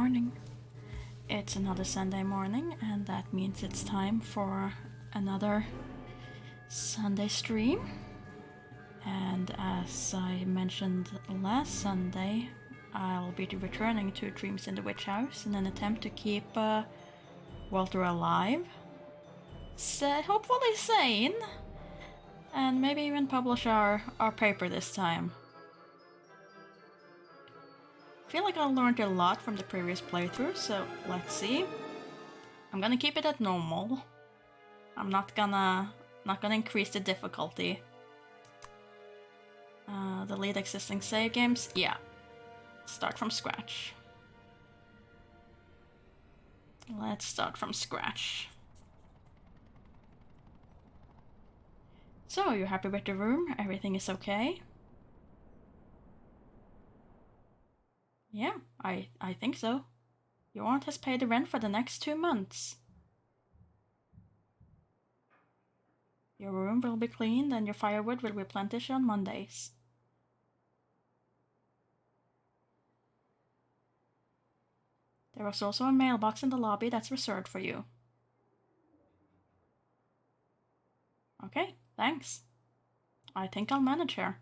morning. It's another Sunday morning, and that means it's time for another Sunday stream. And as I mentioned last Sunday, I'll be returning to Dreams in the Witch House in an attempt to keep Walter alive, hopefully sane, and maybe even publish our paper this time. I feel like I learned a lot from the previous playthrough, so let's see. I'm gonna keep it at normal. I'm not gonna increase the difficulty. Delete existing save games. Yeah. Start from scratch. Let's start from scratch. So, you happy with the room? Everything is okay? Yeah, I think so. Your aunt has paid the rent for the next 2 months. Your room will be cleaned and your firewood will be replenished on Mondays. There is also a mailbox in the lobby that's reserved for you. Okay, thanks. I think I'll manage here.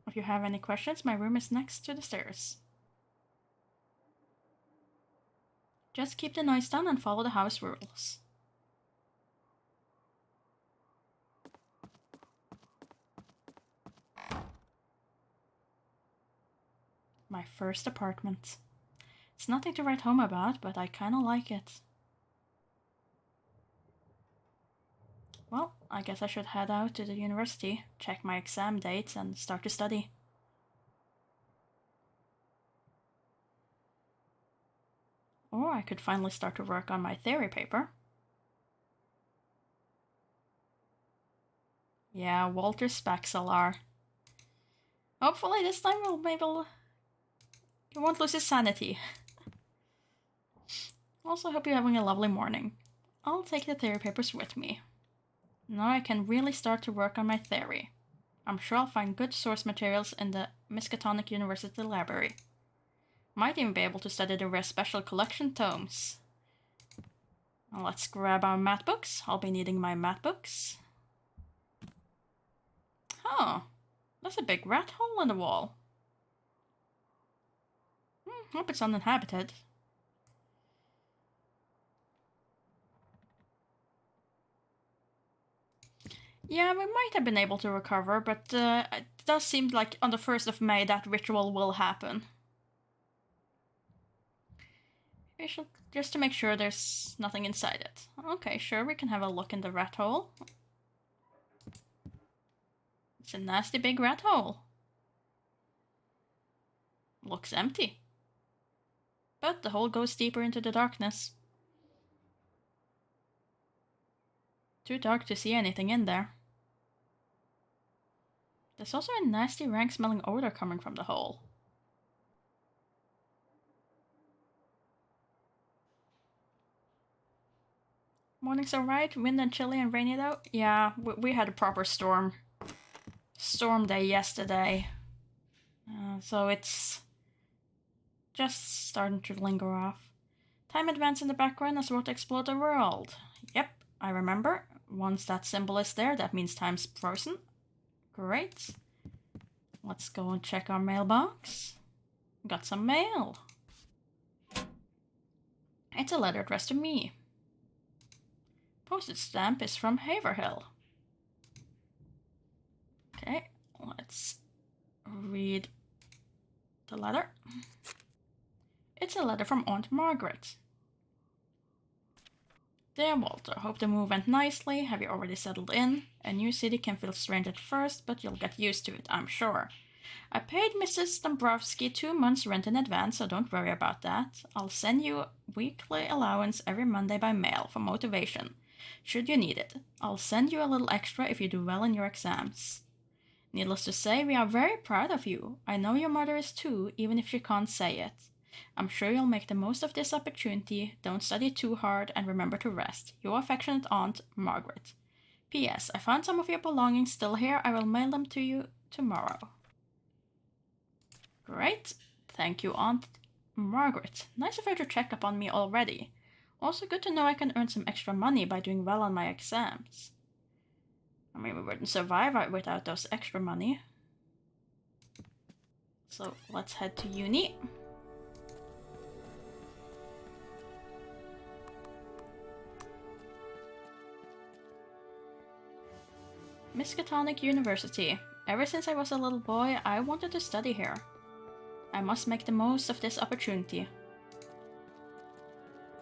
If you have any questions, my room is next to the stairs. Just keep the noise down and follow the house rules. My first apartment. It's nothing to write home about, but I kinda like it. Well, I guess I should head out to the university, check my exam dates, and start to study. Or I could finally start to work on my theory paper. Yeah, Walter Spaxelar. Hopefully this time he won't lose his sanity. Also hope you're having a lovely morning. I'll take the theory papers with me. Now I can really start to work on my theory. I'm sure I'll find good source materials in the Miskatonic University library. Might even be able to study the rare special collection tomes. Now let's grab our math books. I'll be needing my math books. Oh, there's a big rat hole in the wall. Hope it's uninhabited. Yeah, we might have been able to recover, but it does seem like on the 1st of May that ritual will happen. We should, just to make sure there's nothing inside it. Okay, sure, we can have a look in the rat hole. It's a nasty big rat hole. Looks empty. But the hole goes deeper into the darkness. Too dark to see anything in there. There's also a nasty rank-smelling odor coming from the hole. Morning's alright, wind and chilly and rainy though? Yeah, we had a proper storm day yesterday. So it's just starting to linger off. Time advance in the background as well to explore the world. Yep, I remember. Once that symbol is there, that means time's frozen. Great. Let's go and check our mailbox. Got some mail. It's a letter addressed to me. Postage stamp is from Haverhill. Okay, let's read the letter. It's a letter from Aunt Margaret. Dear Walter, hope the move went nicely. Have you already settled in? A new city can feel strange at first, but you'll get used to it, I'm sure. I paid Mrs. Dombrowski 2 months' rent in advance, so don't worry about that. I'll send you weekly allowance every Monday by mail for motivation, should you need it. I'll send you a little extra if you do well in your exams. Needless to say, we are very proud of you. I know your mother is too, even if she can't say it. I'm sure you'll make the most of this opportunity. Don't study too hard and remember to rest. Your affectionate Aunt, Margaret. P.S. I found some of your belongings still here. I will mail them to you tomorrow. Great. Thank you, Aunt Margaret, nice of her to check up on me already. Also good to know I can earn some extra money by doing well on my exams. I mean, we wouldn't survive without those extra money. So let's head to uni. Miskatonic University. Ever since I was a little boy, I wanted to study here. I must make the most of this opportunity.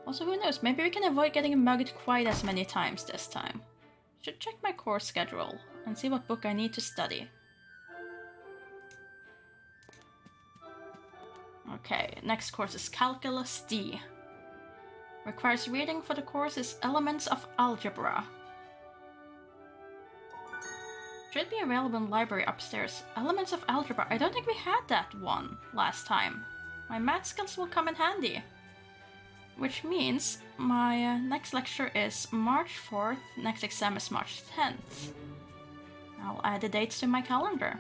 Also, who knows, maybe we can avoid getting mugged quite as many times this time. Should check my course schedule and see what book I need to study. Okay, next course is Calculus D. Requires reading for the course is Elements of Algebra. Should be available in the library upstairs. Elements of Algebra. I don't think we had that one last time. My math skills will come in handy. Which means my next lecture is March 4th, next exam is March 10th. I'll add the dates to my calendar.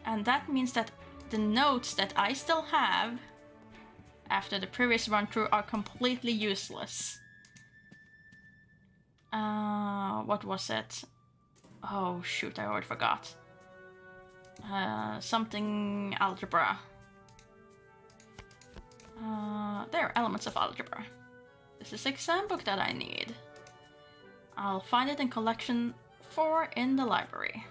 And that means that the notes that I still have after the previous run-through are completely useless. What was it? Oh shoot, I already forgot. Something algebra. There, Elements of Algebra. This is the exam book that I need. I'll find it in collection 4 in the library.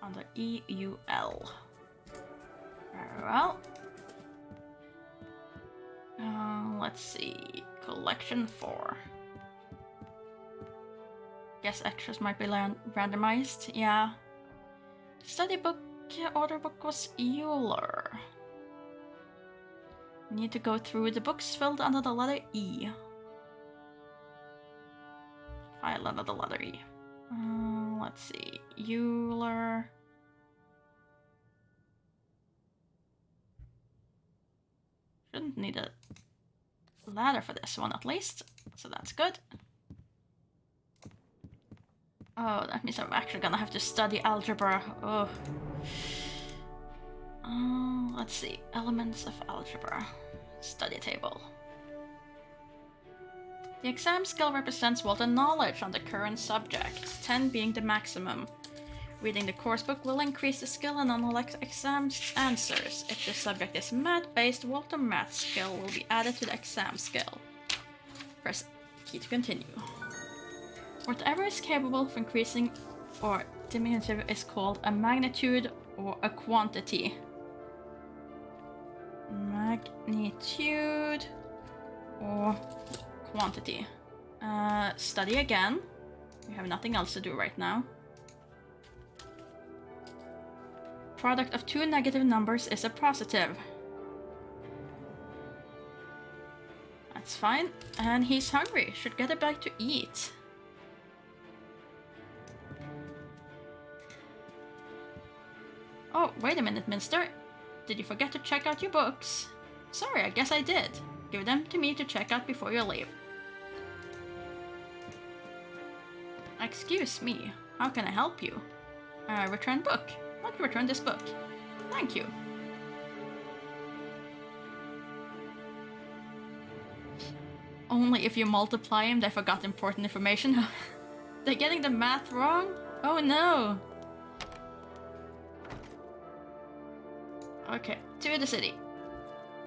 Under EUL. Very well. Let's see. Collection 4. Guess extras might be randomized. Yeah. Study book order book was Euler. Need to go through the books filled under the letter E. File under the letter E. Let's see. Euler. Shouldn't need a ladder for this one at least, so that's good. Oh, that means I'm actually gonna have to study algebra. Oh. Let's see. Elements of Algebra. Study table. The exam skill represents Walter knowledge on the current subject, 10 being the maximum. Reading the course book will increase the skill and unlock exam answers. If the subject is math-based, Walter math skill will be added to the exam skill. Press key to continue. Whatever is capable of increasing or diminutive is called a magnitude or a quantity. Magnitude or quantity. Study again. We have nothing else to do right now. Product of 2 negative numbers is a positive. That's fine. And he's hungry. Should get a bite to eat. Oh, wait a minute, Minster. Did you forget to check out your books? Sorry, I guess I did. Give them to me to check out before you leave. Excuse me, how can I help you? Return book. Let me return this book. Thank you. Only if you multiply them, they forgot important information. They're getting the math wrong? Oh no! Okay, to the city.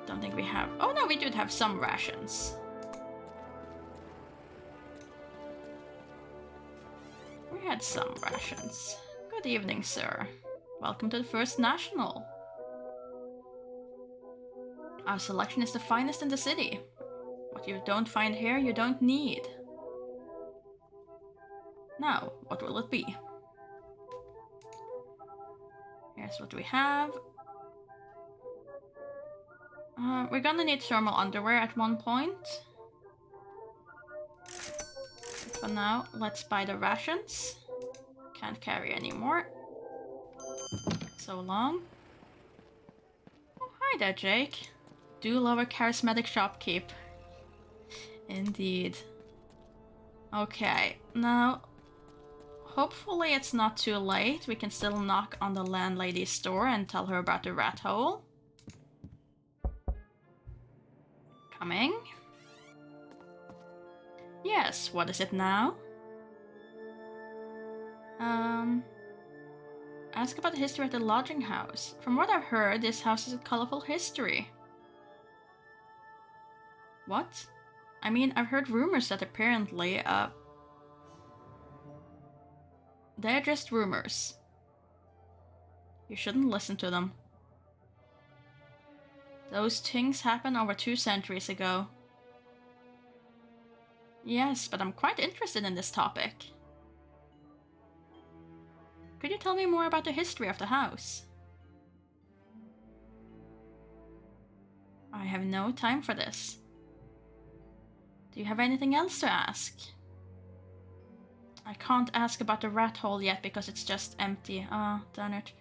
Don't think we have... Oh no, we did have some rations. We had some rations. Good evening, sir. Welcome to the First National. Our selection is the finest in the city. What you don't find here, you don't need. Now, what will it be? Here's what we have. We're gonna need thermal underwear at one point. For now, let's buy the rations. Can't carry anymore. So long. Oh, hi there, Jake. Do love a charismatic shopkeep. Indeed. Okay, now... Hopefully it's not too late. We can still knock on the landlady's door and tell her about the rat hole. Coming. Yes, what is it now? Ask about the history of the lodging house. From what I've heard, this house has a colorful history. What? I mean, I've heard rumors that apparently, they're just rumors. You shouldn't listen to them. Those things happened over 2 centuries ago. Yes, but I'm quite interested in this topic. Could you tell me more about the history of the house? I have no time for this. Do you have anything else to ask? I can't ask about the rat hole yet because it's just empty. Ah, darn it.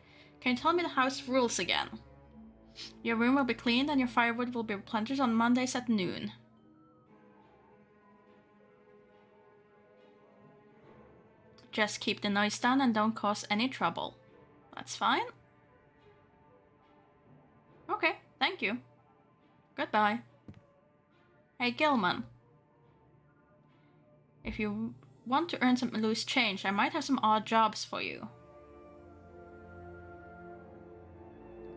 Can you tell me the house rules again? Your room will be cleaned and your firewood will be replenished on Mondays at noon. Just keep the noise down and don't cause any trouble. That's fine. Okay, thank you. Goodbye. Hey, Gilman. If you want to earn some loose change, I might have some odd jobs for you.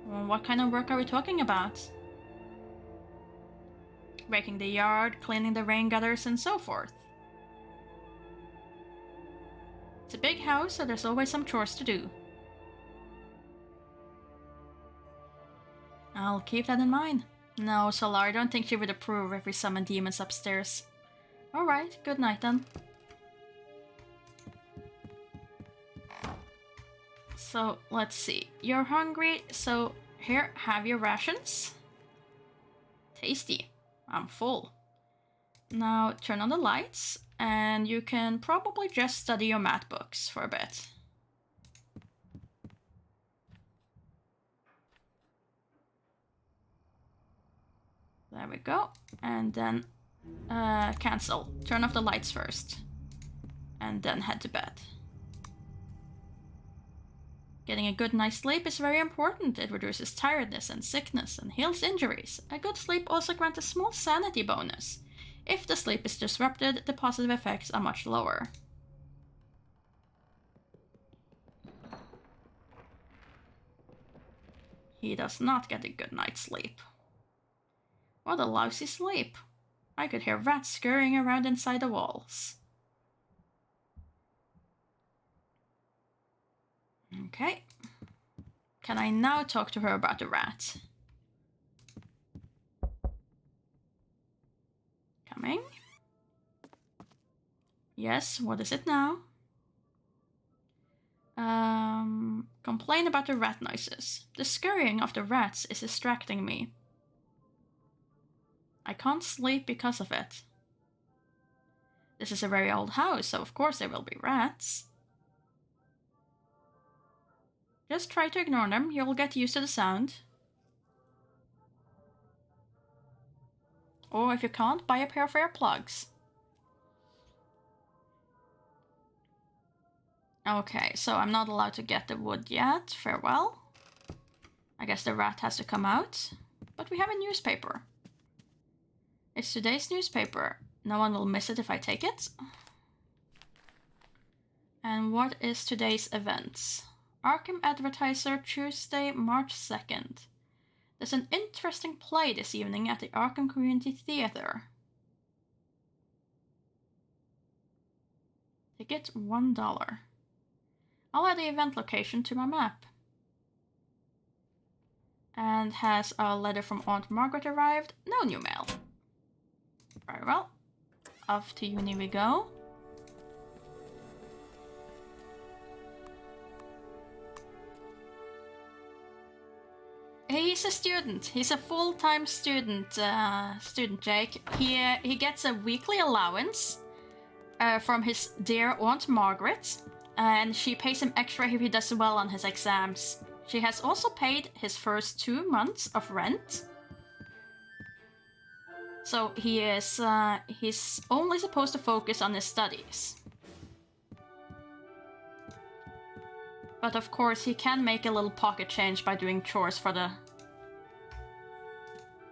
Well, what kind of work are we talking about? Raking the yard, cleaning the rain gutters, and so forth. It's a big house, so there's always some chores to do. I'll keep that in mind. No, Solar, I don't think she would approve if we summon demons upstairs. Alright, good night then. So, let's see. You're hungry, so here, have your rations. Tasty. I'm full. Now, turn on the lights, and you can probably just study your math books for a bit. There we go. And then cancel. Turn off the lights first. And then head to bed. Getting a good night's sleep is very important. It reduces tiredness and sickness and heals injuries. A good sleep also grants a small sanity bonus. If the sleep is disrupted, the positive effects are much lower. He does not get a good night's sleep. What a lousy sleep. I could hear rats scurrying around inside the walls. Okay. Can I now talk to her about the rat? Coming. Yes, what is it now? Complain about the rat noises. The scurrying of the rats is distracting me. I can't sleep because of it. This is a very old house, so of course there will be rats. Just try to ignore them, you'll get used to the sound. Or if you can't, buy a pair of earplugs. Okay, so I'm not allowed to get the wood yet. Farewell. I guess the rat has to come out. But we have a newspaper. It's today's newspaper. No one will miss it if I take it. And what is today's events? Arkham Advertiser, Tuesday, March 2nd. There's an interesting play this evening at the Arkham Community Theater. Ticket $1. I'll add the event location to my map. And has a letter from Aunt Margaret arrived? No new mail. Very well. Off to uni we go. He's a student. He's a full-time student, Jake. He gets a weekly allowance from his dear Aunt Margaret, and she pays him extra if he does well on his exams. She has also paid his first 2 months of rent. So he's only supposed to focus on his studies. But of course he can make a little pocket change by doing chores for the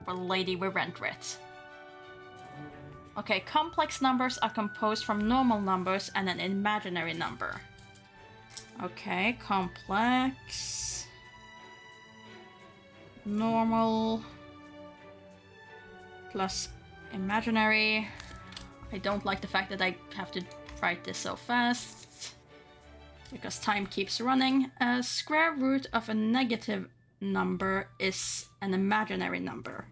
lady we rent with. Okay, complex numbers are composed from normal numbers and an imaginary number. Okay, complex, normal, plus imaginary. I don't like the fact that I have to write this so fast, because time keeps running. A square root of a negative number is an imaginary number.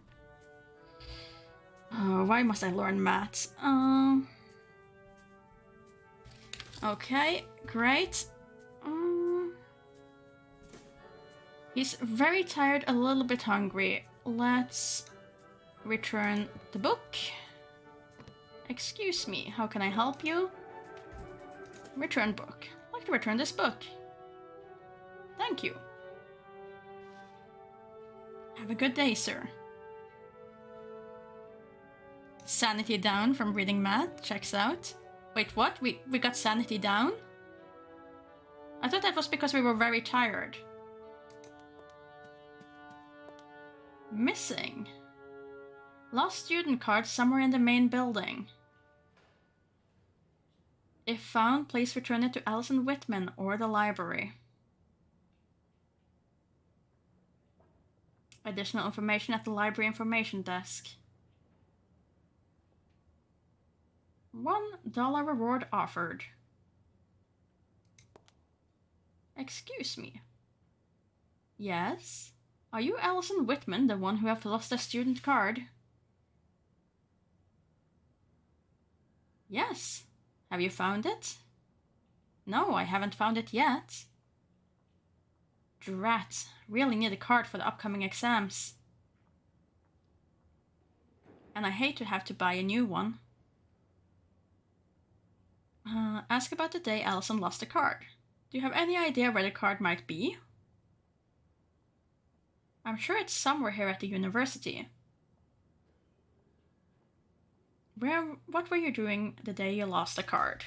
Oh, why must I learn maths? Okay, great. He's very tired, a little bit hungry. Let's return the book. Excuse me, how can I help you? Return book. I'd like to return this book. Thank you. Have a good day, sir. Sanity down from reading math. Checks out. Wait, what? We got sanity down? I thought that was because we were very tired. Missing. Lost student card somewhere in the main building. If found, please return it to Alison Whitman or the library. Additional information at the library information desk. $1 reward offered. Excuse me. Yes? Are you Alison Whitman, the one who have lost a student card? Yes. Have you found it? No, I haven't found it yet. Drat. Really need a card for the upcoming exams. And I hate to have to buy a new one. Ask about the day Alison lost a card. Do you have any idea where the card might be? I'm sure it's somewhere here at the university. What were you doing the day you lost a card?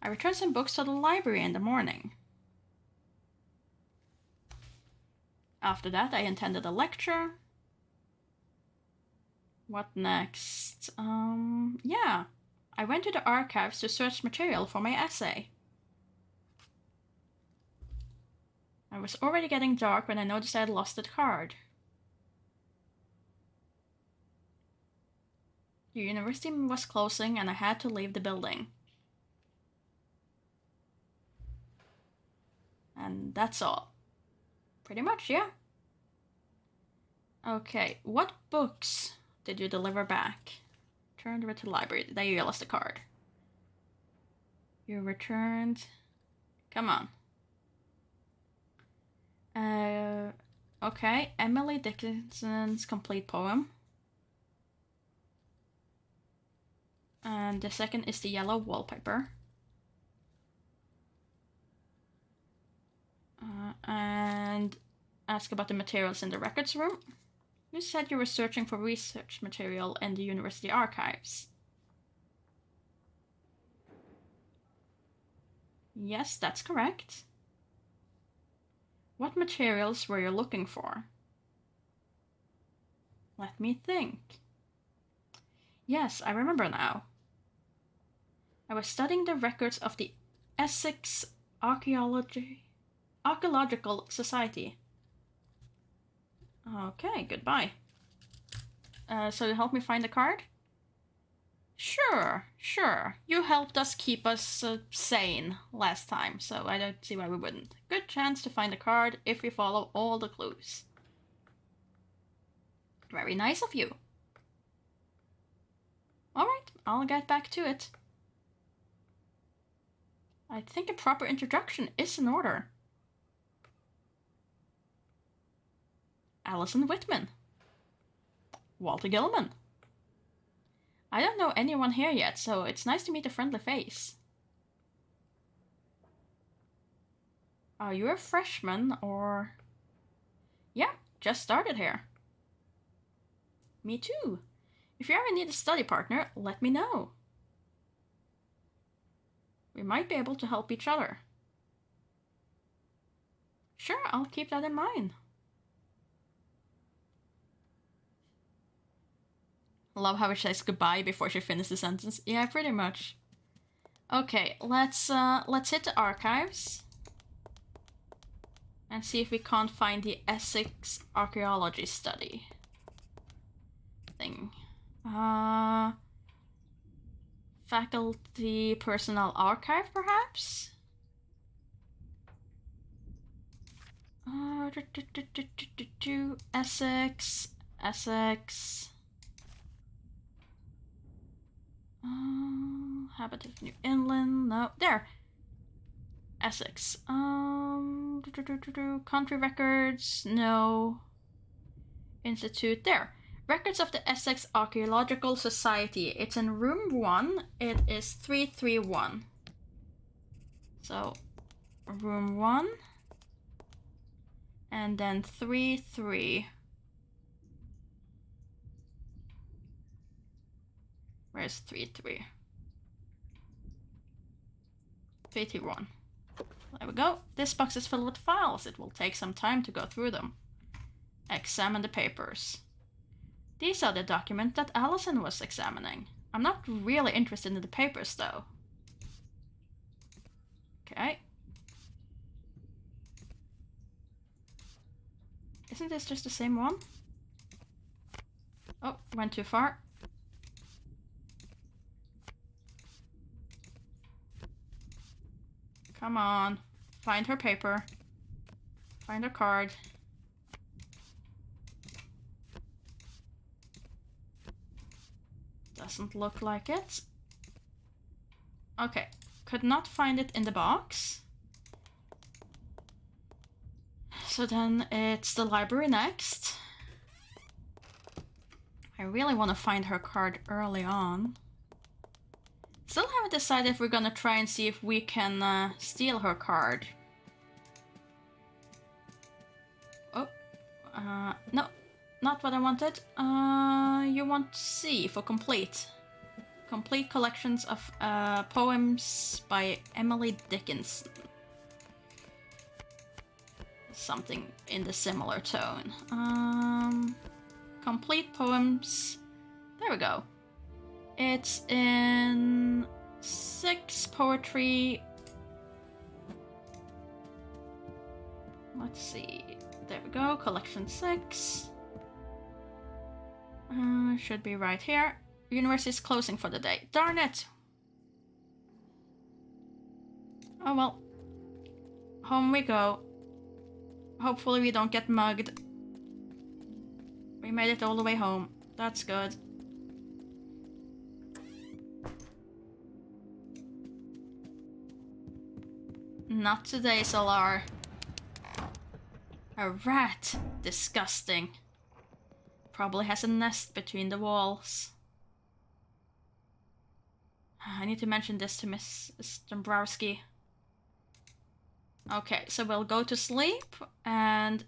I returned some books to the library in the morning. After that, I attended a lecture. What next? Yeah. I went to the archives to search material for my essay. I was already getting dark when I noticed I had lost the card. The university was closing and I had to leave the building. And that's all. Pretty much, yeah. Okay, what books did you deliver back? Returned it to the library. There you lost the card. You returned... Come on. Okay, Emily Dickinson's complete poem. And the second is the yellow wallpaper. And ask about the materials in the records room. You said you were searching for research material in the university archives. Yes, that's correct. What materials were you looking for? Let me think. Yes, I remember now. I was studying the records of the Essex Archaeological Society. Okay, goodbye. So you help me find the card? Sure. You helped us keep us sane last time, so I don't see why we wouldn't. Good chance to find the card if we follow all the clues. Very nice of you. Alright, I'll get back to it. I think a proper introduction is in order. Alison Whitman. Walter Gilman. I don't know anyone here yet, so it's nice to meet a friendly face. Are you a freshman or... Yeah, just started here. Me too. If you ever need a study partner, let me know. We might be able to help each other. Sure, I'll keep that in mind. Love how it says goodbye before she finishes the sentence. Yeah, pretty much. Okay, let's hit the archives and see if we can't find the Essex archaeology study thing. Faculty personnel archive, perhaps? Essex. Habit of New England. No, there. Essex. Country records. No. Institute. There. Records of the Essex Archaeological Society. It's in room 1. It is 331. So, room 1. And then 3-3. Where's 3-3? 3-1. There we go. This box is filled with files. It will take some time to go through them. Examine the papers. These are the documents that Allison was examining. I'm not really interested in the papers, though. Okay. Isn't this just the same one? Oh, went too far. Come on. Find her paper. Find her card. Doesn't look like it. Okay. Could not find it in the box. So then it's the library next. I really want to find her card early on. Still haven't decided if we're gonna try and see if we can steal her card. Oh, no, not what I wanted. You want C for complete. Complete collections of poems by Emily Dickinson. Something in the similar tone. Complete poems. There we go. It's in 6 poetry. Let's see. There we go. Collection 6. Should be right here. University is closing for the day. Darn it! Oh well. Home we go. Hopefully we don't get mugged. We made it all the way home. That's good. Not today, Solar. A rat. Disgusting. Probably has a nest between the walls. I need to mention this to Miss Dombrowski. Okay, so we'll go to sleep and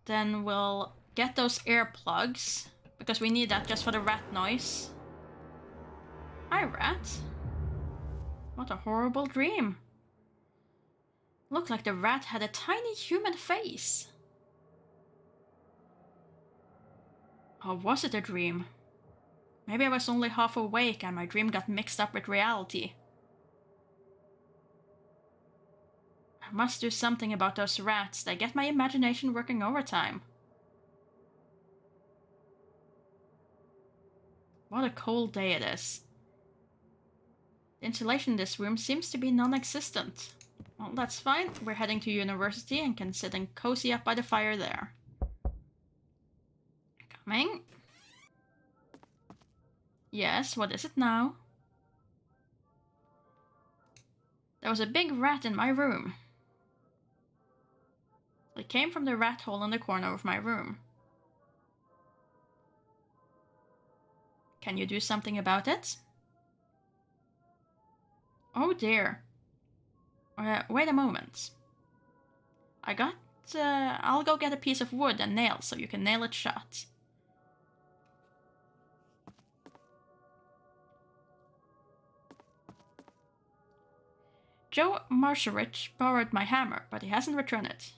then we'll get those earplugs because we need that just for the rat noise. Hi, rat. What a horrible dream. Looked like the rat had a tiny human face. Or was it a dream? Maybe I was only half awake and my dream got mixed up with reality. I must do something about those rats. They get my imagination working overtime. What a cold day it is. The insulation in this room seems to be non-existent. Well, that's fine. We're heading to university and can sit and cozy up by the fire there. Coming. Yes, what is it now? There was a big rat in my room. It came from the rat hole in the corner of my room. Can you do something about it? Oh dear. Wait a moment. I'll go get a piece of wood and nails so you can nail it shut. Joe Marsharich borrowed my hammer, but he hasn't returned it.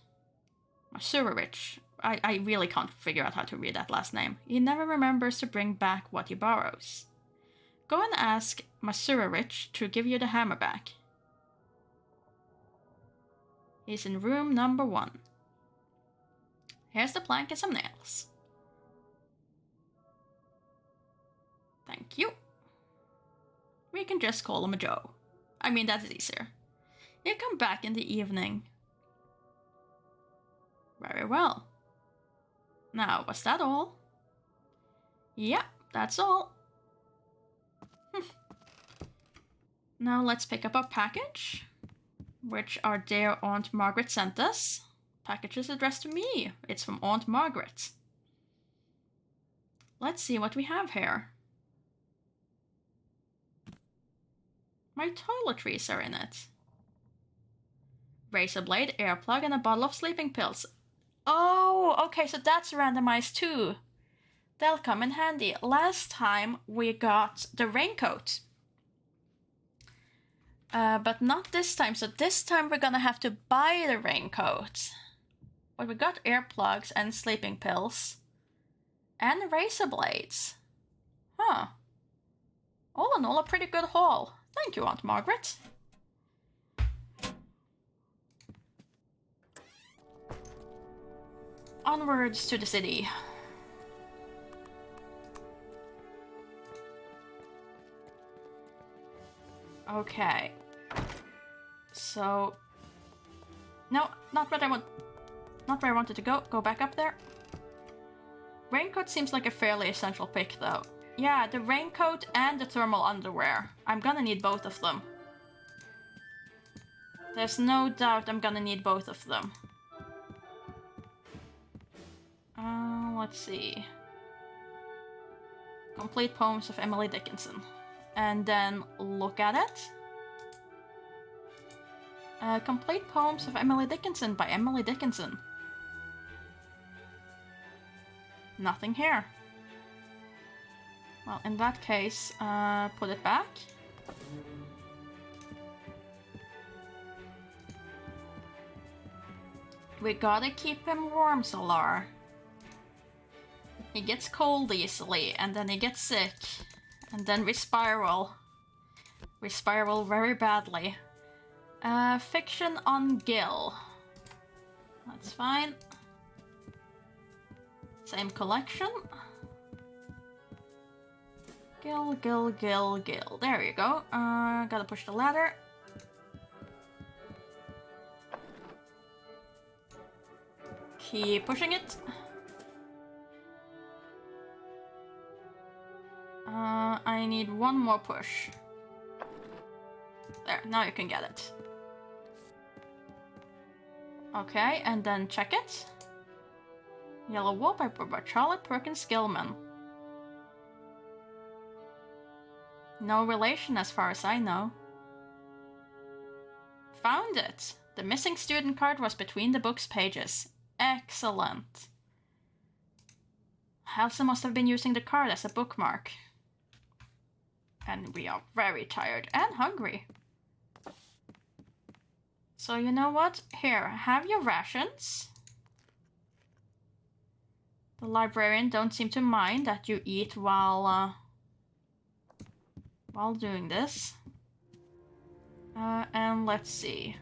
Masurich. I really can't figure out how to read that last name. He never remembers to bring back what he borrows. Go and ask Masura Rich to give you the hammer back. He's in room number 1. Here's the plank and some nails. Thank you. We can just call him a Joe. I mean, that is easier. He'll come back in the evening. Very well. Now, was that all? Yeah, that's all. Now let's pick up our package, which our dear Aunt Margaret sent us. Package is addressed to me. It's from Aunt Margaret. Let's see what we have here. My toiletries are in it. Razor blade, earplug, and a bottle of sleeping pills. Oh, okay, so that's randomized too. They'll come in handy. Last time we got the raincoat. But not this time, so this time we're gonna have to buy the raincoat. But we got earplugs and sleeping pills. And razor blades. Huh. All in all, a pretty good haul. Thank you, Aunt Margaret. Onwards to the city. Okay. So... No, not where I wanted to go. Go back up there. Raincoat seems like a fairly essential pick, though. Yeah, the raincoat and the thermal underwear. I'm gonna need both of them. There's no doubt I'm gonna need both of them. Let's see. Complete poems of Emily Dickinson. And then look at it. Complete poems of Emily Dickinson by Emily Dickinson. Nothing here. Well, in that case, put it back. We gotta keep him warm, Solar. He gets cold easily, and then he gets sick. And then we spiral. We spiral very badly. Fiction on Gil. That's fine. Same collection. Gil. There you go. Gotta push the ladder. Keep pushing it. I need one more push. There, now you can get it. Okay, and then check it. Yellow Wallpaper by Charlotte Perkins Gilman. No relation as far as I know. Found it! The missing student card was between the book's pages. Excellent. Elsa must have been using the card as a bookmark. And we are very tired and hungry. So you know what? Here, have your rations. The librarian don't seem to mind that you eat while doing this. And let's see.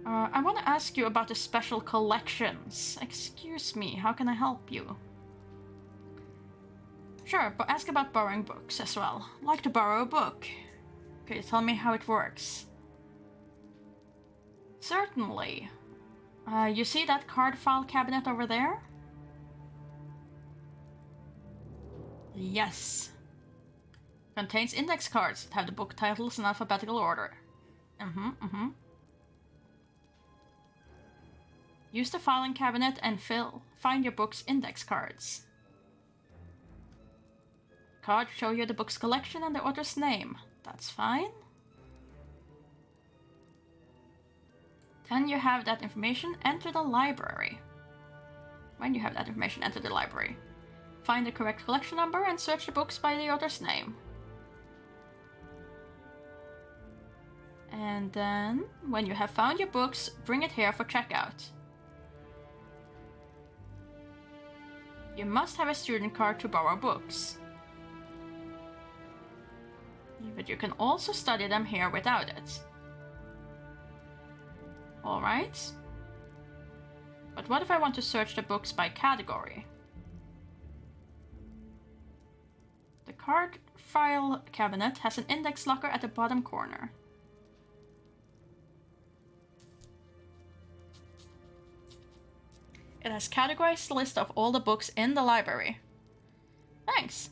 I want to ask you about the special collections. Excuse me, how can I help you? Sure, but ask about borrowing books as well. Like to borrow a book. Could you tell me how it works? Certainly. You see that card file cabinet over there? Yes. Contains index cards that have the book titles in alphabetical order. Use the filing cabinet and find your book's index cards. Cards show you the book's collection and the author's name. That's fine. Then you have that information, enter the library. When you have that information, enter the library. Find the correct collection number and search the books by the author's name. And then, when you have found your books, bring it here for checkout. You must have a student card to borrow books. But you can also study them here without it. Alright. But what if I want to search the books by category? The card file cabinet has an index locker at the bottom corner. It has categorized the list of all the books in the library. Thanks.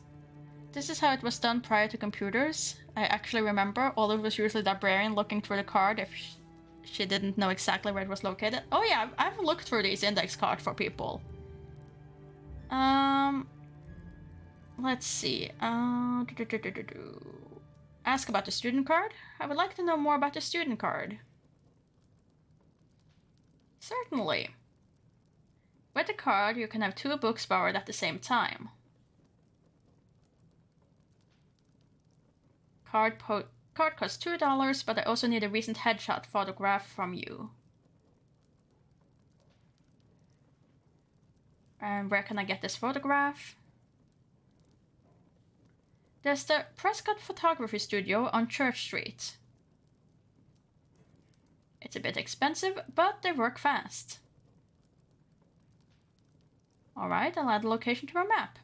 This is how it was done prior to computers. I actually remember, although it was usually the librarian looking through the card if she didn't know exactly where it was located. Oh yeah, I've looked through these index cards for people. Let's see. Ask about the student card? I would like to know more about the student card. Certainly. With the card, you can have 2 books borrowed at the same time. Card costs $2, but I also need a recent headshot photograph from you. And where can I get this photograph? There's the Prescott Photography Studio on Church Street. It's a bit expensive, but they work fast. Alright, I'll add the location to my map.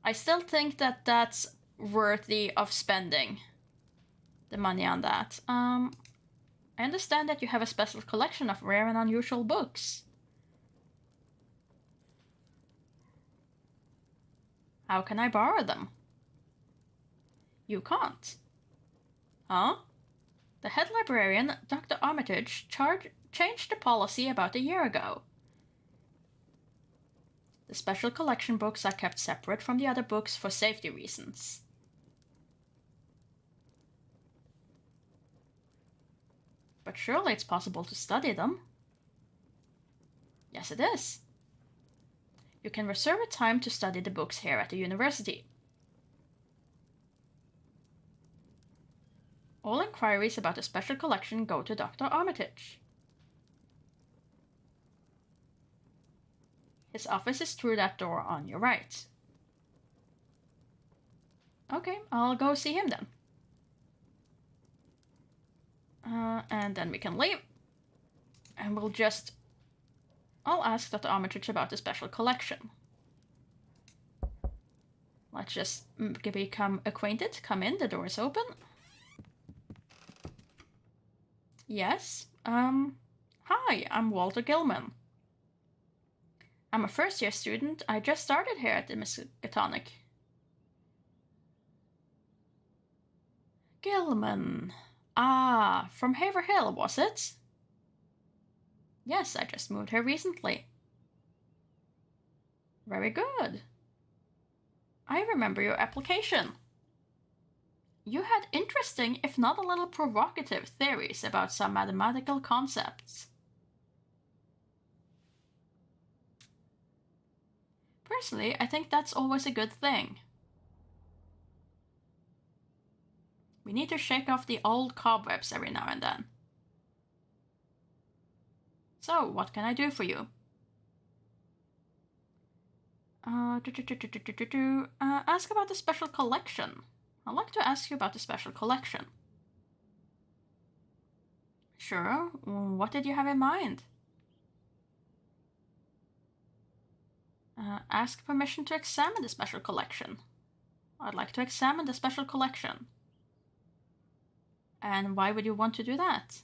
I still think that that's worthy of spending the money on that. I understand that you have a special collection of rare and unusual books. How can I borrow them? You can't. Huh? The head librarian, Dr. Armitage, changed the policy about a year ago. The special collection books are kept separate from the other books for safety reasons. But surely it's possible to study them. Yes, it is. You can reserve a time to study the books here at the university. All inquiries about the special collection go to Dr. Armitage. His office is through that door on your right. Okay, I'll go see him then. And then we can leave. And I'll ask Dr. Armitage about the special collection. Let's just become acquainted. Come in, the door is open. Yes, hi, I'm Walter Gilman. I'm a first-year student. I just started here at the Miskatonic. Gilman. Ah, from Haverhill, was it? Yes, I just moved here recently. Very good. I remember your application. You had interesting, if not a little provocative, theories about some mathematical concepts. Personally, I think that's always a good thing. We need to shake off the old cobwebs every now and then. So, what can I do for you? Ask about the special collection. I'd like to ask you about the special collection. Sure, what did you have in mind? Ask permission to examine the special collection. I'd like to examine the special collection. And why would you want to do that?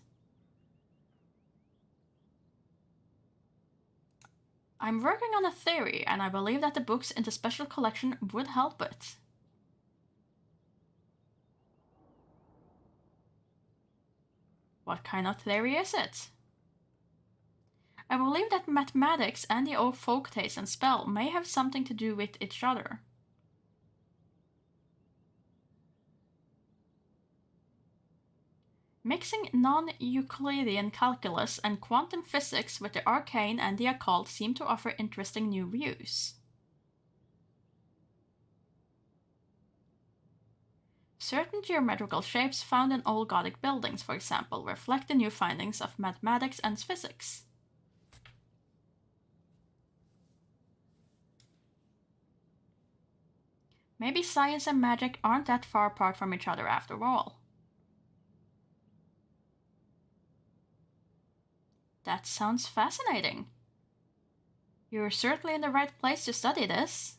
I'm working on a theory, and I believe that the books in the special collection would help it. What kind of theory is it? I believe that mathematics and the old folk taste and spell may have something to do with each other. Mixing non-Euclidean calculus and quantum physics with the arcane and the occult seem to offer interesting new views. Certain geometrical shapes found in old Gothic buildings, for example, reflect the new findings of mathematics and physics. Maybe science and magic aren't that far apart from each other after all. That sounds fascinating. You're certainly in the right place to study this.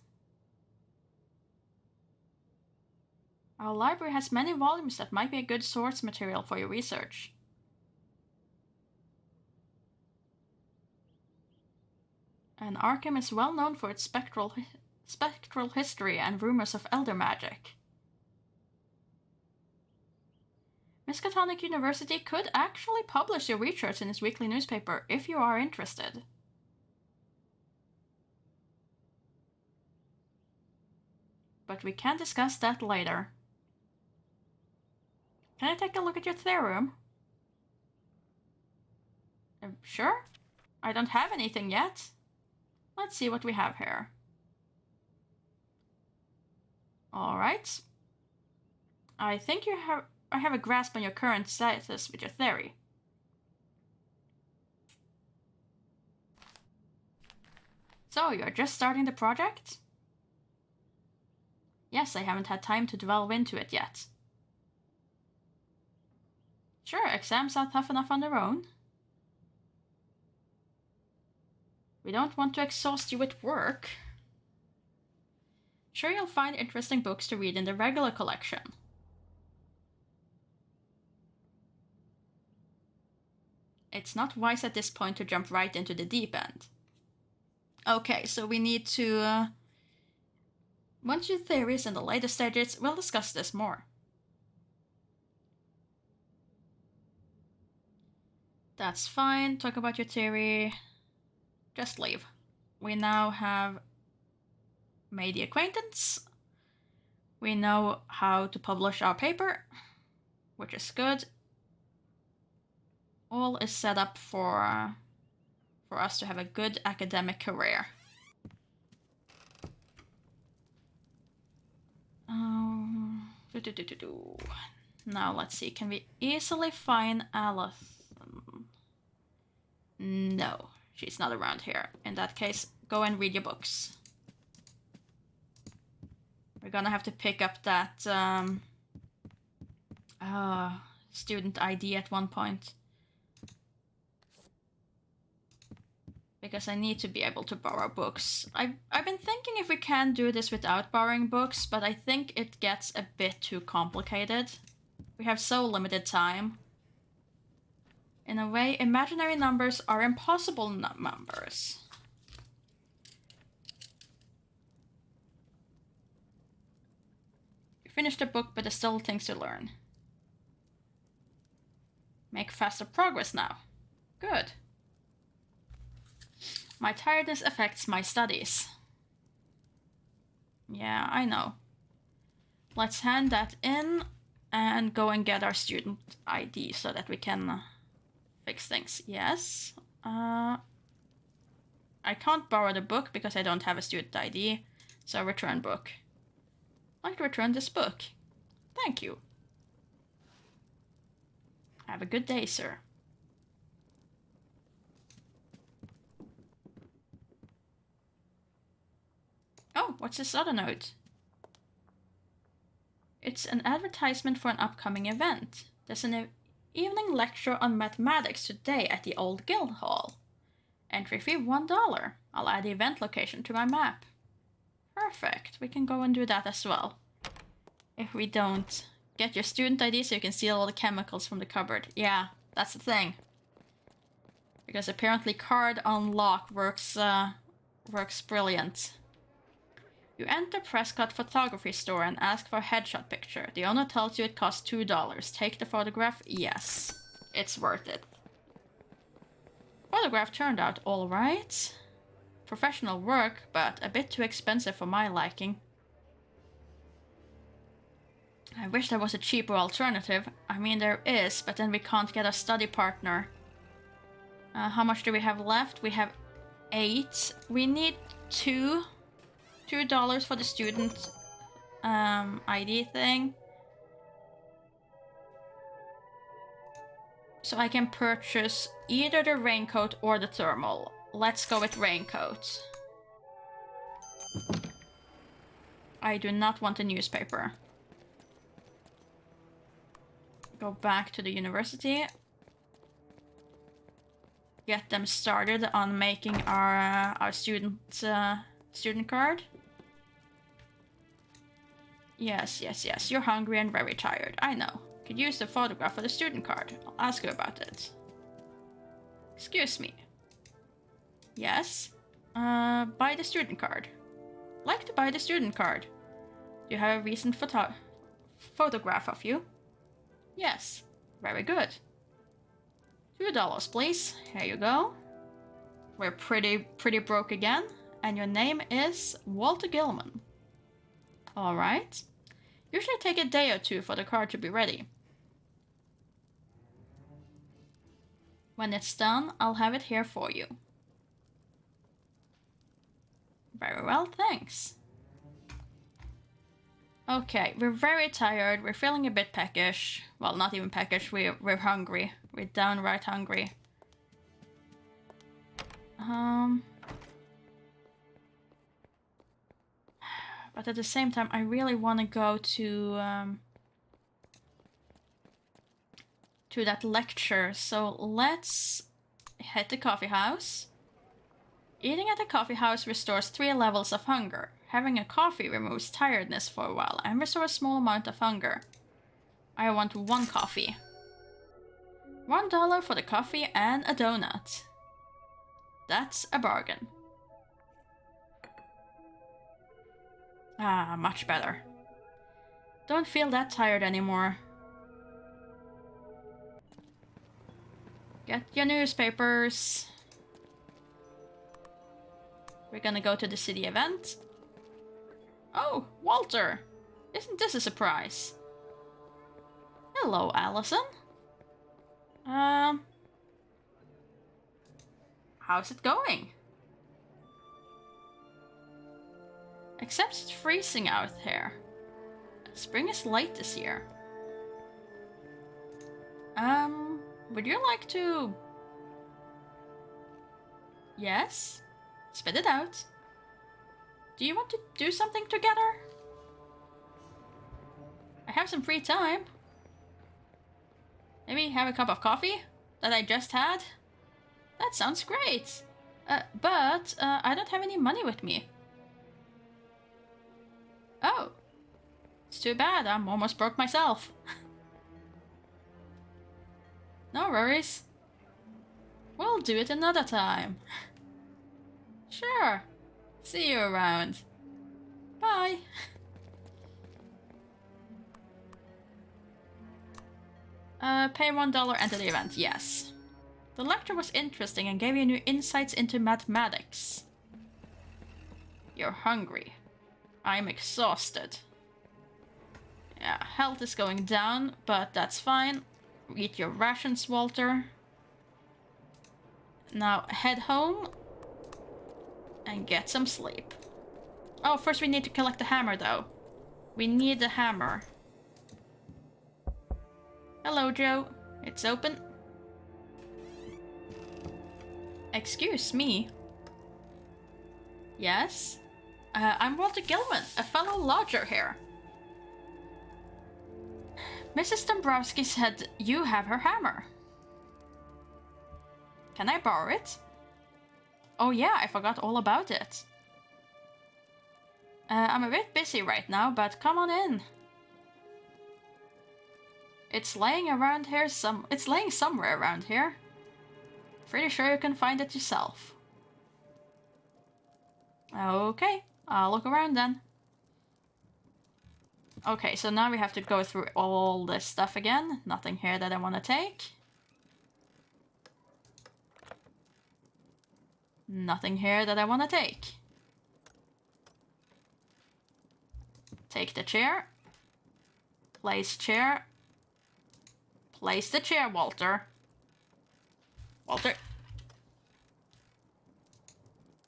Our library has many volumes that might be a good source material for your research. And Arkham is well known for its spectral history and rumors of elder magic. Miskatonic University could actually publish your research in its weekly newspaper if you are interested. But we can discuss that later. Can I take a look at your theory room? Sure. I don't have anything yet. Let's see what we have here. Alright. I think I have a grasp on your current status with your theory. So, you're just starting the project? Yes, I haven't had time to delve into it yet. Sure, exams are tough enough on their own. We don't want to exhaust you with work. Sure, you'll find interesting books to read in the regular collection. It's not wise at this point to jump right into the deep end. Okay, so we need to... once your theory is in the later stages, we'll discuss this more. That's fine. Talk about your theory. Just leave. We now have made the acquaintance. We know how to publish our paper, which is good. All is set up for us to have a good academic career. Now let's see, can we easily find Allison? No, she's not around here. In that case, go and read your books. We're gonna have to pick up that student ID at one point. Because I need to be able to borrow books. I've been thinking if we can do this without borrowing books, but I think it gets a bit too complicated. We have so limited time. In a way, imaginary numbers are impossible numbers. You finished the book, but there's still things to learn. Make faster progress now. Good. My tiredness affects my studies. Yeah, I know. Let's hand that in and go and get our student ID so that we can fix things. Yes. I can't borrow the book because I don't have a student ID, so return book. I'd like to return this book. Thank you. Have a good day, sir. Oh, what's this other note? It's an advertisement for an upcoming event. There's an evening lecture on mathematics today at the old guild hall. Entry fee $1. I'll add the event location to my map. Perfect. We can go and do that as well. If we don't get your student ID so you can steal all the chemicals from the cupboard. Yeah, that's the thing. Because apparently card unlock works brilliant. You enter Prescott Photography Store and ask for a headshot picture. The owner tells you it costs $2. Take the photograph? Yes. It's worth it. Photograph turned out alright. Professional work, but a bit too expensive for my liking. I wish there was a cheaper alternative. I mean, there is, but then we can't get a study partner. How much do we have left? We have 8. We need $2 for the student ID thing. So I can purchase either the raincoat or the thermal. Let's go with raincoat. I do not want a newspaper. Go back to the university. Get them started on making our student card. Yes, yes, yes. You're hungry and very tired. I know. Could use the photograph for the student card. I'll ask you about it. Excuse me. Yes? Buy the student card. Like to buy the student card. Do you have a recent photograph of you? Yes. Very good. $2, please. Here you go. We're pretty broke again. And your name is Walter Gilman. Alright. Usually take a day or two for the card to be ready. When it's done, I'll have it here for you. Very well, thanks. Okay, we're very tired. We're feeling a bit peckish. Well, not even peckish. We're hungry. We're downright hungry. But at the same time, I really want to go to that lecture. So let's hit the coffee house. Eating at a coffee house restores 3 levels of hunger. Having a coffee removes tiredness for a while and restores a small amount of hunger. I want 1 coffee. $1 for the coffee and a donut. That's a bargain. Ah, much better. Don't feel that tired anymore. Get your newspapers. We're gonna go to the city event. Oh, Walter! Isn't this a surprise? Hello, Allison. How's it going? Except it's freezing out here. Spring is late this year. Would you like to... Yes? Spit it out. Do you want to do something together? I have some free time. Maybe have a cup of coffee that I just had? That sounds great. But I don't have any money with me. Oh. It's too bad. I'm almost broke myself. No worries. We'll do it another time. Sure. See you around. Bye. Pay $1, enter the event. Yes. The lecture was interesting and gave you new insights into mathematics. You're hungry. I'm exhausted. Yeah, health is going down, but that's fine. Eat your rations, Walter. Now head home and get some sleep. Oh, first we need to collect the hammer, though. We need the hammer. Hello, Joe. It's open. Excuse me. Yes? I'm Walter Gilman, a fellow lodger here. Mrs. Dombrowski said you have her hammer. Can I borrow it? Oh yeah, I forgot all about it. I'm a bit busy right now, but come on in. It's laying around here It's laying somewhere around here. Pretty sure you can find it yourself. Okay, I'll look around then. Okay, so now we have to go through all this stuff again. Nothing here that I want to take. Nothing here that I want to take. Take the chair. Place chair. Place the chair, Walter. Walter.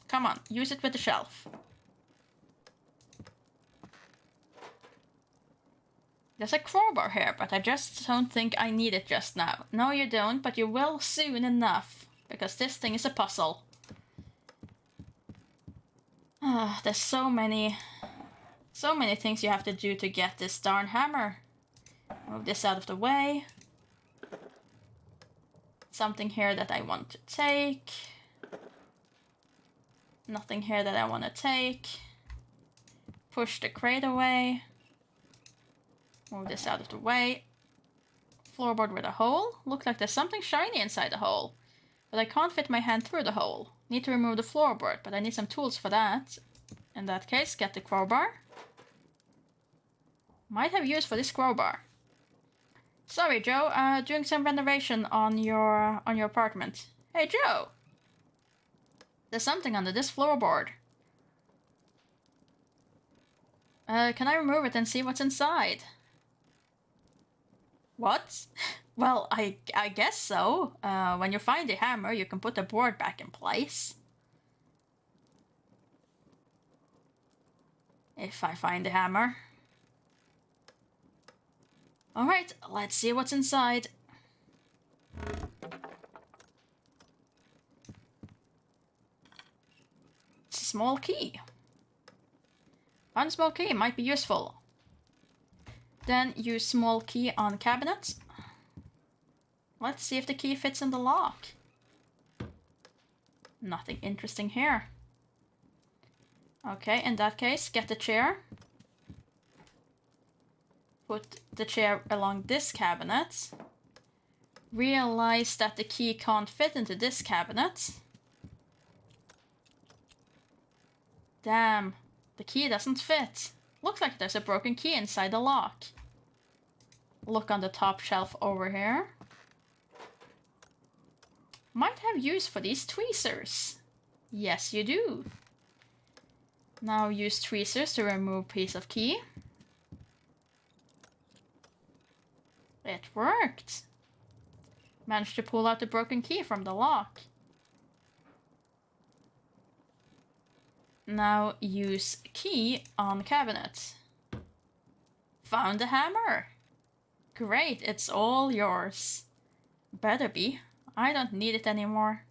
Come on, use it with the shelf. There's a crowbar here, but I just don't think I need it just now. No, you don't, but you will soon enough. Because this thing is a puzzle. There's so many So many things you have to do to get this darn hammer. Move this out of the way. Something here that I want to take. Nothing here that I want to take. Push the crate away. Move this out of the way. Floorboard with a hole. Look like there's something shiny inside the hole. But I can't fit my hand through the hole. Need to remove the floorboard, but I need some tools for that. In that case, get the crowbar. Might have use for this crowbar. Sorry, Joe. Doing some renovation on your apartment. Hey, Joe. There's something under this floorboard. Can I remove it and see what's inside? What? Well, I guess so. When you find the hammer, you can put the board back in place. If I find the hammer. Alright, let's see what's inside. It's a small key. One small key might be useful. Then use small key on cabinets. Let's see if the key fits in the lock. Nothing interesting here. Okay, in that case, get the chair. Put the chair along this cabinet. Realize that the key can't fit into this cabinet. Damn, the key doesn't fit. Looks like there's a broken key inside the lock. Look on the top shelf over here. Might have use for these tweezers. Yes, you do. Now use tweezers to remove piece of key. It worked. Managed to pull out the broken key from the lock. Now use key on cabinet. Found the hammer. Great, it's all yours. Better be. I don't need it anymore.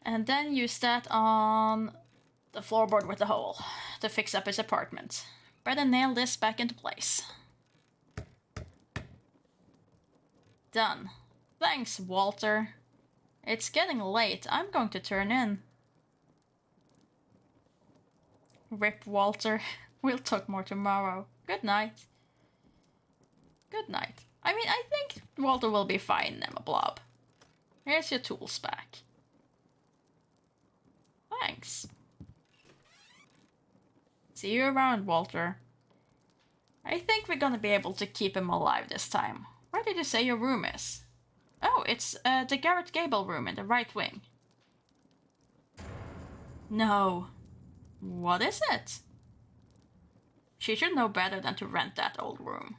And then use that on the floorboard with the hole to fix up his apartment. Better nail this back into place. Done. Thanks, Walter. It's getting late. I'm going to turn in. Rip, Walter. We'll talk more tomorrow. Good night. Good night. I mean, I think Walter will be fine, Emma Blob. Here's your tools back. Thanks. See you around, Walter. I think we're gonna be able to keep him alive this time. Where did you say your room is? Oh, it's the Garrett Gable room in the right wing. No. What is it? She should know better than to rent that old room.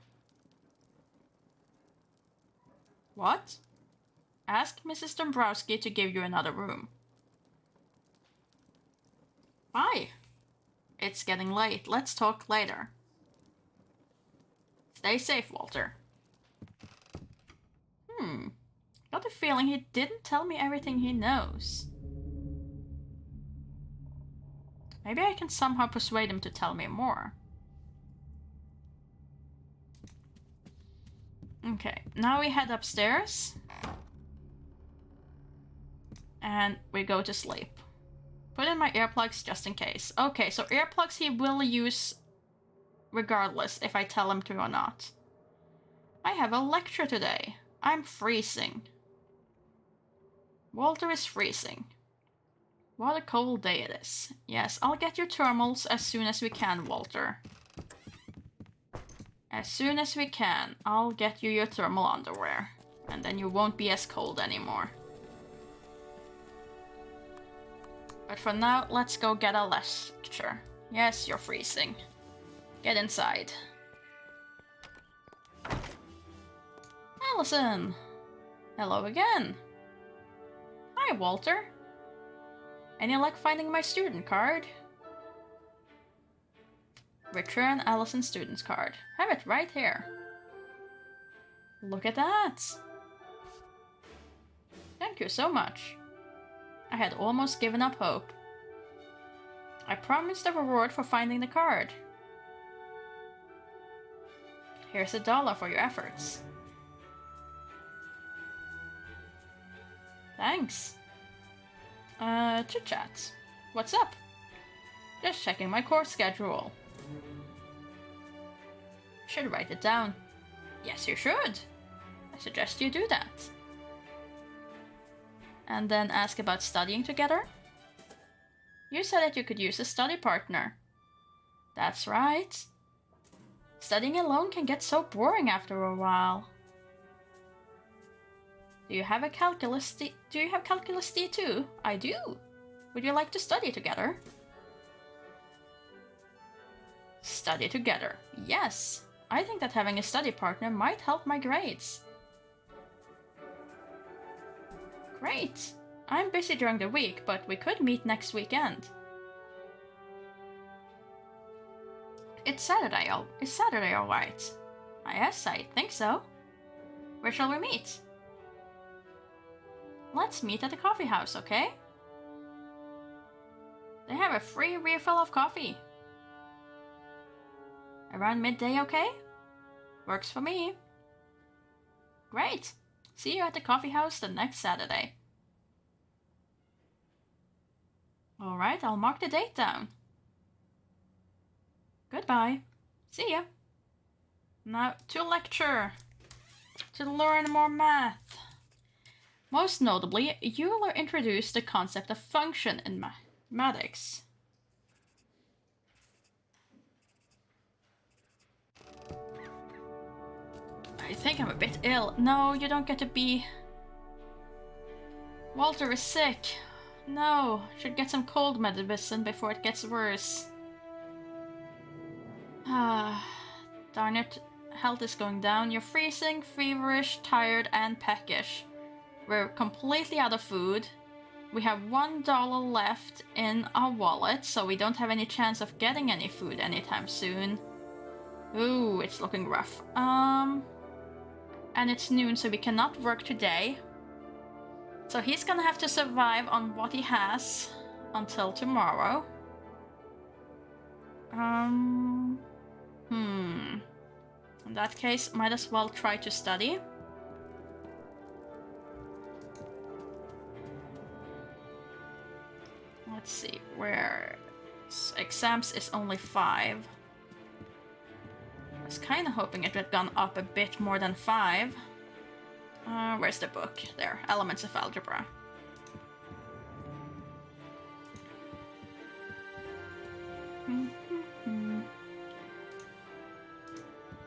What? Ask Mrs. Dombrowski to give you another room. Why? It's getting late. Let's talk later. Stay safe, Walter. Got a feeling he didn't tell me everything he knows. Maybe I can somehow persuade him to tell me more. Okay, now we head upstairs. And we go to sleep. Put in my earplugs just in case. Okay, so earplugs he will use regardless if I tell him to or not. I have a lecture today. I'm freezing. Walter is freezing. What a cold day it is. Yes, I'll get your thermals as soon as we can, Walter. As soon as we can, I'll get you your thermal underwear. And then you won't be as cold anymore. But for now, let's go get a lecture. Yes, you're freezing. Get inside. Allison! Hello again. Hi, Walter. Any luck finding my student card? Return Allison's student's card. Have it right here. Look at that. Thank you so much. I had almost given up hope. I promised a reward for finding the card. Here's $1 for your efforts. Thanks. Chit-chat. What's up? Just checking my course schedule. Should write it down. Yes, you should. I suggest you do that. And then ask about studying together. You said that you could use a study partner. That's right. Studying alone can get so boring after a while. Do you have calculus D too? I do. Would you like to study together? Study together. Yes. I think that having a study partner might help my grades. Great. I'm busy during the week, but we could meet next weekend. It's Saturday, alright? Yes, I think so. Where shall we meet? Let's meet at the coffee house, okay? They have a free refill of coffee. Around midday, okay? Works for me. Great. See you at the coffee house the next Saturday. Alright, I'll mark the date down. Goodbye. See ya. Now to lecture. To learn more math. Most notably, Euler introduced the concept of function in mathematics. I think I'm a bit ill. No, you don't get to be... Walter is sick. No, should get some cold medicine before it gets worse. Ah, darn it. Health is going down. You're freezing, feverish, tired, and peckish. We're completely out of food. We have $1 left in our wallet, so we don't have any chance of getting any food anytime soon. Ooh, it's looking rough. And it's noon, so we cannot work today. So he's gonna have to survive on what he has until tomorrow. In that case, might as well try to study. Let's see, where exams is only 5. I was kind of hoping it had gone up a bit more than 5. Where's the book? There, Elements of Algebra.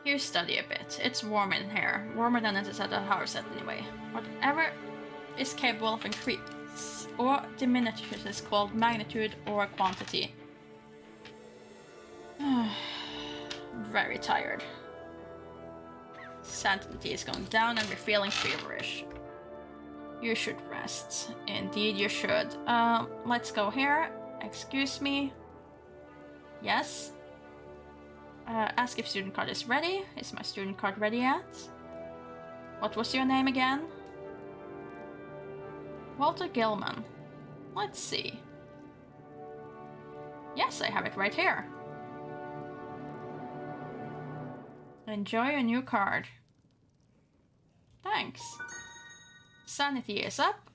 You study a bit. It's warm in here. Warmer than it is at the house anyway. Whatever is capable of increase or diminishes is called magnitude or quantity. Very tired. Sanity is going down and we're feeling feverish. You should rest. Indeed you should. Let's go here. Excuse me. Yes? Ask if student card is ready. Is my student card ready yet? What was your name again? Walter Gilman. Let's see. Yes, I have it right here. Enjoy your new card. Thanks. Sanity is up.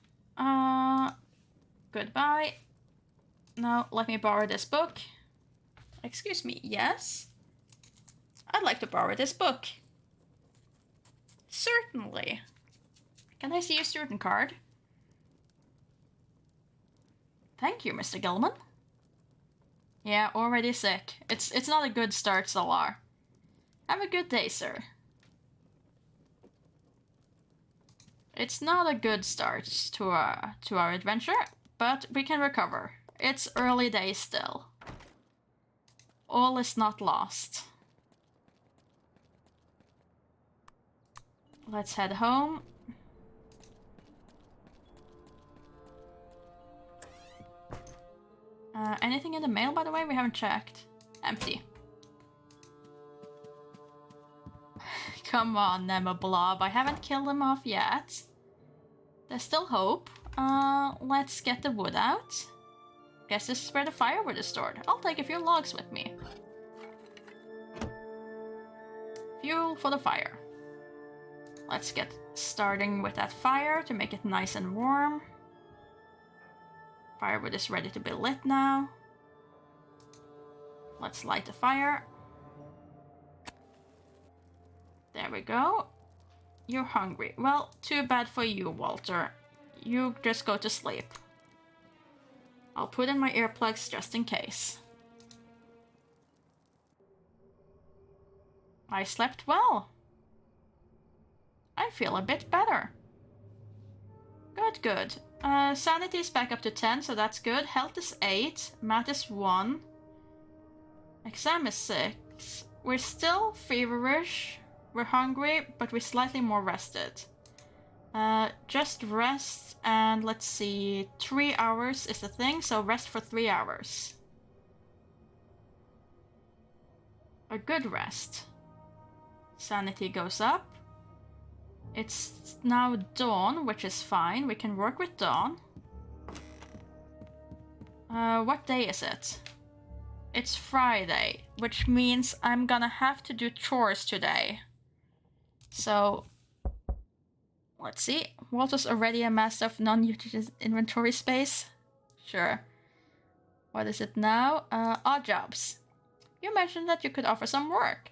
Goodbye. Now, let me borrow this book. Excuse me, yes? I'd like to borrow this book. Certainly. Can I see your student card? Thank you, Mr. Gilman. Yeah, already sick. It's not a good start so far. Have a good day, sir. It's not a good start to our adventure, but we can recover. It's early days still. All is not lost. Let's head home. Anything in the mail, by the way? We haven't checked. Empty. Come on, Nema Blob. I haven't killed him off yet. There's still hope. Let's get the wood out. Guess this is where the firewood is stored. I'll take a few logs with me. Fuel for the fire. Let's get starting with that fire to make it nice and warm. Firewood is ready to be lit now. Let's light the fire. There we go. You're hungry. Well, too bad for you, Walter. You just go to sleep. I'll put in my earplugs just in case. I slept well. I feel a bit better. Good, good. Sanity is back up to 10, so that's good. Health is 8. Math is 1. Exam is 6. We're still feverish. We're hungry, but we're slightly more rested. Just rest, and let's see. 3 hours is the thing, so rest for 3 hours. A good rest. Sanity goes up. It's now dawn, which is fine. We can work with dawn. What day is it? It's Friday, which means I'm gonna have to do chores today. So, let's see. Walter's already a master of non-utilized inventory space. Sure. What is it now? Odd jobs. You mentioned that you could offer some work.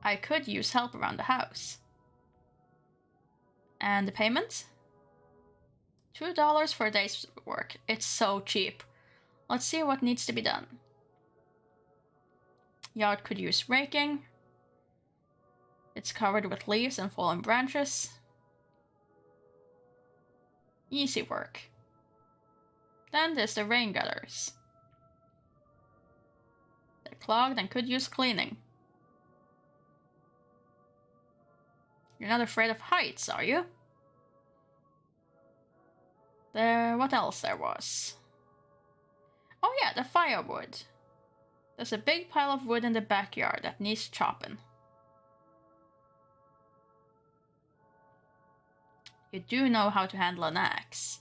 I could use help around the house. And the payment? $2 for a day's work. It's so cheap. Let's see what needs to be done. Yard could use raking. It's covered with leaves and fallen branches. Easy work. Then there's the rain gutters. They're clogged and could use cleaning. You're not afraid of heights, are you? What else there was? Oh yeah, the firewood. There's a big pile of wood in the backyard that needs chopping. You do know how to handle an axe.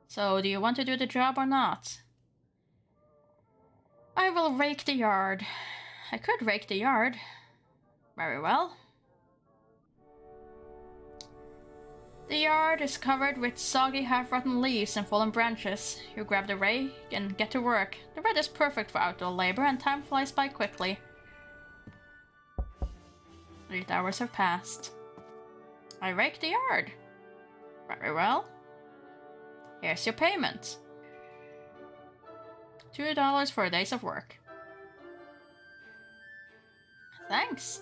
So, do you want to do the job or not? I will rake the yard. I could rake the yard. Very well. The yard is covered with soggy, half-rotten leaves and fallen branches. You grab the rake and get to work. The weather is perfect for outdoor labor and time flies by quickly. 8 hours have passed. I rake the yard. Very well. Here's your payment. $2 for a day's of work. Thanks.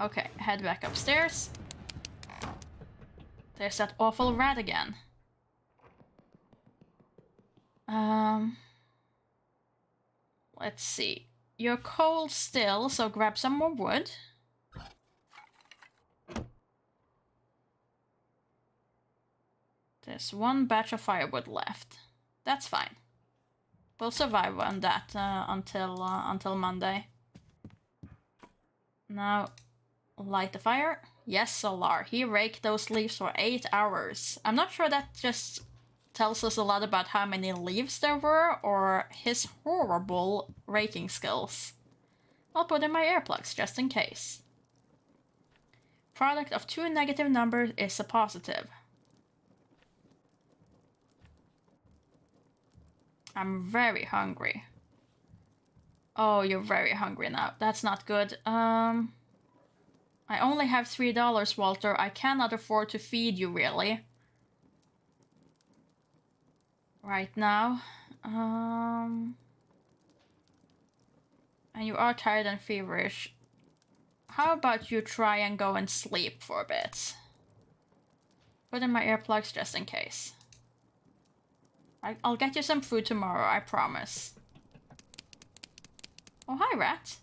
Okay, head back upstairs. There's that awful rat again. Let's see. You're cold still, so grab some more wood. There's one batch of firewood left. That's fine. We'll survive on that until Monday. Now, light the fire. Yes, Solar. He raked those leaves for 8 hours. I'm not sure that just tells us a lot about how many leaves there were or his horrible raking skills. I'll put in my earplugs just in case. Product of 2 negative numbers is a positive. I'm very hungry. Oh, you're very hungry now. That's not good. I only have $3, Walter. I cannot afford to feed you, really. Right now. And you are tired and feverish. How about you try and go and sleep for a bit? Put in my earplugs just in case. I'll get you some food tomorrow, I promise. Oh, hi, rat.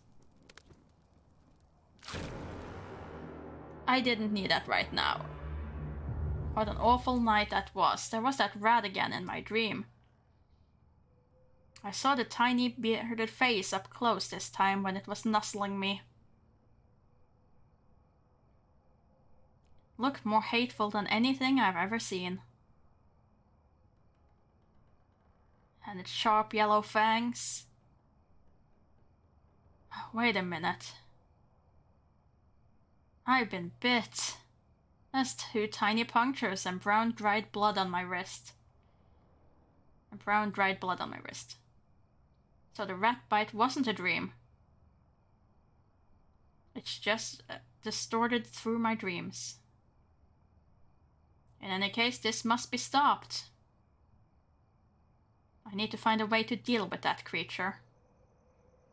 I didn't need that right now. What an awful night that was. There was that rat again in my dream. I saw the tiny bearded face up close this time when it was nuzzling me. Looked more hateful than anything I've ever seen. And its sharp yellow fangs. Wait a minute. I've been bit. There's 2 tiny punctures and brown dried blood on my wrist. So the rat bite wasn't a dream. It's just distorted through my dreams. In any case, this must be stopped. I need to find a way to deal with that creature.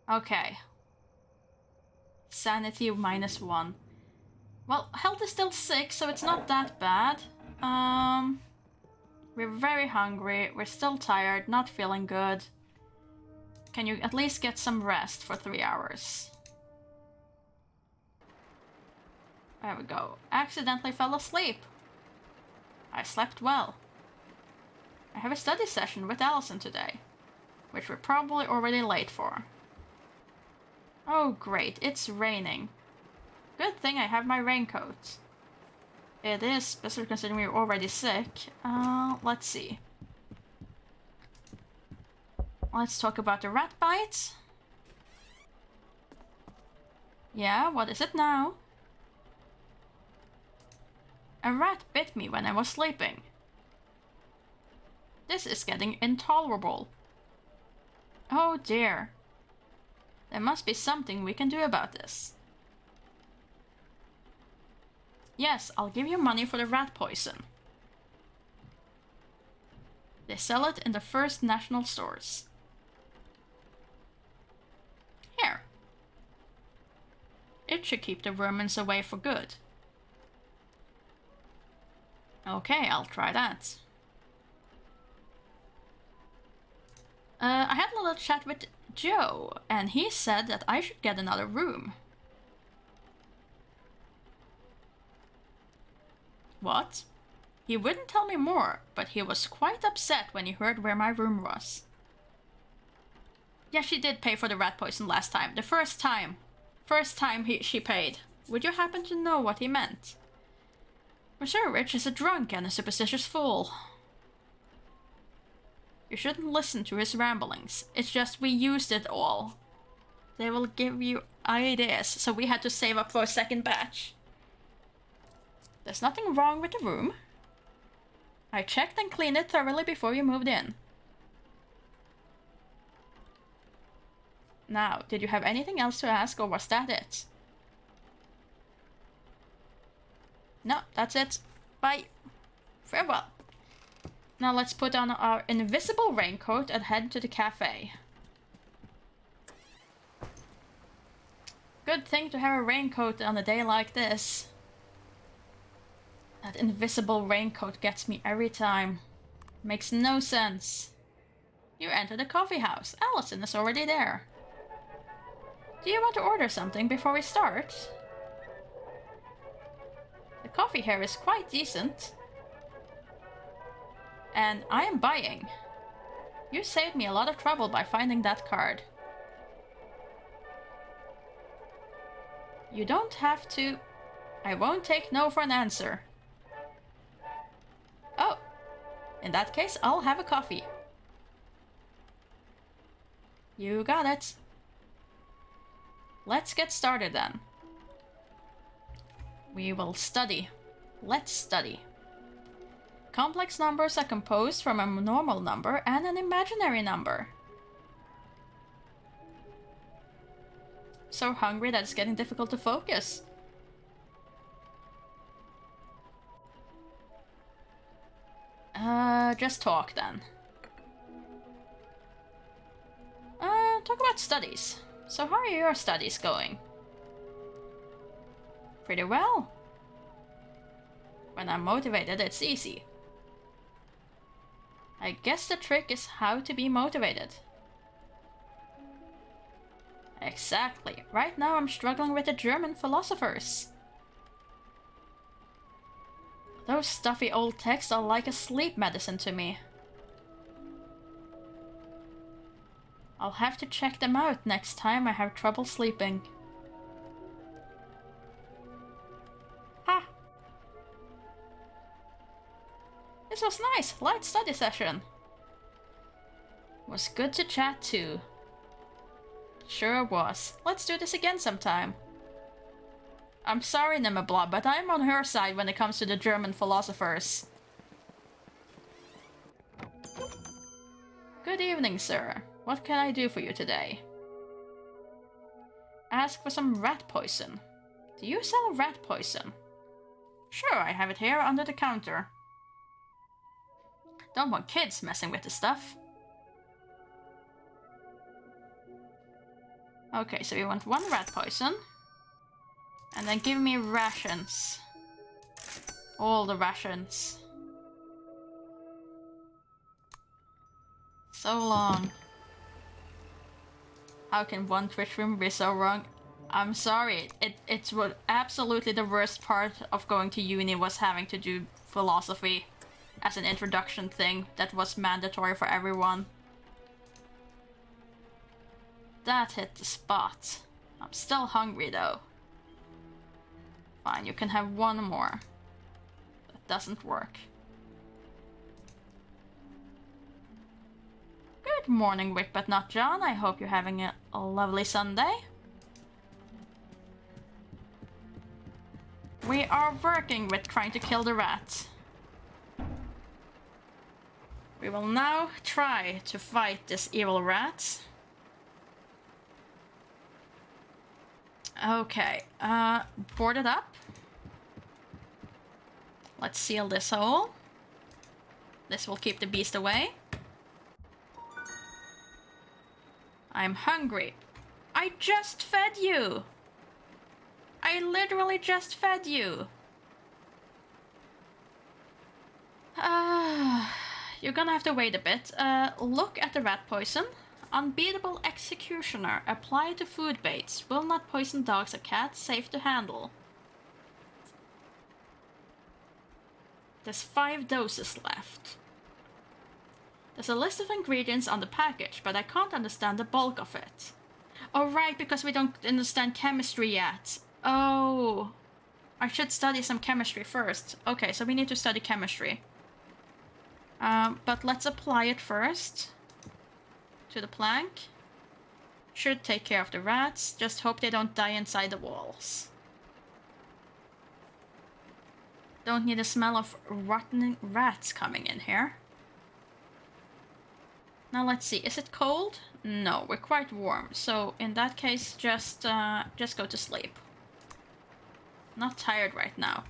Okay. Sanity -1. Well, health is still 6, so it's not that bad. We're very hungry, we're still tired, not feeling good. Can you at least get some rest for 3 hours? There we go. Accidentally fell asleep. I slept well. I have a study session with Allison today, which we're probably already late for. Oh great, it's raining. Good thing I have my raincoat. It is, especially considering we're already sick. Let's see. Let's talk about the rat bite. Yeah, what is it now? A rat bit me when I was sleeping. This is getting intolerable. Oh dear. There must be something we can do about this. Yes, I'll give you money for the rat poison. They sell it in the First National stores. Here. It should keep the vermins away for good. Okay, I'll try that. I had a little chat with Joe, and he said that I should get another room. What? He wouldn't tell me more, but he was quite upset when he heard where my room was. Yeah, she did pay for the rat poison last time. The first time. She paid. Would you happen to know what he meant? Monsieur Rich is a drunk and a superstitious fool. You shouldn't listen to his ramblings. It's just we used it all. They will give you ideas, so we had to save up for a second batch. There's nothing wrong with the room. I checked and cleaned it thoroughly before you moved in. Now, did you have anything else to ask, or was that it? No, that's it. Bye. Farewell. Now let's put on our invisible raincoat and head to the cafe. Good thing to have a raincoat on a day like this. That invisible raincoat gets me every time. Makes no sense. You enter the coffee house. Allison is already there. Do you want to order something before we start? The coffee here is quite decent. And I am buying. You saved me a lot of trouble by finding that card. You don't have to. I won't take no for an answer. Oh, in that case, I'll have a coffee. You got it. Let's get started then. We will study. Let's study. Complex numbers are composed from a normal number and an imaginary number. So hungry that it's getting difficult to focus. Just talk then. Talk about studies. So how are your studies going? Pretty well. When I'm motivated, it's easy. I guess the trick is how to be motivated. Exactly. Right now I'm struggling with the German philosophers. Those stuffy old texts are like a sleep medicine to me. I'll have to check them out next time I have trouble sleeping. Ha! was nice. Light study session. Was good to chat too. Sure was. Let's do this again sometime. I'm sorry, Nemeblob, but I'm on her side when it comes to the German philosophers. Good evening, sir. What can I do for you today? Ask for some rat poison. Do you sell rat poison? Sure, I have it here under the counter. Don't want kids messing with the stuff. Okay, so you want 1 rat poison. And then give me rations. All the rations. So long. How can one Twitch room be so wrong? I'm sorry. It's what absolutely the worst part of going to uni was having to do philosophy as an introduction thing that was mandatory for everyone. That hit the spot. I'm still hungry though. Fine, you can have 1 more. That doesn't work. Good morning, Wick, but not John. I hope you're having a lovely Sunday. We are working with trying to kill the rat. We will now try to fight this evil rat. Okay, board it up. Let's seal this hole. This will keep the beast away. I'm hungry. I just fed you! I literally just fed you! You're gonna have to wait a bit. Look at the rat poison. Unbeatable executioner. Apply to food baits. Will not poison dogs or cats. Safe to handle. There's 5 doses left. There's a list of ingredients on the package, but I can't understand the bulk of it. Oh right, because we don't understand chemistry yet. Oh. I should study some chemistry first. Okay, so we need to study chemistry. But let's apply it first. To the plank. Should take care of the rats. Just hope they don't die inside the walls. Don't need the smell of rotten rats coming in here. Now let's see. Is it cold? No, we're quite warm. So in that case, just go to sleep. Not tired right now.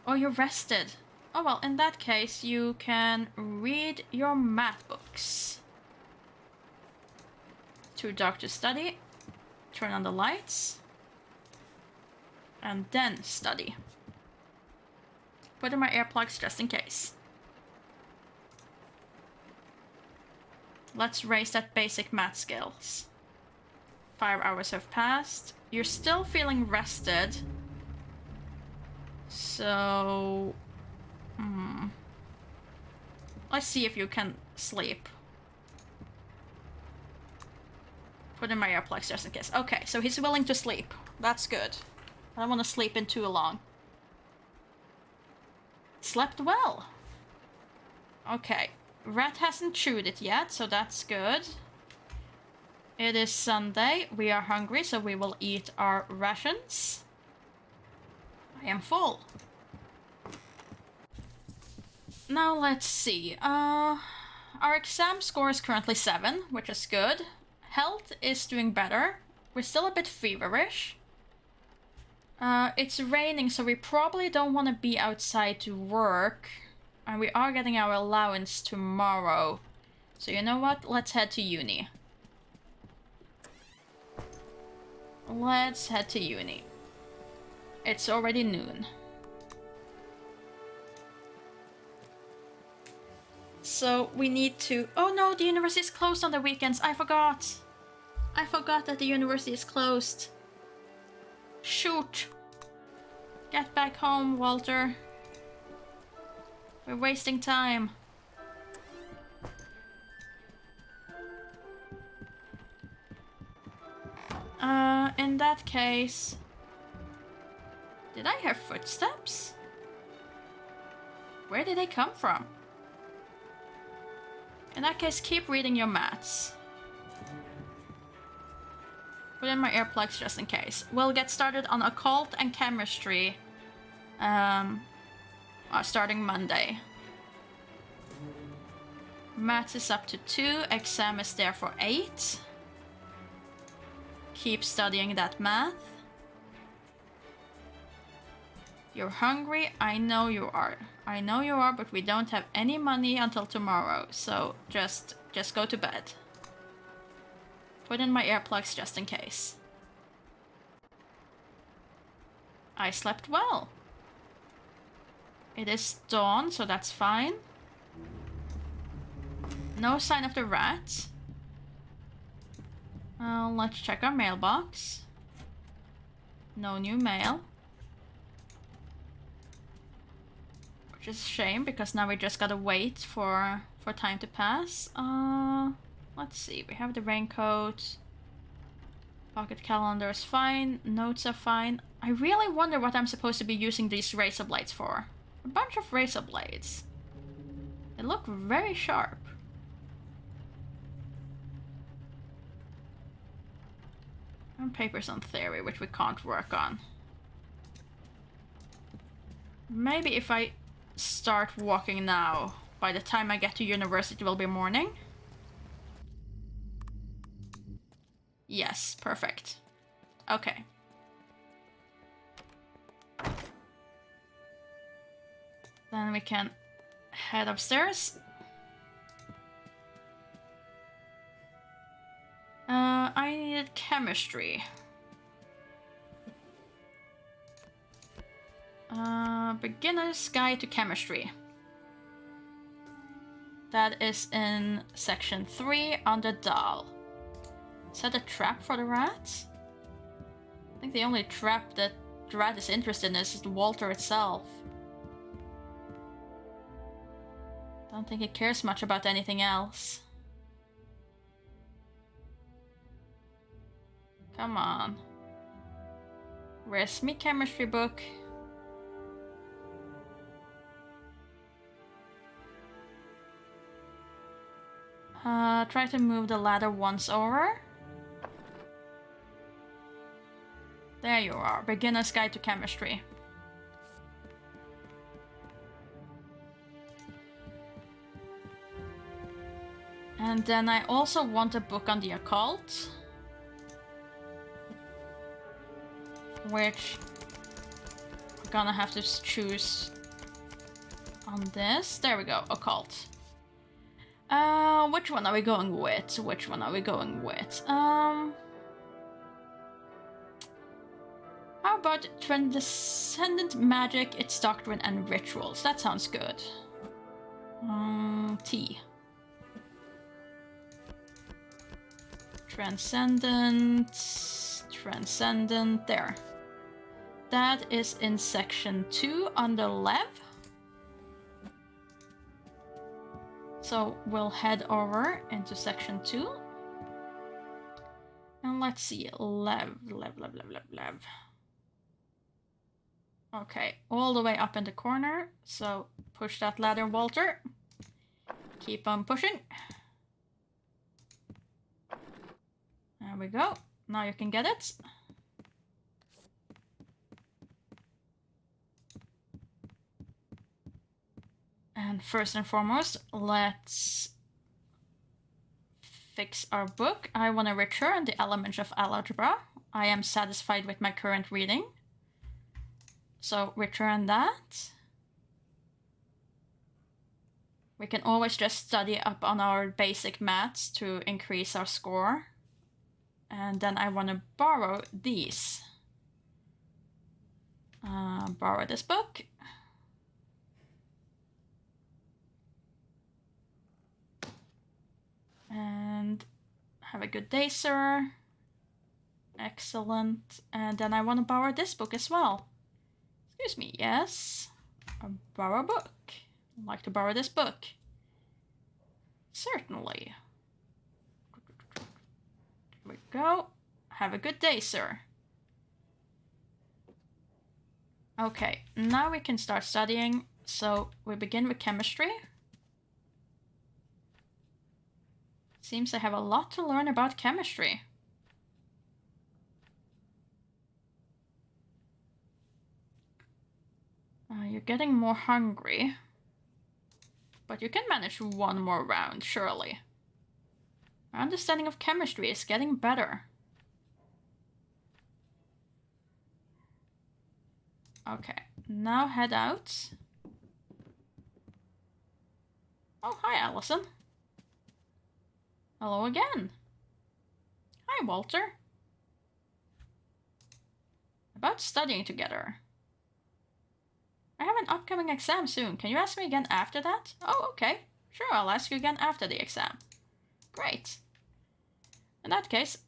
Oh, you're rested. Oh well, in that case, you can read your math books. Too dark to study. Turn on the lights. And then study. Put in my earplugs just in case. Let's raise that basic math skills. 5 hours have passed. You're still feeling rested. So... let's see if you can sleep. Put in my earplugs just in case. Okay, so he's willing to sleep. That's good. I don't want to sleep in too long. Slept well. Okay. Rat hasn't chewed it yet, so that's good. It is Sunday. We are hungry, so we will eat our rations. I am full. Now let's see. Our exam score is currently 7, which is good. Health is doing better. We're still a bit feverish. It's raining, so we probably don't want to be outside to work. And we are getting our allowance tomorrow. So you know what? Let's head to uni. Let's head to uni. It's already noon. So we need to... Oh no, the university is closed on the weekends. I forgot. I forgot that the university is closed. Shoot. Get back home, Walter. We're wasting time. In that case... Did I hear footsteps? Where did they come from? In that case, keep reading your maths. Put in my earplugs just in case. We'll get started on occult and chemistry starting Monday. Maths is up to 2, exam is there for 8. Keep studying that math. You're hungry? I know you are. I know you are, but we don't have any money until tomorrow, so just go to bed. Put in my earplugs just in case. I slept well. It is dawn, so that's fine. No sign of the rat. Let's check our mailbox. No new mail. Which is a shame, because now we just gotta wait for time to pass. Let's see, we have the raincoat. Pocket calendar is fine. Notes are fine. I really wonder what I'm supposed to be using these razor blades for. A bunch of razor blades. They look very sharp. And papers on theory, which we can't work on. Maybe if I start walking now, by the time I get to university it will be morning. Yes, perfect. Okay. Then we can head upstairs. I needed chemistry. Beginner's Guide to Chemistry. That is in section 3 under Dahl. Is that a trap for the rats? I think the only trap that the rat is interested in is Walter itself. Don't think it cares much about anything else. Come on. Where's my chemistry book? Try to move the ladder once over. There you are. Beginner's Guide to Chemistry. And then I also want a book on the occult. Which we're gonna have to choose on this. There we go, occult. Which one are we going with? Which one are we going with? How about Transcendent Magic, its Doctrine and Rituals? That sounds good. T. Transcendent, there. That is in section 2 under Lev. So we'll head over into section 2. And let's see, Lev. Okay, all the way up in the corner. So push that ladder, Walter. Keep on pushing. There we go. Now you can get it. And first and foremost, let's fix our book. I want to return the elements of algebra. I am satisfied with my current reading. So return that. We can always just study up on our basic maths to increase our score. And then I want to borrow these. Borrow this book. And have a good day, sir. Excellent. And then I want to borrow this book as well. Excuse me, yes. Borrow a book. I'd like to borrow this book. Certainly. Here we go. Have a good day, sir. Okay, now we can start studying. So we begin with chemistry. Seems I have a lot to learn about chemistry. You're getting more hungry. But you can manage one more round, surely. My understanding of chemistry is getting better. Okay, now head out. Oh, hi, Allison. Hello again. Hi, Walter. About studying together. I have an upcoming exam soon. Can you ask me again after that? Oh, okay. Sure, I'll ask you again after the exam. Great. In that case,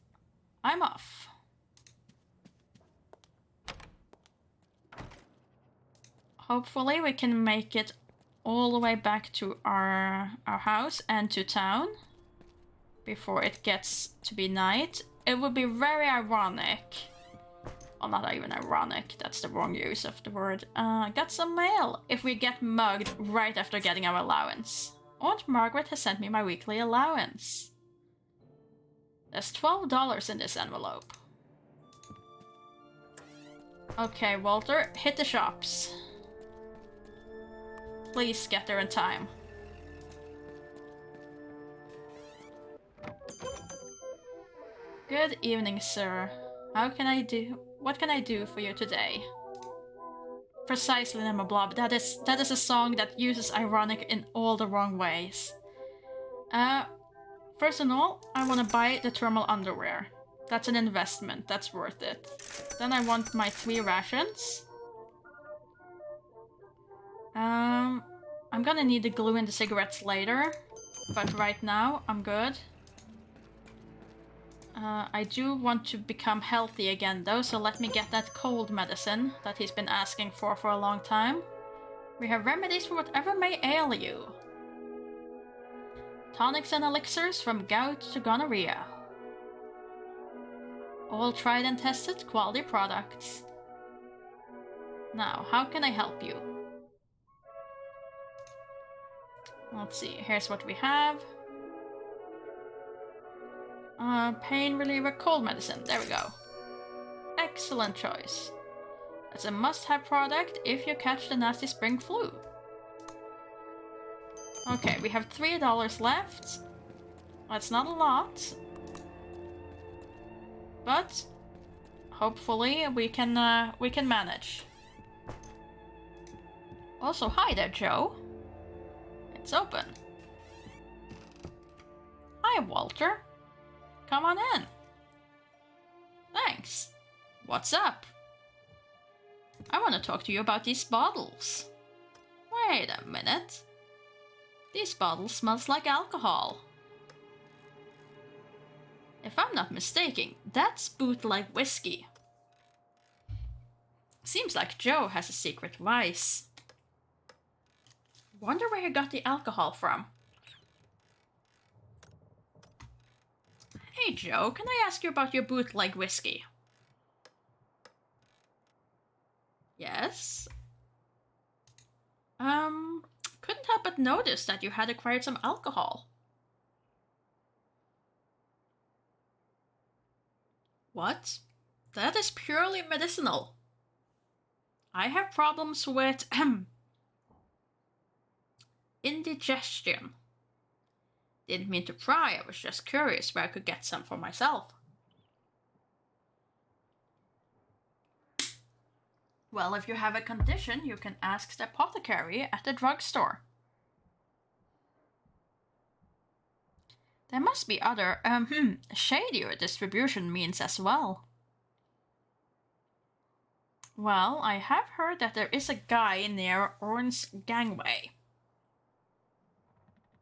I'm off. Hopefully we can make it all the way back to our house and to town before it gets to be night. It would be very ironic. Well, not even ironic, that's the wrong use of the word. Got some mail if we get mugged right after getting our allowance. Aunt Margaret has sent me my weekly allowance. There's $12 in this envelope. Okay, Walter, hit the shops. Please get there in time. Good evening, sir. What can I do for you today? Precisely, Lemma Blob. That is a song that uses ironic in all the wrong ways. First of all, I want to buy the thermal underwear. That's an investment. That's worth it. Then I want my 3 rations. I'm gonna need the glue in the cigarettes later, but right now I'm good. I do want to become healthy again though, so let me get that cold medicine that he's been asking for a long time. We have remedies for whatever may ail you. Tonics and elixirs from gout to gonorrhea. All tried and tested quality products. Now, how can I help you? Let's see, here's what we have. Pain reliever, cold medicine, there we go. Excellent choice. It's a must-have product if you catch the nasty spring flu. Okay, we have $3 left. That's not a lot. But hopefully we can manage. Also, hi there, Joe. It's open. Hi, Walter. Come on in. Thanks. What's up? I want to talk to you about these bottles. Wait a minute. These bottles smells like alcohol. If I'm not mistaken, that's bootleg whiskey. Seems like Joe has a secret vice. Wonder where he got the alcohol from. Hey Joe, can I ask you about your bootleg whiskey? Yes? Couldn't help but notice that you had acquired some alcohol. What? That is purely medicinal. I have problems with indigestion. Didn't mean to pry, I was just curious where I could get some for myself. Well, if you have a condition, you can ask the apothecary at the drugstore. There must be other, shadier distribution means as well. Well, I have heard that there is a guy near Orn's Gangway.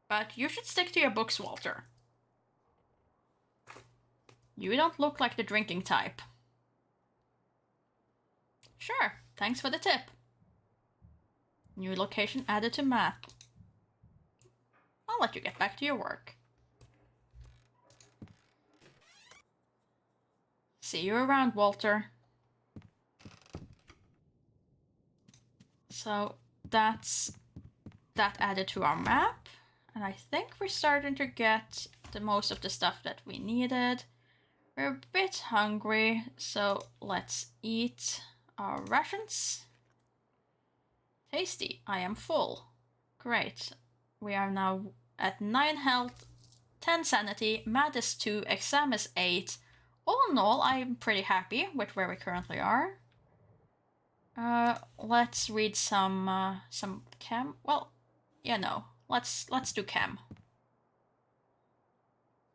But you should stick to your books, Walter. You don't look like the drinking type. Sure, thanks for the tip. New location added to map. I'll let you get back to your work. See you around, Walter. So, that's that added to our map. And I think we're starting to get the most of the stuff that we needed. We're a bit hungry, so let's eat our rations. Tasty, I am full. Great. We are now at 9 health, 10 sanity, math is 2, exam is 8. All in all, I'm pretty happy with where we currently are. Let's read some chem. Well, yeah, no. Let's do chem.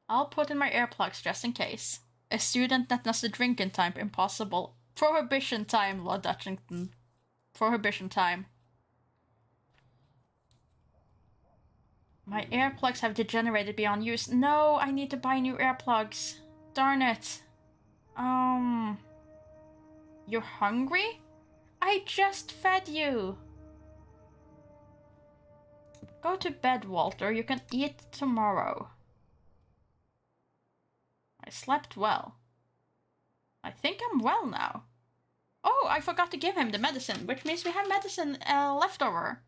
I'll put in my earplugs just in case. A student that does the drinking time impossible. Prohibition time, Lord Dutchington. Prohibition time. My earplugs have degenerated beyond use. No, I need to buy new earplugs. Darn it. You're hungry? I just fed you. Go to bed, Walter. You can eat tomorrow. I slept well. I think I'm well now. Oh, I forgot to give him the medicine, which means we have medicine left over.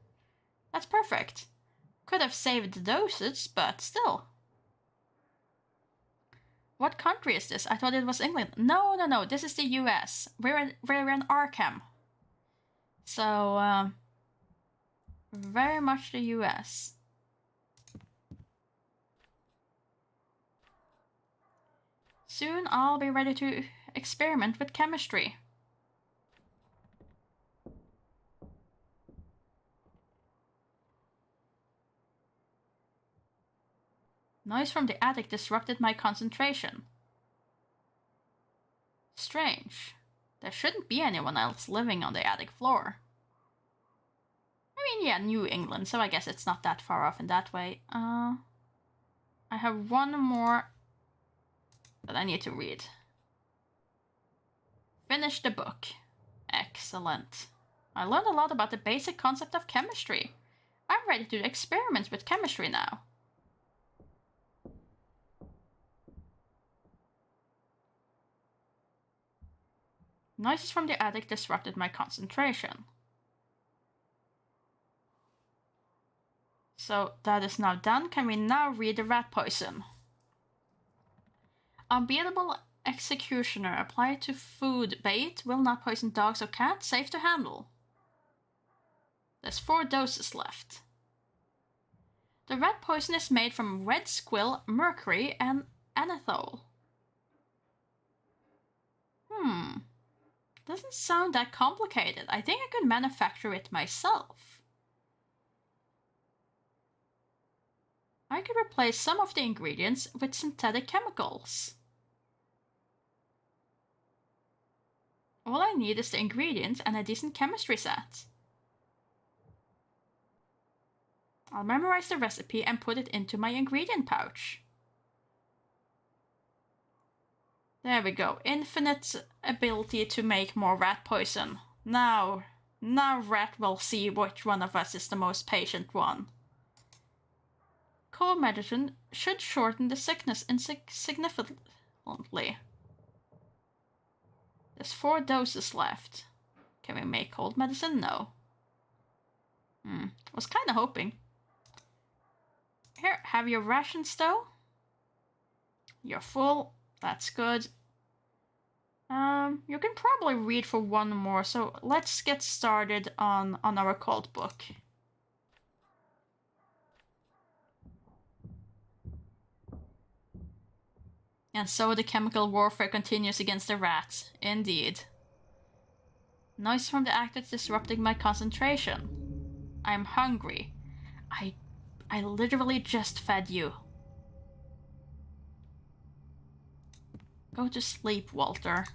That's perfect. Could have saved the dosage, but still. What country is this? I thought it was England. No, this is the US. We're in Arkham. So, very much the US. Soon I'll be ready to experiment with chemistry. Noise from the attic disrupted my concentration. Strange. There shouldn't be anyone else living on the attic floor. I mean, yeah, New England, so I guess it's not that far off in that way. I have one more that I need to read. Finish the book. Excellent. I learned a lot about the basic concept of chemistry. I'm ready to do experiments with chemistry now. Noises from the attic disrupted my concentration. So that is now done. Can we now read the rat poison? Unbeatable executioner applied to food bait will not poison dogs or cats, safe to handle. There's 4 doses left. The rat poison is made from red squill, mercury, and anethol. Doesn't sound that complicated. I think I could manufacture it myself. I could replace some of the ingredients with synthetic chemicals. All I need is the ingredients and a decent chemistry set. I'll memorize the recipe and put it into my ingredient pouch. There we go. Infinite ability to make more rat poison. Now rat will see which one of us is the most patient one. Cold medicine should shorten the sickness significantly. There's 4 doses left. Can we make cold medicine? No. Was kinda hoping. Here, have your rations though. You're full. That's good. You can probably read for one more, so let's get started on our occult book. And so the chemical warfare continues against the rats. Indeed. Noise from the attic disrupting my concentration. I'm hungry. I literally just fed you. Go to sleep, Walter.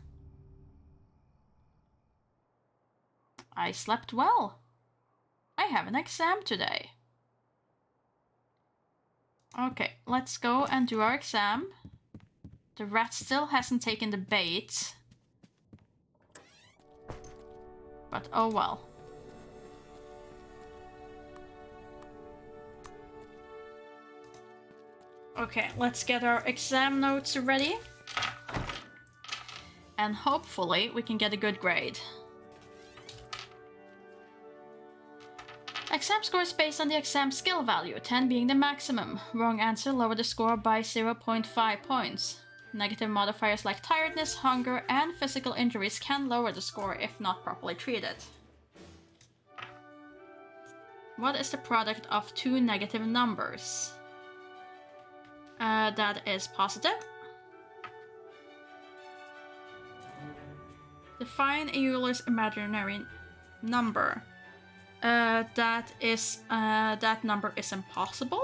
I slept well. I have an exam today. Okay, let's go and do our exam. The rat still hasn't taken the bait. But oh well. Okay, let's get our exam notes ready. And hopefully we can get a good grade. Exam score is based on the exam skill value, 10 being the maximum. Wrong answer lower the score by 0.5 points. Negative modifiers like tiredness, hunger, and physical injuries can lower the score if not properly treated. What is the product of two negative numbers? That is positive. Define Euler's imaginary number. That number is impossible.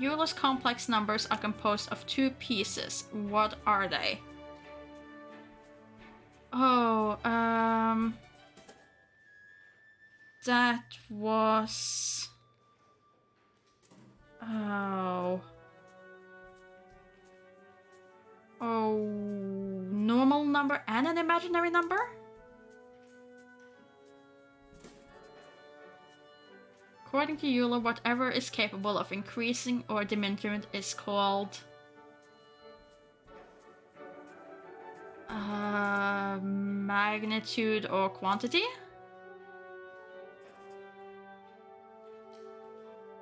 Euler's complex numbers are composed of two pieces. What are they? Oh, that was... Oh, normal number and an imaginary number? According to Euler, whatever is capable of increasing or diminishing is called... magnitude or quantity?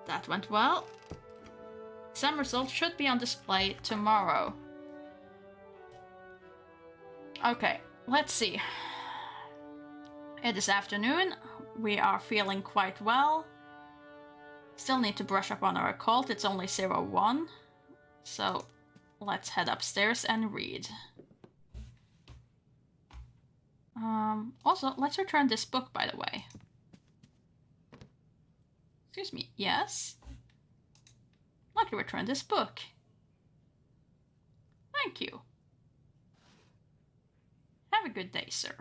That went well. Exam results should be on display tomorrow. Okay, let's see. It is afternoon. We are feeling quite well. Still need to brush up on our occult. It's only 01. So let's head upstairs and read. Also, let's return this book, by the way. Excuse me, yes? I'd like to return this book. Thank you. Have a good day, sir.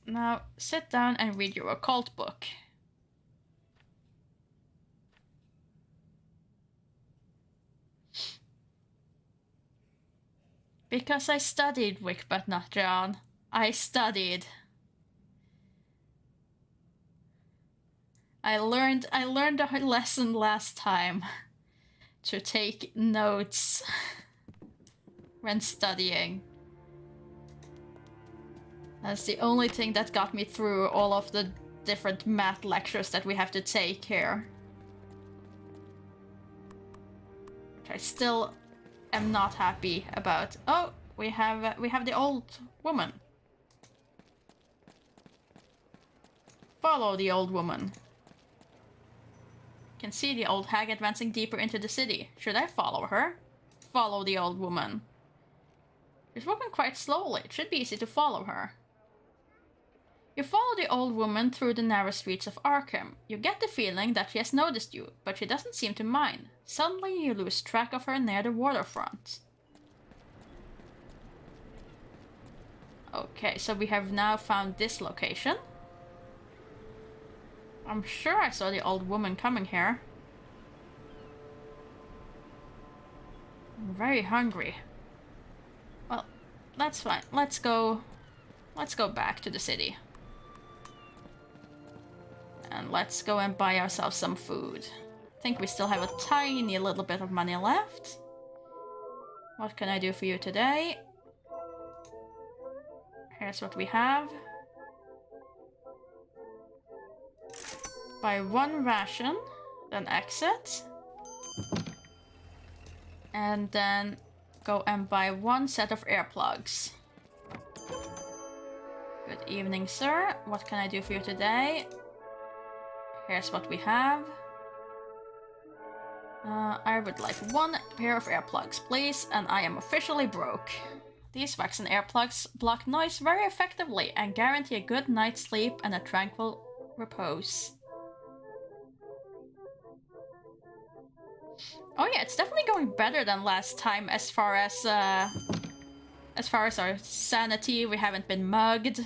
Now, sit down and read your occult book. Because I studied, Wick, but not John. I studied. I learned a lesson last time to take notes when studying. That's the only thing that got me through all of the different math lectures that we have to take here. Which I still am not happy about. Oh, we have the old woman. Follow the old woman. Can see the old hag advancing deeper into the city. Should I follow her? Follow the old woman. She's walking quite slowly. It should be easy to follow her. You follow the old woman through the narrow streets of Arkham. You get the feeling that she has noticed you, but she doesn't seem to mind. Suddenly you lose track of her near the waterfront. Okay, so we have now found this location. I'm sure I saw the old woman coming here. I'm very hungry. Well, that's fine. Let's go back to the city. And let's go and buy ourselves some food. I think we still have a tiny little bit of money left. What can I do for you today? Here's what we have. Buy one ration, then exit. And then go and buy one set of earplugs. Good evening, sir. What can I do for you today? Here's what we have. I would like one pair of earplugs, please, and I am officially broke. These waxen earplugs block noise very effectively and guarantee a good night's sleep and a tranquil repose. Oh yeah, it's definitely going better than last time as far as our sanity. We haven't been mugged.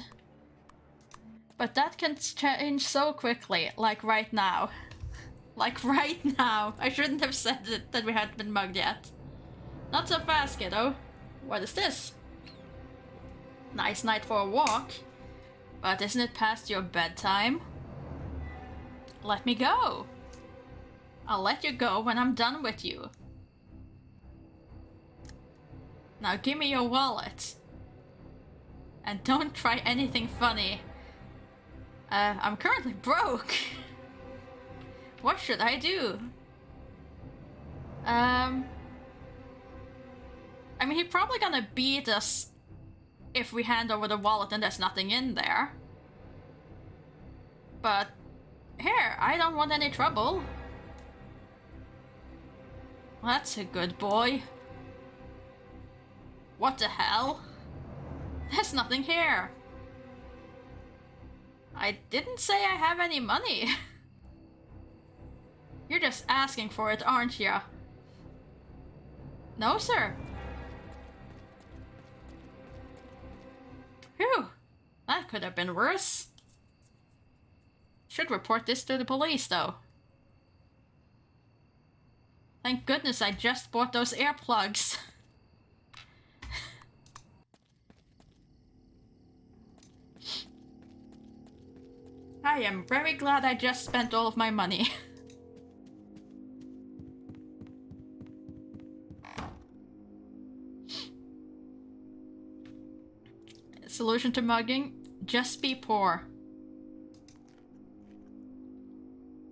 But that can change so quickly, like right now. Like right now. I shouldn't have said that we hadn't been mugged yet. Not so fast, kiddo. What is this? Nice night for a walk. But isn't it past your bedtime? Let me go. I'll let you go when I'm done with you. Now give me your wallet. And don't try anything funny. I'm currently broke. What should I do? I mean, he's probably gonna beat us if we hand over the wallet and there's nothing in there. But here, I don't want any trouble. That's a good boy. What the hell? There's nothing here. I didn't say I have any money. You're just asking for it, aren't you? No, sir. Phew, that could have been worse. Should report this to the police, though. Thank goodness I just bought those earplugs. I am very glad I just spent all of my money. Solution to mugging? Just be poor.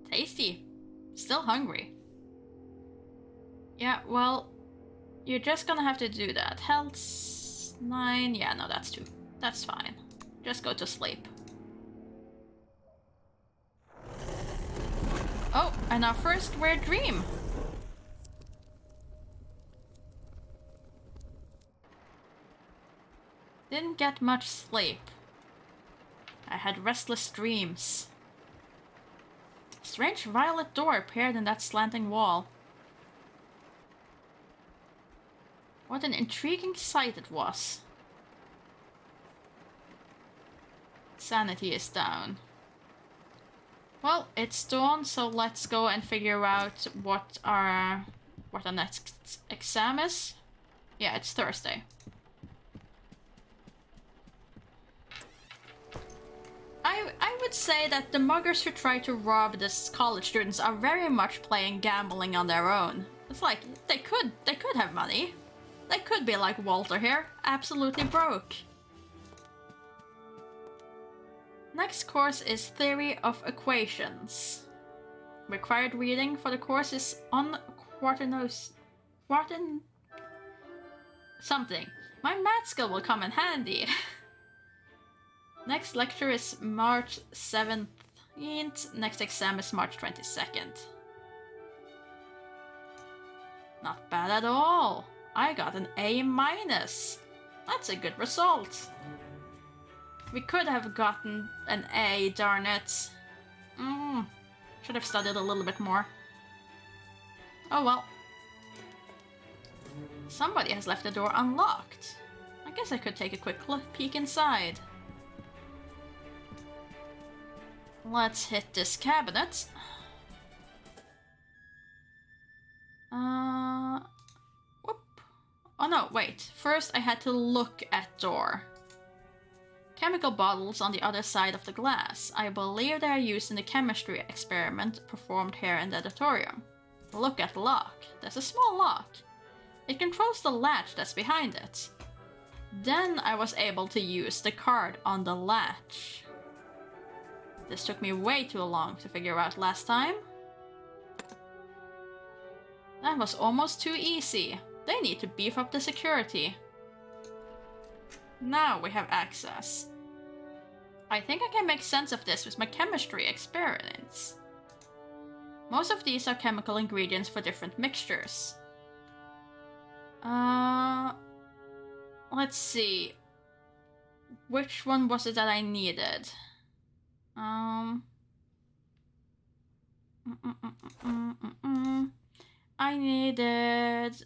Tasty. Still hungry. Yeah, well, you're just gonna have to do that. Health 9. Yeah, no, that's 2. That's fine. Just go to sleep. Oh, and our first weird dream. Didn't get much sleep. I had restless dreams. Strange violet door appeared in that slanting wall. What an intriguing sight it was. Sanity is down. Well, it's dawn, so let's go and figure out what our next exam is. Yeah, it's Thursday. I would say that the muggers who try to rob these college students are very much playing gambling on their own. It's like they could have money. They could be like Walter here, absolutely broke. Next course is Theory of Equations. Required reading for the course is on something. My math skill will come in handy. Next lecture is March 17th. Next exam is March 22nd. Not bad at all. I got an A-. That's a good result. We could have gotten an A, darn it. Should have studied a little bit more. Oh well. Somebody has left the door unlocked. I guess I could take a quick peek inside. Let's hit this cabinet. Whoop. Oh no, wait. First I had to look at door. Chemical bottles on the other side of the glass. I believe they are used in the chemistry experiment performed here in the auditorium. Look at the lock. There's a small lock. It controls the latch that's behind it. Then I was able to use the card on the latch. This took me way too long to figure out last time. That was almost too easy. They need to beef up the security. Now we have access. I think I can make sense of this with my chemistry experiments. Most of these are chemical ingredients for different mixtures. Let's see. Which one was it that I needed? I needed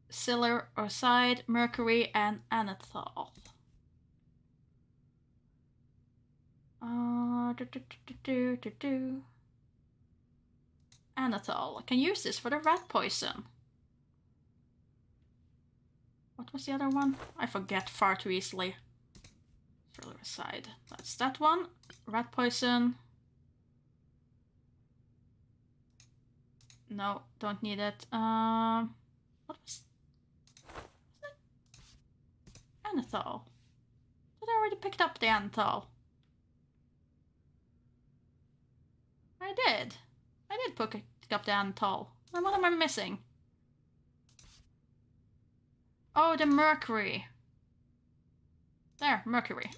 silver oxide, mercury, and anethol. Anethol. I can use this for the rat poison. What was the other one? I forget far too easily. Silver oxide. That's that one. Rat poison. No, don't need it. What was... Anethol. But I already picked up the Anethol. I did. I did pick up the Anethol. Then what am I missing? Oh, the mercury. There, mercury.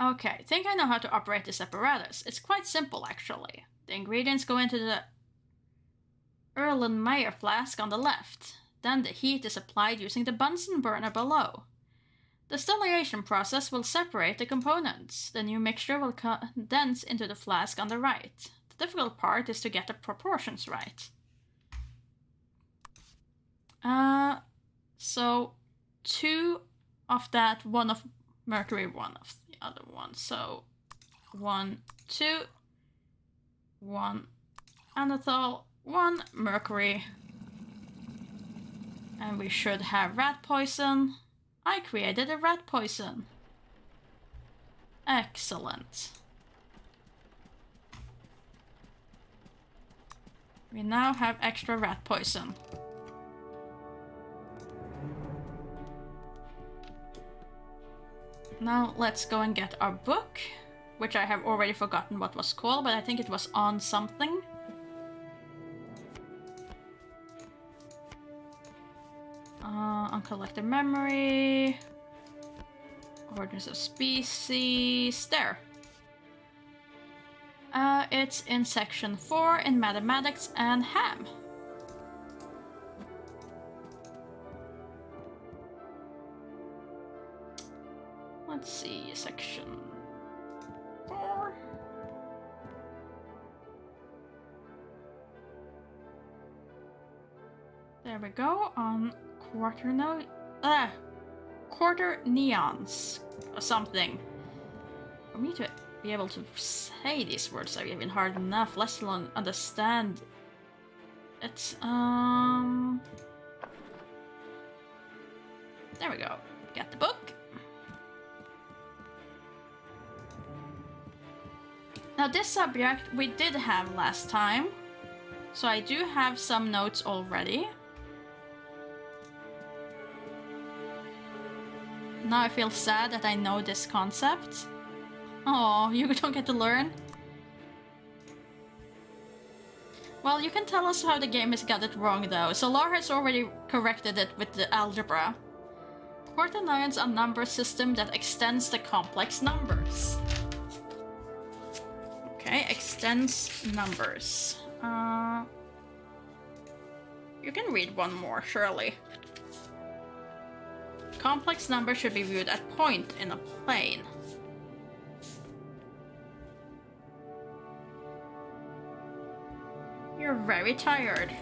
Okay, think I know how to operate this apparatus. It's quite simple, actually. The ingredients go into the Erlenmeyer flask on the left. Then the heat is applied using the Bunsen burner below. The distillation process will separate the components. The new mixture will condense into the flask on the right. The difficult part is to get the proportions right. So 2 of that, 1 of mercury, 1 of the other one. So 1, 2, 1 anethol, 1 mercury. And we should have rat poison. I created a rat poison. Excellent. We now have extra rat poison. Now let's go and get our book, which I have already forgotten what was called, but I think it was on something. Uncollected memory. Origins of species. There. It's in section 4 in mathematics and ham. Let's see, section 4. There we go, on quarter neons or something. For me to be able to say these words are even hard enough, let alone understand. It's there we go. Get the book. Now this subject we did have last time, so I do have some notes already. Now I feel sad that I know this concept. Oh, you don't get to learn? Well, you can tell us how the game has got it wrong though. Solar has already corrected it with the algebra. Quaternions are a number system that extends the complex numbers. Okay, extends numbers. You can read one more, surely. Complex numbers should be viewed at point in a plane. You're very tired.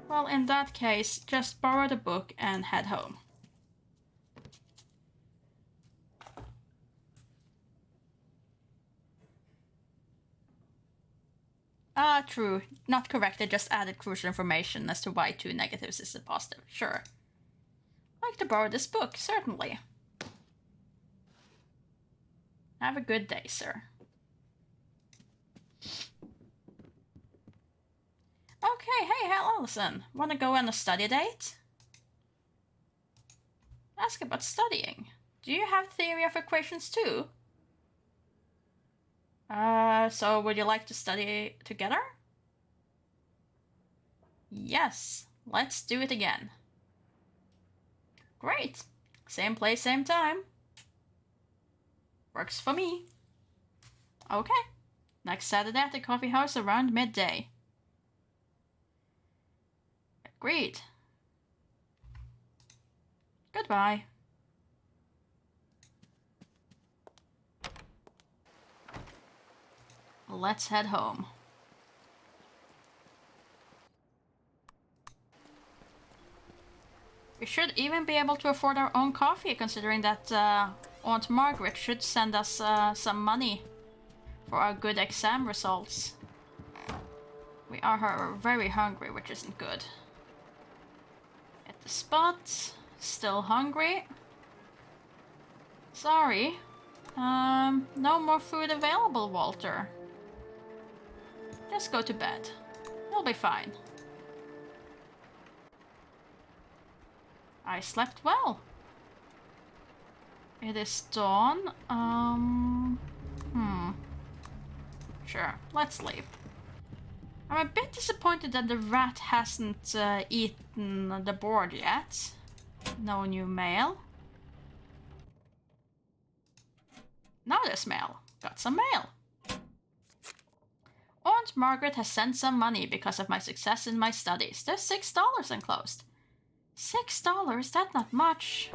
Well, in that case, just borrow the book and head home. Ah, true. Not corrected, just added crucial information as to why 2 negatives is a positive. Sure. I'd like to borrow this book, certainly. Have a good day, sir. Okay, hey, Allison. Wanna go on a study date? Ask about studying. Do you have theory of equations too? So would you like to study together? Yes, let's do it again. Great. Same place, same time. Works for me. Okay. Next Saturday at the coffee house around midday. Agreed. Goodbye. Let's head home. We should even be able to afford our own coffee, considering that Aunt Margaret should send us some money for our good exam results. We are very hungry, which isn't good. At the spot, still hungry. Sorry. No more food available, Walter. Just go to bed. You'll be fine. I slept well. It is dawn. Sure, let's sleep. I'm a bit disappointed that the rat hasn't eaten the board yet. No new mail. Now there's mail. Got some mail. Aunt Margaret has sent some money because of my success in my studies. There's $6 enclosed. $6? That's not much.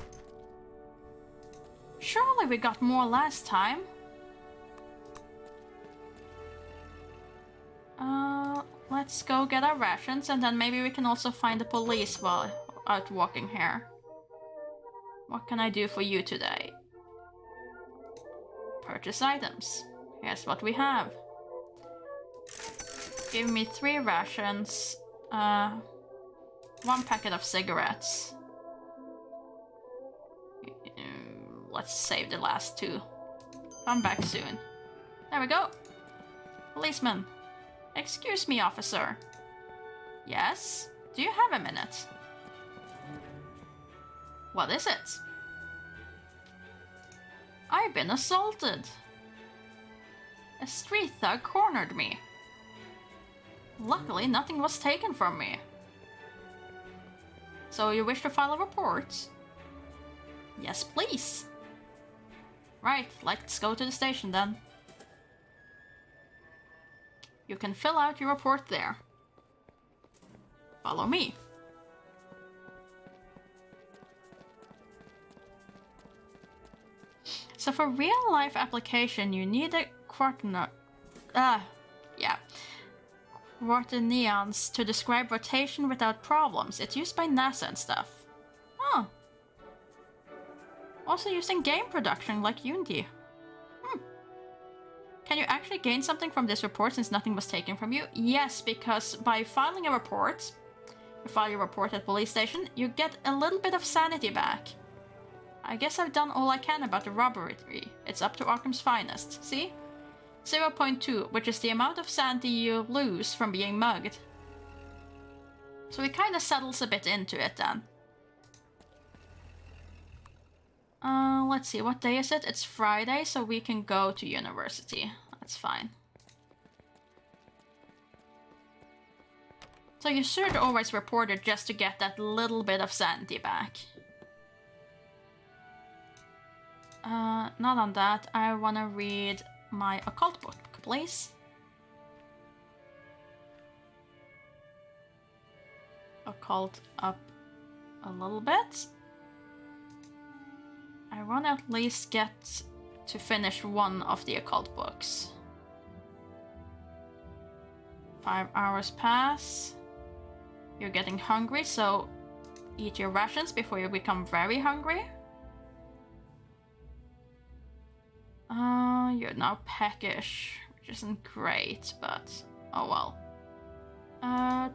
Surely we got more last time. Let's go get our rations and then maybe we can also find the police while out walking here. What can I do for you today? Purchase items. Here's what we have. Give me 3 rations. 1 packet of cigarettes. Let's save the last 2. Come back soon. There we go. Policeman. Excuse me, officer. Yes? Do you have a minute? What is it? I've been assaulted. A street thug cornered me. Luckily, nothing was taken from me. So you wish to file a report? Yes, please. Right, let's go to the station then. You can fill out your report there. Follow me. So for real-life application, you need a quaternions to describe rotation without problems. It's used by NASA and stuff. Huh. Also used in game production like Unity. Can you actually gain something from this report since nothing was taken from you? Yes, because by filing a report, you file your report at police station, you get a little bit of sanity back. I guess I've done all I can about the robbery. It's up to Arkham's finest. See? 0.2, which is the amount of sanity you lose from being mugged. So it kind of settles a bit into it then. Let's see, what day is it? It's Friday, so we can go to university. That's fine. So you should always report it just to get that little bit of sanity back. Not on that. I want to read my occult book, please. Occult up a little bit. I want to at least get to finish one of the occult books. 5 hours pass. You're getting hungry, so eat your rations before you become very hungry. You're now peckish, which isn't great, but oh well.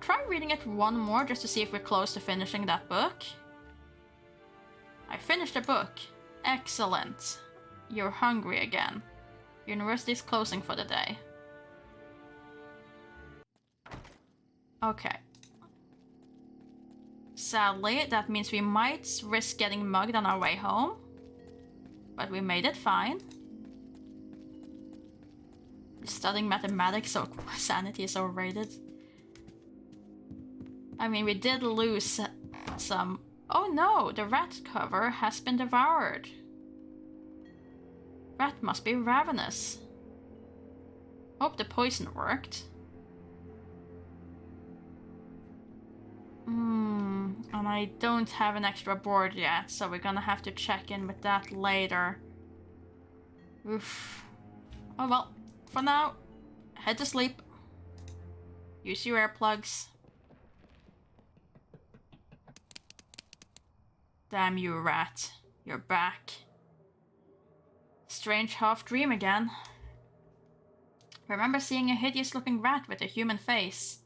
Try reading it one more just to see if we're close to finishing that book. I finished the book. Excellent. You're hungry again. University's closing for the day. Okay. Sadly, that means we might risk getting mugged on our way home. But we made it fine. Studying mathematics, so sanity is overrated. I mean, we did lose some... Oh no, the rat cover has been devoured. Rat must be ravenous. Hope the poison worked. And I don't have an extra board yet, so we're gonna have to check in with that later. Oof. Oh well, for now, head to sleep. Use your earplugs. Damn you, rat. You're back. Strange half dream again. Remember seeing a hideous-looking rat with a human face.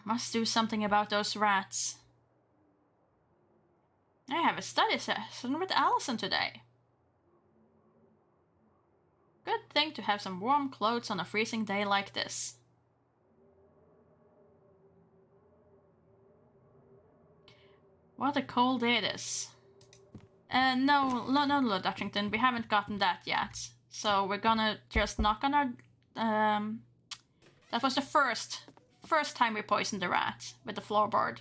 Must do something about those rats. I have a study session with Allison today. Good thing to have some warm clothes on a freezing day like this. What a cold day it is. No, Lord Dutchington, we haven't gotten that yet. So we're gonna just knock on our... that was the first time we poisoned the rat with the floorboard.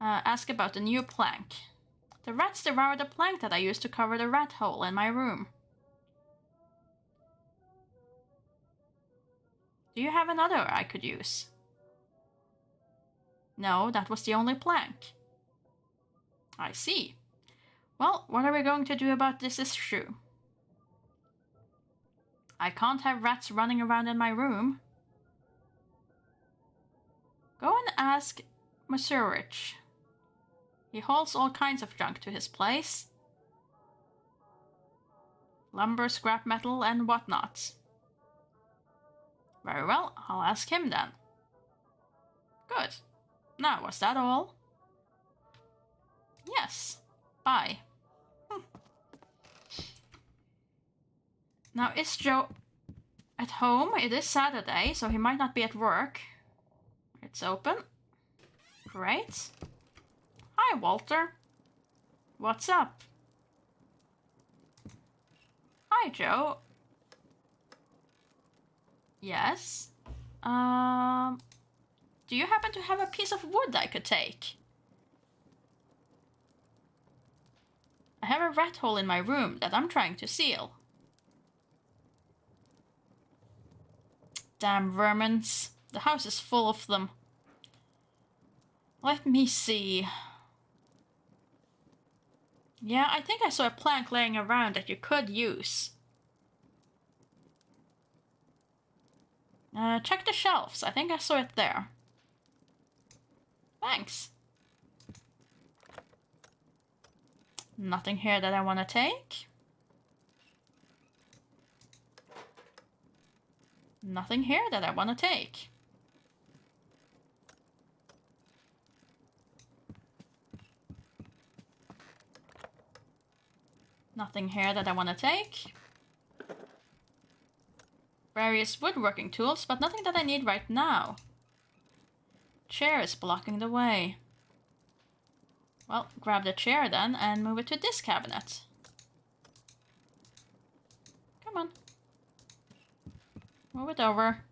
Ask about the new plank. The rats devoured the plank that I used to cover the rat hole in my room. Do you have another I could use? No, that was the only plank. I see. Well, what are we going to do about this issue? I can't have rats running around in my room. Go and ask Masurich. He hauls all kinds of junk to his place. Lumber, scrap metal, and whatnot. Very well, I'll ask him then. Good. Now, was that all? Yes. Bye. Now, is Joe at home? It is Saturday, so he might not be at work. It's open. Great. Hi, Walter. What's up? Hi, Joe. Yes? Do you happen to have a piece of wood I could take? I have a rat hole in my room that I'm trying to seal. Damn vermins. The house is full of them. Let me see. Yeah, I think I saw a plank laying around that you could use. Check the shelves. I think I saw it there. Thanks. Nothing here that I want to take. Nothing here that I want to take. Nothing here that I want to take. Various woodworking tools, but nothing that I need right now. Chair is blocking the way. Well, grab the chair then and move it to this cabinet. Come on. Move it over.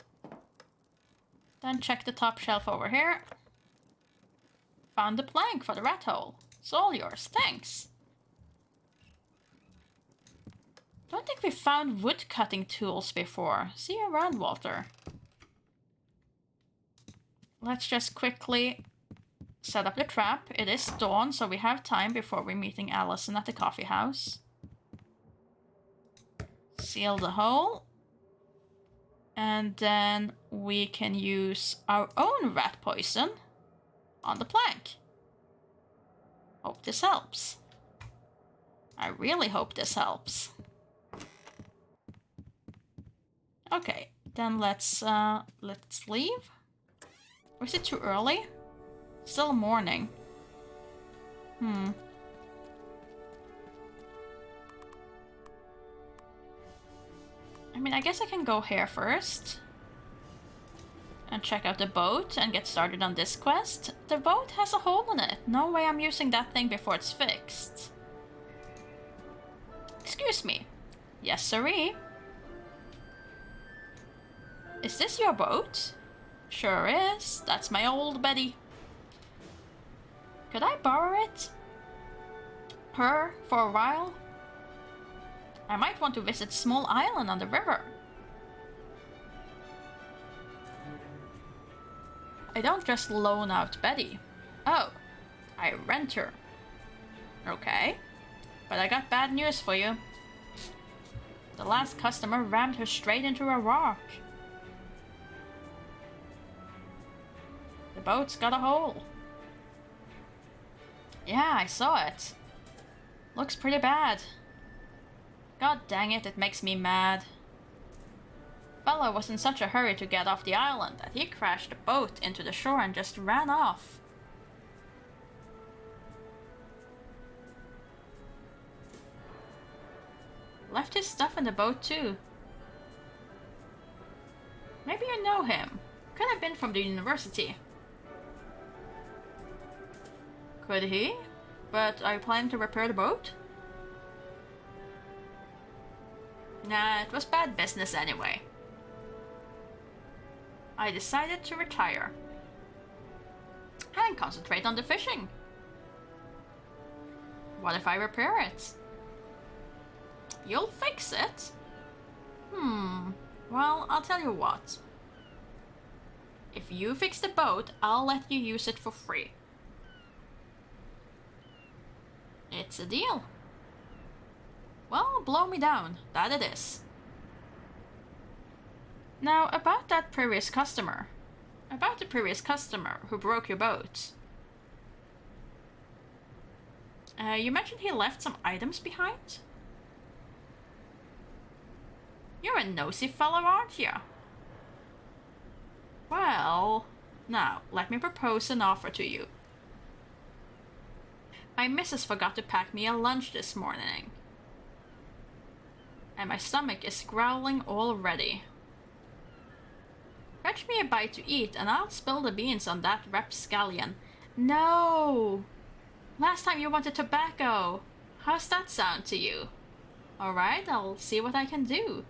Then check the top shelf over here. Found the plank for the rat hole. It's all yours, thanks. Don't think we found wood cutting tools before. See you around, Walter. Let's just quickly set up the trap. It is dawn, so we have time before we're meeting Allison at the coffee house. Seal the hole. And then we can use our own rat poison on the plank. Hope this helps. I really hope this helps. Okay, then let's leave. Or is it too early? Still morning. I mean, I guess I can go here first. And check out the boat and get started on this quest. The boat has a hole in it. No way I'm using that thing before it's fixed. Excuse me. Yes, sirree. Is this your boat? Sure is. That's my old Betty. Could I borrow it? Her for a while? I might want to visit a small island on the river. I don't just loan out Betty. Oh, I rent her. Okay, but I got bad news for you. The last customer rammed her straight into a rock. The boat's got a hole. Yeah, I saw it. Looks pretty bad. God dang it, it makes me mad. Fella was in such a hurry to get off the island that he crashed the boat into the shore and just ran off. Left his stuff in the boat too. Maybe you know him. Could have been from the university. Could he? But are you planning to repair the boat? Nah, it was bad business anyway. I decided to retire. And concentrate on the fishing. What if I repair it? You'll fix it? Well, I'll tell you what. If you fix the boat, I'll let you use it for free. It's a deal. Well, blow me down, that it is. Now, about the previous customer who broke your boat. You mentioned he left some items behind? You're a nosy fellow, aren't you? Well, now, let me propose an offer to you. My missus forgot to pack me a lunch this morning. And my stomach is growling already. Fetch me a bite to eat and I'll spill the beans on that rapscallion. No! Last time you wanted tobacco. How's that sound to you? Alright, I'll see what I can do.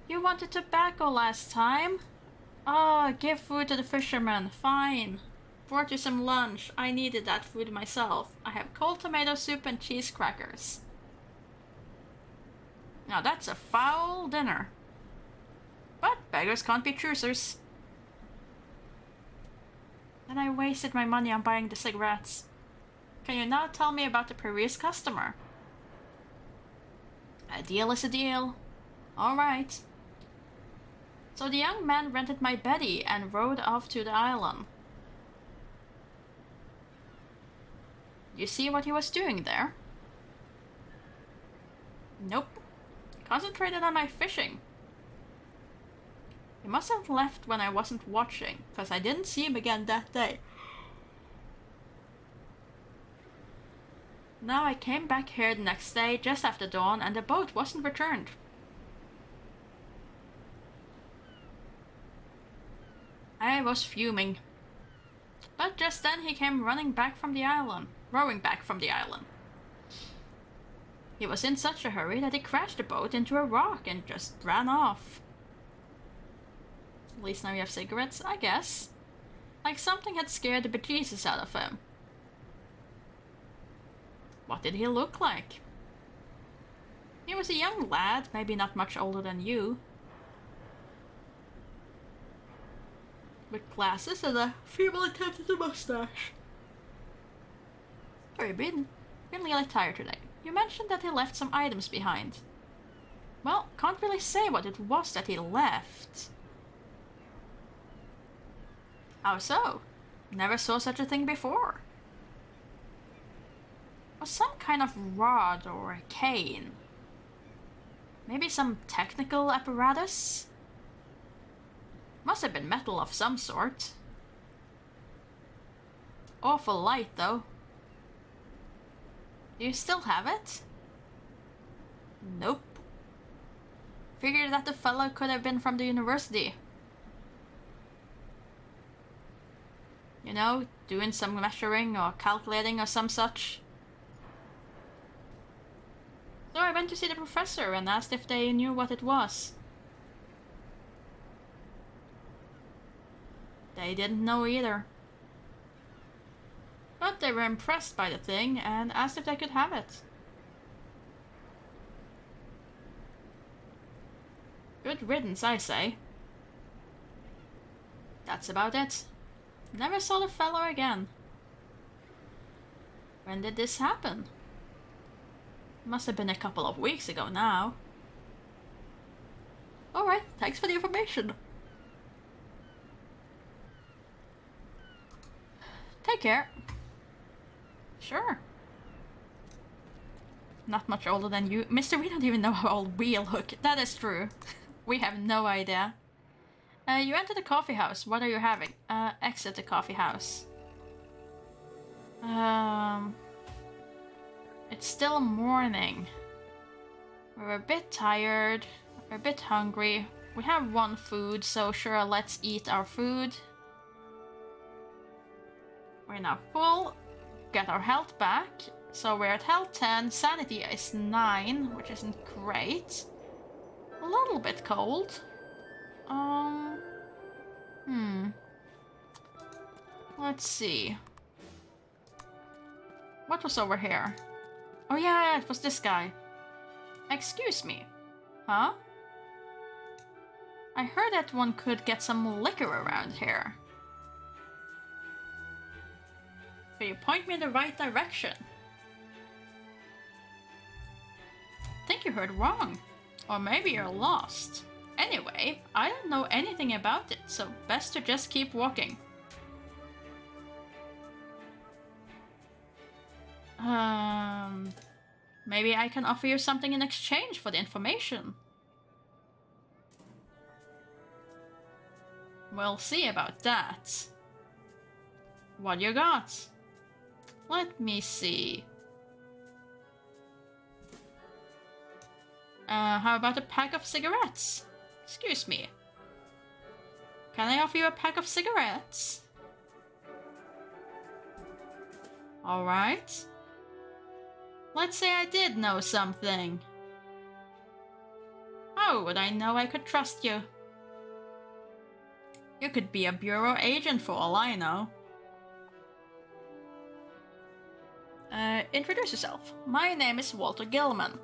You wanted tobacco last time? Oh, give food to the fisherman. Fine. Brought you some lunch. I needed that food myself. I have cold tomato soup and cheese crackers. Now that's a foul dinner. But beggars can't be choosers. Then I wasted my money on buying the cigarettes. Can you now tell me about the previous customer? A deal is a deal. Alright. So the young man rented my Betty and rode off to the island. You see what he was doing there? Nope. Concentrated on my fishing. He must have left when I wasn't watching, because I didn't see him again that day. Now I came back here the next day just after dawn and the boat wasn't returned. I was fuming. But just then he came rowing back from the island. He was in such a hurry that he crashed the boat into a rock and just ran off. At least now you have cigarettes, I guess. Like something had scared the bejesus out of him. What did he look like? He was a young lad, maybe not much older than you. With glasses and a feeble attempt at a mustache. Sorry, been really tired today. You mentioned that he left some items behind. Well, can't really say what it was that he left. How so? Never saw such a thing before. Was some kind of rod or a cane. Maybe some technical apparatus? Must have been metal of some sort. Awful light, though. Do you still have it? Nope. Figured that the fellow could have been from the university. You know, doing some measuring or calculating or some such. So I went to see the professor and asked if they knew what it was. They didn't know either. But they were impressed by the thing and asked if they could have it. Good riddance, I say. That's about it. Never saw the fellow again. When did this happen? Must have been a couple of weeks ago now. Alright, thanks for the information. Take care. Sure. Not much older than you. Mister, we don't even know how old we look. That is true. We have no idea. You enter the coffee house. What are you having? Exit the coffee house. It's still morning. We're a bit tired. We're a bit hungry. We have one food, so sure, let's eat our food. We're now full. Get our health back. So we're at health 10. Sanity is 9, which isn't great. A little bit cold. Let's see. What was over here? Oh yeah, it was this guy. Excuse me. Huh? I heard that one could get some liquor around here. Can you point me in the right direction? I think you heard wrong. Or maybe you're lost. Anyway, I don't know anything about it, so best to just keep walking. Maybe I can offer you something in exchange for the information. We'll see about that. What you got? Let me see. How about a pack of cigarettes? Excuse me. Can I offer you a pack of cigarettes? Alright. Let's say I did know something. How would I know I could trust you? You could be a bureau agent for all I know. Introduce yourself. My name is Walter Gilman.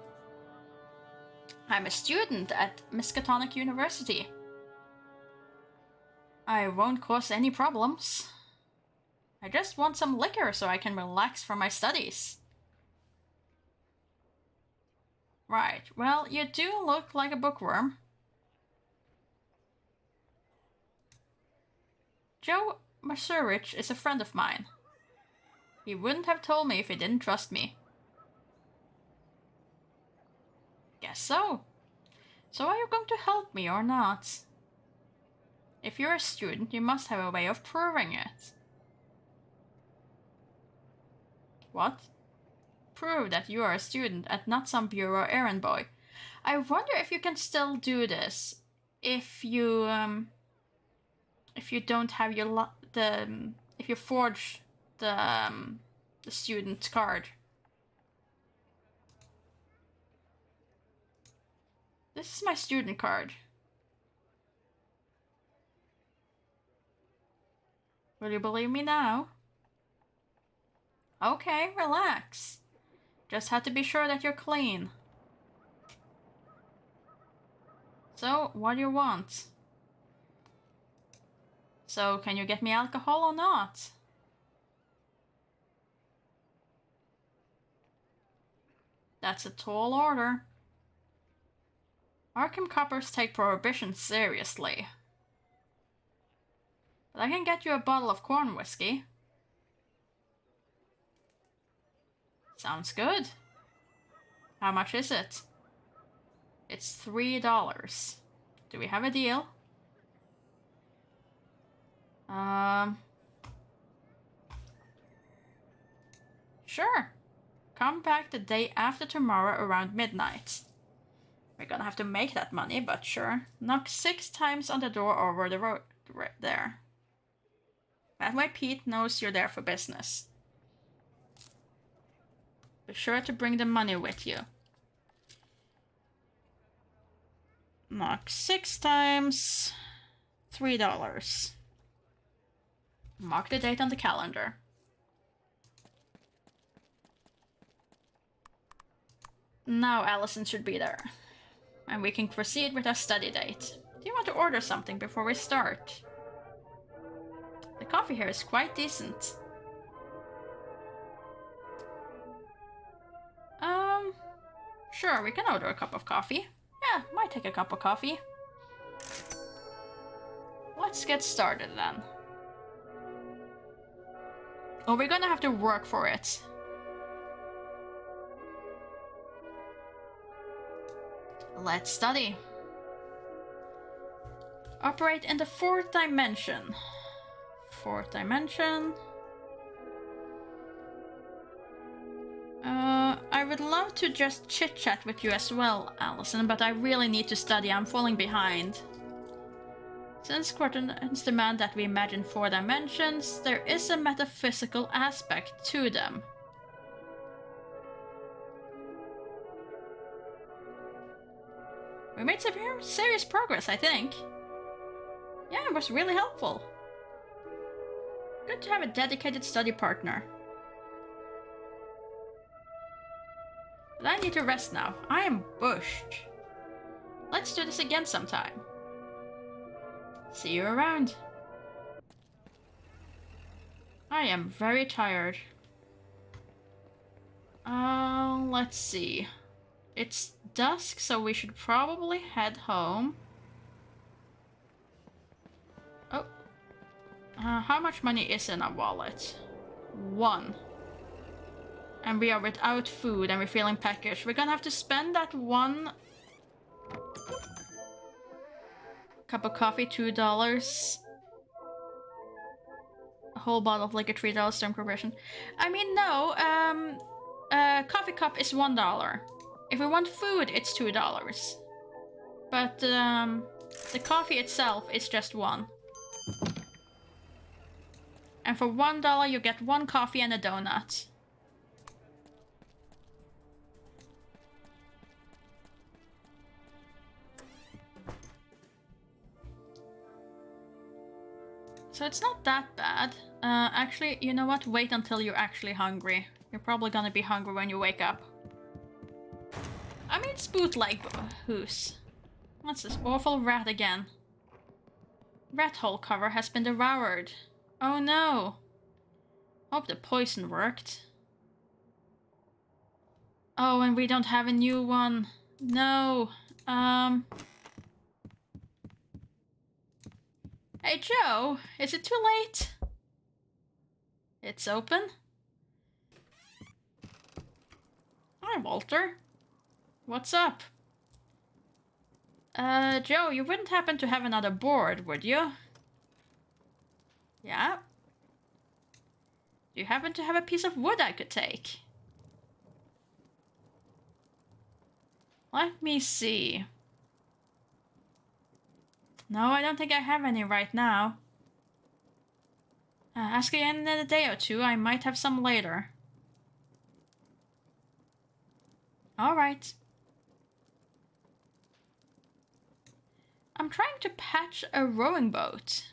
I'm a student at Miskatonic University. I won't cause any problems. I just want some liquor so I can relax from my studies. Right, well, you do look like a bookworm. Joe Masurich is a friend of mine. He wouldn't have told me if he didn't trust me. Guess so. So are you going to help me or not? If you're a student, you must have a way of proving it. What? Prove that you are a student and not some bureau errand boy. I wonder if you can still do this if you don't have your if you forge the student card. This is my student card. Will you believe me now? Okay, relax. Just have to be sure that you're clean. So, what do you want? So, can you get me alcohol or not? That's a tall order. Arkham coppers take prohibition seriously. But I can get you a bottle of corn whiskey. Sounds good. How much is it? It's $3. Do we have a deal? Sure. Come back the day after tomorrow around midnight. We're gonna have to make that money, but sure. Knock 6 times on the door over the road right there. That way Pete knows you're there for business. Be sure to bring the money with you. Knock 6 times, $3. Mark the date on the calendar. Now Allison should be there. And we can proceed with our study date. Do you want to order something before we start? The coffee here is quite decent. Sure, we can order a cup of coffee. Yeah, might take a cup of coffee. Let's get started then. Oh, we're gonna have to work for it. Let's study. Operate in the 4th dimension. 4th dimension. I would love to just chit-chat with you as well, Allison, but I really need to study. I'm falling behind. Since quaternions demand that we imagine 4 dimensions, there is a metaphysical aspect to them. We made some serious progress, I think. Yeah, it was really helpful. Good to have a dedicated study partner. But I need to rest now. I am bushed. Let's do this again sometime. See you around. I am very tired. Let's see. It's dusk, so we should probably head home. Oh. How much money is in our wallet? 1. And we are without food and we're feeling peckish. We're gonna have to spend that 1 cup of coffee, $2. A whole bottle of liquor, $3, Storm Corporation. I mean, no, coffee cup is $1. If we want food, it's $2. But, the coffee itself is just 1. And for $1, you get 1 coffee and a donut. So it's not that bad. Actually, you know what? Wait until you're actually hungry. You're probably gonna be hungry when you wake up. I mean, it's bootleg who's. What's this awful rat again? Rat hole cover has been devoured. Oh no. Hope the poison worked. Oh, and we don't have a new one. No. Hey Joe, is it too late? It's open. Hi Walter. What's up? Joe, you wouldn't happen to have another board, would you? Yeah? Do you happen to have a piece of wood I could take? Let me see. No, I don't think I have any right now. Ask again in a day or 2. I might have some later. Alright. I'm trying to patch a rowing boat.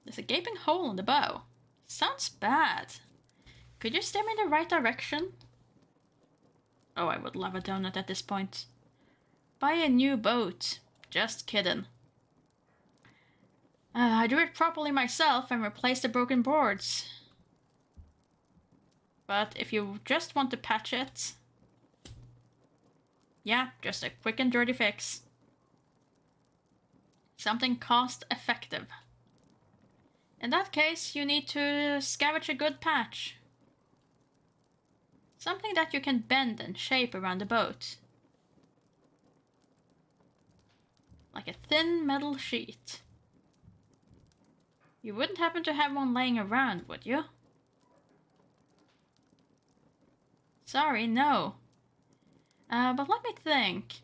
There's a gaping hole in the bow. Sounds bad. Could you steer me in the right direction? Oh, I would love a donut at this point. Buy a new boat. Just kidding. I do it properly myself and replace the broken boards. But if you just want to patch it... Yeah, just a quick and dirty fix. Something cost effective. In that case, you need to scavenge a good patch. Something that you can bend and shape around the boat. Like a thin metal sheet. You wouldn't happen to have one laying around, would you? Sorry, no. But let me think.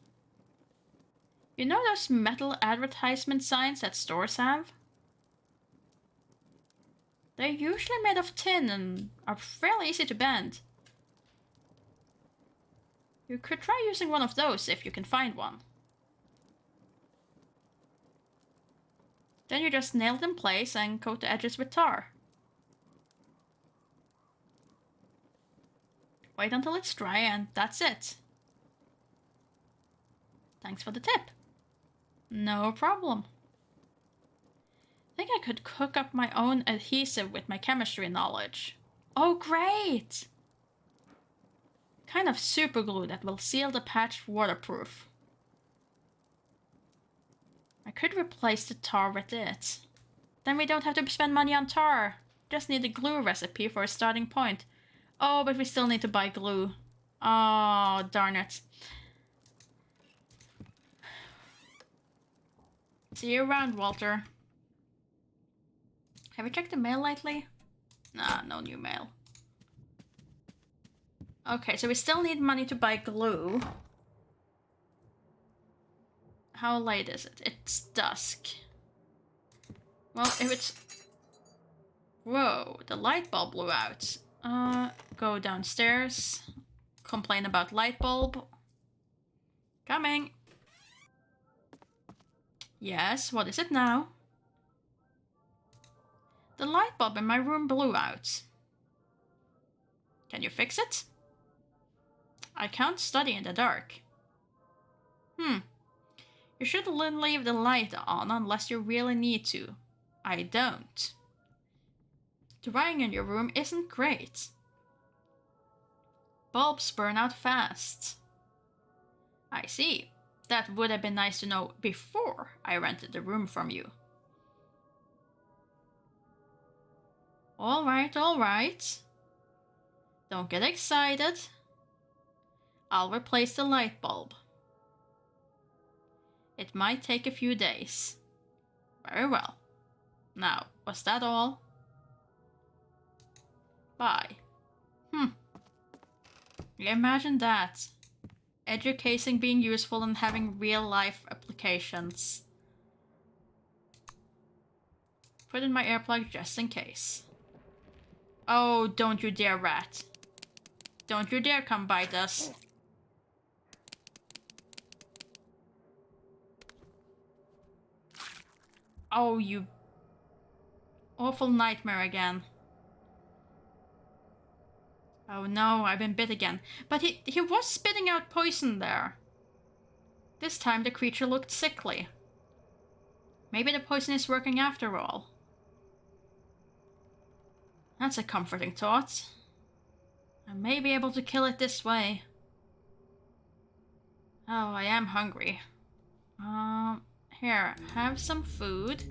You know those metal advertisement signs that stores have? They're usually made of tin and are fairly easy to bend. You could try using one of those if you can find one. Then you just nail it in place and coat the edges with tar. Wait until it's dry and that's it. Thanks for the tip. No problem. I think I could cook up my own adhesive with my chemistry knowledge. Oh, great! Kind of super glue that will seal the patch waterproof. I could replace the tar with it. Then we don't have to spend money on tar. Just need a glue recipe for a starting point. Oh, but we still need to buy glue. Oh, darn it. See you around, Walter. Have you checked the mail lately? Nah, no new mail. Okay, so we still need money to buy glue. How late is it? It's dusk. Well, if it's... Whoa, the light bulb blew out. Go downstairs. Complain about light bulb. Coming. Yes, what is it now? The light bulb in my room blew out. Can you fix it? I can't study in the dark. You shouldn't leave the light on unless you really need to. I don't. Drying in your room isn't great. Bulbs burn out fast. I see. That would have been nice to know before I rented the room from you. All right. Don't get excited. I'll replace the light bulb. It might take a few days. Very well. Now, was that all? Bye. Imagine that. Educating being useful and having real-life applications. Put in my earplug just in case. Oh, don't you dare, rat. Don't you dare come bite us. Oh, you awful nightmare again. Oh no, I've been bit again. But he was spitting out poison there. This time the creature looked sickly. Maybe the poison is working after all. That's a comforting thought. I may be able to kill it this way. Oh, I am hungry. Here, have some food.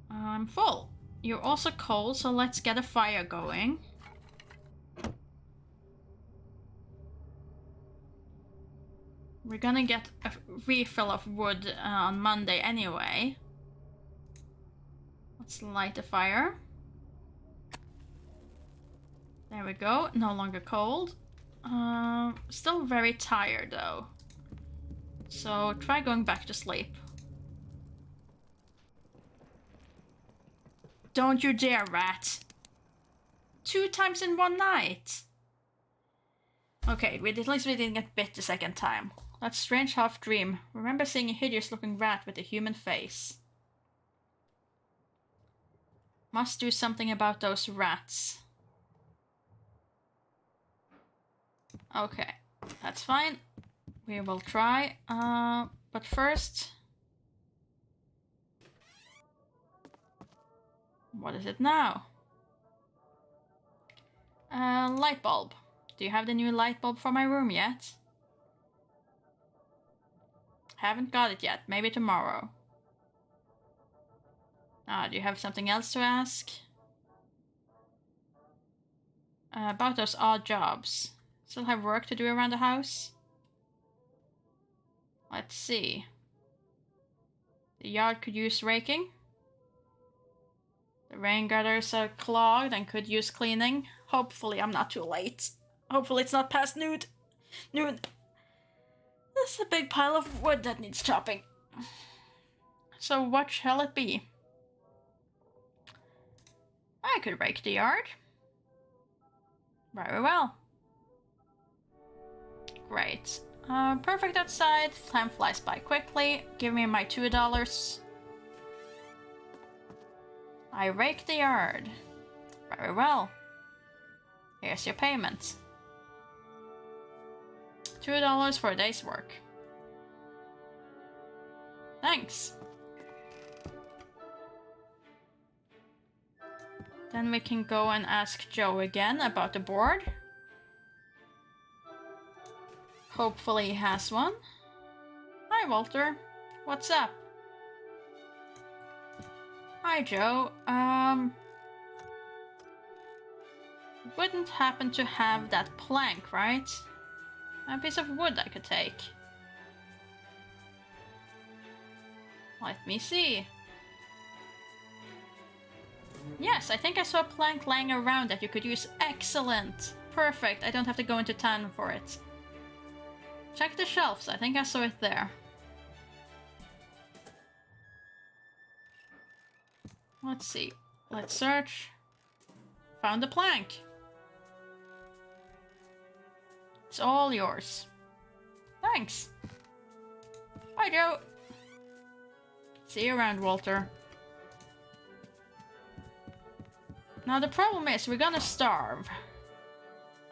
I'm full. You're also cold, so let's get a fire going. We're gonna get a refill of wood on Monday anyway. Let's light a fire. There we go, no longer cold. Still very tired though. So try going back to sleep. Don't you dare, rat. 2 times in one night. Okay, at least we didn't get bit the second time. That strange half dream. Remember seeing a hideous looking rat with a human face. Must do something about those rats. Okay, that's fine. We will try. But first... What is it now? Light bulb. Do you have the new light bulb for my room yet? Haven't got it yet. Maybe tomorrow. Do you have something else to ask? About those odd jobs. Still have work to do around the house? Let's see. The yard could use raking. The rain gutters are clogged and could use cleaning. Hopefully I'm not too late. Hopefully it's not past noon. There's a big pile of wood that needs chopping. So what shall it be? I could rake the yard. Very well. Great. Perfect outside. Time flies by quickly. Give me my $2. I rake the yard. Very well. Here's your payment. $2 for a day's work. Thanks. Then we can go and ask Joe again about the board. Hopefully he has one. Hi, Walter. What's up? Hi, Joe. Wouldn't happen to have that plank, right? A piece of wood I could take. Let me see. yes, I think I saw a plank lying around that you could use. Excellent! Perfect, I don't have to go into town for it. Check the shelves, I think I saw it there. Let's see. Let's search. Found the plank. It's all yours. Thanks. Bye, Joe. See you around, Walter. Now the problem is we're gonna starve.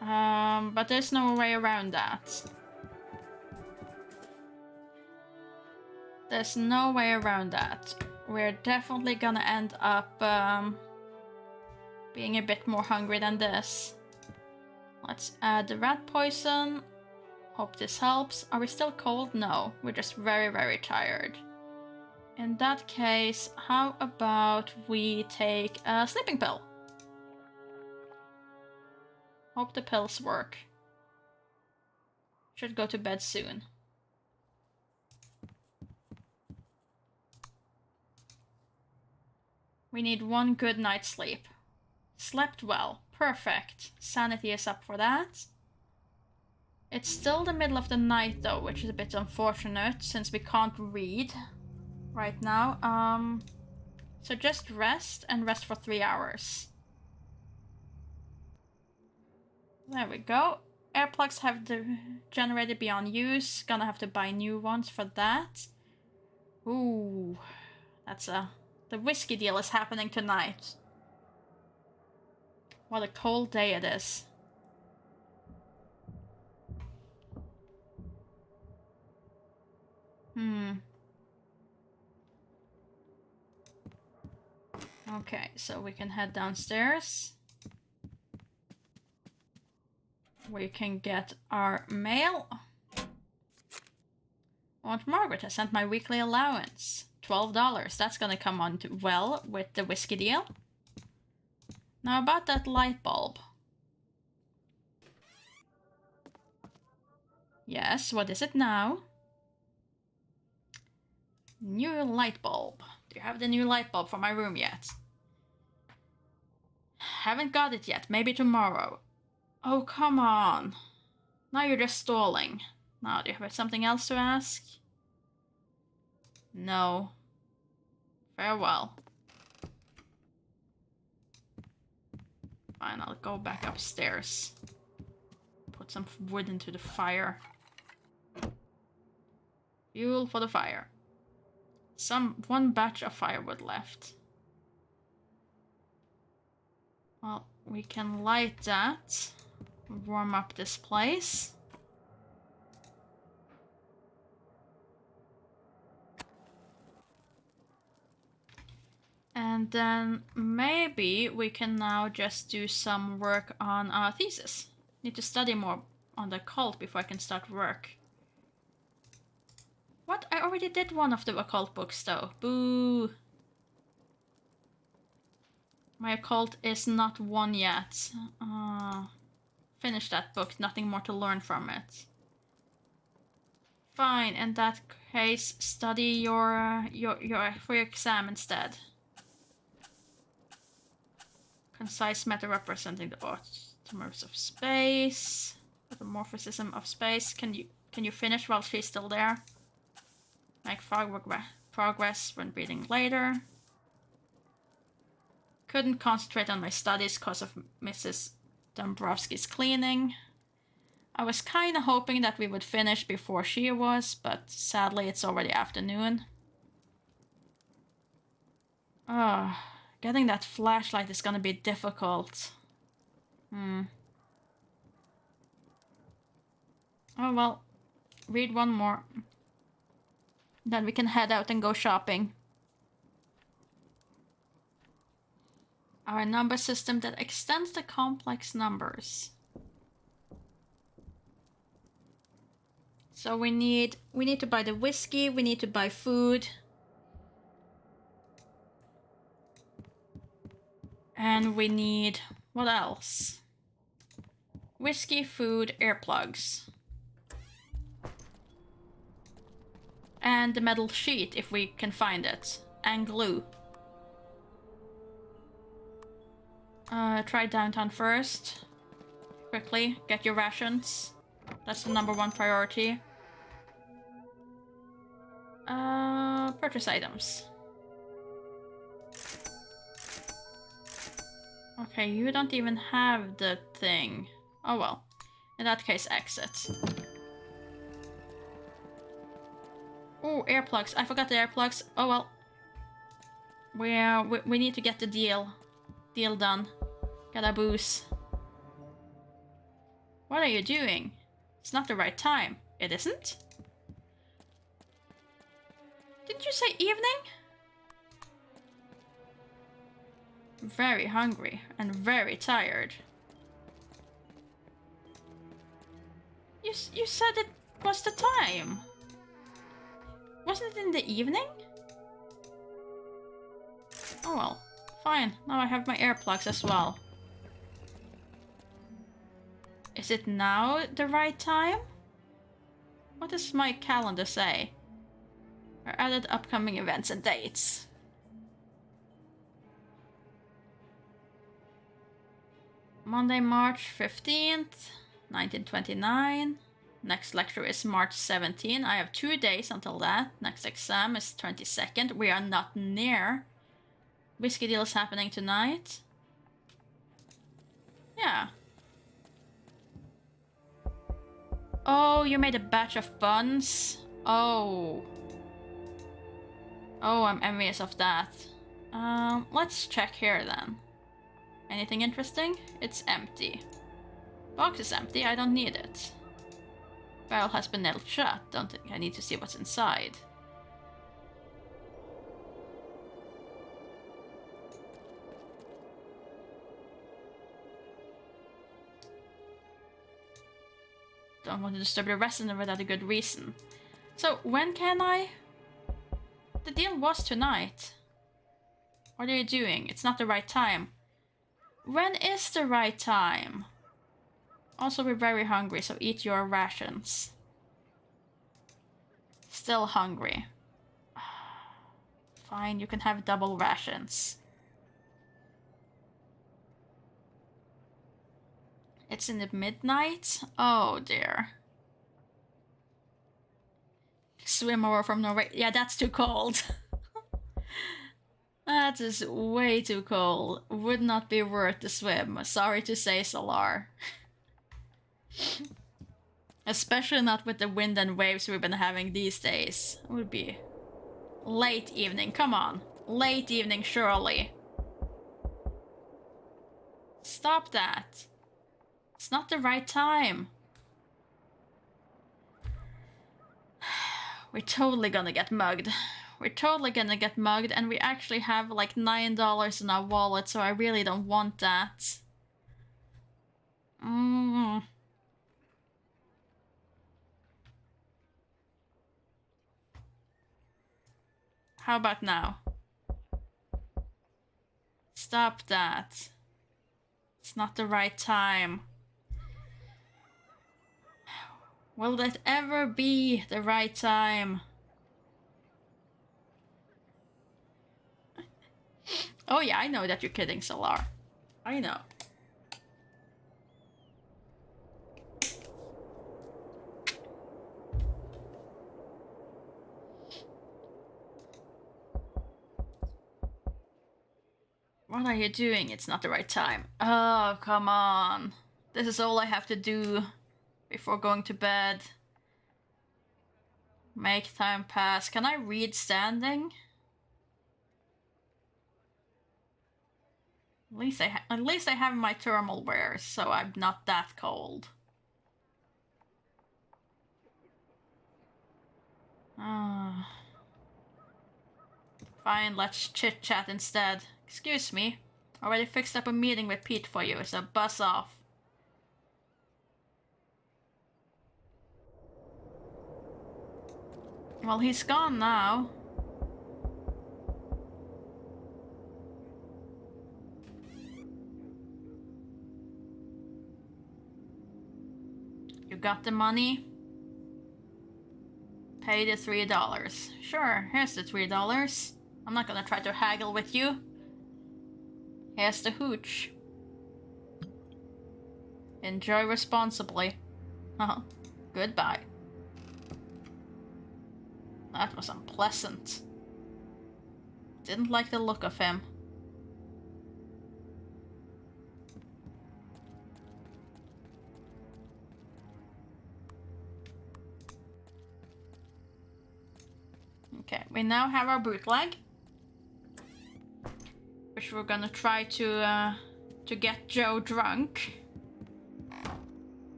But there's no way around that. There's no way around that. We're definitely gonna end up being a bit more hungry than this. Let's add the rat poison. Hope this helps. Are we still cold? No, we're just very, very tired. In that case, how about we take a sleeping pill? Hope the pills work. Should go to bed soon. We need one good night's sleep. Slept well. Perfect. Sanity is up for that. It's still the middle of the night though, which is a bit unfortunate since we can't read right now. So just rest and rest for 3 hours. There we go. Air plugs have generated beyond use. Gonna have to buy new ones for that. Ooh, that's the whiskey deal is happening tonight. What a cold day it is. Okay, so we can head downstairs. We can get our mail. Aunt Margaret has sent my weekly allowance. $12. That's gonna come on well with the whiskey deal. Now about that light bulb. Yes, what is it now? New light bulb. Do you have the new light bulb for my room yet? Haven't got it yet. Maybe tomorrow. Oh, come on. Now you're just stalling. Now, do you have something else to ask? No. Farewell. Fine, I'll go back upstairs. Put some wood into the fire. Fuel for the fire. One batch of firewood left. Well, we can light that. Warm up this place. And then maybe we can now just do some work on our thesis. Need to study more on the occult before I can start work. What? I already did one of the occult books though. Boo! My occult is not one yet. Finish that book, nothing more to learn from it. Fine, in that case, study your for your exam instead. Concise matter representing the automorphism of space. Automorphism of space. Can you finish while she's still there? Make progress when reading later. Couldn't concentrate on my studies because of Mrs. Dombrowski's cleaning. I was kinda hoping that we would finish before she was, but sadly it's already afternoon. Getting that flashlight is gonna be difficult. Oh well, read one more. Then we can head out and go shopping. Our number system that extends the complex numbers. So we need to buy the whiskey, we need to buy food. And we need, what else? Whiskey, food, earplugs. And the metal sheet, if we can find it. And glue. Try downtown first. Quickly, get your rations. That's the #1 priority. Purchase items. Okay, you don't even have the thing. Oh well. In that case, exit. Oh, earplugs. I forgot the earplugs. Oh well. We need to get the deal done. Get a booze. What are you doing? It's not the right time. It isn't? Didn't you say evening? Very hungry and very tired. You said it was the time. Wasn't it in the evening? Oh well. Fine. Now I have my earplugs as well. Is it now the right time? What does my calendar say? Or added upcoming events and dates. Monday, March 15th, 1929. Next lecture is March 17. I have 2 days until that. Next exam is 22nd. We are not near. Whiskey deal is happening tonight. Yeah. Oh, you made a batch of buns? Oh. Oh, I'm envious of that. Let's check here then. Anything interesting? It's empty. Box is empty, I don't need it. Barrel has been nailed shut, don't think I need to see what's inside. Don't want to disturb the resident without a good reason. So, when can I? The deal was tonight. What are you doing? It's not the right time. When is the right time? Also, we're very hungry, so eat your rations. Still hungry. Fine, you can have double rations. It's in the midnight? Oh dear. Swim over from Norway. Yeah, that's too cold. That is way too cold. Would not be worth the swim. Sorry to say, Solar. Especially not with the wind and waves we've been having these days. It would be late evening. Come on. Late evening, surely. Stop that. It's not the right time. We're totally gonna get mugged. We're totally gonna get mugged, and we actually have like $9 in our wallet, so I really don't want that. How about now? Stop that. It's not the right time. Will that ever be the right time? Oh yeah, I know that you're kidding, Solar. I know. What are you doing? It's not the right time. Oh, come on. This is all I have to do before going to bed. Make time pass. Can I read standing? At least I have my thermal wear, so I'm not that cold. Fine, let's chit-chat instead. Excuse me. Already fixed up a meeting with Pete for you, so buzz off. Well, he's gone now. You got the money? Pay the $3. Sure, here's the $3. I'm not gonna try to haggle with you. Here's the hooch. Enjoy responsibly. Goodbye. That was unpleasant. Didn't like the look of him. Okay, we now have our bootleg, which we're gonna try to get Joe drunk,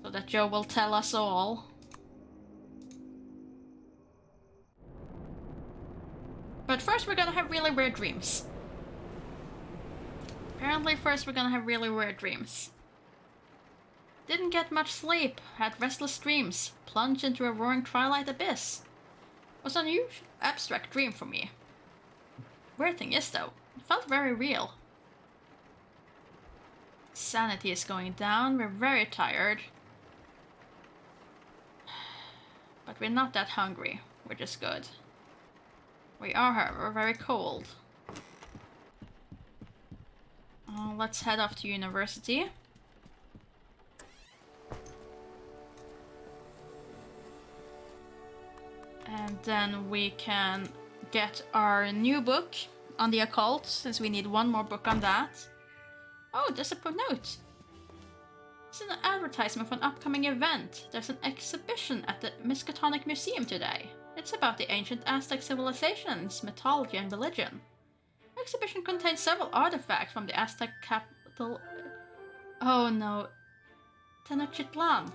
so that Joe will tell us all. But first we're gonna have really weird dreams. Apparently first we're gonna have really weird dreams. Didn't get much sleep, had restless dreams, plunged into a roaring twilight abyss. Was an unusual abstract dream for me. Weird thing is though, it felt very real. Sanity is going down, we're very tired. But we're not that hungry, which is good. We are, however, very cold. Let's head off to university. And then we can get our new book on the occult, since we need one more book on that. Oh, there's a note. It's an advertisement for an upcoming event. There's an exhibition at the Miskatonic Museum today. It's about the ancient Aztec civilizations, mythology, and religion. The exhibition contains several artifacts from the Aztec capital... Oh no. Tenochtitlan.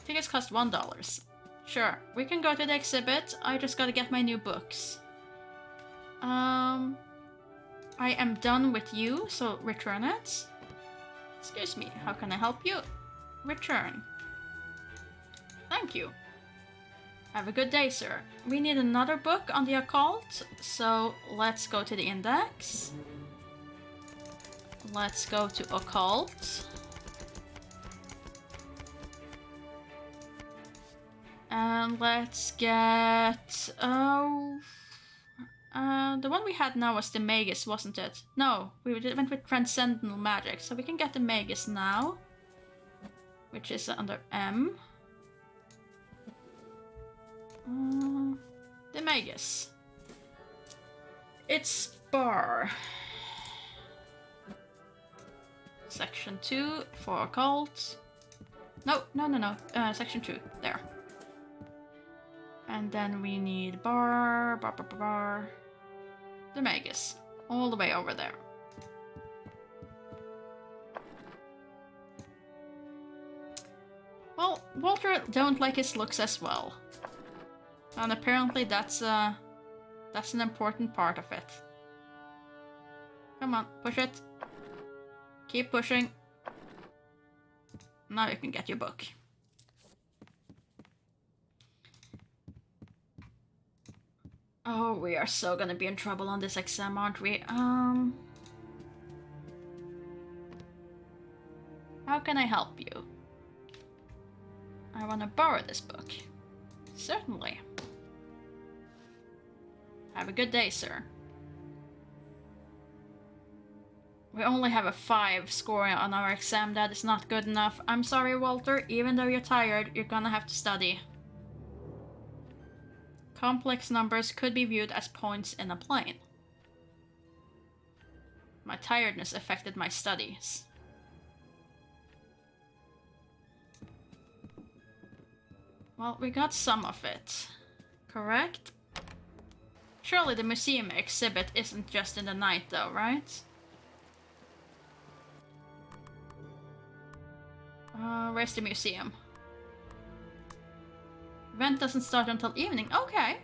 Tickets cost $1. Sure, we can go to the exhibit. I just gotta get my new books. I am done with you, so return it. Excuse me, how can I help you? Return. Thank you. Have a good day, sir. We need another book on the occult, so let's go to the index. Let's go to occult. And let's get... the one we had now was the Magus, wasn't it? No, we went with Transcendental Magic, so we can get the Magus now. Which is under M. The Magus. It's Bar. Section 2 for occult. No. Section 2. There. And then we need bar. The Magus. All the way over there. Well, Walter don't like his looks as well. And apparently that's an important part of it. Come on, push it. Keep pushing. Now you can get your book. Oh, we are so gonna be in trouble on this exam, aren't we? How can I help you? I wanna borrow this book. Certainly. Have a good day, sir. We only have a 5 score on our exam. That is not good enough. I'm sorry, Walter. Even though you're tired, you're gonna have to study. Complex numbers could be viewed as points in a plane. My tiredness affected my studies. Well, we got some of it. Correct? Surely the museum exhibit isn't just in the night though, right? Where's the museum? Event doesn't start until evening. Okay.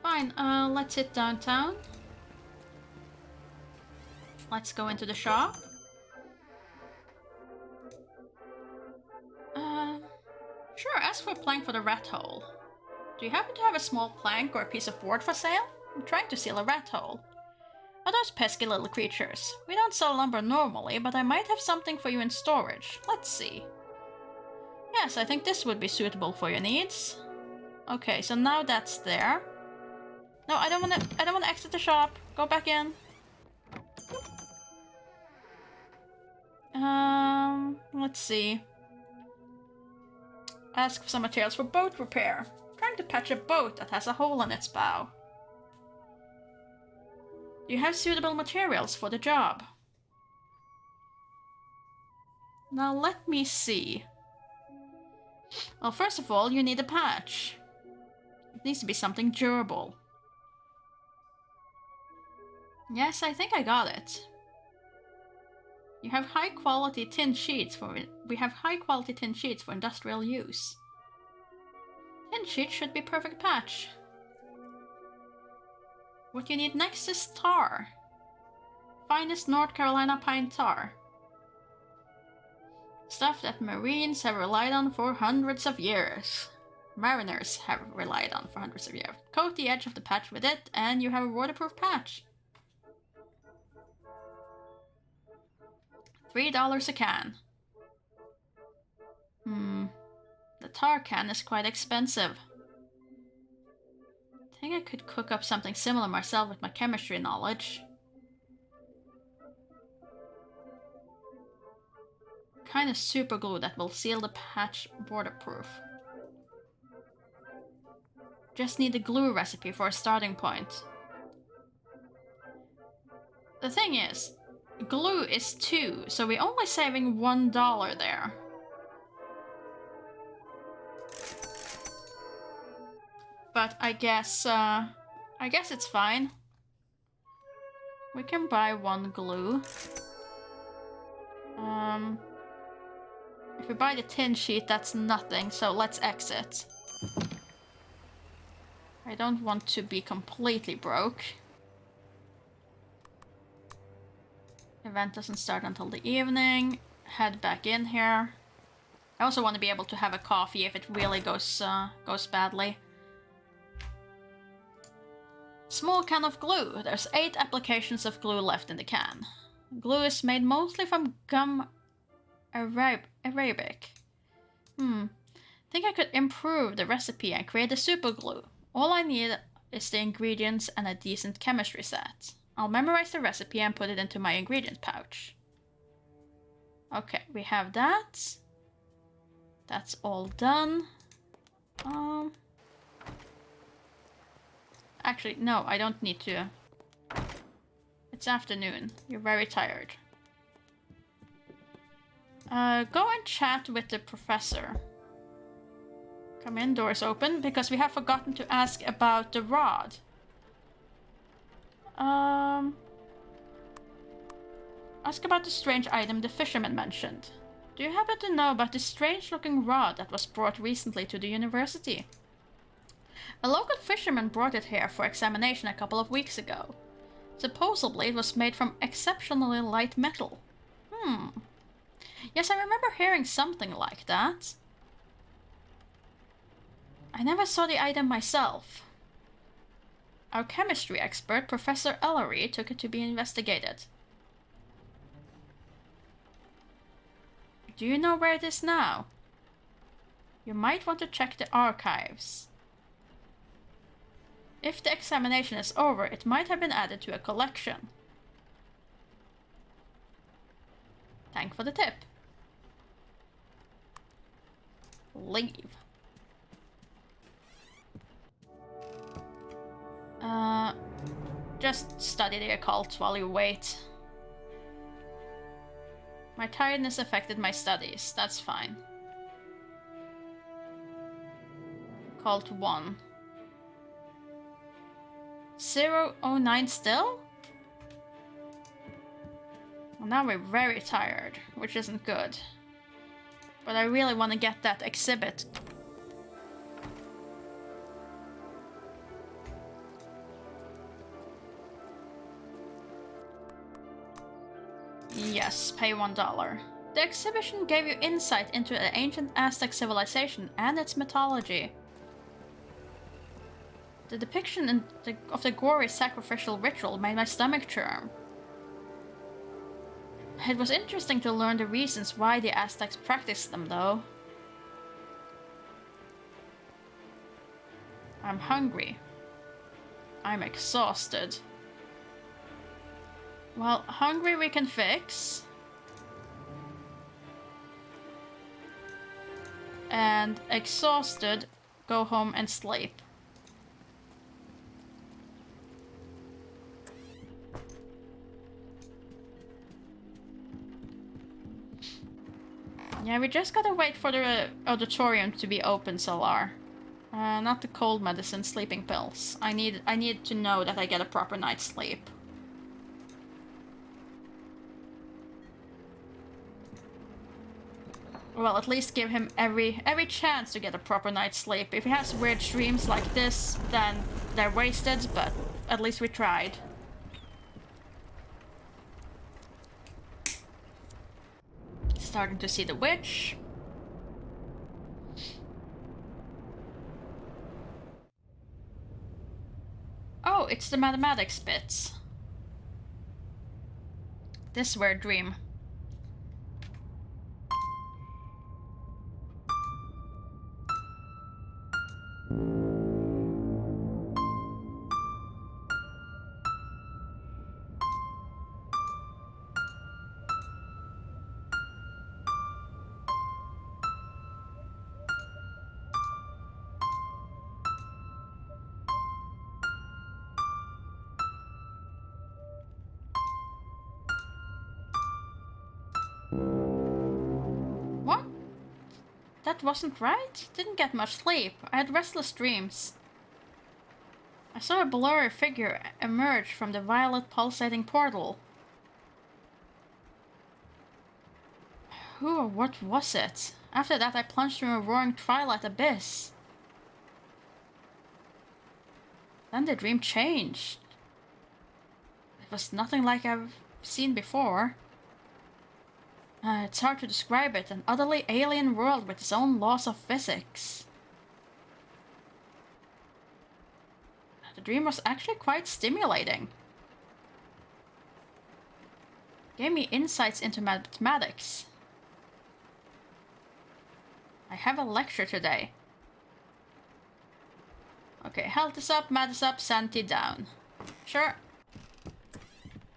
Fine, let's hit downtown. Let's go into the shop. Sure, ask for a plank for the rat hole. Do you happen to have a small plank or a piece of board for sale? I'm trying to seal a rat hole. Are those pesky little creatures? We don't sell lumber normally, but I might have something for you in storage. Let's see. Yes, I think this would be suitable for your needs. Okay, so now that's there. No, I don't wanna exit the shop. Go back in. Let's see. Ask for some materials for boat repair. Trying to patch a boat that has a hole in its bow. Do you have suitable materials for the job? Now let me see. Well, first of all, you need a patch. It needs to be something durable. Yes, I think I got it. You have high-quality tin sheets for... We have high-quality tin sheets for industrial use. Tin sheets should be perfect patch. What you need next is tar. Finest North Carolina pine tar. Stuff that Marines have relied on for hundreds of years. Mariners have relied on for hundreds of years. Coat the edge of the patch with it, and you have a waterproof patch. $3 a can. The tar can is quite expensive. I think I could cook up something similar myself with my chemistry knowledge. Kind of super glue that will seal the patch waterproof. Just need the glue recipe for a starting point. The thing is, glue is 2, so we're only saving $1 there. But I guess it's fine. We can buy 1 glue. If we buy the tin sheet, that's nothing, so let's exit. I don't want to be completely broke. Event doesn't start until the evening. Head back in here. I also want to be able to have a coffee if it really goes badly. Small can of glue. There's 8 applications of glue left in the can. Glue is made mostly from gum arabic. Think I could improve the recipe and create a super glue. All I need is the ingredients and a decent chemistry set. I'll memorize the recipe and put it into my ingredient pouch. Okay, we have that. That's all done. Actually, no, I don't need to. It's afternoon. You're very tired. Go and chat with the professor. Come in, doors open, because we have forgotten to ask about the rod. Ask about the strange item the fisherman mentioned. Do you happen to know about the strange-looking rod that was brought recently to the university? A local fisherman brought it here for examination a couple of weeks ago. Supposedly it was made from exceptionally light metal. Yes, I remember hearing something like that. I never saw the item myself. Our chemistry expert, Professor Ellery, took it to be investigated. Do you know where it is now? You might want to check the archives. If the examination is over, it might have been added to a collection. Thank for the tip. Leave. Just study the occult while you wait. My tiredness affected my studies. That's fine. Occult 1. 009 still? Well, now we're very tired, which isn't good. But I really want to get that exhibit. Yes, pay $1. The exhibition gave you insight into the ancient Aztec civilization and its mythology. The depiction of the gory sacrificial ritual made my stomach churn. It was interesting to learn the reasons why the Aztecs practiced them, though. I'm hungry. I'm exhausted. Well, hungry we can fix. and exhausted, go home and sleep. Yeah, we just gotta wait for the auditorium to be open, Solar. Not the cold medicine, sleeping pills. I need to know that I get a proper night's sleep. Well, at least give him every chance to get a proper night's sleep. If he has weird dreams like this, then they're wasted, but at least we tried. Starting to see the witch. Oh, it's the mathematics bits. This weird dream. What? That wasn't right? Didn't get much sleep. I had restless dreams. I saw a blurry figure emerge from the violet pulsating portal. Who or what was it? After that I plunged through a roaring twilight abyss. Then the dream changed. It was nothing like I've seen before. It's hard to describe it, an utterly alien world with its own laws of physics. The dream was actually quite stimulating. Gave me insights into mathematics. I have a lecture today. Okay, health is up, math is up, sanity down. Sure.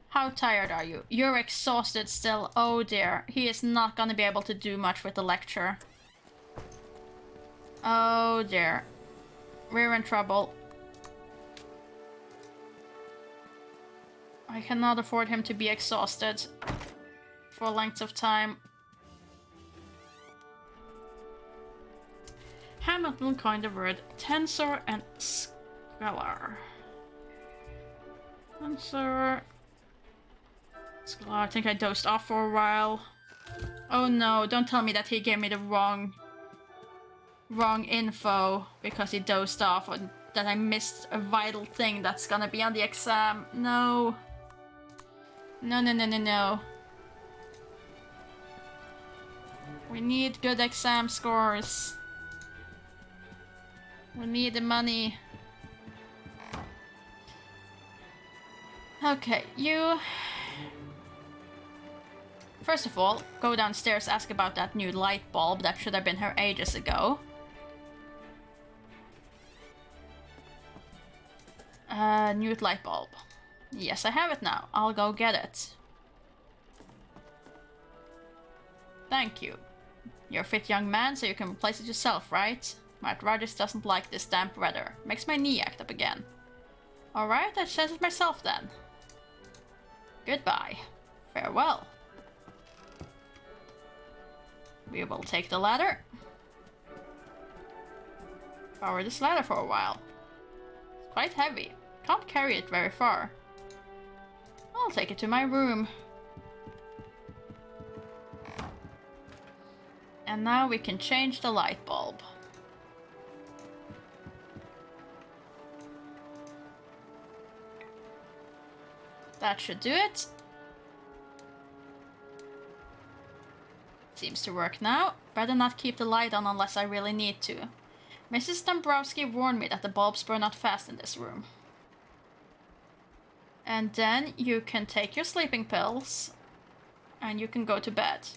How tired are you? You're exhausted still. Oh dear. He is not gonna be able to do much with the lecture. Oh dear. We're in trouble. I cannot afford him to be exhausted for lengths of time. Hamilton coined the word tensor and scalar. Tensor... I think I dozed off for a while. Oh no, don't tell me that he gave me the wrong info because he dozed off, or that I missed a vital thing that's gonna be on the exam. No. No, no, no, no, no. We need good exam scores. We need the money. Okay, you... First of all, go downstairs, ask about that new light bulb. That should have been here ages ago. New light bulb. Yes, I have it now. I'll go get it. Thank you. You're a fit young man, so you can replace it yourself, right? My arthritis doesn't like this damp weather. Makes my knee act up again. Alright, I sent it myself then. Goodbye. Farewell. We will take the ladder. Power this ladder for a while. It's quite heavy. Can't carry it very far. I'll take it to my room. And now we can change the light bulb. That should do it. Seems to work now. Better not keep the light on unless I really need to. Mrs. Dombrowski warned me that the bulbs burn out fast in this room. And then you can take your sleeping pills and you can go to bed.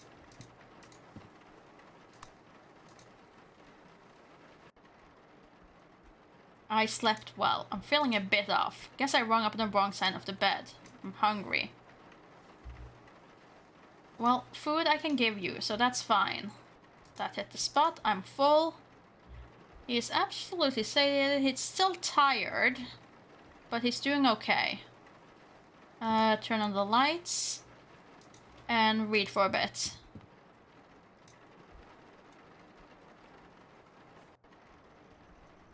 I slept well. I'm feeling a bit off. Guess I rung up the wrong side of the bed. I'm hungry. Well, food I can give you, so that's fine. That hit the spot. I'm full. He's absolutely satiated. He's still tired, but he's doing okay. Turn on the lights and read for a bit.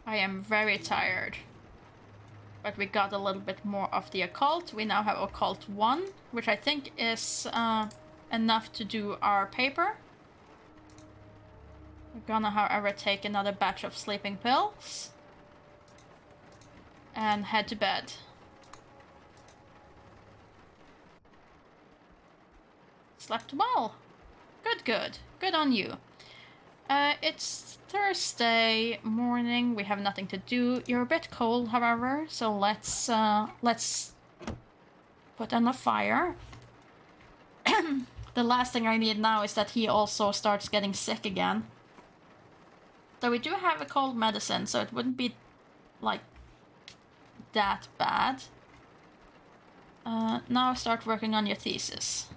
I am very tired. But we got a little bit more of the occult. We now have occult 1, which I think is enough to do our paper. We're gonna, however, take another batch of sleeping pills. And head to bed. Slept well. Good, good. Good on you. It's Thursday morning. We have nothing to do. You're a bit cold, however, so let's put on a fire. The last thing I need now is that he also starts getting sick again. So we do have a cold medicine, so it wouldn't be like that bad. Now start working on your thesis.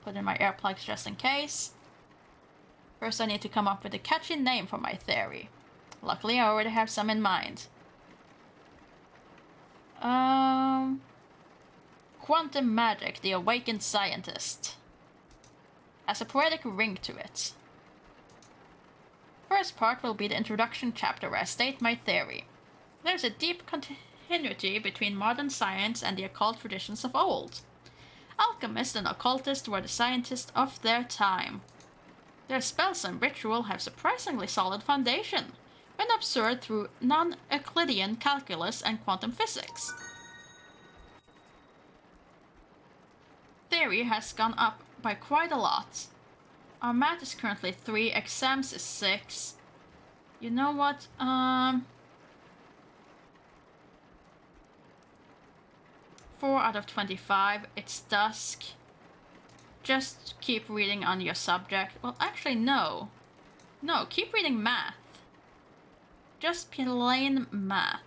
Put in my earplugs just in case. First I need to come up with a catchy name for my theory. Luckily I already have some in mind. Quantum Magic, the Awakened Scientist. Has a poetic ring to it. First part will be the introduction chapter where I state my theory. There's a deep continuity between modern science and the occult traditions of old. Alchemists and occultists were the scientists of their time. Their spells and ritual have surprisingly solid foundation, when observed through non-Euclidean calculus and quantum physics. Theory has gone up by quite a lot. Our math is currently 3, exams is 6. You know what, 4 out of 25, it's dusk. Just keep reading on your subject. Well, actually, no. No, keep reading math. Just plain math.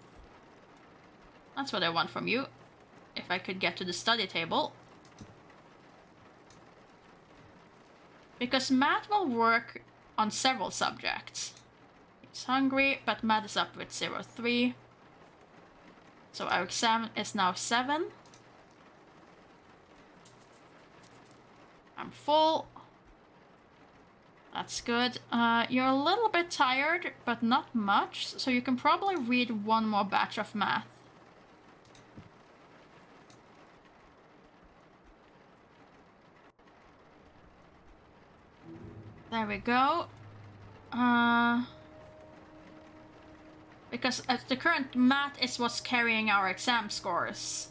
That's what I want from you. If I could get to the study table. Because math will work on several subjects. He's hungry, but math is up with 0.3. So our exam is now 7. I'm full. That's good. You're a little bit tired, but not much, so you can probably read one more batch of math. There we go. Because at the current math is what's carrying our exam scores.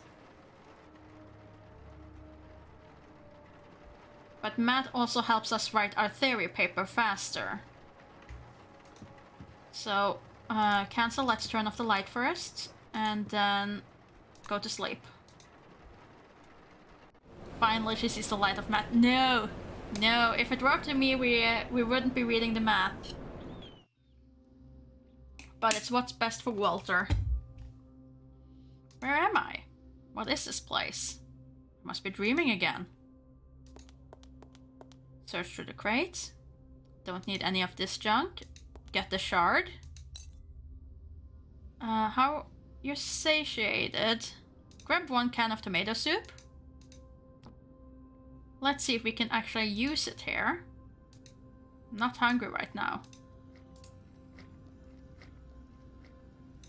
But math also helps us write our theory paper faster. So, cancel, let's turn off the light first, and then go to sleep. Finally, she sees the light of math. No! No, if it were up to me, we wouldn't be reading the math. But it's what's best for Walter. Where am I? What is this place? I must be dreaming again. Search through the crates. Don't need any of this junk. Get the shard. How... You're satiated. Grab 1 can of tomato soup. Let's see if we can actually use it here. I'm not hungry right now.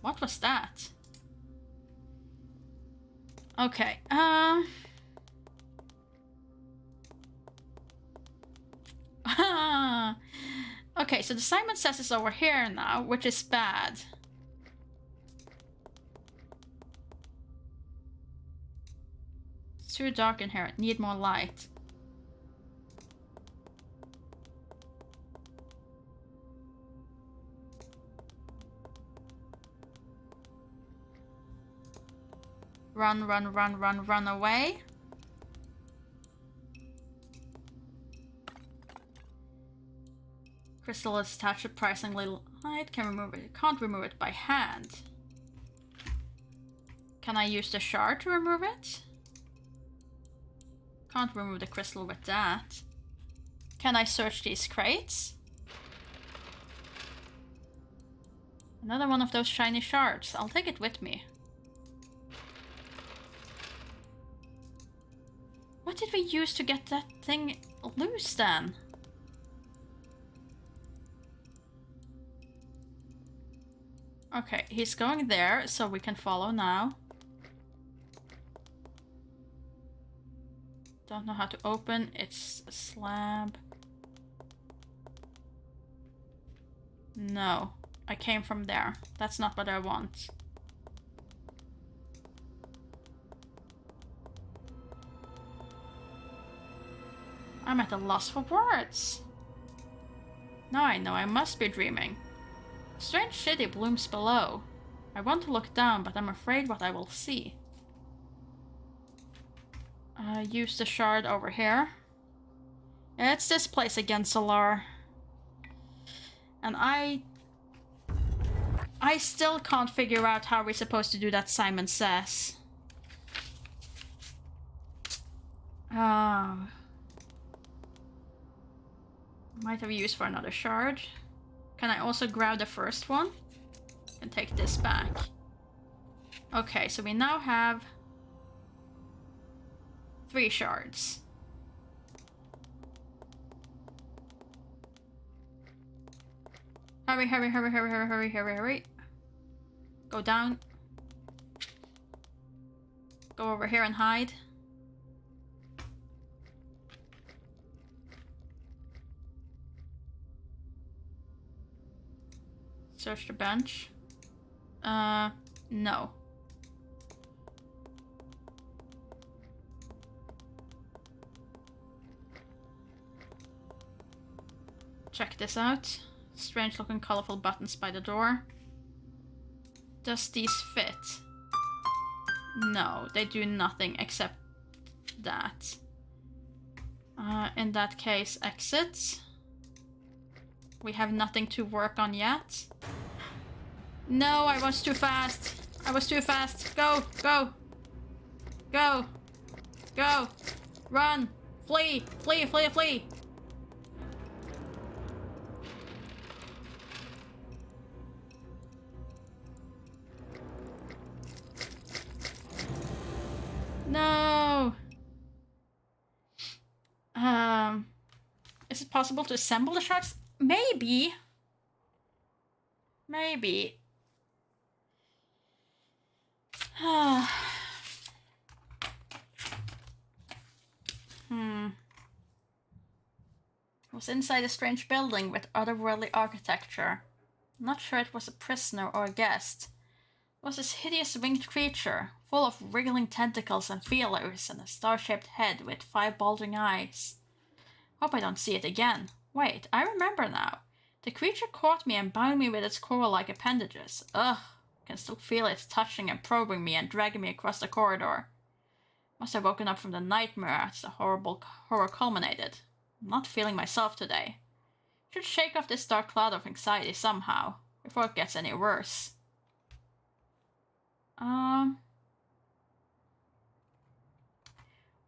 What was that? Okay, okay, so the Simon Says is over here now, which is bad. It's too dark in here. Need more light. Run, run, run, run, run away. Crystal is attached surprisingly light. Can remove it. Can't remove it by hand. Can I use the shard to remove it? Can't remove the crystal with that. Can I search these crates? Another one of those shiny shards. I'll take it with me. What did we use to get that thing loose then? Okay, he's going there, so we can follow now. Don't know how to open. It's a slab. No, I came from there. That's not what I want. I'm at a loss for words. Now I know I must be dreaming. A strange city blooms below. I want to look down, but I'm afraid what I will see. Use the shard over here. It's this place again, Solar. And I still can't figure out how we're supposed to do that Simon Says. Might have used for another shard. Can I also grab the first one? And take this back. Okay, so we now have 3 shards. Hurry, hurry, hurry, hurry, hurry, hurry, hurry, hurry. Go down. Go over here and hide. Search the bench. No. Check this out. Strange looking colorful buttons by the door. Does these fit? No, they do nothing except that. In that case, exit. We have nothing to work on yet. No, I was too fast. I was too fast. Go, go. Go. Go. Run. Flee. Flee, flee, flee. No. Is it possible to assemble the shards? Maybe. Maybe. Was inside a strange building with otherworldly architecture. Not sure it was a prisoner or a guest. It was this hideous winged creature, full of wriggling tentacles and feelers, and a star-shaped head with 5 bulging eyes. Hope I don't see it again. Wait, I remember now. The creature caught me and bound me with its coral-like appendages. Ugh, I can still feel it touching and probing me and dragging me across the corridor. Must have woken up from the nightmare as the horror culminated. I'm not feeling myself today. Should shake off this dark cloud of anxiety somehow, before it gets any worse.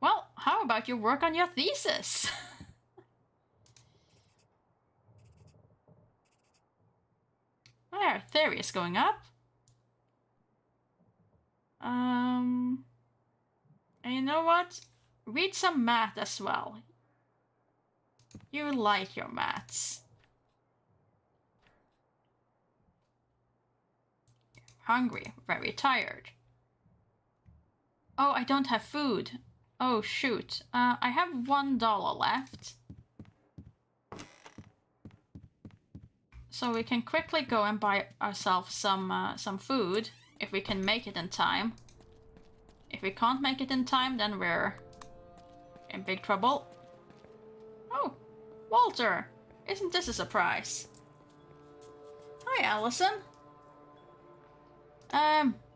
Well, how about you work on your thesis? There, theory is going up. And you know what? Read some math as well. You like your maths. Hungry, very tired. Oh, I don't have food. Oh, shoot. I have $1 left. So we can quickly go and buy ourselves some food, if we can make it in time. If we can't make it in time, then we're in big trouble. Oh, Walter! Isn't this a surprise? Hi, Allison.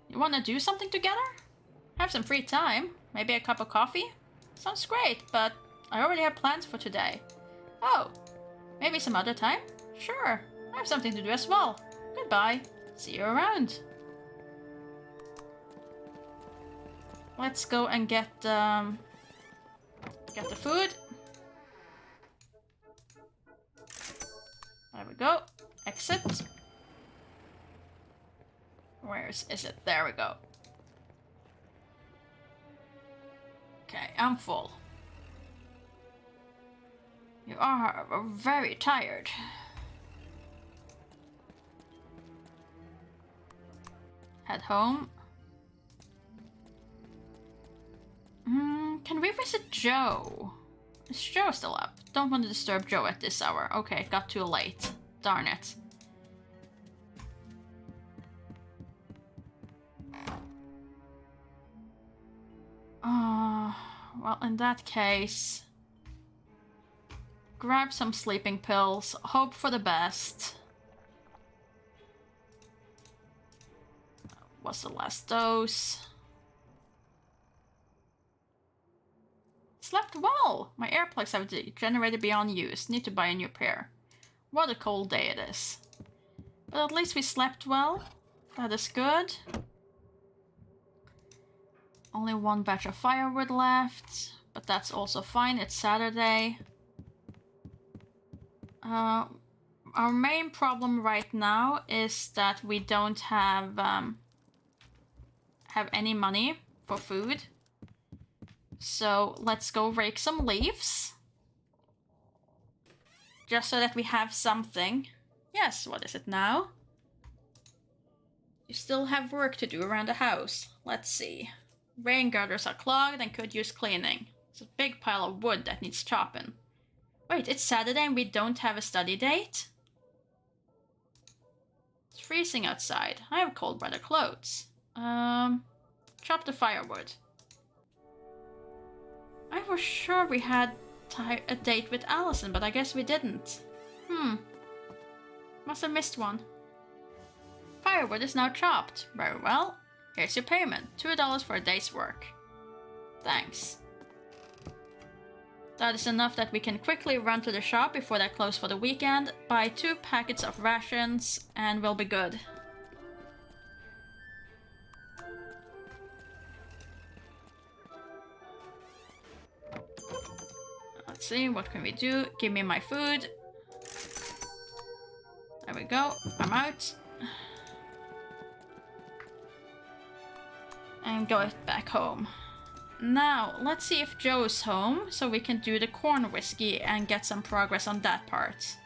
You wanna do something together? Have some free time? Maybe a cup of coffee? Sounds great, but I already have plans for today. Oh, maybe some other time? Sure, I have something to do as well. Goodbye. See you around. Let's go and get the food. There we go. Exit. Where is it? There we go. Okay, I'm full. You are very tired. Head home. Can we visit Joe? Is Joe still up? Don't want to disturb Joe at this hour. Okay, it got too late. Darn it. Well, in that case... grab some sleeping pills. Hope for the best. What's the last dose? Slept well! My earplugs have degenerated beyond use. Need to buy a new pair. What a cold day it is. But at least we slept well. That is good. Only one batch of firewood left. But that's also fine. It's Saturday. Our main problem right now is that we don't have any money for food. So let's go rake some leaves. Just so that we have something. Yes, what is it now? You still have work to do around the house. Let's see. Rain gutters are clogged and could use cleaning. It's a big pile of wood that needs chopping. Wait, it's Saturday and we don't have a study date? It's freezing outside. I have cold weather clothes. Chop the firewood. I was sure we had a date with Allison, but I guess we didn't. Must have missed one. Firewood is now chopped. Very well. Here's your payment. $2 for a day's work. Thanks. That is enough that we can quickly run to the shop before they close for the weekend, buy 2 packets of rations, and we'll be good. Let's see, what can we do? Give me my food. There we go. I'm out. And go back home. Now, let's see if Joe's home, so we can do the corn whiskey and get some progress on that part.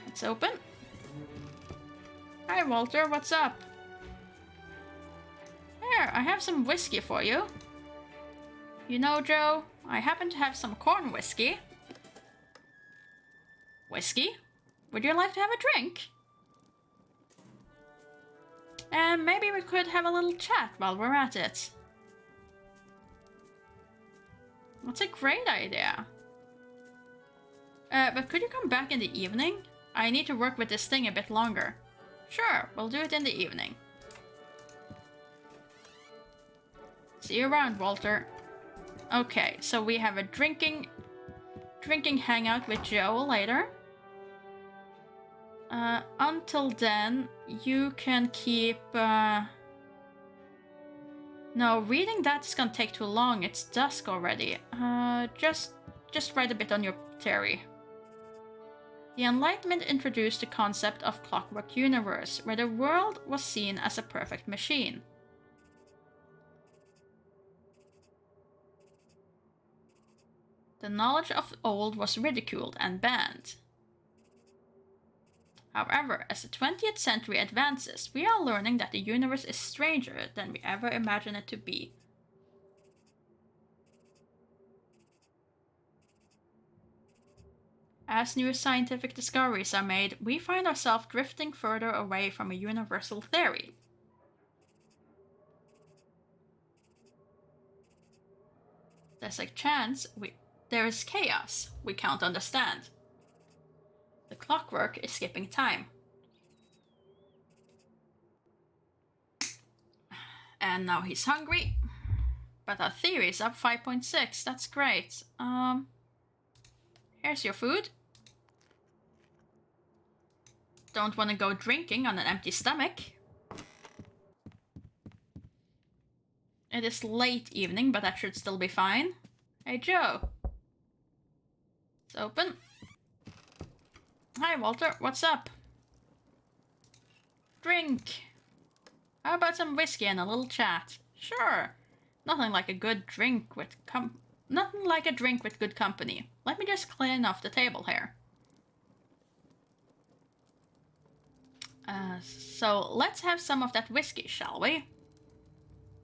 Let's open. Hi, Walter, what's up? Here, I have some whiskey for you. You know, Joe, I happen to have some corn whiskey. Whiskey? Would you like to have a drink? And maybe we could have a little chat while we're at it. That's a great idea. But could you come back in the evening? I need to work with this thing a bit longer. Sure, we'll do it in the evening. See you around, Walter. Okay, so we have a drinking hangout with Joe later. Until then, you can keep... No, reading that is gonna take too long. It's dusk already. Just write a bit on your theory. The Enlightenment introduced the concept of clockwork universe, where the world was seen as a perfect machine. The knowledge of old was ridiculed and banned. However, as the 20th century advances, we are learning that the universe is stranger than we ever imagined it to be. As new scientific discoveries are made, we find ourselves drifting further away from a universal theory. There's a chance there is chaos we can't understand. The clockwork is skipping time. And now he's hungry. But our theory is up 5.6. That's great. Here's your food. Don't want to go drinking on an empty stomach. It is late evening, but that should still be fine. Hey, Joe. It's open. Hi, Walter. What's up? Drink. How about some whiskey and a little chat? Sure. Nothing like a good drink with Nothing like a drink with good company. Let me just clean off the table here. So let's have some of that whiskey, shall we?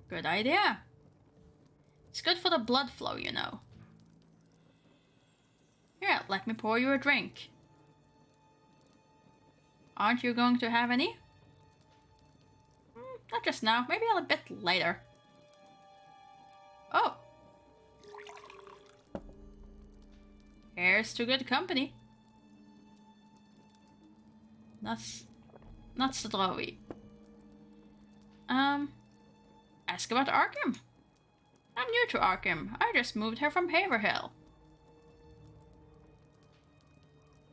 Good idea. It's good for the blood flow, you know. Here, let me pour you a drink. Aren't you going to have any? Not just now, maybe a bit later. Oh. Here's to good company. Not zdrowy. Ask about Arkham. I'm new to Arkham. I just moved here from Haverhill.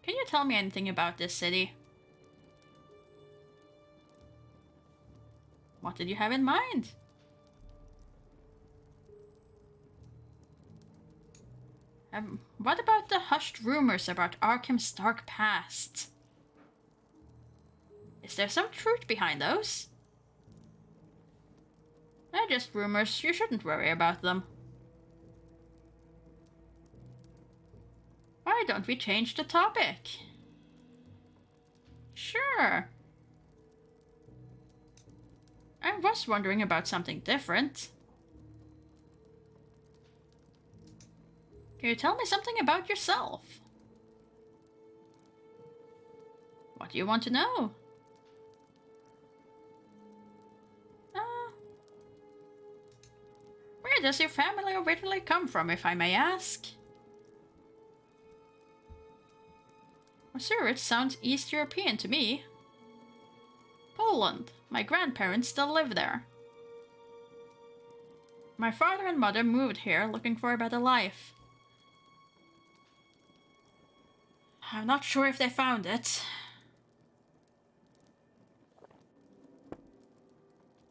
Can you tell me anything about this city? What did you have in mind? What about the hushed rumors about Arkham's dark past? Is there some truth behind those? They're just rumors. You shouldn't worry about them. Why don't we change the topic? Sure. I was wondering about something different. Can you tell me something about yourself? What do you want to know? Where does your family originally come from, if I may ask? Oh, sure, it sounds East European to me. Poland. My grandparents still live there. My father and mother moved here looking for a better life. I'm not sure if they found it.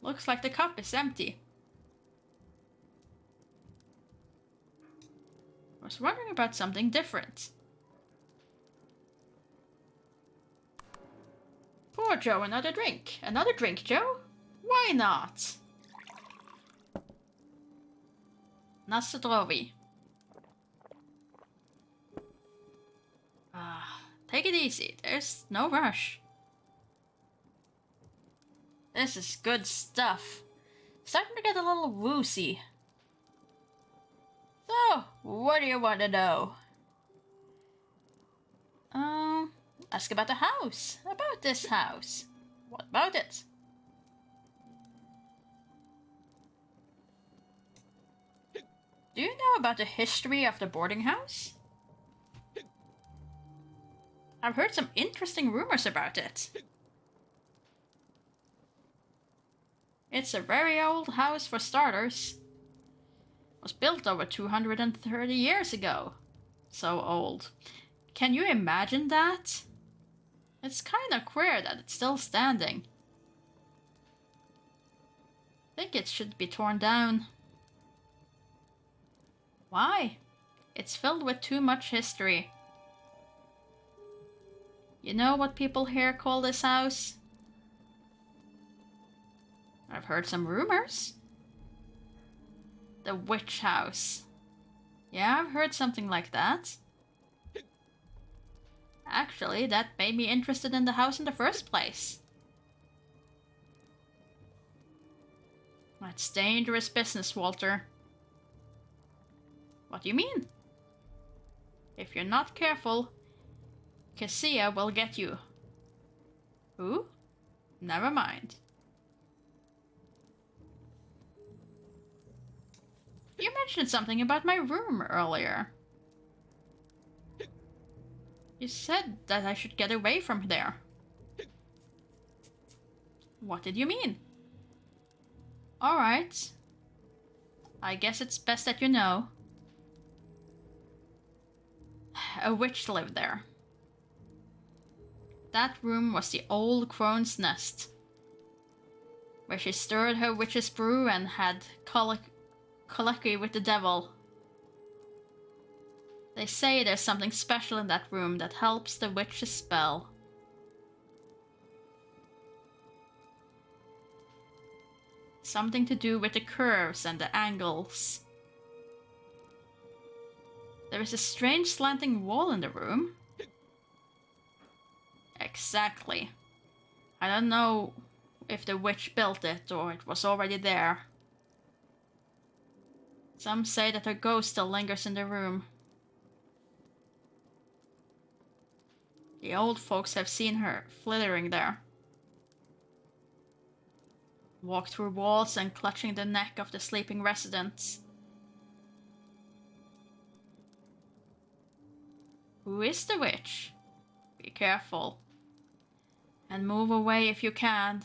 Looks like the cup is empty. I was wondering about something different. Pour Joe another drink. Another drink, Joe? Why not? Nasodrovi. Take it easy. There's no rush. This is good stuff. Starting to get a little woozy. So, what do you want to know? Ask about the house. About this house. What about it? Do you know about the history of the boarding house? I've heard some interesting rumors about it. It's a very old house for starters. It was built over 230 years ago. So old. Can you imagine that? It's kinda queer that it's still standing. I think it should be torn down. Why? It's filled with too much history. You know what people here call this house? I've heard some rumors. The witch house. Yeah, I've heard something like that. Actually, that made me interested in the house in the first place. That's dangerous business, Walter. What do you mean? If you're not careful, Cassia will get you. Who? Never mind. You mentioned something about my room earlier. You said that I should get away from there. What did you mean? Alright. I guess it's best that you know. A witch lived there. That room was the old crone's nest, where she stirred her witch's brew and had colloquy with the devil. They say there's something special in that room that helps the witch's spell. Something to do with the curves and the angles. There is a strange slanting wall in the room. Exactly. I don't know if the witch built it or it was already there. Some say that her ghost still lingers in the room. The old folks have seen her flittering there. Walk through walls and clutching the neck of the sleeping residents. Who is the witch? Be careful. And move away if you can.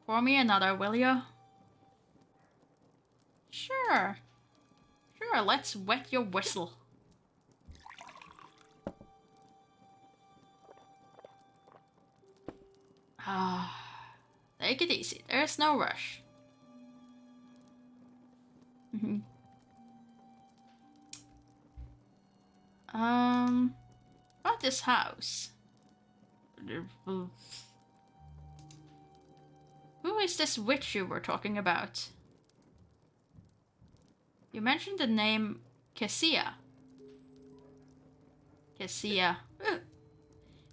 Pour me another, will you? Sure. Sure, let's wet your whistle. Take it easy. There's no rush. About this house. Who is this witch you were talking about? You mentioned the name Cassia. Cassia.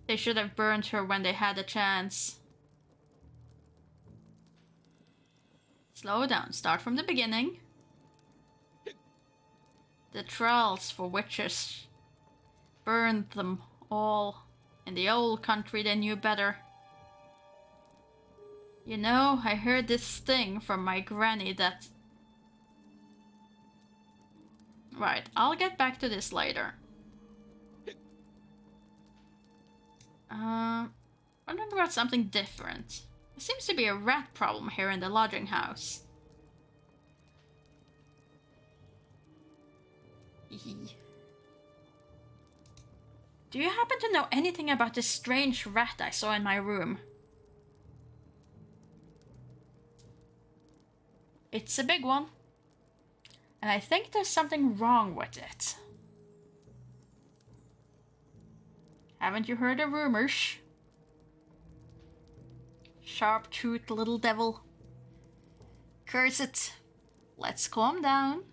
They should have burned her when they had a chance. Slow down. Start from the beginning. The trials for witches burned them all. In the old country they knew better. You know, I heard this thing from my granny that... Right, I'll get back to this later. Wondering about something different. There seems to be a rat problem here in the lodging house. Do you happen to know anything about this strange rat I saw in my room? It's a big one. And I think there's something wrong with it. Haven't you heard the rumors? Sharp-toothed little devil. Curse it. Let's calm down.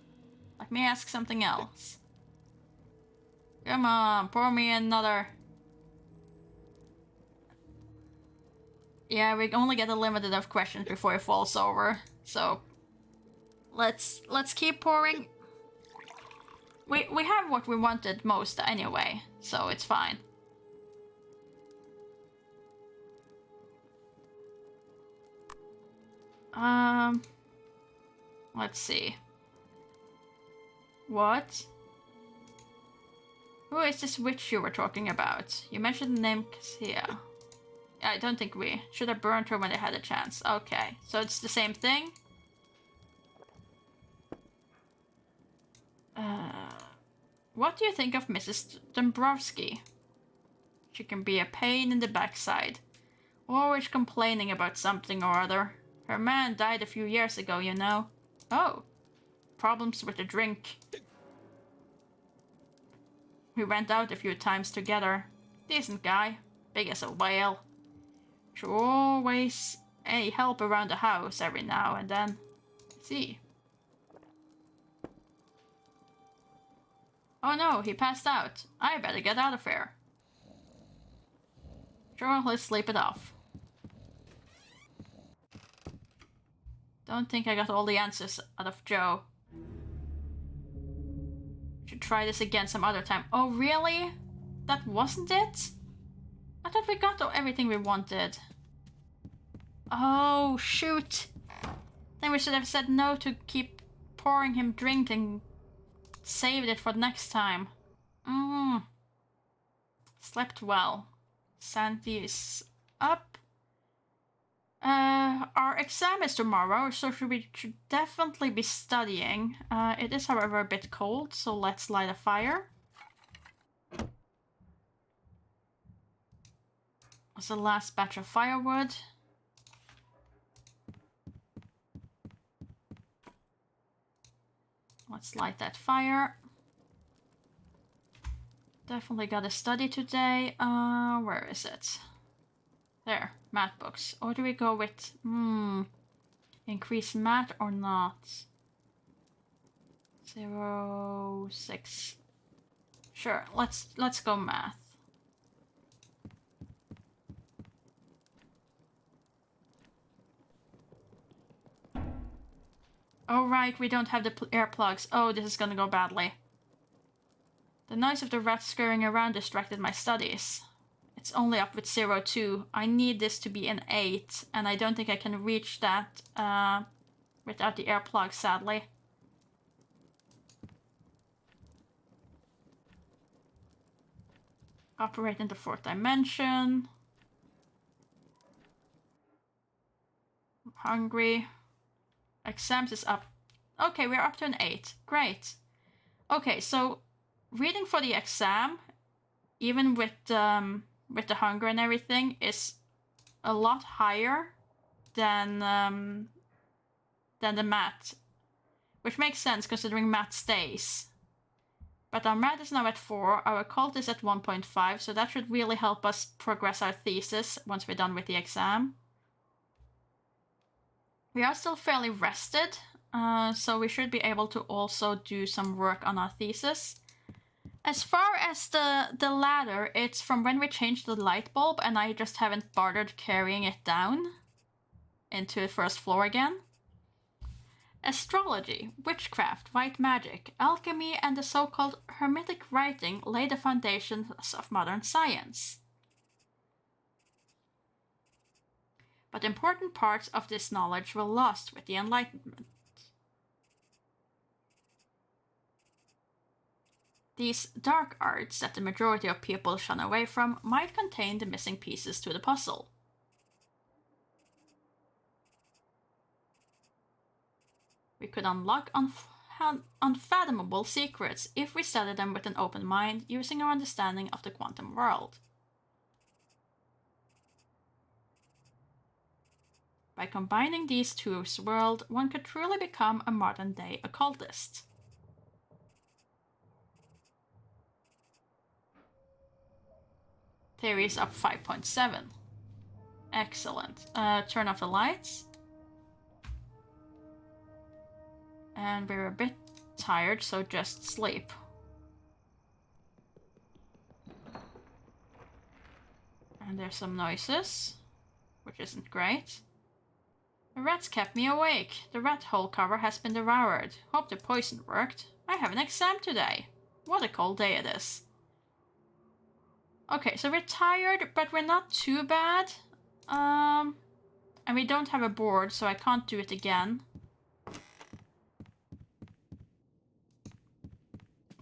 Let me ask something else. Come on, pour me another. Yeah, we only get a limited of questions before it falls over. So let's keep pouring. We have what we wanted most anyway, so it's fine. Let's see. What? Who is this witch you were talking about? You mentioned the name Cassia. I don't think we should have burned her when they had a chance. Okay, so it's the same thing? What do you think of Mrs. Dombrowski? She can be a pain in the backside. Always complaining about something or other. Her man died a few years ago, you know. Oh, problems with the drink. We went out a few times together. Decent guy, big as a whale. Should always help around the house every now and then. See. Oh no, he passed out. I better get out of here. Sure, let's sleep it off. Don't think I got all the answers out of Joe. Should try this again some other time. Oh, really? That wasn't it? I thought we got everything we wanted. Oh, shoot. Then we should have said no to keep pouring him drink and saved it for next time. Slept well. Sanity is up. Our exam is tomorrow, so we should definitely be studying. It is, however, a bit cold, so let's light a fire. What's the last batch of firewood? Let's light that fire. Definitely got a study today. Where is it? There, math books. Or do we go with, increase math or not? 0, 6. Sure, let's go math. Oh right, we don't have the earplugs. Oh, this is gonna go badly. The noise of the rats scurrying around distracted my studies. It's only up with 0, 2. I need this to be an 8, and I don't think I can reach that without the earplugs, sadly. Operate in the 4th dimension. I'm hungry. Exams is up. Okay, we're up to an 8. Great. Okay, so reading for the exam, even with the hunger and everything, is a lot higher than the math, which makes sense considering math stays. But our math is now at 4, our occult is at 1.5, so that should really help us progress our thesis once we're done with the exam. We are still fairly rested, so we should be able to also do some work on our thesis. As far as the ladder, it's from when we changed the light bulb, and I just haven't bothered carrying it down into the first floor again. Astrology, witchcraft, white magic, alchemy, and the so-called hermetic writing lay the foundations of modern science. But important parts of this knowledge were lost with the Enlightenment. These dark arts that the majority of people shun away from might contain the missing pieces to the puzzle. We could unlock unfathomable secrets if we study them with an open mind using our understanding of the quantum world. By combining these two worlds, one could truly become a modern-day occultist. Theory is up 5.7. Excellent. Turn off the lights. And we're a bit tired, so just sleep. And there's some noises, which isn't great. The rats kept me awake. The rat hole cover has been devoured. Hope the poison worked. I have an exam today. What a cold day it is. Okay, so we're tired, but we're not too bad. And we don't have a board, so I can't do it again.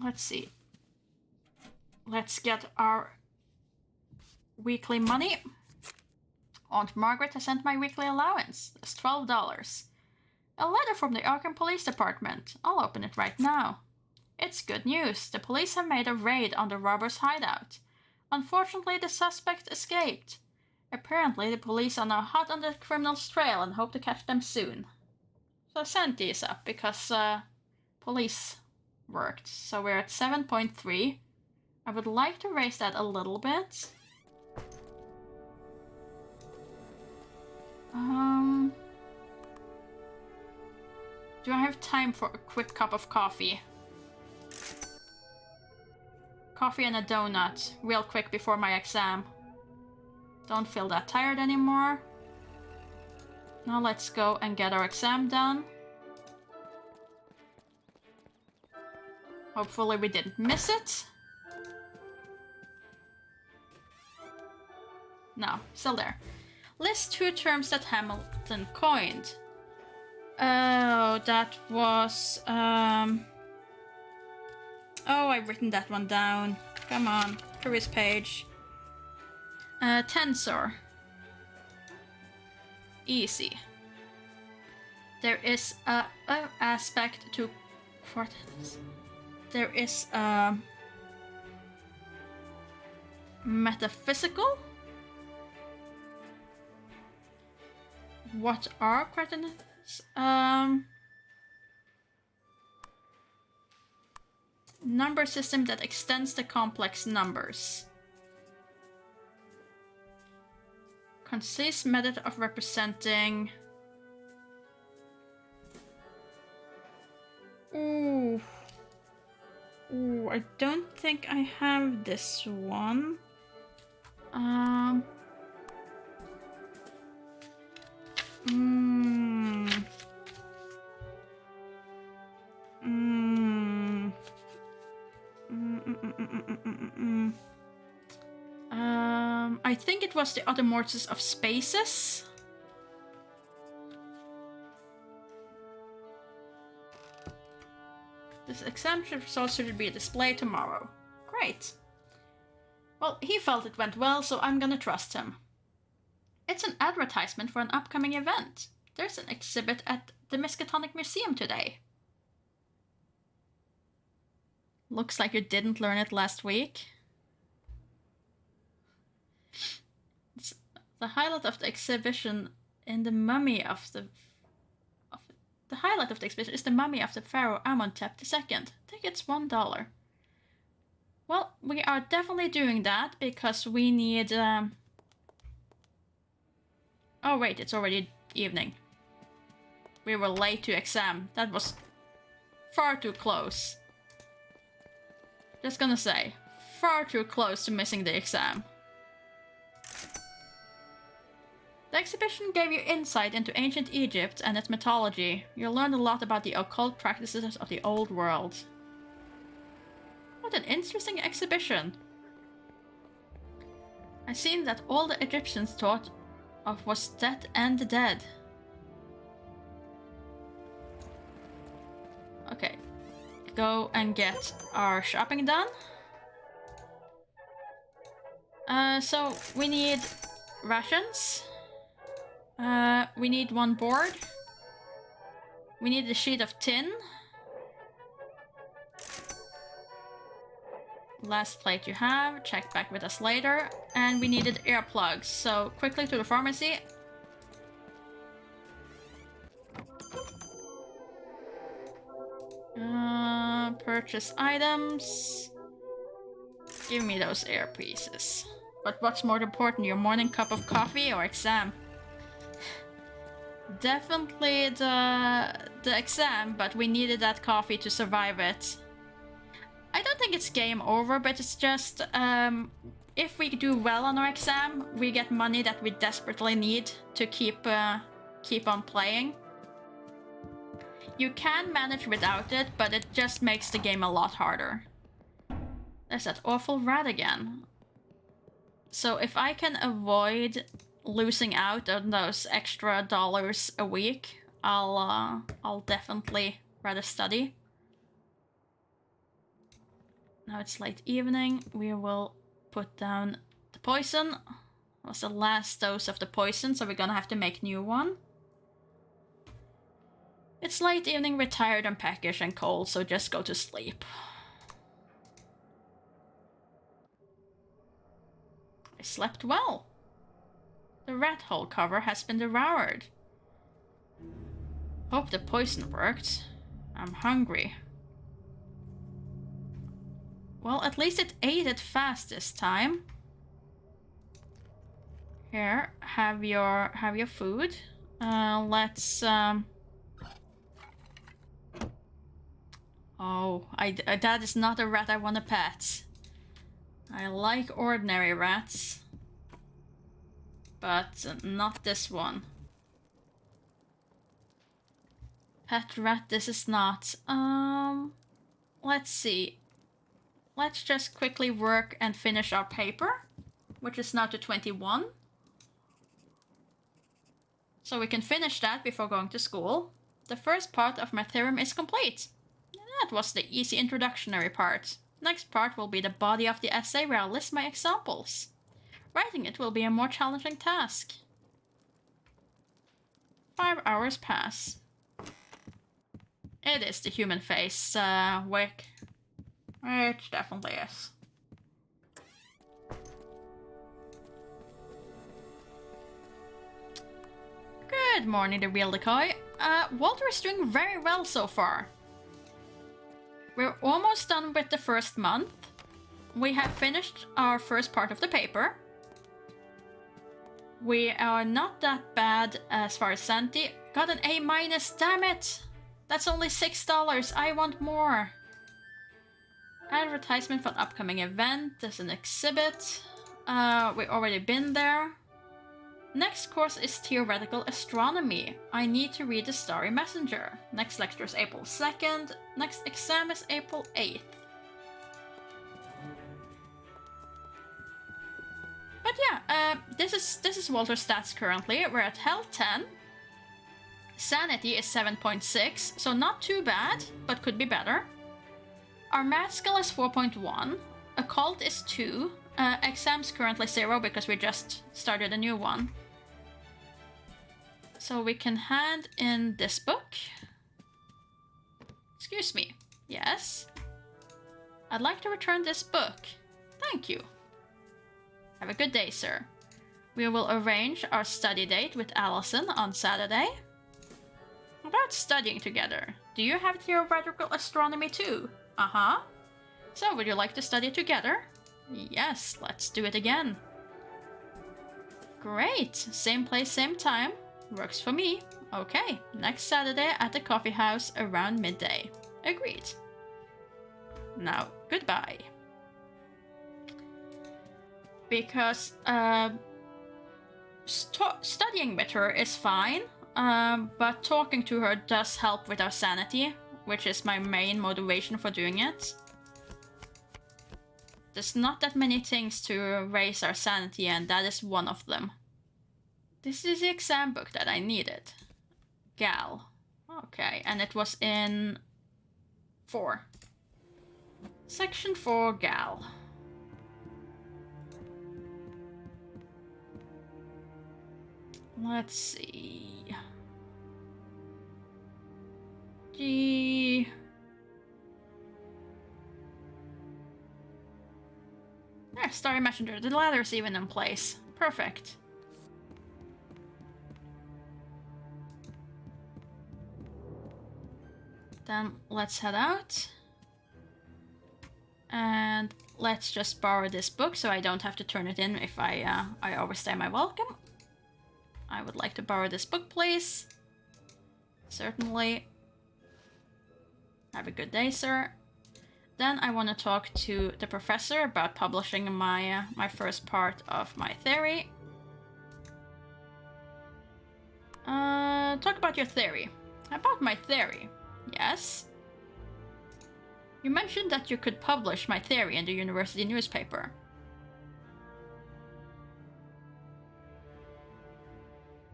Let's see. Let's get our weekly money. Aunt Margaret has sent my weekly allowance. That's $12. A letter from the Arkham Police Department. I'll open it right now. It's good news. The police have made a raid on the robbers' hideout. Unfortunately, the suspect escaped. Apparently, the police are now hot on the criminal's trail and hope to catch them soon. So sanity is up because police worked. So we're at 7.3. I would like to raise that a little bit. Do I have time for a quick cup of coffee? Coffee and a donut, real quick before my exam. Don't feel that tired anymore. Now let's go and get our exam done. Hopefully we didn't miss it. No, still there. List 2 terms that Hamilton coined. Oh, that was... Oh, I've written that one down. Come on, previous page. Tensor. Easy. There is a aspect to quartets. There is a metaphysical. What are quartets? Number system that extends the complex numbers. Concise method of representing. Ooh. Ooh, I don't think I have this one. Mm. I think it was the Automortis of Spaces. This exam results should be displayed tomorrow. Great. Well, he felt it went well, so I'm gonna trust him. It's an advertisement for an upcoming event. There's an exhibit at the Miskatonic Museum today. Looks like you didn't learn it last week. It's the highlight of the exhibition in the mummy of the... The highlight of the exhibition is the mummy of the pharaoh Amenhotep II. Tickets $1. Well, we are definitely doing that because we need... Oh wait, it's already evening. We were late to exam. That was far too close. Just gonna say, far too close to missing the exam. The exhibition gave you insight into ancient Egypt and its mythology. You learned a lot about the occult practices of the old world. What an interesting exhibition. I've seen that all the Egyptians thought of was death and the dead. Okay, go and get our shopping done. So we need rations. We need one board. We need a sheet of tin. Last plate you have, check back with us later. And we needed earplugs, so quickly to the pharmacy. Purchase items. Give me those earpieces. But what's more important, your morning cup of coffee or exam? Definitely the exam, but we needed that coffee to survive it. I don't think it's game over, but it's just if we do well on our exam, we get money that we desperately need to keep on playing. You can manage without it, but it just makes the game a lot harder. There's that awful rat again. So if I can avoid losing out on those extra dollars a week, I'll definitely rather study. Now it's late evening. We will put down the poison. That was the last dose of the poison, so we're gonna have to make new one. It's late evening, we're tired and peckish and cold, so just go to sleep. I slept well. The rat hole cover has been devoured. Hope the poison worked. I'm hungry. Well, at least it ate it fast this time. Here, have your food. Let's Oh, that is not a rat I want to pet. I like ordinary rats, but not this one. Pet rat, this is not. Let's see. Let's just quickly work and finish our paper, which is now to 21. So we can finish that before going to school. The first part of my theorem is complete. That was the easy introductory part. Next part will be the body of the essay where I'll list my examples. Writing it will be a more challenging task. 5 hours pass. It is the human face, Wick. It definitely is. Good morning, the real decoy. Walter is doing very well so far. We're almost done with the first month. We have finished our first part of the paper. We are not that bad as far as sanity. Got an A-, damn it! That's only $6, I want more. Advertisement for an upcoming event, there's an exhibit. We've already been there. Next course is Theoretical Astronomy. I need to read the Starry Messenger. Next lecture is April 2nd. Next exam is April 8th. But yeah, this is Walter's stats currently. We're at Health 10. Sanity is 7.6, so not too bad, but could be better. Our math skill is 4.1. Occult is 2. Exams currently 0 because we just started a new one. So we can hand in this book. Excuse me. Yes? I'd like to return this book. Thank you. Have a good day, sir. We will arrange our study date with Allison on Saturday. About studying together. Do you have theoretical astronomy too? Uh-huh. So, would you like to study together? Yes, let's do it again. Great. Same place, same time. Works for me. Okay, next Saturday at the coffee house around midday. Agreed. Now, goodbye. Because, studying with her is fine, but talking to her does help with our sanity, which is my main motivation for doing it. There's not that many things to raise our sanity, and that is one of them. This is the exam book that I needed. Gal. Okay, and it was in 4. Section 4, Gal. Let's see. G. There, Starry Messenger. The ladder's even in place. Perfect. Then let's head out. And let's just borrow this book so I don't have to turn it in if I overstay my welcome. I would like to borrow this book, please. Certainly. Have a good day, sir. Then I want to talk to the professor about publishing my first part of my theory. Talk about your theory. About my theory. Yes? You mentioned that you could publish my theory in the university newspaper.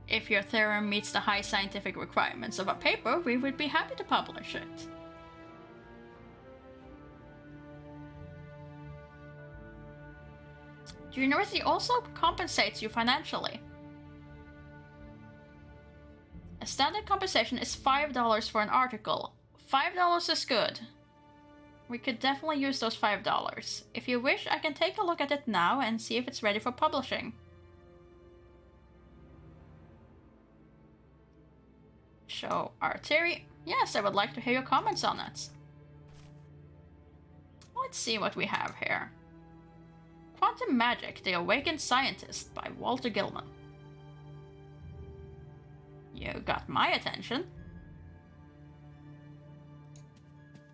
If your theorem meets the high scientific requirements of a paper, we would be happy to publish it. The university also compensates you financially. A standard compensation is $5 for an article. $5 is good. We could definitely use those $5. If you wish, I can take a look at it now and see if it's ready for publishing. Show our theory. Yes, I would like to hear your comments on it. Let's see what we have here. Quantum Magic, The Awakened Scientist by Walter Gilman. You got my attention.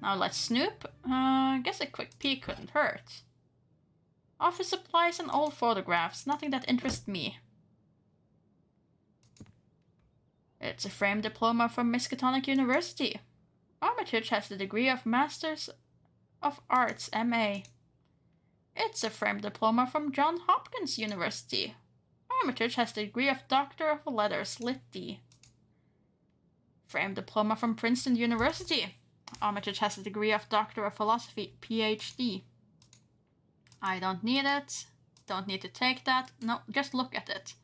Now let's snoop. I guess a quick peek couldn't hurt. Office supplies and old photographs, nothing that interests me. It's a framed diploma from Miskatonic University. Armitage has the degree of Masters of Arts, MA. It's a framed diploma from Johns Hopkins University. Armitage has the degree of Doctor of Letters, Lit D. Framed diploma from Princeton University. Armitage has the degree of Doctor of Philosophy, PhD. I don't need it. Don't need to take that. No, just look at it.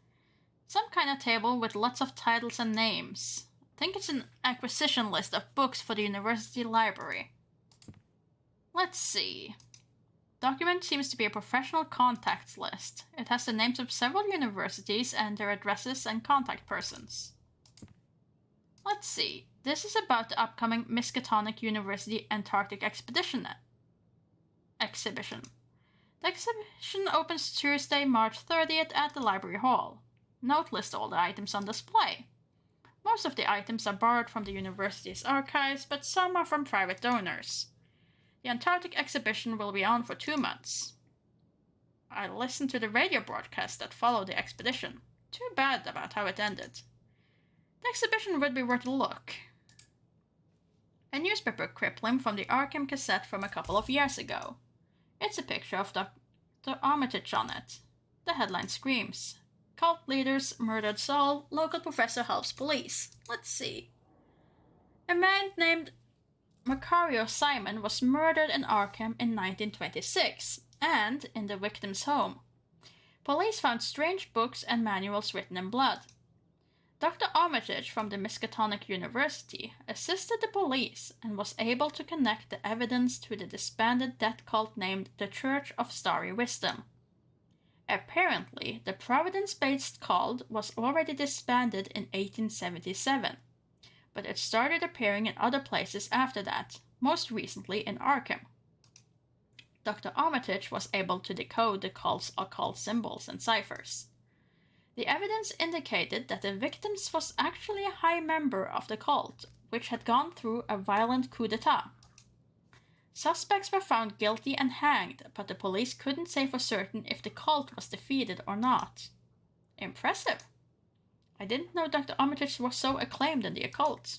Some kind of table with lots of titles and names. I think it's an acquisition list of books for the university library. Let's see. Document seems to be a professional contacts list. It has the names of several universities and their addresses and contact persons. Let's see. This is about the upcoming Miskatonic University Antarctic exhibition. The exhibition opens Tuesday, March 30th at the Library Hall. Note lists all the items on display. Most of the items are borrowed from the university's archives, but some are from private donors. The Antarctic exhibition will be on for 2 months. I listened to the radio broadcast that followed the expedition. Too bad about how it ended. The exhibition would be worth a look. A newspaper clipping from the Arkham cassette from a couple of years ago. It's a picture of Dr. Armitage on it. The headline screams, "Cult leaders murdered Saul, local professor helps police." Let's see. A man named Macario Simon was murdered in Arkham in 1926, and in the victim's home. Police found strange books and manuals written in blood. Dr. Armitage from the Miskatonic University assisted the police and was able to connect the evidence to the disbanded death cult named the Church of Starry Wisdom. Apparently, the Providence-based cult was already disbanded in 1877, but it started appearing in other places after that, most recently in Arkham. Dr. Armitage was able to decode the cult's occult symbols and ciphers. The evidence indicated that the victim was actually a high member of the cult, which had gone through a violent coup d'etat. Suspects were found guilty and hanged, but the police couldn't say for certain if the cult was defeated or not. Impressive! I didn't know Dr. Armitage was so acclaimed in the occult.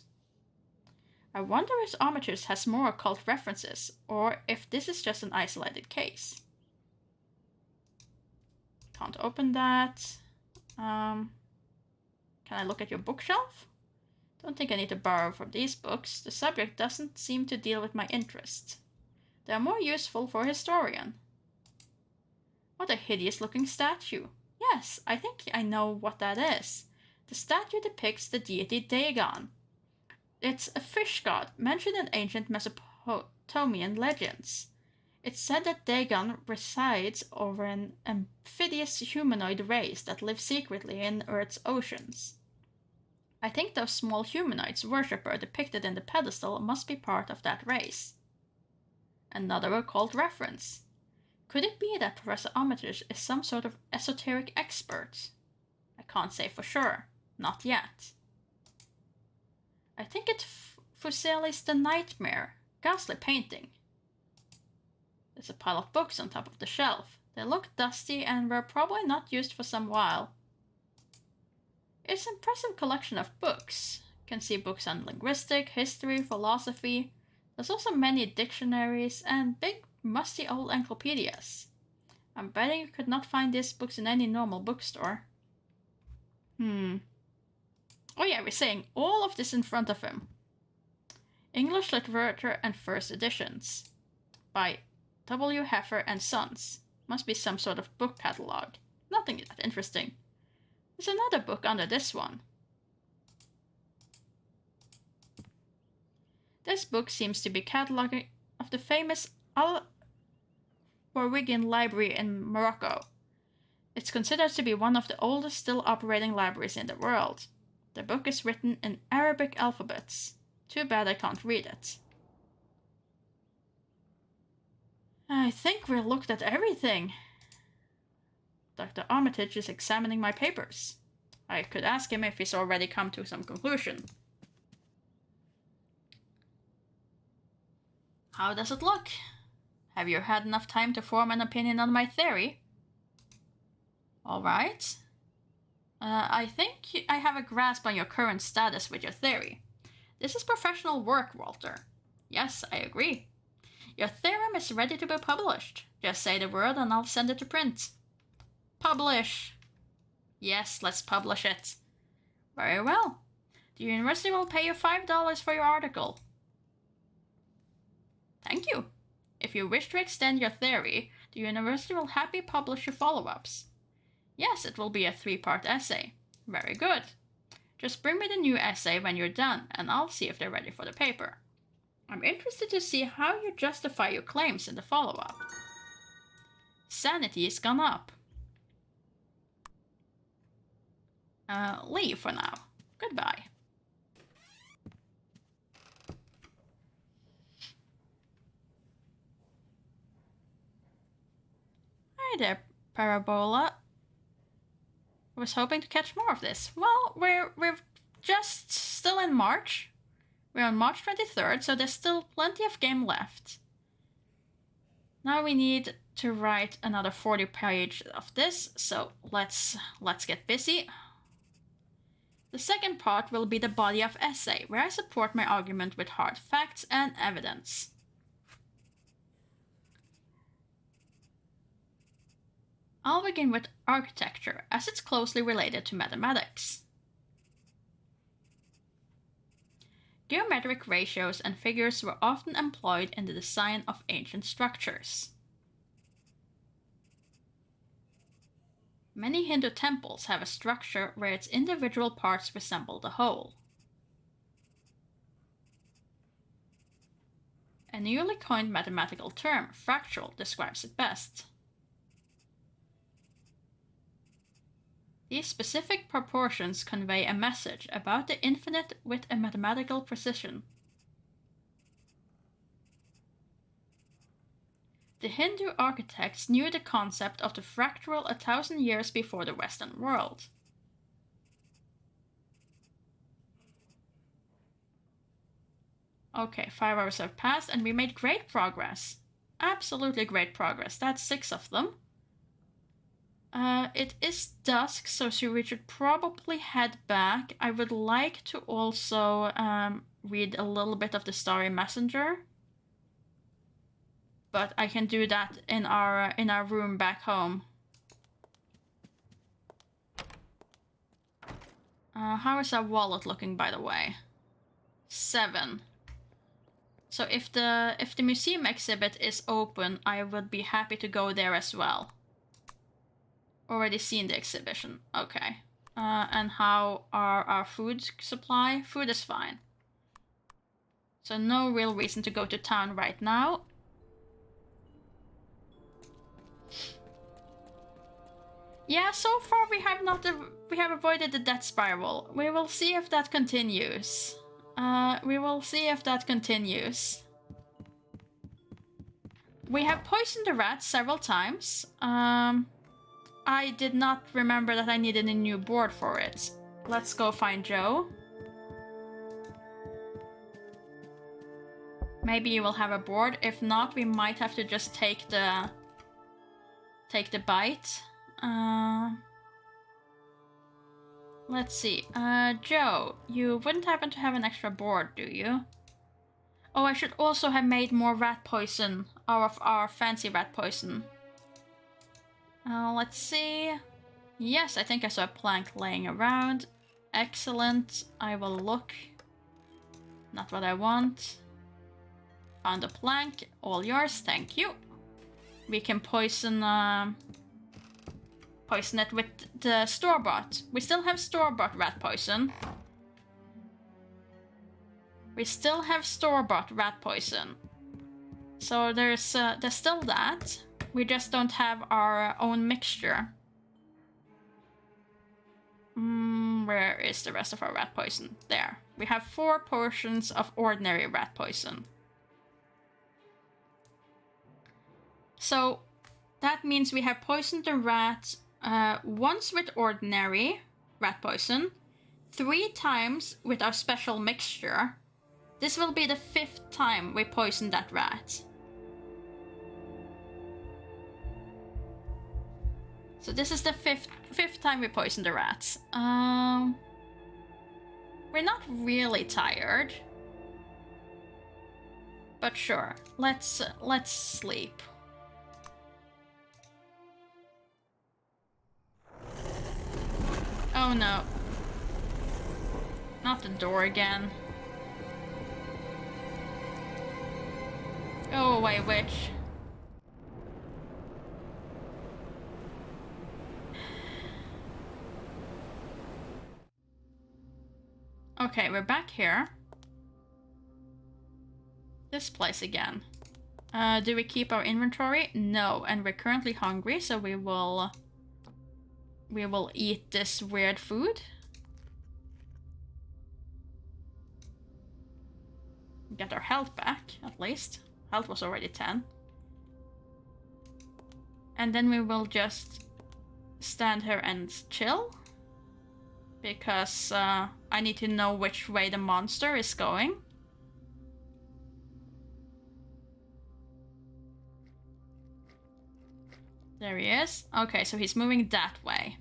I wonder if Armitage has more occult references, or if this is just an isolated case. Can't open that. Can I look at your bookshelf? Don't think I need to borrow from these books. The subject doesn't seem to deal with my interest. They are more useful for a historian. What a hideous-looking statue. Yes, I think I know what that is. The statue depicts the deity Dagon. It's a fish god mentioned in ancient Mesopotamian legends. It's said that Dagon resides over an amphibious humanoid race that lives secretly in Earth's oceans. I think those small humanoids worshipper depicted in the pedestal must be part of that race. Another occult reference. Could it be that Professor Armitage is some sort of esoteric expert? I can't say for sure. Not yet. I think it's Fuseli's The Nightmare. Ghastly painting. There's a pile of books on top of the shelf. They look dusty and were probably not used for some while. It's an impressive collection of books. You can see books on linguistics, history, philosophy. There's also many dictionaries and big, musty old encyclopedias. I'm betting you could not find these books in any normal bookstore. Oh yeah, we're saying all of this in front of him. English Literature and First Editions by W. Heffer and Sons. Must be some sort of book catalog. Nothing that interesting. There's another book under this one. This book seems to be cataloging of the famous Al-Warwigan Library in Morocco. It's considered to be one of the oldest still operating libraries in the world. The book is written in Arabic alphabets. Too bad I can't read it. I think we looked at everything. Dr. Armitage is examining my papers. I could ask him if he's already come to some conclusion. How does it look? Have you had enough time to form an opinion on my theory? All right. I think I have a grasp on your current status with your theory. This is professional work, Walter. Yes, I agree. Your theorem is ready to be published. Just say the word and I'll send it to print. Publish. Yes, let's publish it. Very well. The university will pay you $5 for your article. Thank you. If you wish to extend your theory, the university will happily publish your follow-ups. Yes, it will be a 3-part essay. Very good. Just bring me the new essay when you're done, and I'll see if they're ready for the paper. I'm interested to see how you justify your claims in the follow-up. Sanity has gone up. Leave for now. Goodbye. Hey there, Parabola. I was hoping to catch more of this. Well, we're just still in March. We're on March 23rd, so there's still plenty of game left. Now we need to write another 40 pages of this, so let's get busy. The second part will be the body of essay, where I support my argument with hard facts and evidence. I'll begin with architecture, as it's closely related to mathematics. Geometric ratios and figures were often employed in the design of ancient structures. Many Hindu temples have a structure where its individual parts resemble the whole. A newly coined mathematical term, fractal, describes it best. These specific proportions convey a message about the infinite with a mathematical precision. The Hindu architects knew the concept of the fractal 1,000 years before the Western world. Okay, 5 hours have passed and we made great progress. Absolutely great progress. That's 6 of them. It is dusk, so we should probably head back. I would like to also read a little bit of the Starry Messenger. But I can do that in our room back home. How is our wallet looking, by the way? 7. So if the museum exhibit is open, I would be happy to go there as well. Already seen the exhibition. Okay. And how are our food supply? Food is fine. So no real reason to go to town right now. Yeah, so far we have avoided the death spiral. We will see if that continues. We have poisoned the rats several times. I did not remember that I needed a new board for it. Let's go find Joe. Maybe you will have a board. If not, we might have to just take the bite. Let's see. Joe, you wouldn't happen to have an extra board, do you? Oh, I should also have made more rat poison, our fancy rat poison. Let's see. Yes, I think I saw a plank laying around. Excellent. I will look. Not what I want. Found a plank. All yours. Thank you. We can poison it with the store-bought. We still have store-bought rat poison. So there's still that. We just don't have our own mixture. Where is the rest of our rat poison? There. We have 4 portions of ordinary rat poison. So that means we have poisoned the rat once with ordinary rat poison, 3 times with our special mixture. This will be the 5th time we poison that rat. So this is the fifth time we poison the rats. We're not really tired, but sure. Let's sleep. Oh no. Not the door again. Go away, witch. Okay, we're back here. This place again. Do we keep our inventory? No, and we're currently hungry, so we will eat this weird food. Get our health back, at least. Health was already 10. And then we will just stand here and chill. Because I need to know which way the monster is going. There he is. Okay, so he's moving that way.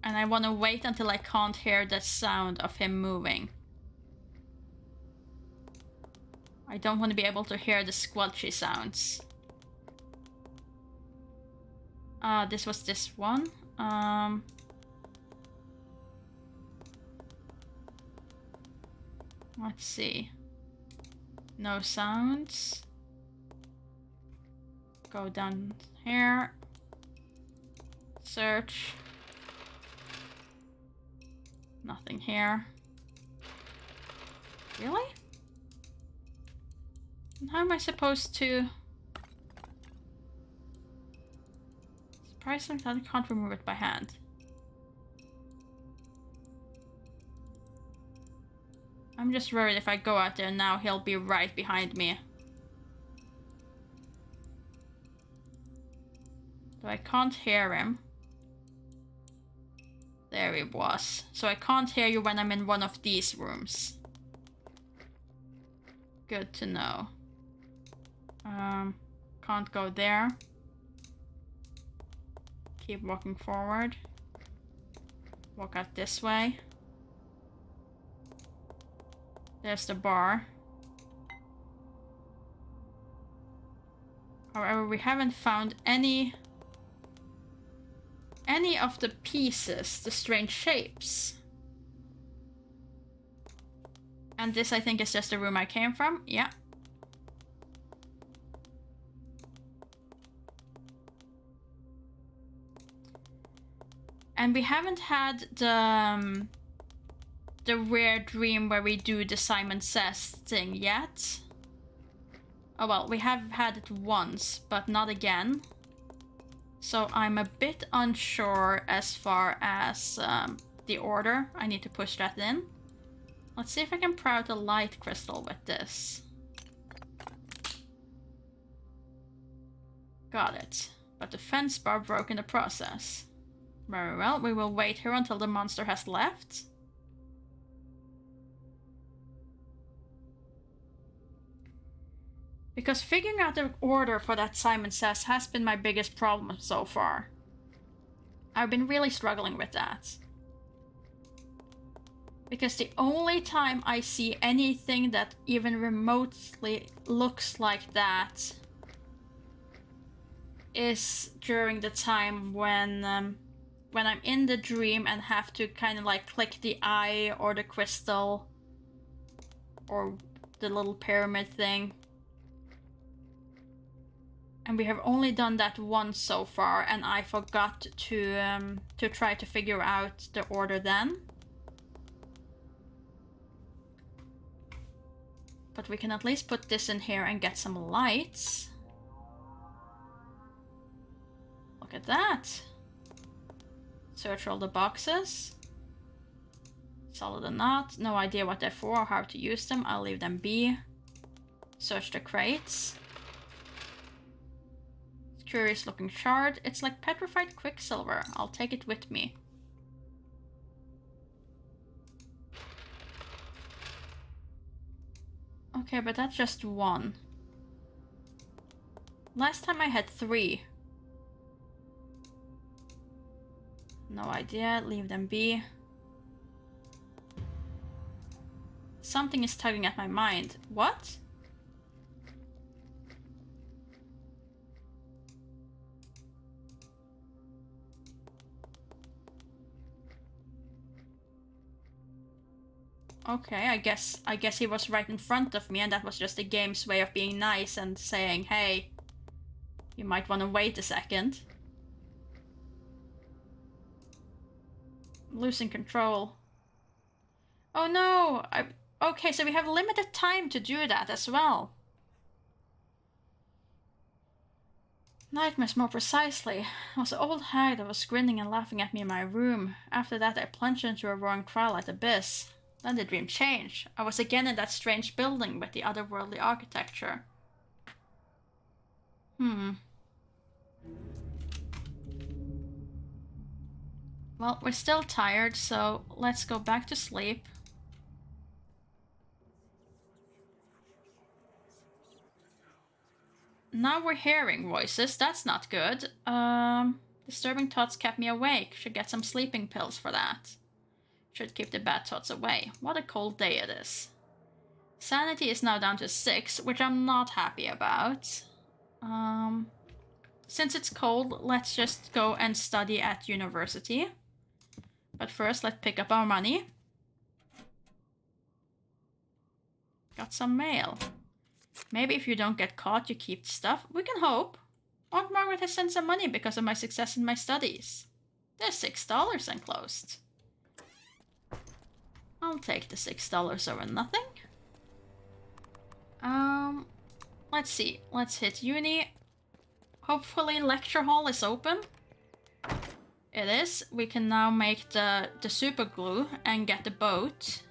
And I want to wait until I can't hear the sound of him moving. I don't want to be able to hear the squelchy sounds. This was this one. Let's see. No sounds. Go down here. Search. Nothing here. Really? And how am I supposed to... Surprisingly, I can't remove it by hand. I'm just worried if I go out there now, he'll be right behind me. So I can't hear him. There he was. So I can't hear you when I'm in one of these rooms. Good to know. Can't go there. Keep walking forward. Walk out this way. There's the bar. However, we haven't found any of the pieces, the strange shapes. And this, I think, is just the room I came from. Yeah. And we haven't had the rare dream where we do the Simon Says thing yet. Oh well, we have had it once, but not again. So I'm a bit unsure as far as the order. I need to push that in. Let's see if I can pry out a light crystal with this. Got it. But the fence bar broke in the process. Very well, we will wait here until the monster has left. Because figuring out the order for that Simon Says has been my biggest problem so far. I've been really struggling with that. Because the only time I see anything that even remotely looks like that is during the time when I'm in the dream and have to kind of like click the eye or the crystal or the little pyramid thing. And we have only done that once so far, and I forgot to try to figure out the order then. But we can at least put this in here and get some lights. Look at that. Search all the boxes. Solid or not. No idea what they're for or how to use them. I'll leave them be. Search the crates. Curious looking shard. It's like petrified quicksilver. I'll take it with me. Okay, but that's just one. Last time I had 3. No idea. Leave them be. Something is tugging at my mind. What? Okay, I guess he was right in front of me, and that was just the game's way of being nice and saying, hey, you might want to wait a second. I'm losing control. Oh no! Okay, so we have limited time to do that as well. Nightmares, more precisely. It was the old hag that was grinning and laughing at me in my room. After that, I plunged into a roaring twilight abyss. Then the dream changed. I was again in that strange building with the otherworldly architecture. Well, we're still tired, so let's go back to sleep. Now we're hearing voices. That's not good. Disturbing thoughts kept me awake. Should get some sleeping pills for that. Should keep the bad thoughts away. What a cold day it is. Sanity is now down to 6, which I'm not happy about. Since it's cold, let's just go and study at university. But first, let's pick up our money. Got some mail. Maybe if you don't get caught, you keep the stuff. We can hope. Aunt Margaret has sent some money because of my success in my studies. There's $6 enclosed. I'll take the $6 over nothing. Let's see. Let's hit uni. Hopefully lecture hall is open. It is. We can now make the super glue and get the boat.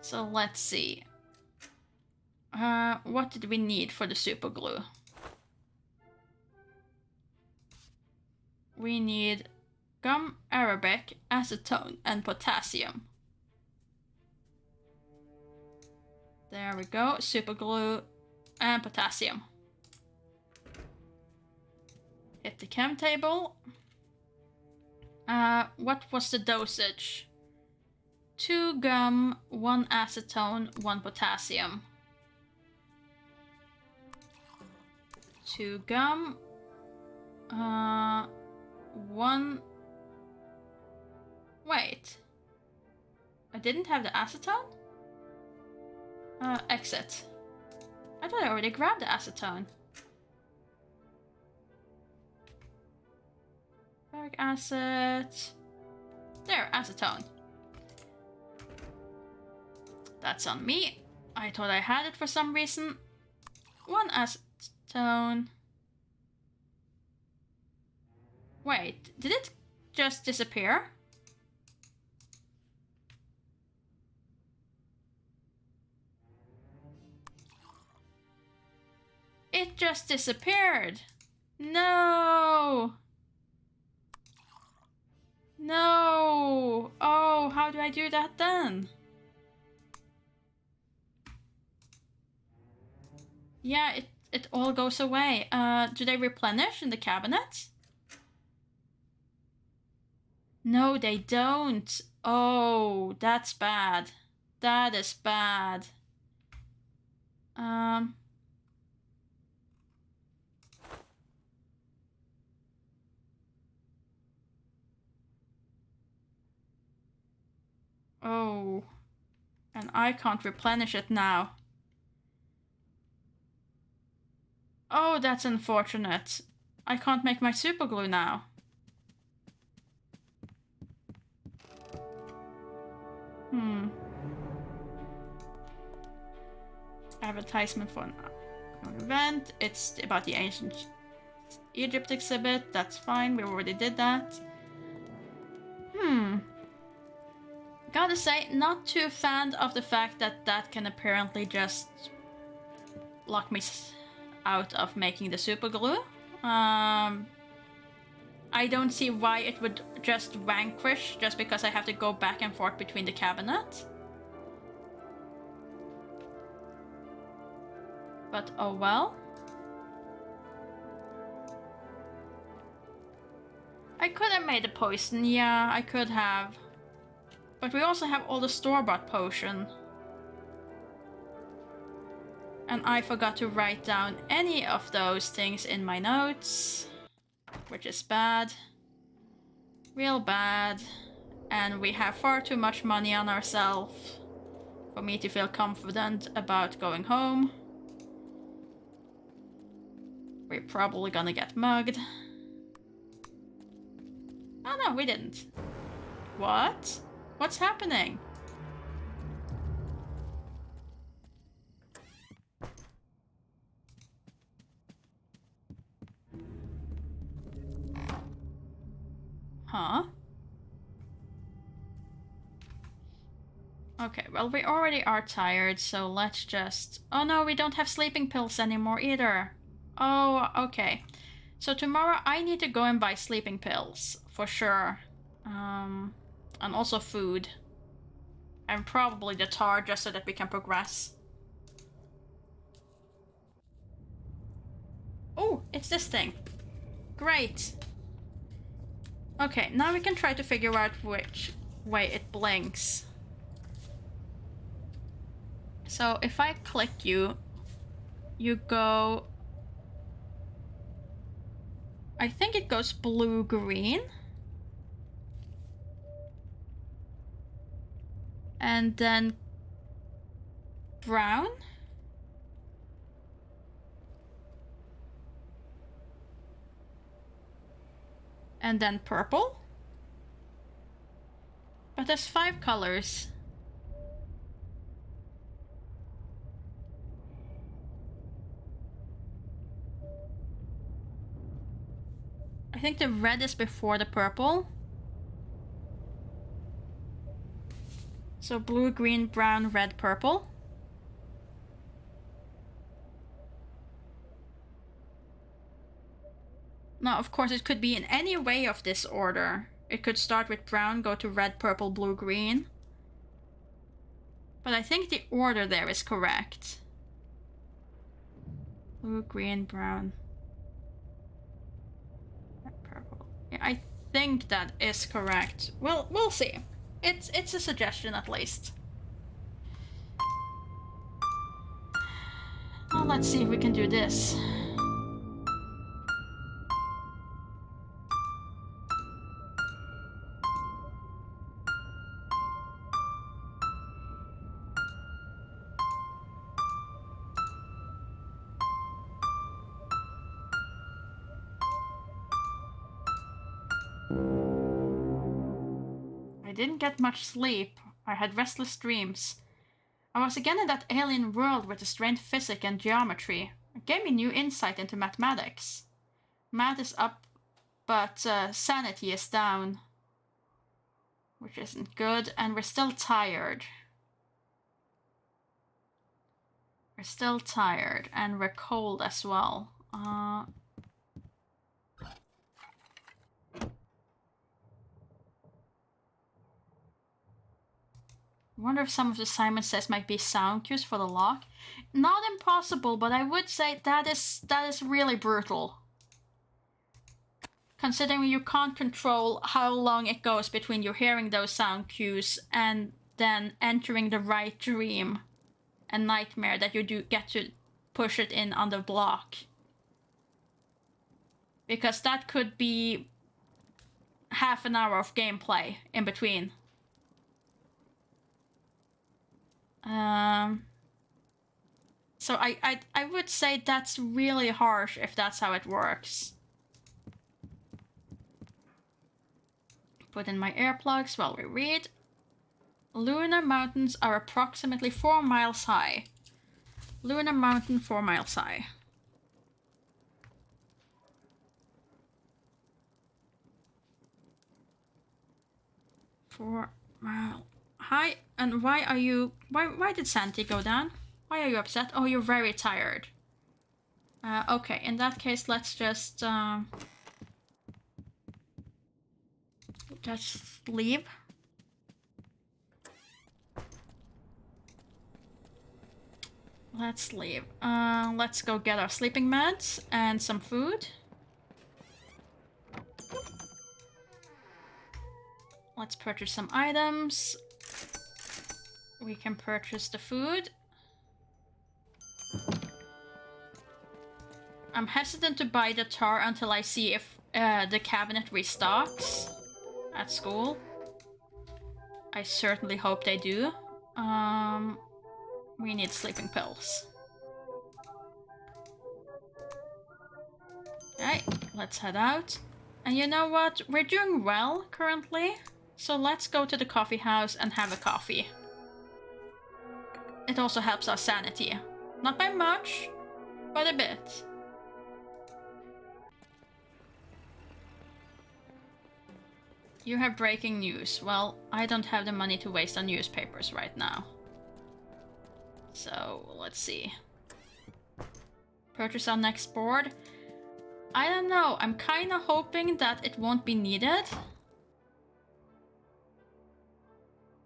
So let's see. What did we need for the super glue? We need gum, arabic, acetone, and potassium. There we go. Super glue and potassium. Hit the chem table. What was the dosage? 2 gum, 1 acetone, 1 potassium. 2 gum. 1... Wait. I didn't have the acetone? Exit. I thought I already grabbed the acetone. Ferric acid. There, acetone. That's on me. I thought I had it for some reason. 1 acetone. Wait, did it just disappear? It just disappeared. No. No. Oh, how do I do that then? Yeah, it all goes away. Do they replenish in the cabinet? No, they don't. Oh, that's bad. That is bad. Oh. And I can't replenish it now. Oh, that's unfortunate. I can't make my super glue now. Advertisement for an event. It's about the ancient Egypt exhibit. That's fine. We already did that. Gotta say, not too fan of the fact that that can apparently just lock me out of making the super glue. I don't see why it would just vanquish just because I have to go back and forth between the cabinet. But oh well. I could have made a poison, yeah, I could have. But we also have all the store-bought potion. And I forgot to write down any of those things in my notes. Which is bad. Real bad. And we have far too much money on ourselves for me to feel confident about going home. We're probably gonna get mugged. Oh no, we didn't. What? What's happening? Huh? Okay, well, we already are tired, so let's just... Oh no, we don't have sleeping pills anymore either. Oh, okay. So tomorrow I need to go and buy sleeping pills, for sure. And also food. And probably the tar, just so that we can progress. Oh, it's this thing. Great. Okay, now we can try to figure out which way it blinks. So if I click you, you go... I think it goes blue-green. And then brown. And then purple. But there's 5 colors. I think the red is before the purple. So blue, green, brown, red, purple. Now, of course, it could be in any way of this order. It could start with brown, go to red, purple, blue, green. But I think the order there is correct. Blue, green, brown, red, purple. Yeah, I think that is correct. Well, we'll see. It's a suggestion at least. Well, let's see if we can do this. I didn't get much sleep. I had restless dreams. I was again in that alien world with the strange physics and geometry. It gave me new insight into mathematics. Math is up, but sanity is down. Which isn't good, and we're still tired. We're still tired, and we're cold as well. I wonder if some of the Simon Says might be sound cues for the lock. Not impossible, but I would say that is really brutal. Considering you can't control how long it goes between you hearing those sound cues and then entering the right dream and nightmare that you do get to push it in on the block. Because that could be half an hour of gameplay in between. So I would say that's really harsh if that's how it works. Put in my earplugs while we read. Lunar mountains are approximately 4 miles high. Lunar mountain 4 miles high. Hi, and why are you... Why did Santi go down? Why are you upset? Oh, you're very tired. Okay, in that case, let's just leave. Let's leave. Let's go get our sleeping meds and some food. Let's purchase some items. We can purchase the food. I'm hesitant to buy the tar until I see if the cabinet restocks at school. I certainly hope they do. We need sleeping pills. Okay, let's head out. And you know what? We're doing well currently. So let's go to the coffee house and have a coffee. It also helps our sanity. Not by much, but a bit. You have breaking news. Well, I don't have the money to waste on newspapers right now. So, let's see. Purchase our next board. I don't know. I'm kind of hoping that it won't be needed.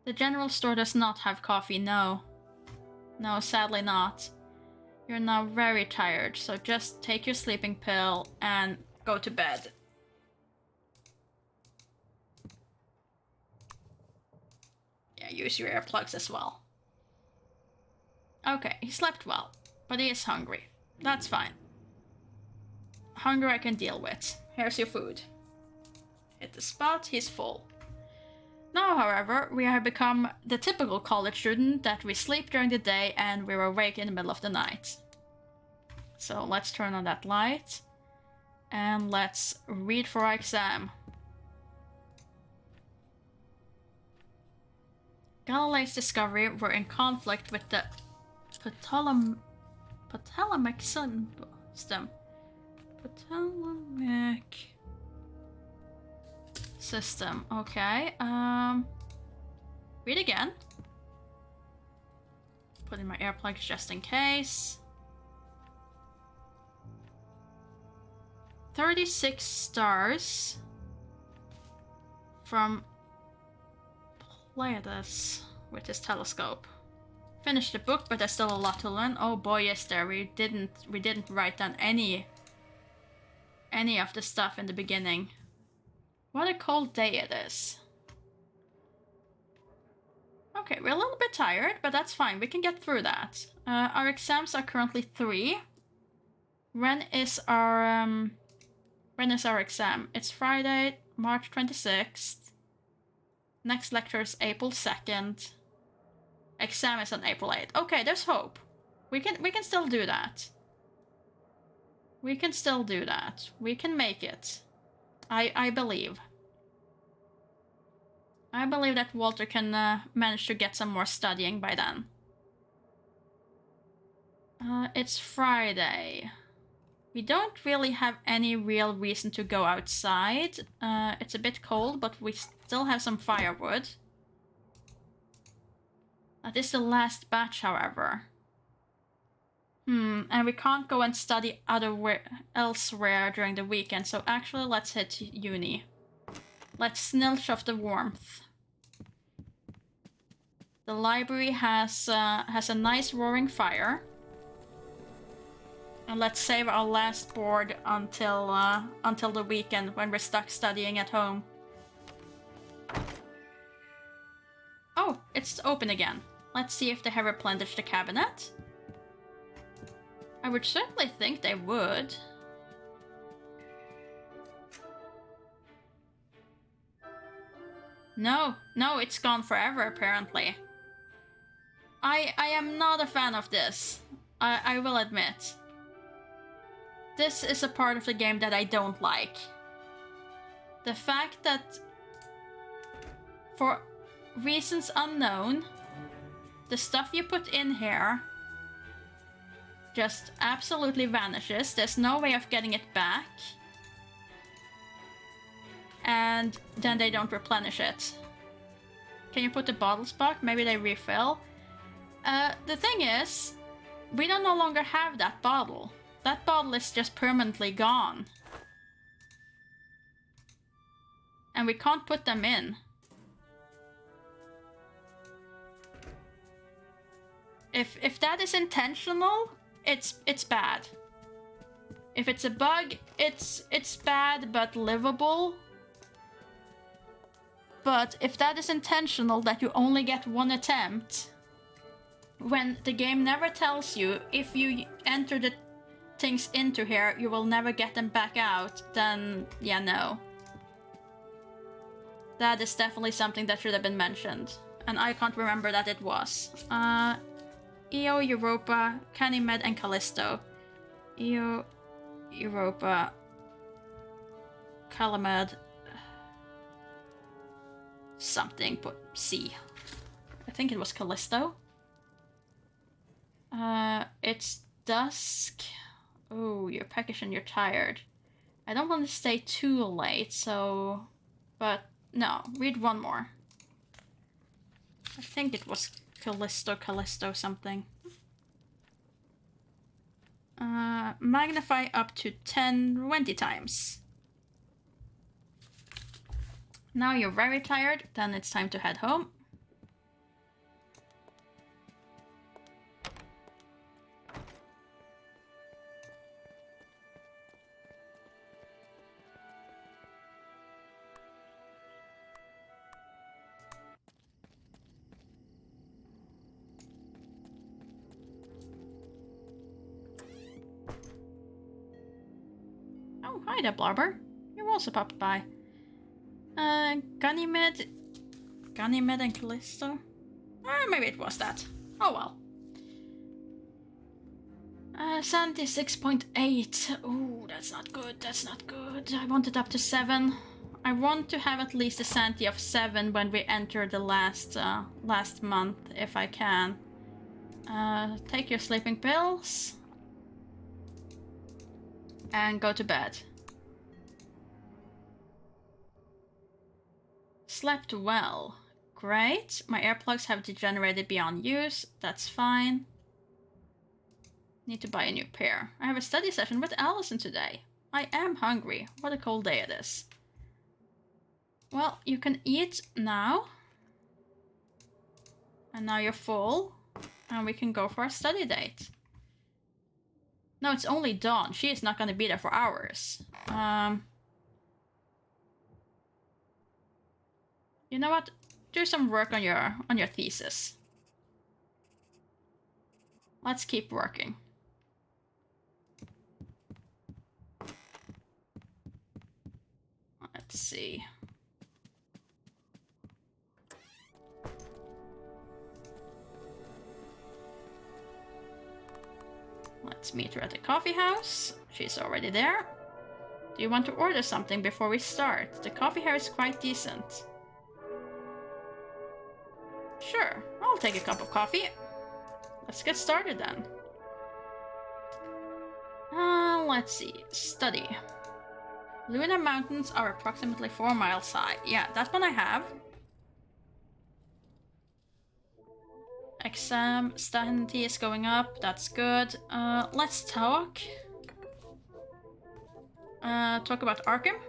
The general store does not have coffee, no. No, sadly not. You're now very tired, so just take your sleeping pill and go to bed. Yeah, use your earplugs as well. Okay, he slept well, but he is hungry. That's fine. Hunger I can deal with. Here's your food. Hit the spot, he's full. Now, however, we have become the typical college student that we sleep during the day and we're awake in the middle of the night. So let's turn on that light and let's read for our exam. Galileo's discovery were in conflict with the Ptolemaic system. Ptolemaic system. Okay. Read again. Put in my earplugs just in case. 36 stars from Pleiades with his telescope. Finished the book, but there's still a lot to learn. Oh boy, yes, there. We didn't write down any of the stuff in the beginning. What a cold day it is. Okay, we're a little bit tired, but that's fine. We can get through that. Our exams are currently 3. When is our exam? It's Friday, March 26th. Next lecture is April 2nd. Exam is on April 8th. Okay, there's hope. We can still do that. We can still do that. We can make it. I believe. I believe that Walter can manage to get some more studying by then. It's Friday. We don't really have any real reason to go outside. It's a bit cold, but we still have some firewood. That is the last batch, however. And we can't go and study elsewhere during the weekend, so actually let's hit uni. Let's snilch off the warmth. The library has a nice roaring fire. And let's save our last board until the weekend when we're stuck studying at home. Oh, it's open again. Let's see if they have replenished the cabinet. I would certainly think they would. No, it's gone forever, apparently. I am not a fan of this. I will admit. This is a part of the game that I don't like. The fact that, for reasons unknown, the stuff you put in here just absolutely vanishes. There's no way of getting it back. And then they don't replenish it. Can you put the bottles back? Maybe they refill. The thing is, we don't no longer have that bottle. That bottle is just permanently gone. And we can't put them in. If that is intentional, it's bad. If it's a bug, it's bad but livable. But if that is intentional, that you only get one attempt, when the game never tells you if you enter the things into here, you will never get them back out, then yeah, no. That is definitely something that should have been mentioned. And I can't remember that it was. Io, Europa, Canimed, and Callisto. Io, Europa, Calamed, something, put C. I think it was Callisto. It's dusk. Oh, you're peckish and you're tired. I don't want to stay too late, so... But No, read one more. I think it was Callisto something. Magnify up to 20 times. Now you're very tired, then it's time to head home. Oh, hi there, Blobber. You also popped by. Ganymede and Callisto? Maybe it was that. Oh well. Sanity 6.8. Oh, that's not good, that's not good. I want it up to 7. I want to have at least a sanity of 7 when we enter the last month, if I can. Take your sleeping pills. And go to bed. Slept well. Great. My earplugs have degenerated beyond use. That's fine. Need to buy a new pair. I have a study session with Allison today. I am hungry. What a cold day it is. Well, you can eat now. And now you're full. And we can go for a study date. No, it's only dawn. She is not going to be there for hours. You know what? Do some work on your thesis. Let's keep working. Let's see. Let's meet her at the coffee house. She's already there. Do you want to order something before we start? The coffee here is quite decent. Sure, I'll take a cup of coffee. Let's get started then. Let's see. Study. Lunar Mountains are approximately 4 miles high. Yeah, that one I have. Exam sanity is going up. That's good. Let's talk. Talk about Arkham.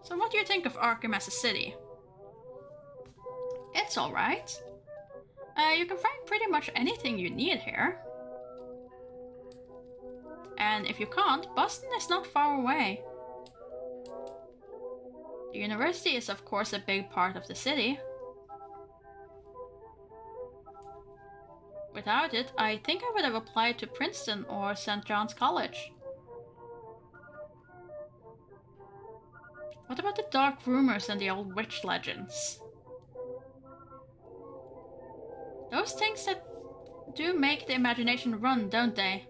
So what do you think of Arkham as a city? It's alright. You can find pretty much anything you need here. And if you can't, Boston is not far away. The university is of course a big part of the city. Without it, I think I would have applied to Princeton or St. John's College. What about the dark rumors and the old witch legends? Those things that do make the imagination run, don't they?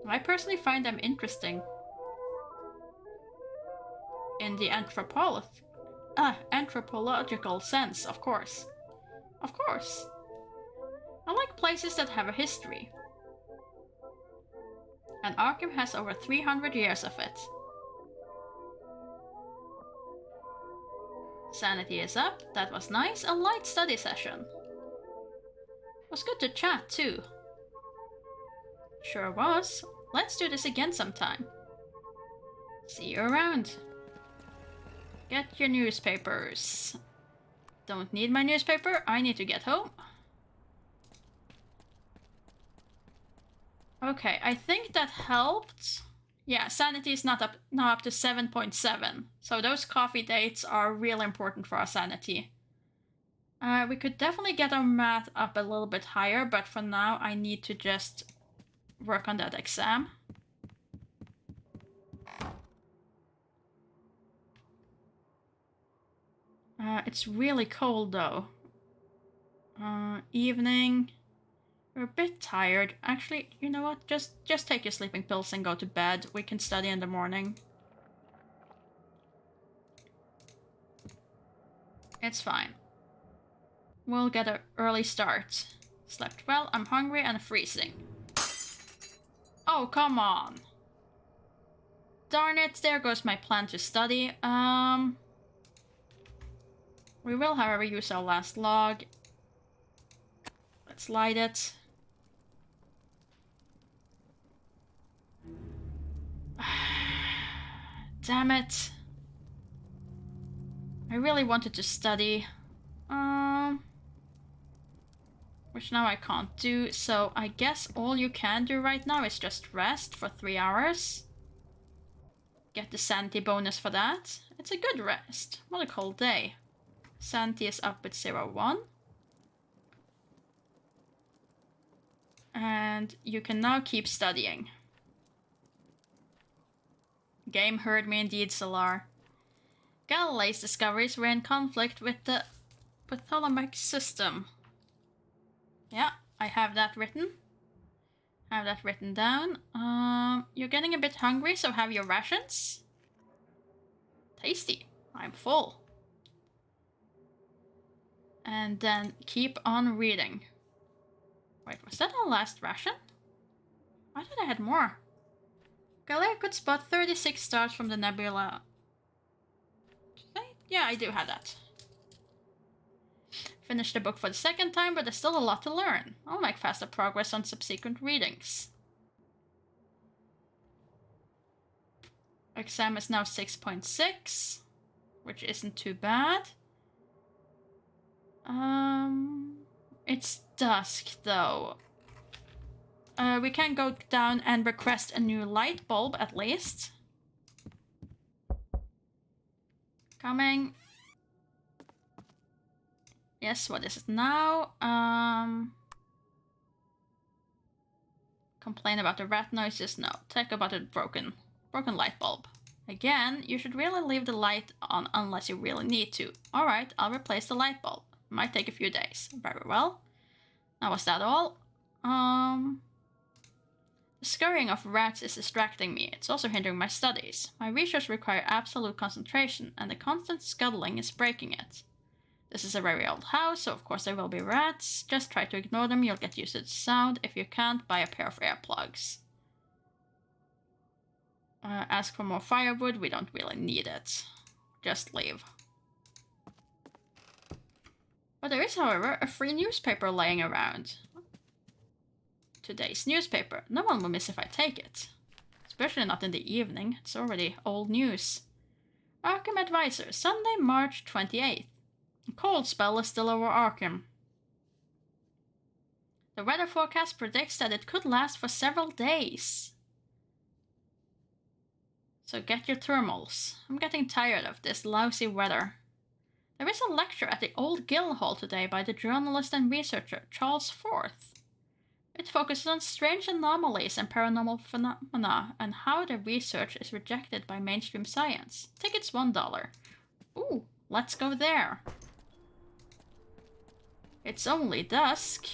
I personally find them interesting. In the anthropological sense, of course. Of course. I like places that have a history. And Arkham has over 300 years of it. Sanity is up, that was nice, a light study session. It was good to chat too. Sure was. Let's do this again sometime. See you around. Get your newspapers. Don't need my newspaper, I need to get home. Okay, I think that helped. Yeah, sanity is now up to 7.7. So those coffee dates are real important for our sanity. We could definitely get our math up a little bit higher, but for now I need to just work on that exam. It's really cold though. Evening. We're a bit tired. Actually, you know what? Just take your sleeping pills and go to bed. We can study in the morning. It's fine. We'll get an early start. Slept well, I'm hungry and freezing. Oh, come on. Darn it, there goes my plan to study. We will, however, use our last log. Let's light it. Damn it. I really wanted to study. Which now I can't do, so I guess all you can do right now is just rest for 3 hours. Get the sanity bonus for that. It's a good rest. What a cold day. Sanity is up at 0.1. And you can now keep studying. Game heard me indeed, Solar. Galileo's discoveries were in conflict with the Ptolemaic system. Yeah, I have that written. Have that written down. You're getting a bit hungry, so have your rations. Tasty. I'm full. And then keep on reading. Wait, was that our last ration? I thought I had more. Galileo could spot 36 stars from the nebula. Yeah, I do have that. Finished the book for the second time, but there's still a lot to learn. I'll make faster progress on subsequent readings. Exam is now 6.6, which isn't too bad. It's dusk though. We can go down and request a new light bulb at least. Coming. Yes, what is it now? Complain about the rat noises? No. Talk about a broken light bulb. Again, you should really leave the light on unless you really need to. Alright, I'll replace the light bulb. Might take a few days. Very well. Now, was that all? The scurrying of rats is distracting me. It's also hindering my studies. My research requires absolute concentration, and the constant scuttling is breaking it. This is a very old house, so of course there will be rats. Just try to ignore them, you'll get used to the sound. If you can't, buy a pair of earplugs. Ask for more firewood, we don't really need it. Just leave. But there is, however, a free newspaper laying around. Today's newspaper. No one will miss if I take it. Especially not in the evening. It's already old news. Arkham Advisor, Sunday, March 28th. A cold spell is still over Arkham. The weather forecast predicts that it could last for several days. So get your thermals. I'm getting tired of this lousy weather. There is a lecture at the Old Guildhall today by the journalist and researcher Charles Forth. It focuses on strange anomalies and paranormal phenomena and how the research is rejected by mainstream science. Tickets $1. Ooh, let's go there. It's only dusk.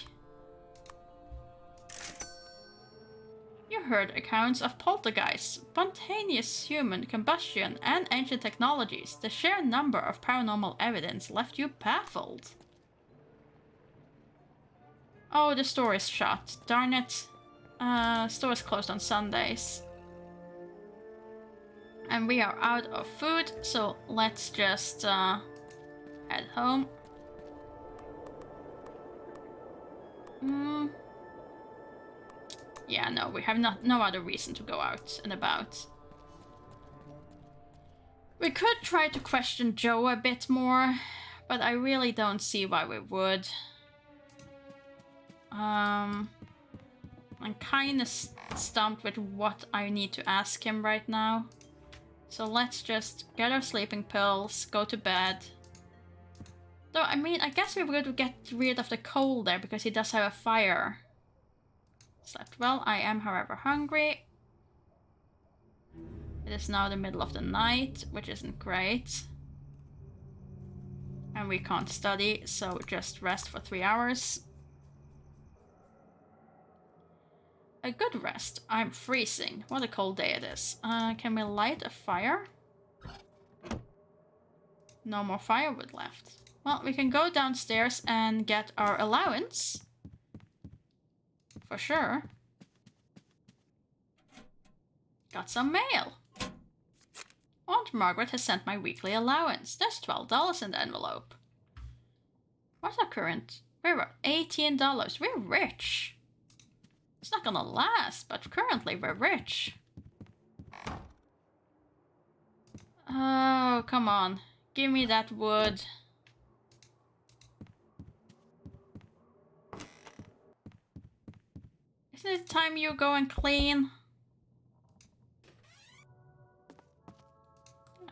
You heard accounts of poltergeists, spontaneous human combustion, and ancient technologies. The sheer number of paranormal evidence left you baffled. Oh, the store is shut. Darn it. Store is closed on Sundays. And we are out of food, so let's just head home. Yeah, no, we have no other reason to go out and about. We could try to question Joe a bit more, but I really don't see why we would. I'm kind of stumped with what I need to ask him right now. So let's just get our sleeping pills, go to bed. Though, I mean, I guess we would get rid of the coal there because he does have a fire. Slept well. I am, however, hungry. It is now the middle of the night, which isn't great. And we can't study, so just rest for 3 hours. A good rest. I'm freezing. What a cold day it is. Can we light a fire? No more firewood left. Well, we can go downstairs and get our allowance. For sure. Got some mail. Aunt Margaret has sent my weekly allowance. There's $12 in the envelope. What's our current? We're at $18. We're rich. It's not gonna last, but currently we're rich. Oh, come on. Give me that wood. Isn't it time you go and clean?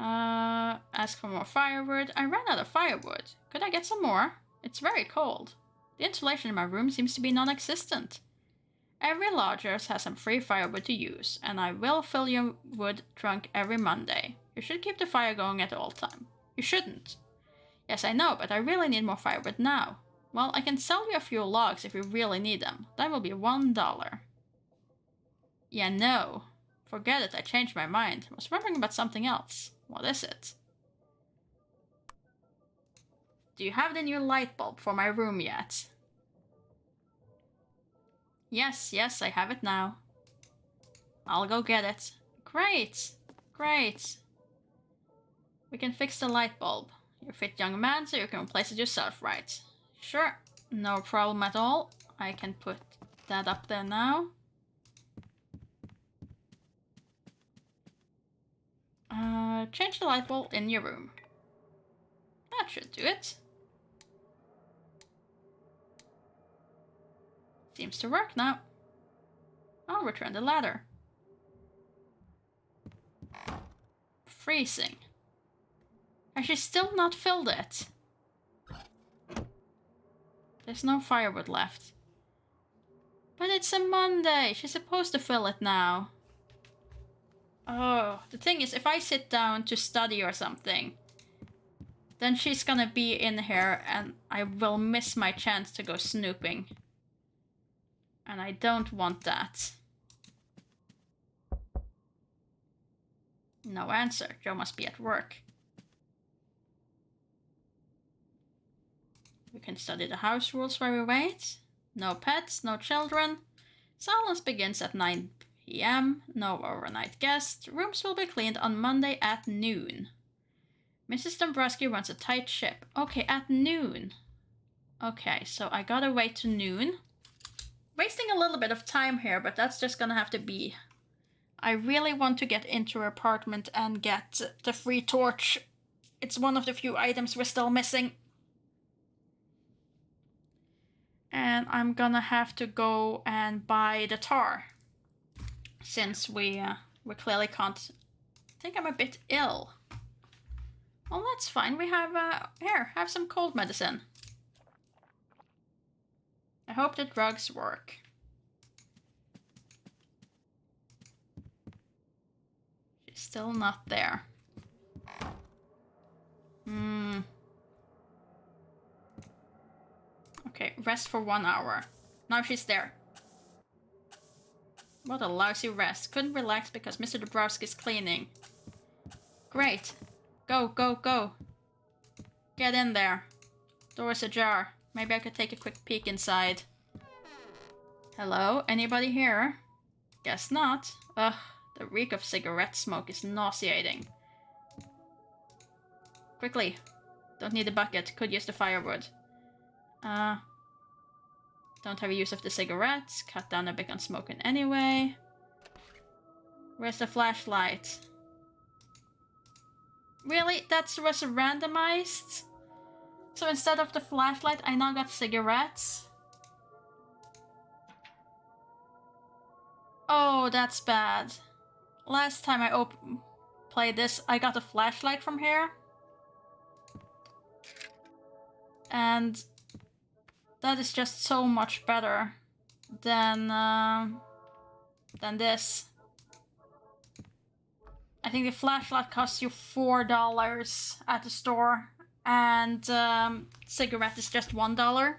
Ask for more firewood. I ran out of firewood. Could I get some more? It's very cold. The insulation in my room seems to be non-existent. Every lodgers has some free firewood to use, and I will fill your wood trunk every Monday. You should keep the fire going at all time. You shouldn't. Yes, I know, but I really need more firewood now. Well, I can sell you a few logs if you really need them. That will be $1. Yeah, no. Forget it, I changed my mind. I was wondering about something else. What is it? Do you have the new light bulb for my room yet? Yes, I have it now. I'll go get it. Great! We can fix the light bulb. You're a fit young man, so you can replace it yourself, right? Sure, no problem at all. I can put that up there now. Change the light bulb in your room. That should do it. Seems to work now. I'll return the ladder. Freezing. Has she still not filled it? There's no firewood left. But it's a Monday. She's supposed to fill it now. Oh, the thing is, if I sit down to study or something, then she's gonna be in here and I will miss my chance to go snooping. And I don't want that. No answer. Joe must be at work. We can study the house rules while we wait. No pets, no children. Silence begins at 9 p.m. No overnight guests. Rooms will be cleaned on Monday at noon. Mrs. Dombrowski runs a tight ship. Okay, at noon. Okay, so I gotta wait to noon. Wasting a little bit of time here, but that's just gonna have to be. I really want to get into her apartment and get the free torch. It's one of the few items we're still missing. And I'm gonna have to go and buy the tar. Since we clearly can't. I think I'm a bit ill. Well, that's fine. We have, here, have some cold medicine. I hope the drugs work. She's still not there. Okay, rest for 1 hour. Now she's there. What a lousy rest. Couldn't relax because Mr. Dabrowski's cleaning. Great. Go. Get in there. Door's ajar. Maybe I could take a quick peek inside. Hello? Anybody here? Guess not. Ugh, the reek of cigarette smoke is nauseating. Quickly. Don't need a bucket. Could use the firewood. Don't have use of the cigarettes. Cut down a bit on smoking anyway. Where's the flashlight? Really? That was randomized? So instead of the flashlight, I now got cigarettes? Oh, that's bad. Last time I played this, I got a flashlight from here. And that is just so much better than this. I think the flashlight costs you $4 at the store, and cigarette is just $1.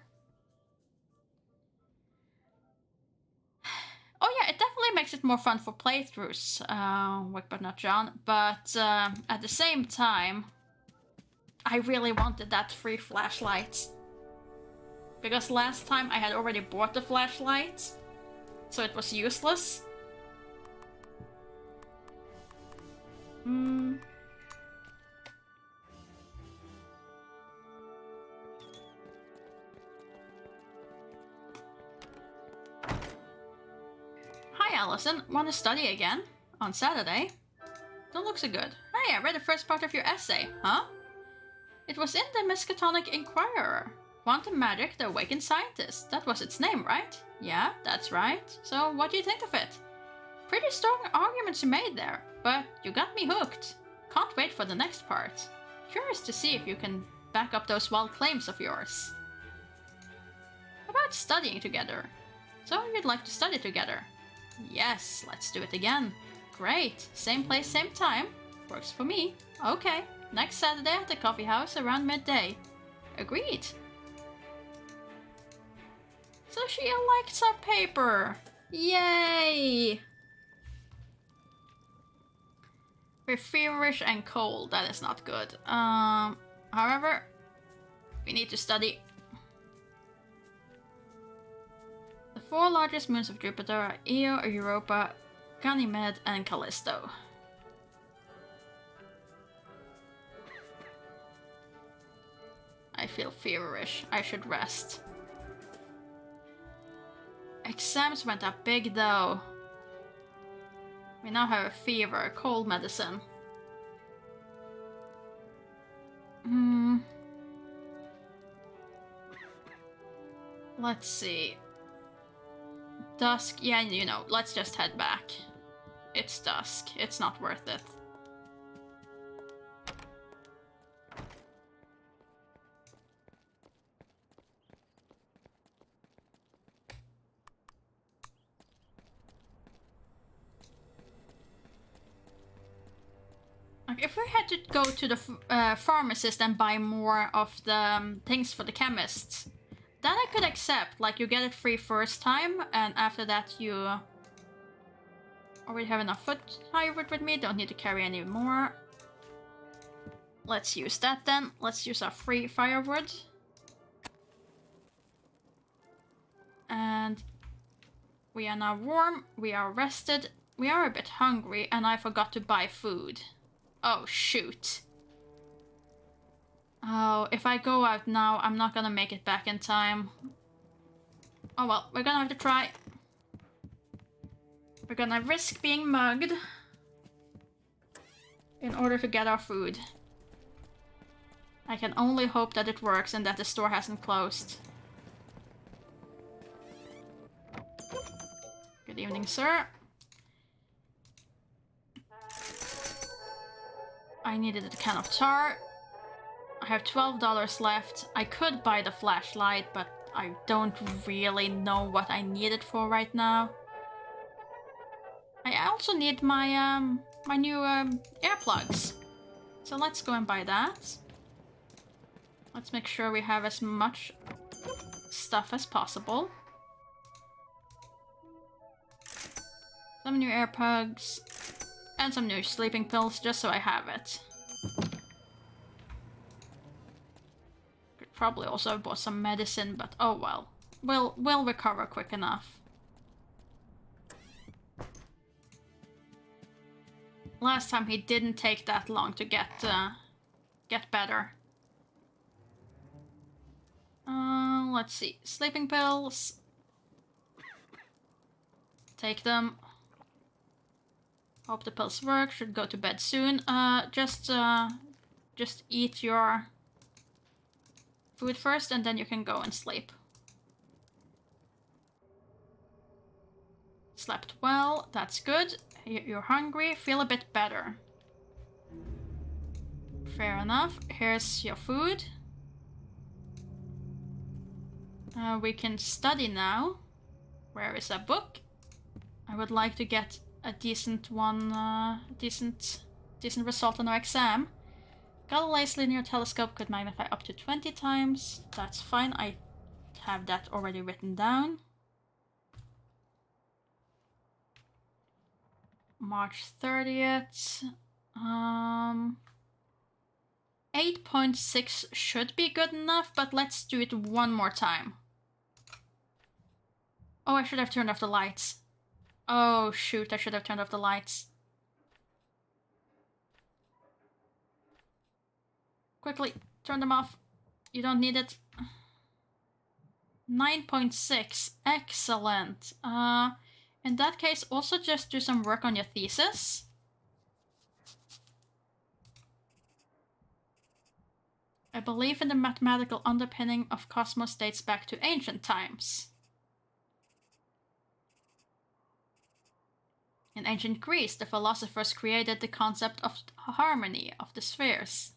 Oh yeah, it definitely makes it more fun for playthroughs, Wick but not John, but at the same time, I really wanted that free flashlight. Because last time I had already bought the flashlight, so it was useless. Hi, Allison. Want to study again? On Saturday? Don't look so good. Hey, I read the first part of your essay. Huh? It was in the Miskatonic Inquirer. Quantum Magic, the Awakened Scientist. That was its name, right? Yeah, that's right. So, what do you think of it? Pretty strong arguments you made there, but you got me hooked. Can't wait for the next part. Curious to see if you can back up those wild claims of yours. About studying together. So, you'd like to study together? Yes, let's do it again. Great. Same place, same time. Works for me. Okay. Next Saturday at the coffee house around midday. Agreed. So she likes our paper. Yay! We're feverish and cold. That is not good. However, we need to study. The 4 largest moons of Jupiter are Io, Europa, Ganymede, and Callisto. I feel feverish. I should rest. Exams went up big though. We now have a fever, cold medicine. Let's see. Dusk, yeah, you know, let's just head back. It's dusk, it's not worth it. Like, if we had to go to the pharmacist and buy more of the things for the chemists, then I could accept. Like, you get it free first time, and after that you already have enough foot firewood with me, don't need to carry any more. Let's use that then. Let's use our free firewood. And we are now warm, we are rested, we are a bit hungry, and I forgot to buy food. Oh, shoot. Oh, if I go out now, I'm not gonna make it back in time. Oh well, we're gonna have to try. We're gonna risk being mugged in order to get our food. I can only hope that it works and that the store hasn't closed. Good evening, sir. I needed a can of tar. I have $12 left. I could buy the flashlight, but I don't really know what I need it for right now. I also need my my new earplugs. So let's go and buy that. Let's make sure we have as much stuff as possible. Some new earplugs. And some new sleeping pills, just so I have it. Could probably also have bought some medicine, but oh well. We'll recover quick enough. Last time he didn't take that long to get better. Let's see. Sleeping pills. Take them. Hope the pills work. Should go to bed soon. Just eat your food first, and then you can go and sleep. Slept well. That's good. You're hungry. Feel a bit better. Fair enough. Here's your food. We can study now. Where is a book? I would like to get a decent one, decent result on our exam. Galileo's linear telescope could magnify up to 20 times. That's fine, I have that already written down. March 30th. 8.6 should be good enough, but let's do it one more time. Oh, I should have turned off the lights. Oh shoot, I should have turned off the lights. Quickly, turn them off. You don't need it. 9.6, excellent. In that case, also just do some work on your thesis. A belief in the mathematical underpinning of cosmos dates back to ancient times. In ancient Greece, the philosophers created the concept of harmony of the spheres.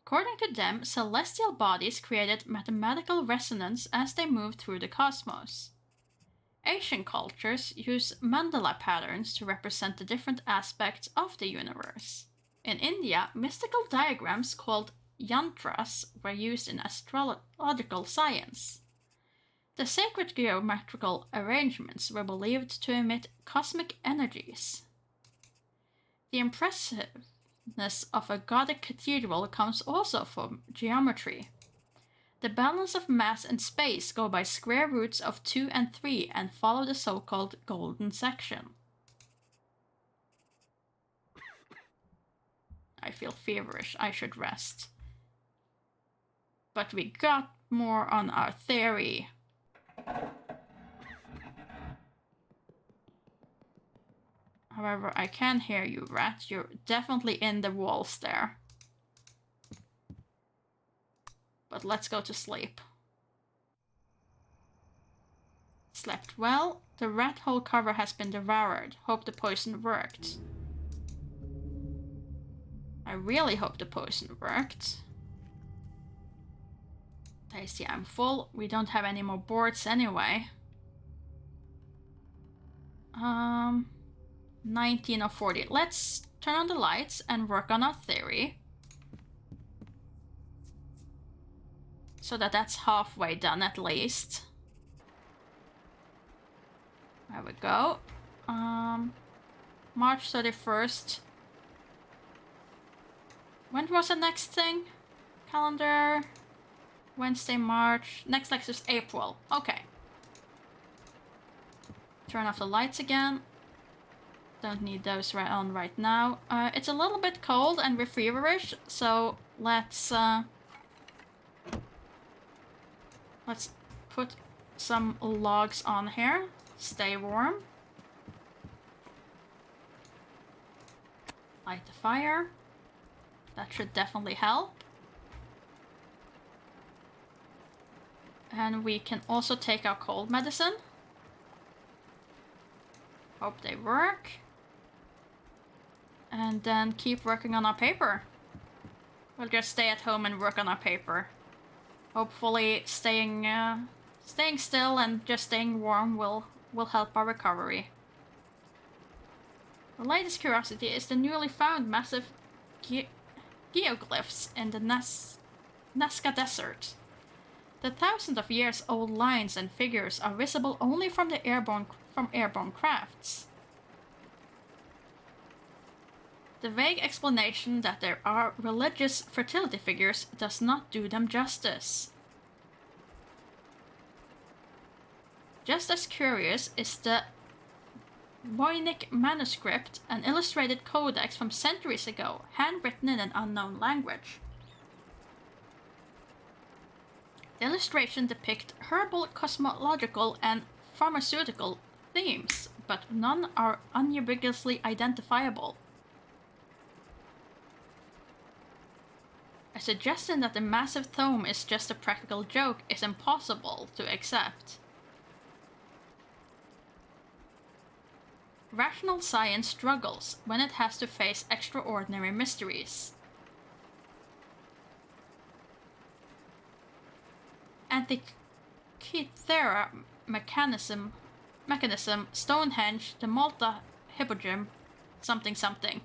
According to them, celestial bodies created mathematical resonance as they moved through the cosmos. Asian cultures use mandala patterns to represent the different aspects of the universe. In India, mystical diagrams called yantras were used in astrological science. The sacred geometrical arrangements were believed to emit cosmic energies. The impressiveness of a Gothic cathedral comes also from geometry. The balance of mass and space go by square roots of 2 and 3 and follow the so-called golden section. I feel feverish. I should rest. But we got more on our theory. However, I can hear you, rat. You're definitely in the walls there. But let's go to sleep. Slept well. The rat hole cover has been devoured. Hope the poison worked. I really hope the poison worked. Tasty, I'm full. We don't have any more boards anyway. 19 or 40. Let's turn on the lights and work on our theory. So that's halfway done at least. There we go. March 31st. When was the next thing? Calendar. Wednesday, March. Next lecture is April. Okay. Turn off the lights again. Don't need those on right now. It's a little bit cold and we're feverish, so let's put some logs on here. Stay warm. Light the fire. That should definitely help. And we can also take our cold medicine. Hope they work. And then keep working on our paper. We'll just stay at home and work on our paper. Hopefully staying still and just staying warm will help our recovery. The latest curiosity is the newly found massive geoglyphs in the Nazca Desert. The thousands of years old lines and figures are visible only from airborne crafts. The vague explanation that there are religious fertility figures does not do them justice. Just as curious is the Voynich manuscript, an illustrated codex from centuries ago, handwritten in an unknown language. The illustration depicts herbal, cosmological, and pharmaceutical themes, but none are unambiguously identifiable. A suggestion that the massive tome is just a practical joke is impossible to accept. Rational science struggles when it has to face extraordinary mysteries. Antikythera mechanism, Stonehenge, the Malta Hippogym, something something.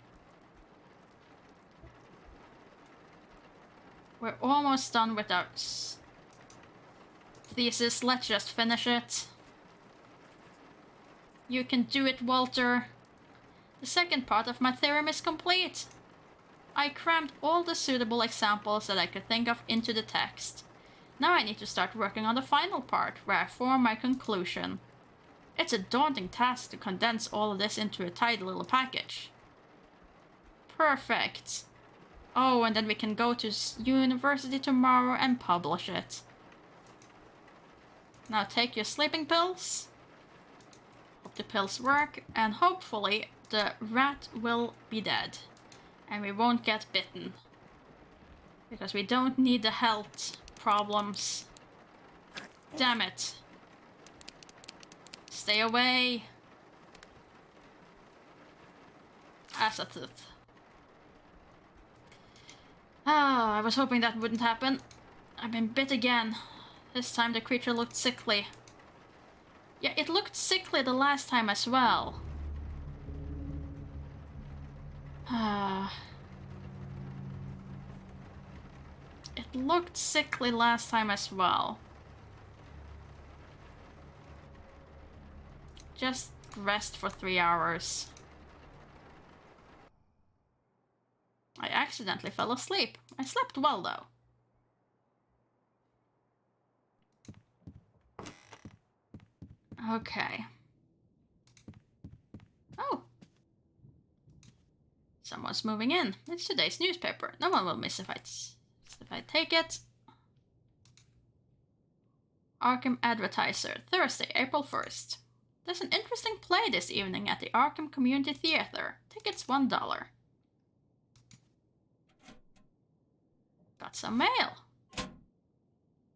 We're almost done with our thesis. Let's just finish it. You can do it, Walter. The second part of my theorem is complete. I crammed all the suitable examples that I could think of into the text. Now I need to start working on the final part, where I form my conclusion. It's a daunting task to condense all of this into a tidy little package. Perfect. Oh, and then we can go to university tomorrow and publish it. Now take your sleeping pills. Hope the pills work, and hopefully the rat will be dead. And we won't get bitten. Because we don't need the health problems. Damn it. Stay away. Asatith. Ah, I was hoping that wouldn't happen. I've been bit again. This time the creature looked sickly. Yeah, it looked sickly the last time as well. Ah. It looked sickly last time as well. Just rest for 3 hours. I accidentally fell asleep. I slept well, though. Okay. Oh. Someone's moving in. It's today's newspaper. No one will miss if I take it. Arkham Advertiser, Thursday, April 1st. There's an interesting play this evening at the Arkham Community Theater. Tickets $1. Got some mail.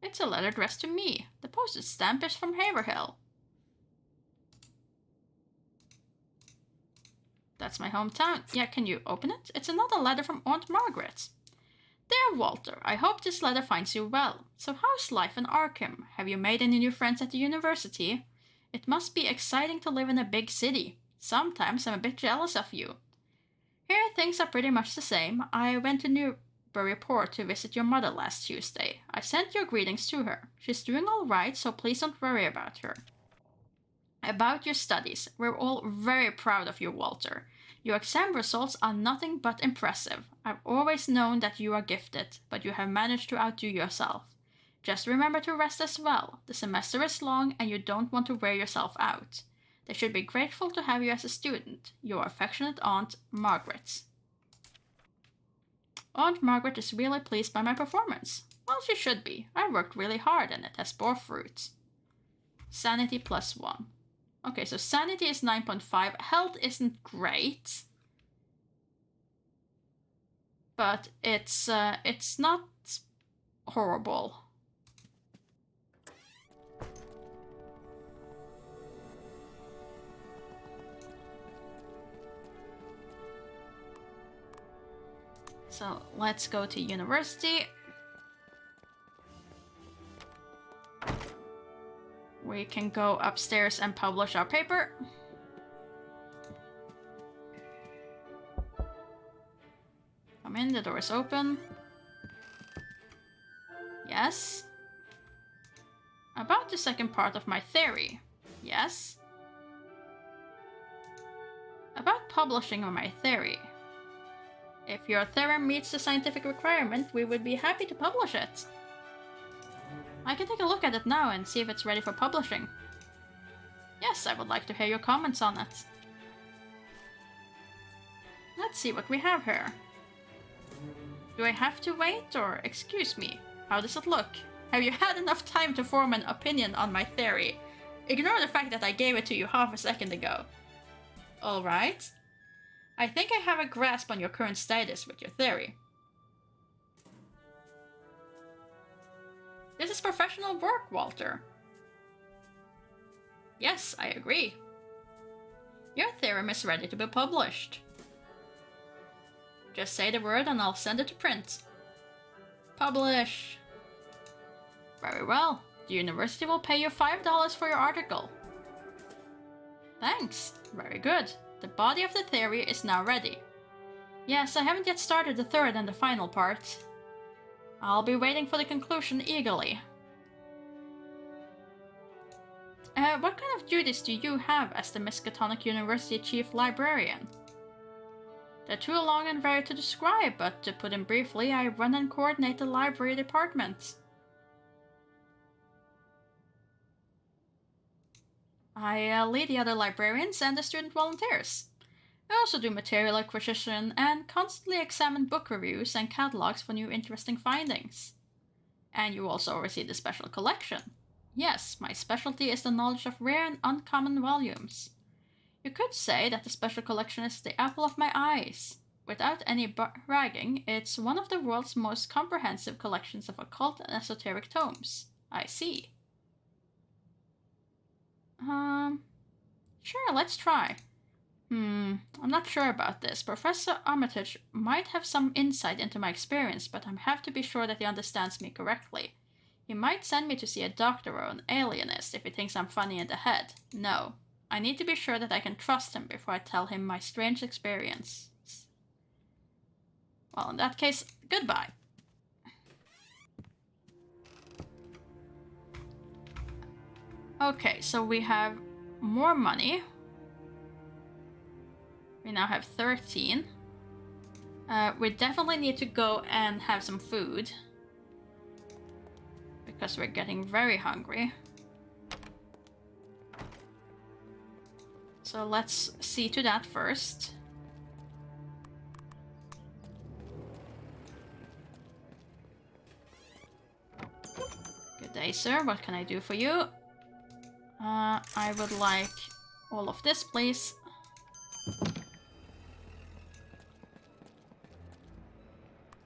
It's a letter addressed to me. The postage stamp is from Haverhill. That's my hometown. Yeah, can you open it? It's another letter from Aunt Margaret. Dear Walter, I hope this letter finds you well. So how's life in Arkham? Have you made any new friends at the university? It must be exciting to live in a big city. Sometimes I'm a bit jealous of you. Here things are pretty much the same. I went to Newburyport to visit your mother last Tuesday. I sent your greetings to her. She's doing all right, so please don't worry about her. About your studies, we're all very proud of you, Walter. Your exam results are nothing but impressive. I've always known that you are gifted, but you have managed to outdo yourself. Just remember to rest as well. The semester is long and you don't want to wear yourself out. They should be grateful to have you as a student. Your affectionate Aunt, Margaret. Aunt Margaret is really pleased by my performance. Well, she should be. I worked really hard and it has bore fruit. Sanity +1. Okay, so sanity is 9.5. Health isn't great. But it's not horrible. So let's go to university. We can go upstairs and publish our paper. Come in, the door is open. Yes. About the second part of my theory. Yes. About publishing of my theory. If your theorem meets the scientific requirement, we would be happy to publish it. I can take a look at it now and see if it's ready for publishing. Yes, I would like to hear your comments on it. Let's see what we have here. Do I have to wait, or excuse me? How does it look? Have you had enough time to form an opinion on my theory? Ignore the fact that I gave it to you half a second ago. Alright. I think I have a grasp on your current status with your theory. This is professional work, Walter. Yes, I agree. Your theorem is ready to be published. Just say the word and I'll send it to print. Publish. Very well. The university will pay you $5 for your article. Thanks. Very good. The body of the theory is now ready. Yes, I haven't yet started the third and the final part. I'll be waiting for the conclusion eagerly. What kind of duties do you have as the Miskatonic University Chief Librarian? They're too long and varied to describe, but to put in briefly, I run and coordinate the library department. I lead the other librarians and the student volunteers. I also do material acquisition and constantly examine book reviews and catalogs for new interesting findings. And you also oversee the special collection. Yes, my specialty is the knowledge of rare and uncommon volumes. You could say that the special collection is the apple of my eyes. Without any bragging, it's one of the world's most comprehensive collections of occult and esoteric tomes. I see. Sure, let's try. I'm not sure about this. Professor Armitage might have some insight into my experience, but I have to be sure that he understands me correctly. He might send me to see a doctor or an alienist if he thinks I'm funny in the head. No. I need to be sure that I can trust him before I tell him my strange experience. Well, in that case, goodbye. Okay, so we have more money. We now have 13. We definitely need to go and have some food. Because we're getting very hungry. So let's see to that first. Good day, sir. What can I do for you? I would like all of this, please.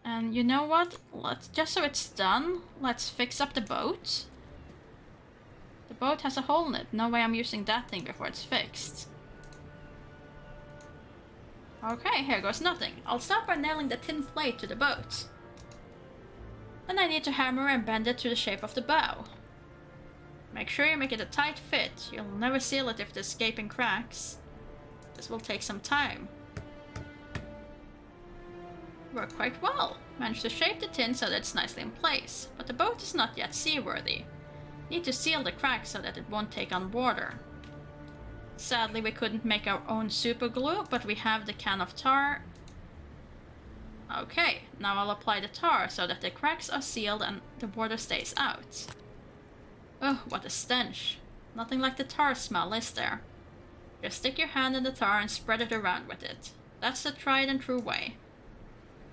And you know what? Let's just so it's done, let's fix up the boat. The boat has a hole in it. No way I'm using that thing before it's fixed. Okay, here goes nothing. I'll start by nailing the tin plate to the boat. Then I need to hammer and bend it to the shape of the bow. Make sure you make it a tight fit. You'll never seal it if there's gaping cracks. This will take some time. Worked quite well. Managed to shape the tin so that it's nicely in place, but the boat is not yet seaworthy. Need to seal the cracks so that it won't take on water. Sadly, we couldn't make our own super glue, but we have the can of tar. Okay, now I'll apply the tar so that the cracks are sealed and the water stays out. Oh, what a stench. Nothing like the tar smell, is there? Just stick your hand in the tar and spread it around with it. That's the tried and true way.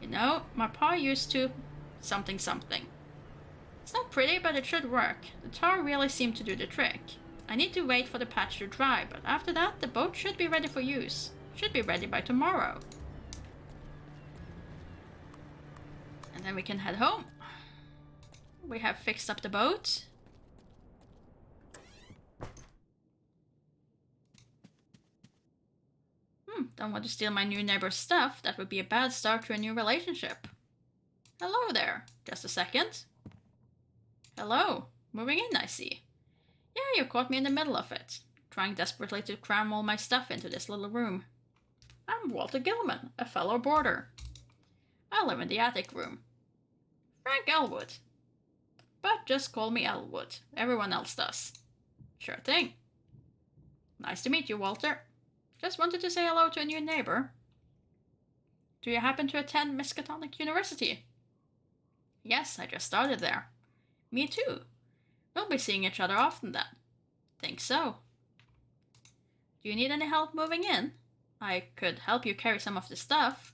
You know, my pa used to... something. It's not pretty, but it should work. The tar really seemed to do the trick. I need to wait for the patch to dry, but after that, the boat should be ready for use. Should be ready by tomorrow. And then we can head home. We have fixed up the boat. Don't want to steal my new neighbor's stuff. That would be a bad start to a new relationship. Hello there. Just a second. Hello. Moving in, I see. Yeah, you caught me in the middle of it. Trying desperately to cram all my stuff into this little room. I'm Walter Gilman, a fellow boarder. I live in the attic room. Frank Elwood. But just call me Elwood. Everyone else does. Sure thing. Nice to meet you, Walter. Just wanted to say hello to a new neighbor. Do you happen to attend Miskatonic University? Yes, I just started there. Me too. We'll be seeing each other often then. Think so. Do you need any help moving in? I could help you carry some of the stuff.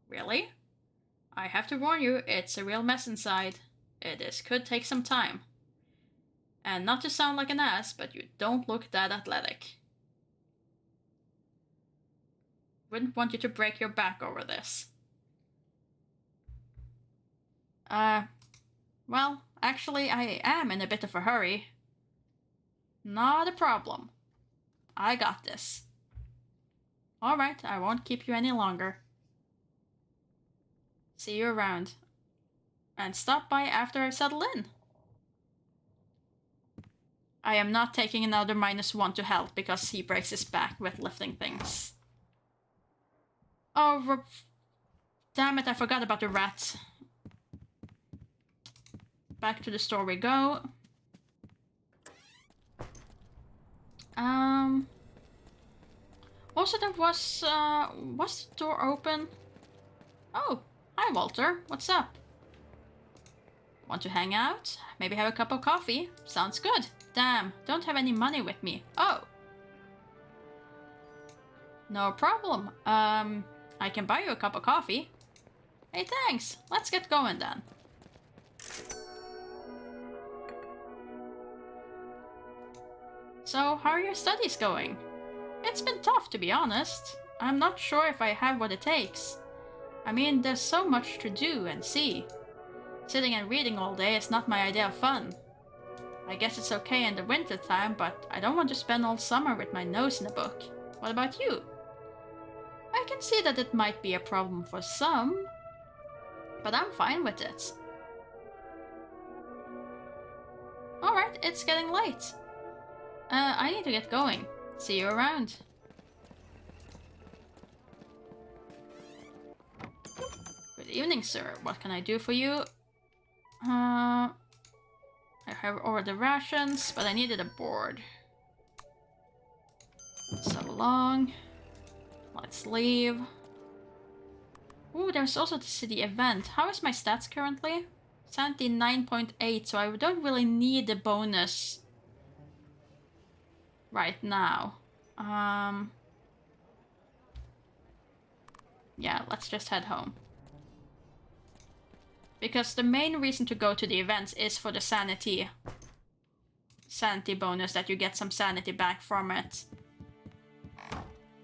Really? I have to warn you, it's a real mess inside. Could take some time. And not to sound like an ass, but you don't look that athletic. Wouldn't want you to break your back over this. Well, actually, I am in a bit of a hurry. Not a problem. I got this. Alright, I won't keep you any longer. See you around. And stop by after I settle in. I am not taking another -1 to health because he breaks his back with lifting things. Oh, damn it, I forgot about the rat. Back to the store we go. Also, there was the door open? Oh, hi Walter, what's up? Want to hang out? Maybe have a cup of coffee? Sounds good. Damn, don't have any money with me. Oh. No problem. I can buy you a cup of coffee. Hey, thanks. Let's get going then. So, how are your studies going? It's been tough, to be honest. I'm not sure if I have what it takes. I mean, there's so much to do and see. Sitting and reading all day is not my idea of fun. I guess it's okay in the winter time, but I don't want to spend all summer with my nose in a book. What about you? I can see that it might be a problem for some, but I'm fine with it. Alright, it's getting late. I need to get going. See you around. Good evening, sir. What can I do for you? I have ordered rations, but I needed a board. So long. Let's leave. Ooh, there's also the city event. How is my stats currently? Sanity 9.8, so I don't really need the bonus right now. Yeah, let's just head home. Because the main reason to go to the events is for the sanity bonus, that you get some sanity back from it.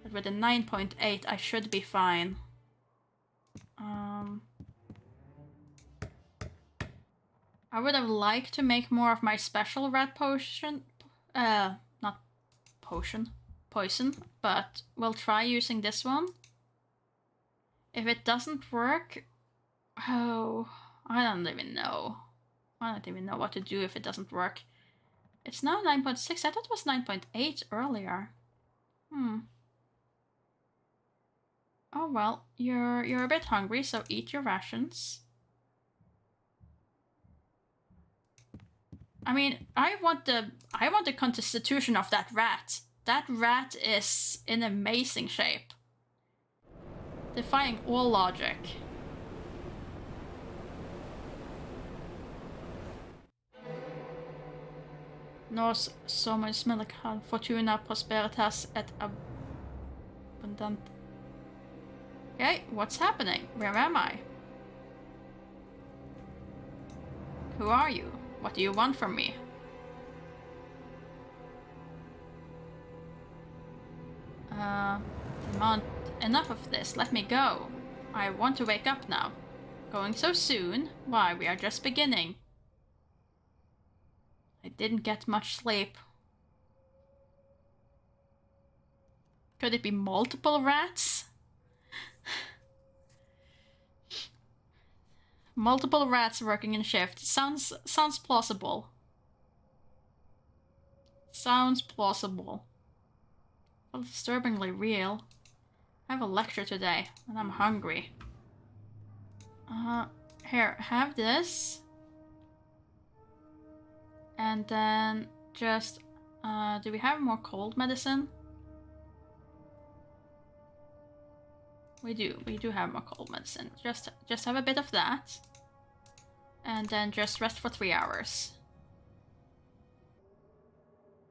But with a 9.8, I should be fine. I would have liked to make more of my special rat potion. Not potion. Poison. But we'll try using this one. If it doesn't work... Oh, I don't even know. I don't even know what to do if it doesn't work. It's now 9.6. I thought it was 9.8 earlier. Oh well, you're a bit hungry, so eat your rations. I mean, I want the constitution of that rat. That rat is in amazing shape. Defying all logic. Nos somos medical fortuna prosperitas et abundant. Okay, what's happening? Where am I? Who are you? What do you want from me? Enough of this. Let me go. I want to wake up now. Going so soon? Why, we are just beginning. I didn't get much sleep. Could it be multiple rats? Multiple rats working in shift. Sounds plausible. Sounds plausible. Well, disturbingly real. I have a lecture today, and I'm hungry. Here, have this. And then just, do we have more cold medicine? We do have more cold medicine. Just have a bit of that. And then just rest for 3 hours.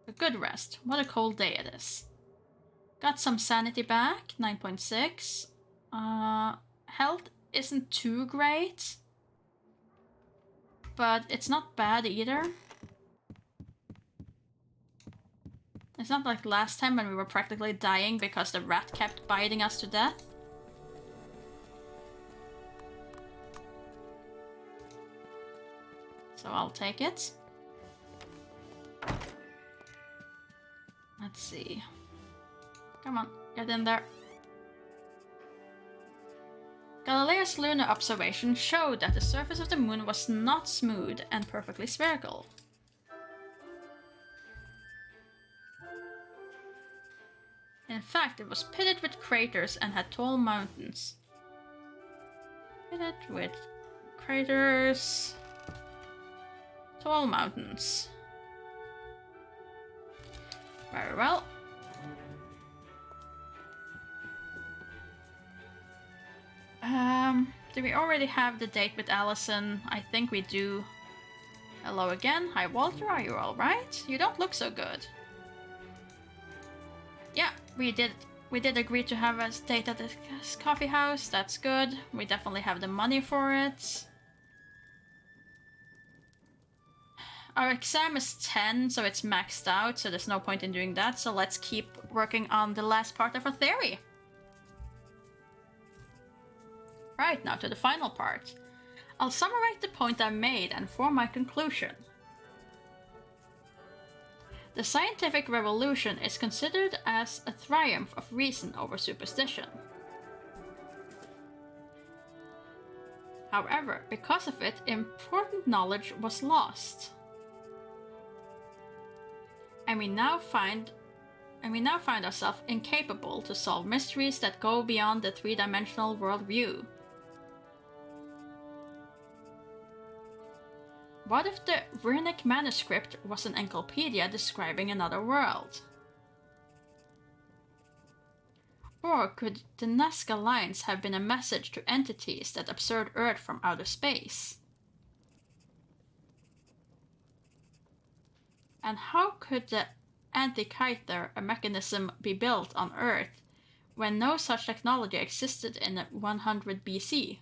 A good rest. What a cold day it is. Got some sanity back, 9.6. Health isn't too great. But it's not bad either. It's not like last time when we were practically dying because the rat kept biting us to death. So I'll take it. Let's see. Come on, get in there. Galileo's lunar observation showed that the surface of the moon was not smooth and perfectly spherical. In fact, it was pitted with craters and had tall mountains. Pitted with craters... tall mountains. Very well. Do we already have the date with Allison? I think we do. Hello again. Hi, Walter. Are you alright? You don't look so good. Yeah, we did agree to have a date at the coffee house. That's good. We definitely have the money for it. Our exam is 10, so it's maxed out, so there's no point in doing that. So let's keep working on the last part of our theory. Right, now to the final part. I'll summarize the point I made and form my conclusion. The scientific revolution is considered as a triumph of reason over superstition. However, because of it, important knowledge was lost. And we now find ourselves incapable to solve mysteries that go beyond the three-dimensional worldview. What if the runic manuscript was an encyclopedia describing another world? Or could the Nazca lines have been a message to entities that observed Earth from outer space? And how could the Antikythera, a mechanism, be built on Earth when no such technology existed in 100 BC?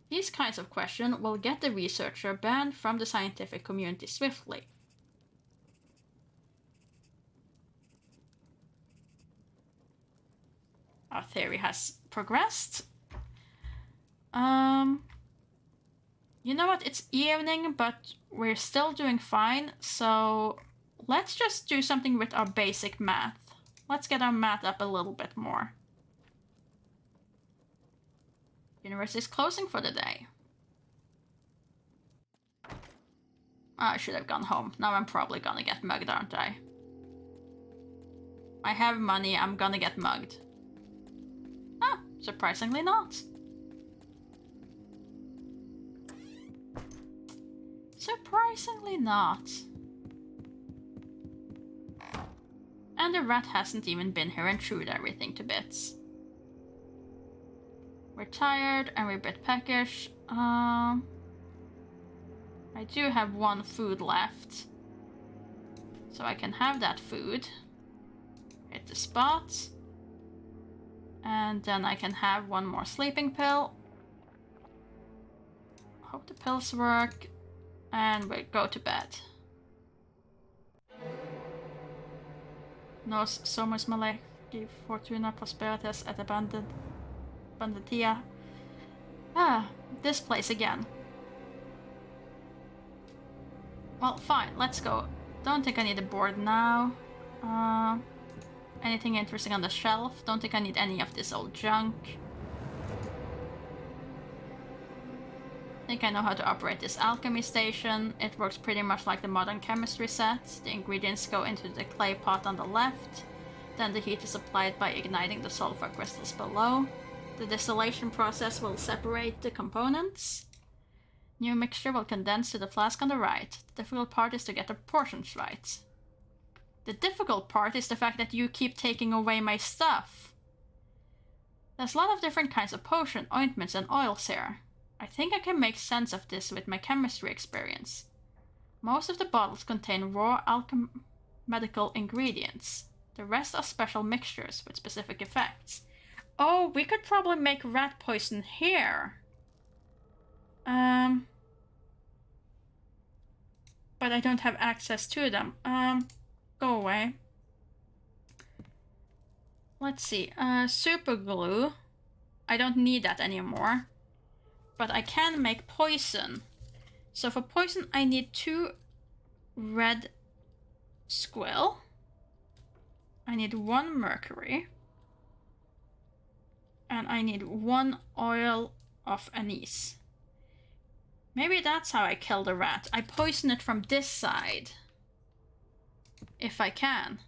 These kinds of questions will get the researcher banned from the scientific community swiftly. Our theory has progressed. You know what? It's evening, but we're still doing fine, so let's just do something with our basic math. Let's get our math up a little bit more. Universe is closing for the day. I should have gone home. Now I'm probably gonna get mugged, aren't I? I have money, I'm gonna get mugged. Ah, surprisingly not. Surprisingly not. And the rat hasn't even been here and chewed everything to bits. We're tired and we're a bit peckish. I do have one food left. So I can have that food. Hit the spot. And then I can have one more sleeping pill. Hope the pills work. And we go to bed. Nos somos maleki fortuna prosperitas et abundantia. Ah, this place again. Well, fine, let's go. Don't think I need a board now. Anything interesting on the shelf? Don't think I need any of this old junk. I think I know how to operate this alchemy station. It works pretty much like the modern chemistry set. The ingredients go into the clay pot on the left. Then the heat is applied by igniting the sulfur crystals below. The distillation process will separate the components. New mixture will condense to the flask on the right. The difficult part is to get the proportions right. The difficult part is the fact that you keep taking away my stuff. There's a lot of different kinds of potion, ointments, and oils here. I think I can make sense of this with my chemistry experience. Most of the bottles contain raw alchemical ingredients. The rest are special mixtures with specific effects. Oh, we could probably make rat poison here. But I don't have access to them. Go away. Let's see. Super glue. I don't need that anymore. But I can make poison. So for poison, I need 2 red squill. I need 1 mercury. And I need 1 oil of anise. Maybe that's how I kill the rat. I poison it from this side. If I can.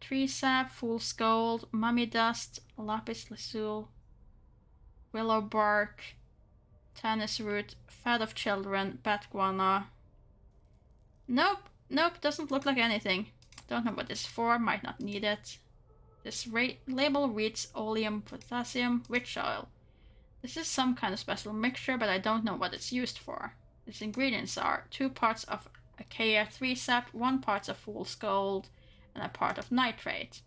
Tree sap, fool's gold, mummy dust, lapis lazuli, willow bark, tannis root, fat of children, bat guano. Nope, doesn't look like anything. Don't know what this is for, might not need it. This label reads oleum potassium witch oil. This is some kind of special mixture, but I don't know what it's used for. Its ingredients are 2 parts of acacia 3 sap, 1 part of fool's gold, and a part of nitrate.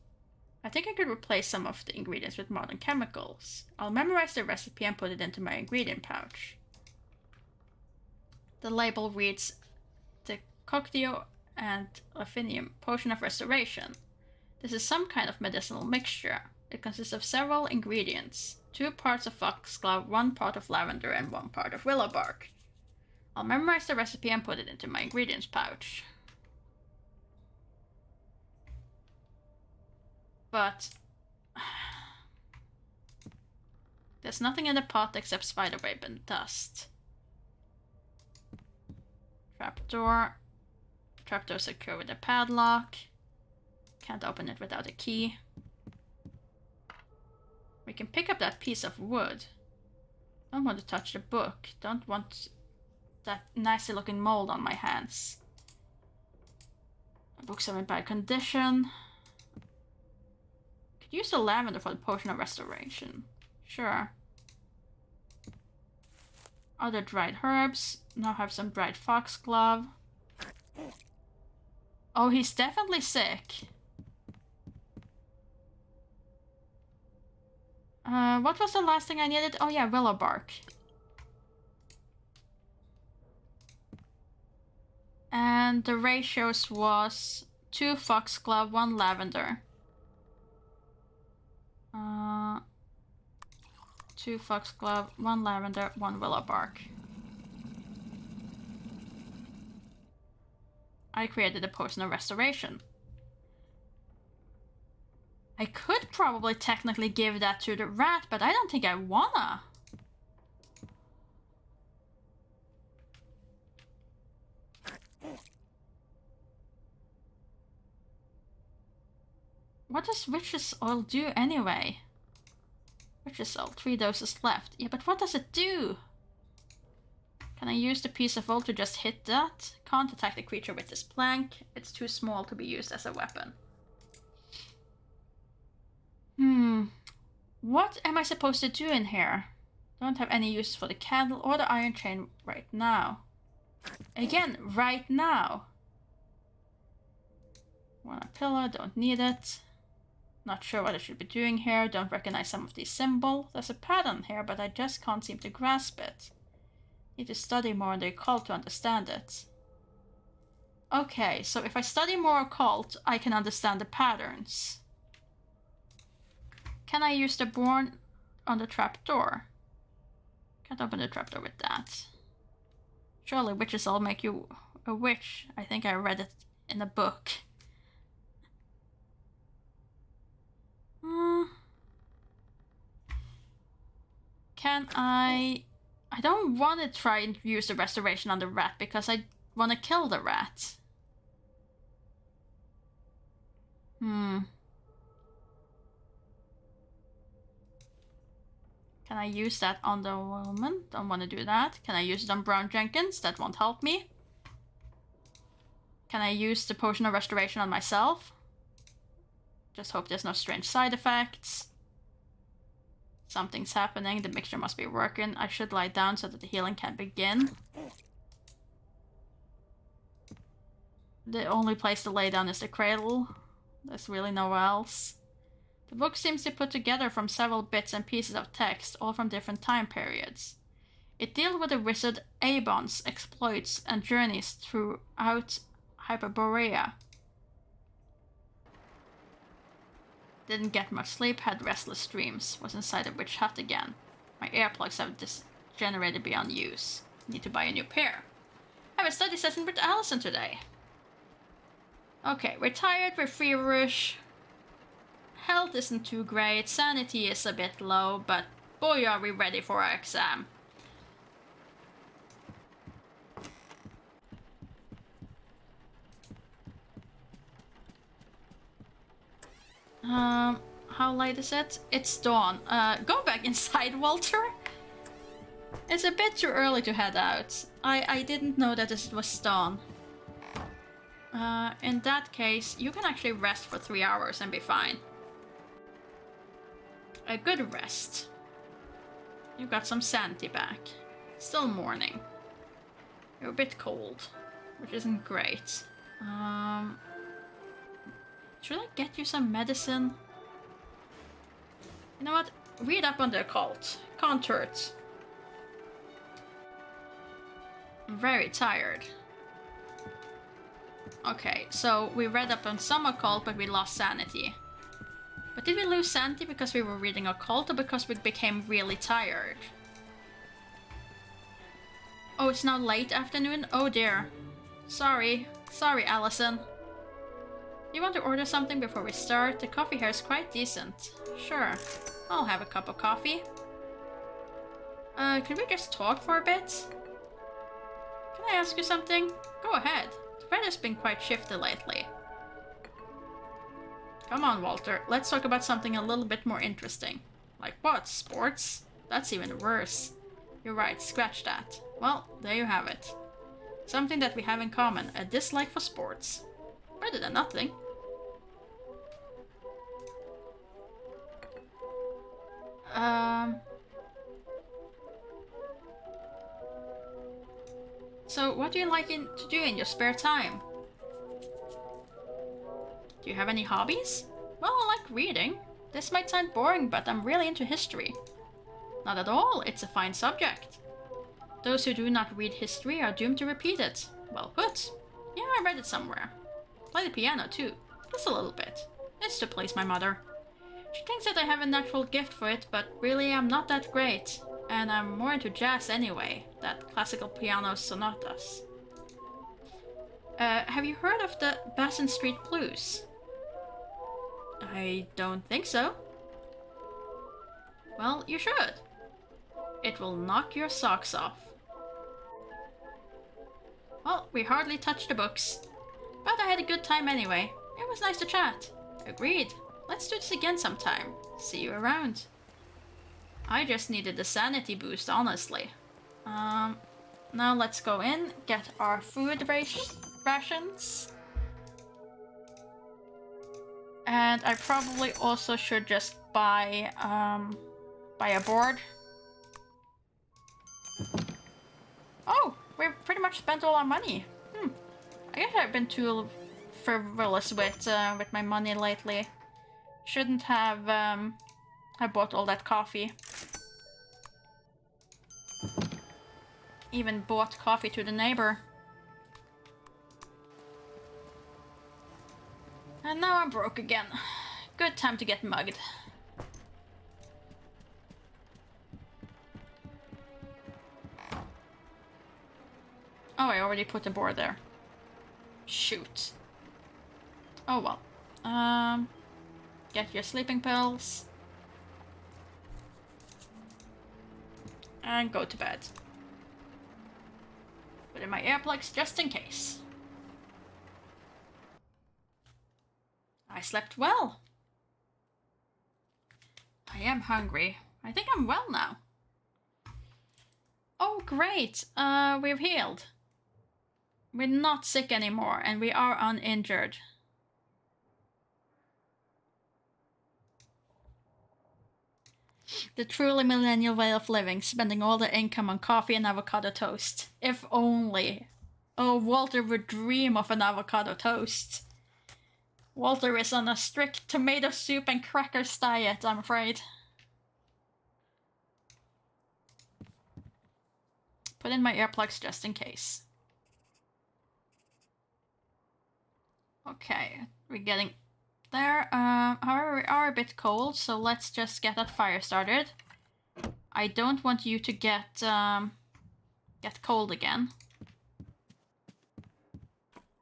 I think I could replace some of the ingredients with modern chemicals. I'll memorize the recipe and put it into my ingredient pouch. The label reads Decoctio and Afinium Potion of Restoration. This is some kind of medicinal mixture. It consists of several ingredients. 2 parts of foxglove, 1 part of lavender, and 1 part of willow bark. I'll memorize the recipe and put it into my ingredients pouch. But there's nothing in the pot except spiderweb and dust. Trapdoor. Trapdoor secure with a padlock. Can't open it without a key. We can pick up that piece of wood. Don't want to touch the book. Don't want that nasty looking mold on my hands. Books are in bad condition. Could use the lavender for the potion of restoration. Sure. Other dried herbs. Now have some dried foxglove. Oh, he's definitely sick. What was the last thing I needed? Oh yeah, willow bark. And the ratios was 2 foxglove, 1 lavender. 2 foxglove, 1 lavender, 1 willow bark. I created a potion of restoration. I could probably technically give that to the rat, but I don't think I wanna. What does witch's oil do anyway? Witch's oil, 3 doses left. Yeah, but what does it do? Can I use the piece of oil to just hit that? Can't attack the creature with this plank. It's too small to be used as a weapon. What am I supposed to do in here? Don't have any use for the candle or the iron chain right now. Again, right now. Want a pillow, don't need it. Not sure what I should be doing here. Don't recognize some of these symbols. There's a pattern here, but I just can't seem to grasp it. Need to study more on the occult to understand it. Okay, so if I study more occult, I can understand the patterns. Can I use the born on the trapdoor? Can't open the trapdoor with that. Surely witches will make you a witch. I think I read it in a book. Can I don't want to try and use the restoration on the rat because I want to kill the rat. Can I use that on the woman? Don't want to do that. Can I use it on Brown Jenkins? That won't help me. Can I use the potion of restoration on myself? Just hope there's no strange side effects. Something's happening. The mixture must be working. I should lie down so that the healing can begin. The only place to lay down is the cradle. There's really nowhere else. The book seems to be put together from several bits and pieces of text, all from different time periods. It deals with the wizard Abon's exploits and journeys throughout Hyperborea. Didn't get much sleep, had restless dreams, was inside a witch hut again. My earplugs have degenerated beyond use. Need to buy a new pair. I have a study session with Allison today. Okay, we're tired, we're feverish. Health isn't too great, sanity is a bit low, but boy are we ready for our exam. How late is it? It's dawn. Go back inside, Walter. It's a bit too early to head out. I didn't know that it was dawn. In that case, you can actually rest for 3 hours and be fine. A good rest. You got some sanity back. Still morning. You're a bit cold, which isn't great. Should I get you some medicine? You know what? Read up on the occult. Can't hurt. I'm very tired. Okay, so we read up on some occult, but we lost sanity. But did we lose sanity because we were reading occult or because we became really tired? Oh, it's now late afternoon? Oh dear. Sorry. Sorry, Allison. Do you want to order something before we start? The coffee here is quite decent. Sure. I'll have a cup of coffee. Could we just talk for a bit? Can I ask you something? Go ahead. The weather's been quite shifty lately. Come on, Walter. Let's talk about something a little bit more interesting. Like what? Sports? That's even worse. You're right, scratch that. Well, there you have it. Something that we have in common, a dislike for sports. Better than nothing. So what do you like to do in your spare time? Do you have any hobbies? Well, I like reading. This might sound boring, but I'm really into history. Not at all, it's a fine subject. Those who do not read history are doomed to repeat it. Well put. Yeah, I read it somewhere. Play the piano too, just a little bit. It's to please my mother. She thinks that I have a natural gift for it, but really I'm not that great. And I'm more into jazz anyway, that classical piano sonatas. Have you heard of the Bassin Street Blues? I don't think so. Well, you should. It will knock your socks off. Well, we hardly touched the books. But I had a good time anyway. It was nice to chat. Agreed. Let's do this again sometime. See you around. I just needed a sanity boost, honestly. Now let's go in, get our food rations. And I probably also should just buy a board. Oh, we've pretty much spent all our money. I guess I've been too frivolous with my money lately. Shouldn't have I bought all that coffee. Even bought coffee to the neighbor. And now I'm broke again. Good time to get mugged. Oh, I already put the board there. Shoot. Oh well. Get your sleeping pills. And go to bed. Put in my earplugs just in case. I slept well. I am hungry. I think I'm well now. Oh, great. We've healed. We're not sick anymore, and we are uninjured. The truly millennial way of living, spending all their income on coffee and avocado toast. If only. Oh, Walter would dream of an avocado toast. Walter is on a strict tomato soup and crackers diet, I'm afraid. Put in my earplugs just in case. Okay, we're getting there. However, we are a bit cold, so let's just get that fire started. I don't want you to get cold again.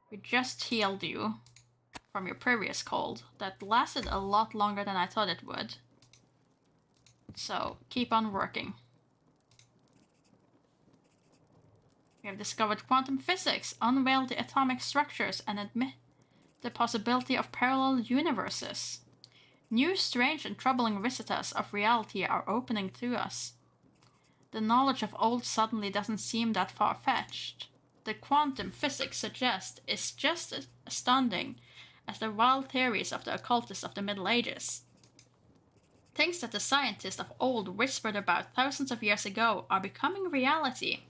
We just healed you from your previous cold. That lasted a lot longer than I thought it would. So, keep on working. We have discovered quantum physics, unveiled the atomic structures, and admit the possibility of parallel universes. New, strange, and troubling vistas of reality are opening to us. The knowledge of old suddenly doesn't seem that far-fetched. The quantum physics suggests is just as astounding as the wild theories of the occultists of the Middle Ages. Things that the scientists of old whispered about thousands of years ago are becoming reality.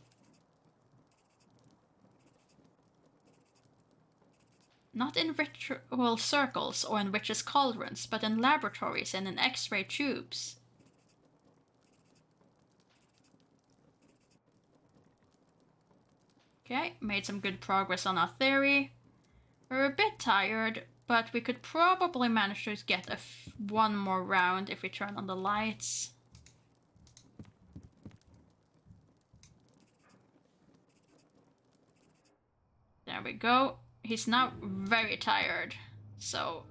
Not in ritual circles or in witches' cauldrons, but in laboratories and in X-ray tubes. Okay, made some good progress on our theory. We're a bit tired, but we could probably manage to get one more round if we turn on the lights. There we go. He's now very tired. So,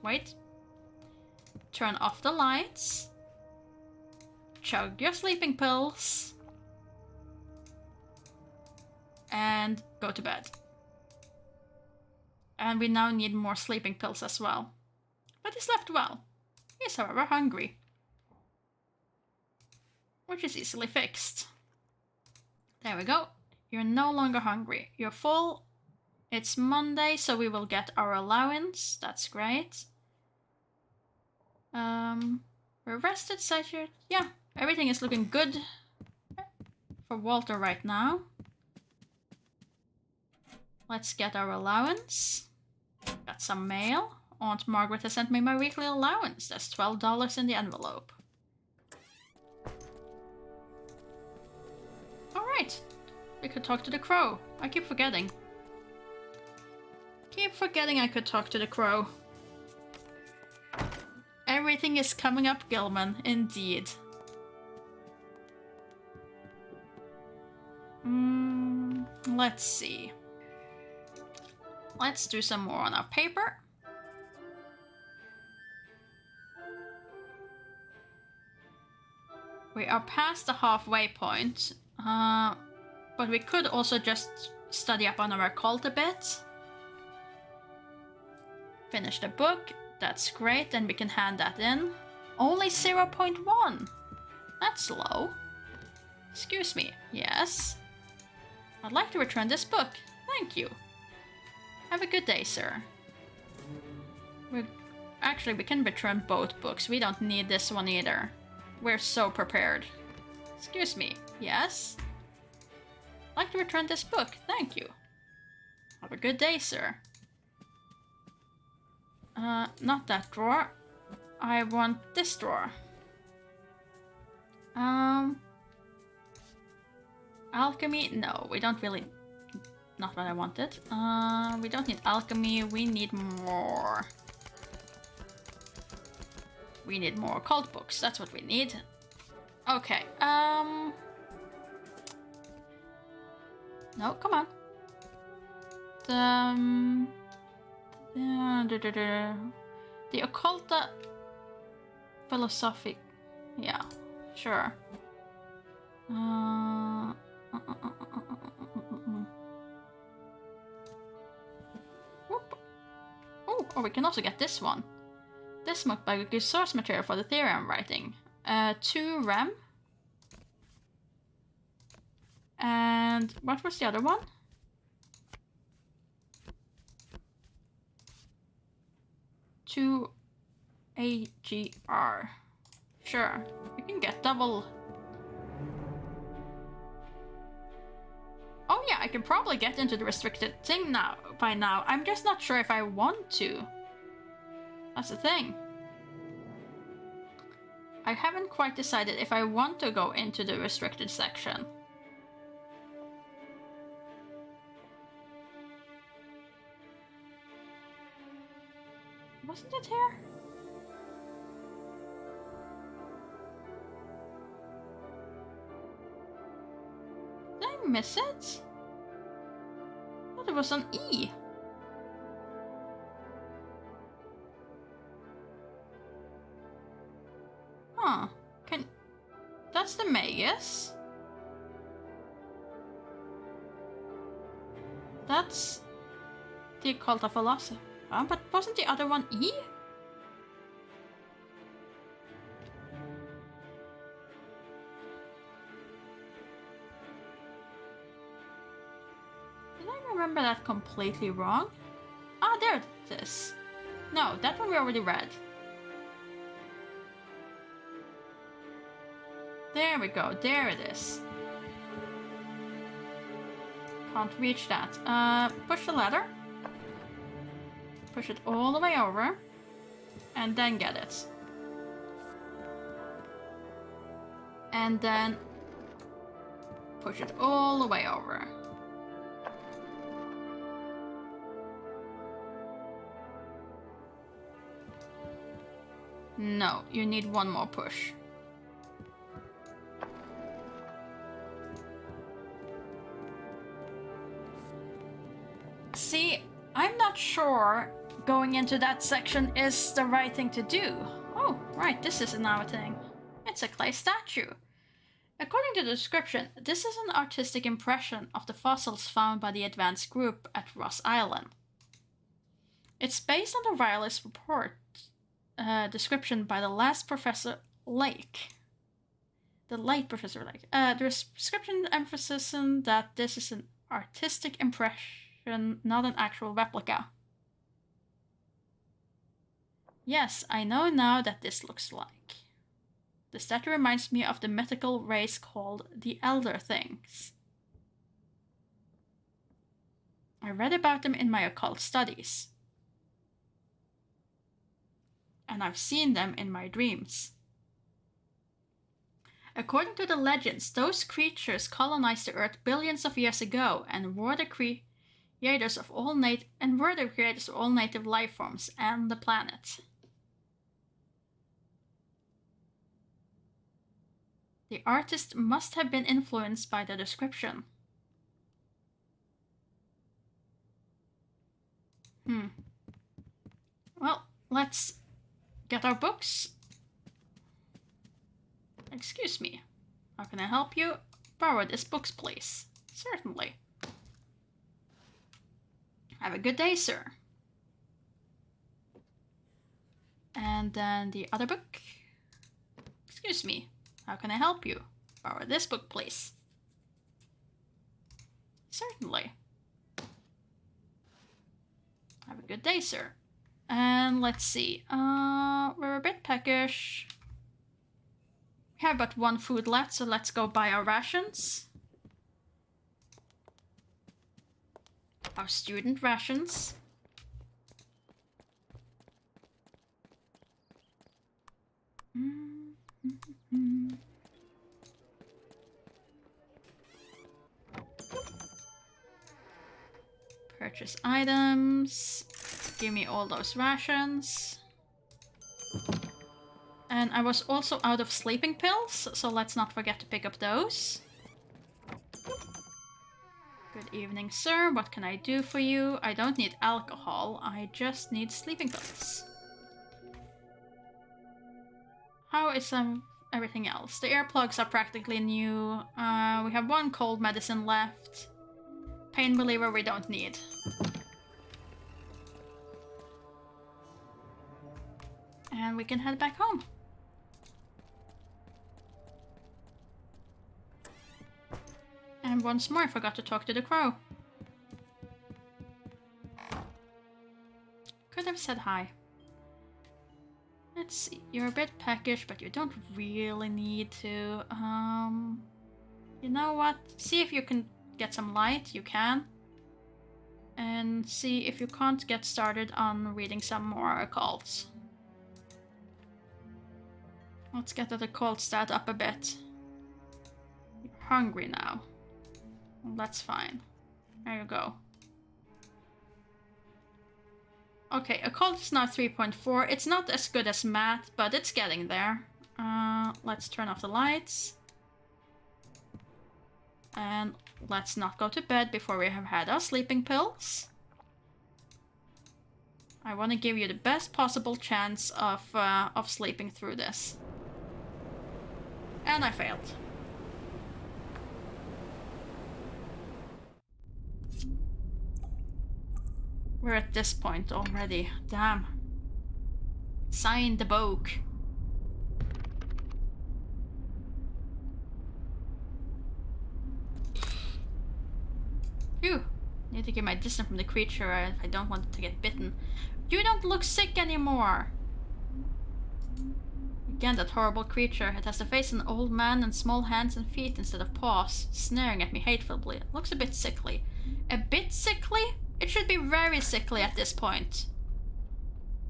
wait. Turn off the lights. Chug your sleeping pills. And go to bed. And we now need more sleeping pills as well. But he slept well. He is, however, hungry. Which is easily fixed. There we go. You're no longer hungry. You're full. It's Monday, so we will get our allowance. That's great. We're rested, satiated. Yeah, everything is looking good for Walter right now. Let's get our allowance. Got some mail. Aunt Margaret has sent me my weekly allowance. There's $12 in the envelope. Alright. We could talk to the crow. I keep forgetting. I could talk to the crow. Everything is coming up, Gilman. Indeed. Let's see. Let's do some more on our paper. We are past the halfway point. But we could also just study up on our occult a bit. Finish the book. That's great. Then we can hand that in. Only 0.1. That's low. Excuse me. Yes. I'd like to return this book. Thank you. Have a good day, sir. Actually, we can return both books. We don't need this one either. We're so prepared. Excuse me. Yes? I'd like to return this book. Thank you. Have a good day, sir. Not that drawer. I want this drawer. Alchemy? No, we don't really... Not what I wanted. We don't need alchemy. We need more. We need more occult books. That's what we need. Okay, no, come on. The occult philosophic. Yeah, sure. Oh, we can also get this one. This might be a good source material for the theory I'm writing. 2 rem. And what was the other one? 2 AGR. Sure, we can get double. Oh yeah, I can probably get into the restricted thing by now. I'm just not sure if I want to. That's the thing. I haven't quite decided if I want to go into the restricted section. Wasn't it here? Did I miss it? I thought it was an E. Huh. That's the Magus. That's the occult of philosophy. But wasn't the other one E? Did I remember that completely wrong? Ah, there it is. No, that one we already read. There we go, there it is. Can't reach that. Push the ladder. Push it all the way over. And then get it. And then push it all the way over. No, you need one more push. See, I'm not sure going into that section is the right thing to do. Oh, right, this is now a thing. It's a clay statue. According to the description, this is an artistic impression of the fossils found by the advanced group at Ross Island. It's based on the wireless report description by the last Professor Lake. The late Professor Lake. The description emphasizing that this is an artistic impression, not an actual replica. Yes, I know now that this looks like. The statue reminds me of the mythical race called the Elder Things. I read about them in my occult studies. And I've seen them in my dreams. According to the legends, those creatures colonized the Earth billions of years ago and were the creators of all native life forms and the planet. The artist must have been influenced by the description. Well, let's get our books. Excuse me. How can I help you? Borrow these books, please. Certainly. Have a good day, sir. And then the other book. Excuse me. How can I help you? Borrow this book, please. Certainly. Have a good day, sir. And let's see. We're a bit peckish. We have but one food left, so let's go buy our rations. Our student rations. Purchase items. Give me all those rations. And I was also out of sleeping pills, so let's not forget to pick up those. Good evening, sir. What can I do for you? I don't need alcohol. I just need sleeping pills. How is everything else? The earplugs are practically new. We have one cold medicine left. Pain reliever we don't need. And we can head back home. And once more, I forgot to talk to the crow. Could have said hi. Let's see. You're a bit peckish, but you don't really need to. You know what? See if you can get some light. You can. And see if you can't get started on reading some more occults. Let's get that occult stat up a bit. You're hungry now. Well, that's fine. There you go. Okay, occult is now 3.4. It's not as good as math, but it's getting there. Let's turn off the lights. And let's not go to bed before we have had our sleeping pills. I want to give you the best possible chance of sleeping through this. And I failed. We're at this point already. Damn. Sign the book. Phew. Need to keep my distance from the creature if I don't want it to get bitten. You don't look sick anymore. Again, that horrible creature. It has the face of an old man and small hands and feet instead of paws, staring at me hatefully. It looks a bit sickly. A bit sickly? It should be very sickly at this point.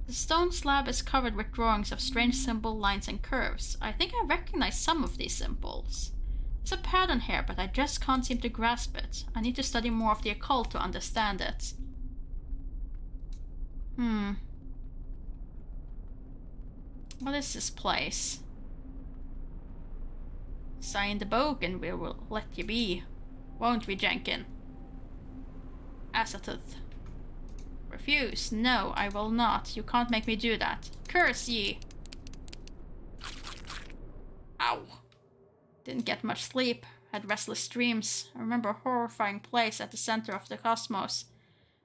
The stone slab is covered with drawings of strange symbol lines and curves. I think I recognize some of these symbols. There's a pattern here, but I just can't seem to grasp it. I need to study more of the occult to understand it. What is this place? Sign the book and we will let you be. Won't we, Jenkin? Azathoth. Refuse. No, I will not. You can't make me do that. Curse ye! Ow! Didn't get much sleep. Had restless dreams. I remember a horrifying place at the center of the cosmos.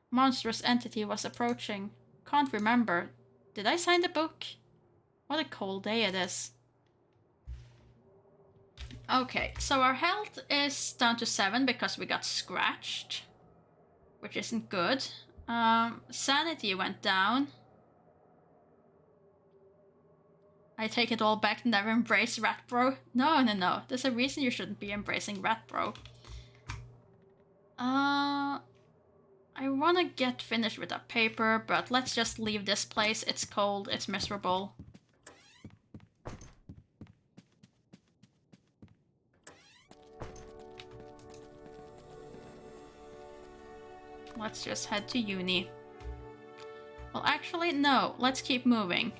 Monstrous entity was approaching. Can't remember. Did I sign the book? What a cold day it is. Okay, so our health is down to 7 because we got scratched, which isn't good. Sanity went down. I take it all back, never embrace Rat Bro. No. There's a reason you shouldn't be embracing Rat Bro. I wanna get finished with that paper, but let's just leave this place. It's cold, it's miserable. Let's just head to uni. Well, actually, no. Let's keep moving.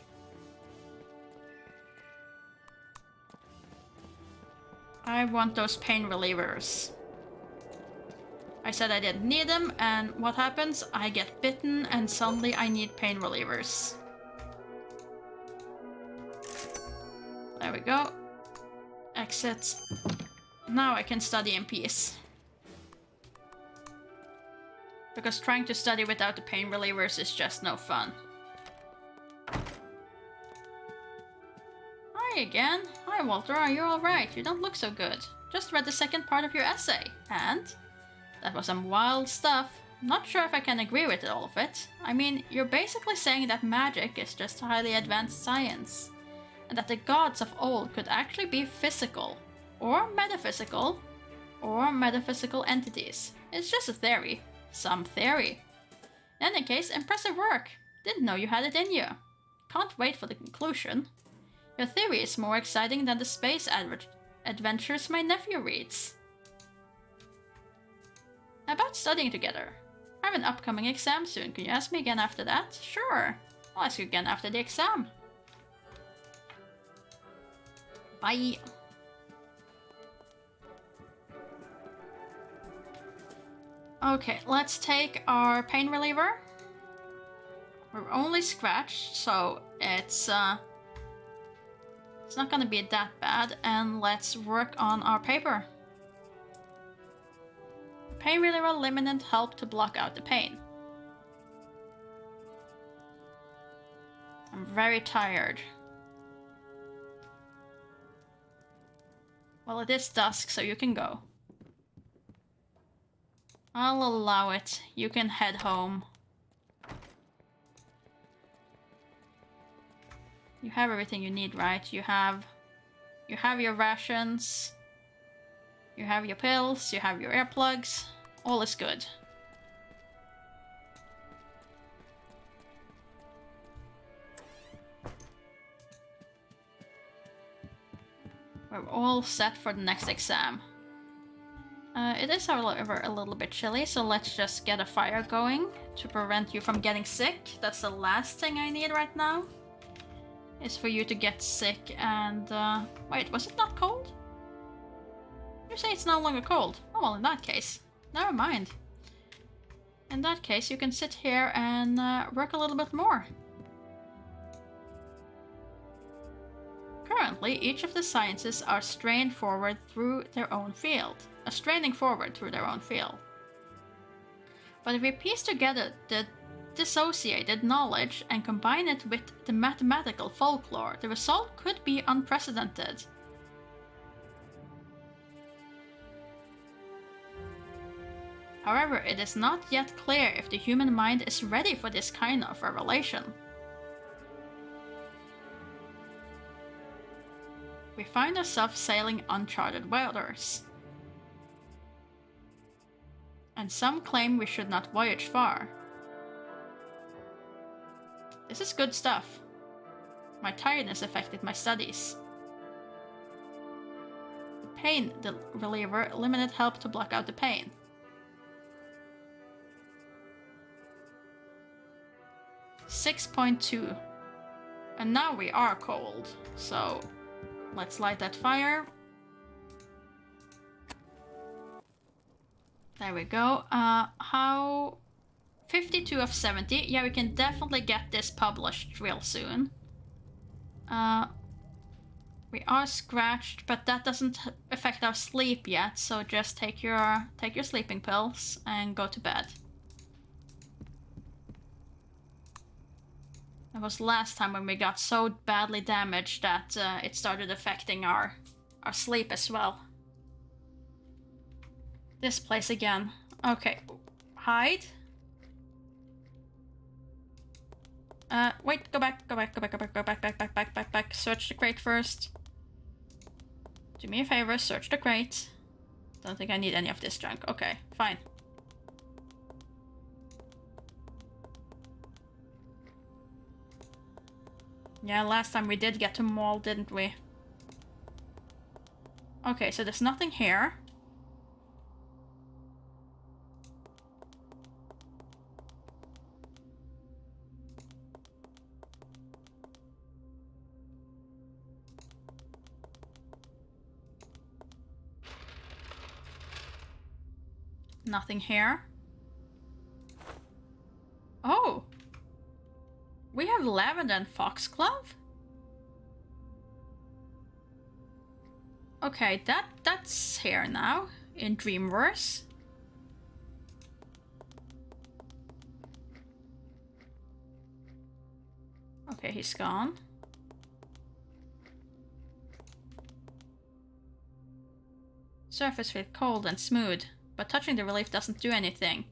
I want those pain relievers. I said I didn't need them, and what happens? I get bitten, and suddenly I need pain relievers. There we go. Exit. Now I can study in peace. Because trying to study without the pain relievers is just no fun. Hi again. Hi Walter, are you alright? You don't look so good. Just read the second part of your essay. And? That was some wild stuff. Not sure if I can agree with all of it. I mean, you're basically saying that magic is just highly advanced science. And that the gods of old could actually be physical. Or metaphysical entities. It's just a theory. Some theory. In any case, impressive work. Didn't know you had it in you. Can't wait for the conclusion. Your theory is more exciting than the space adventures my nephew reads. About studying together. I have an upcoming exam soon. Can you ask me again after that? Sure. I'll ask you again after the exam. Bye. Okay, let's take our pain reliever. We're only scratched, so it's not gonna be that bad. And let's work on our paper. Pain reliever limited help to block out the pain. I'm very tired. Well, it is dusk, so you can go. I'll allow it. You can head home. You have everything you need, right? You have your rations. You have your pills. You have your earplugs. All is good. We're all set for the next exam. It is, however, a little bit chilly, so let's just get a fire going to prevent you from getting sick. That's the last thing I need right now, is for you to get sick and... wait, was it not cold? You say it's no longer cold. Oh, well, in that case, never mind. In that case, you can sit here and work a little bit more. Currently, each of the sciences are straining forward through their own field. But if we piece together the dissociated knowledge and combine it with the mathematical folklore, the result could be unprecedented. However, it is not yet clear if the human mind is ready for this kind of revelation. We find ourselves sailing uncharted waters. And some claim we should not voyage far. This is good stuff. My tiredness affected my studies. The Pain reliever, limited help to block out the pain. .2. And now we are cold, so let's light that fire. There we go. How... 52 of 70. Yeah, we can definitely get this published real soon. We are scratched, but that doesn't affect our sleep yet, so just take your sleeping pills and go to bed. That was last time when we got so badly damaged that it started affecting our sleep as well. This place again. Okay. Hide. Wait, go back. Search the crate first. Do me a favor, search the crate. Don't think I need any of this junk. Okay, fine. Yeah, last time we did get to mall, didn't we? Okay, so there's nothing here. Nothing here. Oh! We have lavender and foxglove? Okay, that's here now, in Dreamverse. Okay, he's gone. Surface feels cold and smooth, but touching the relief doesn't do anything.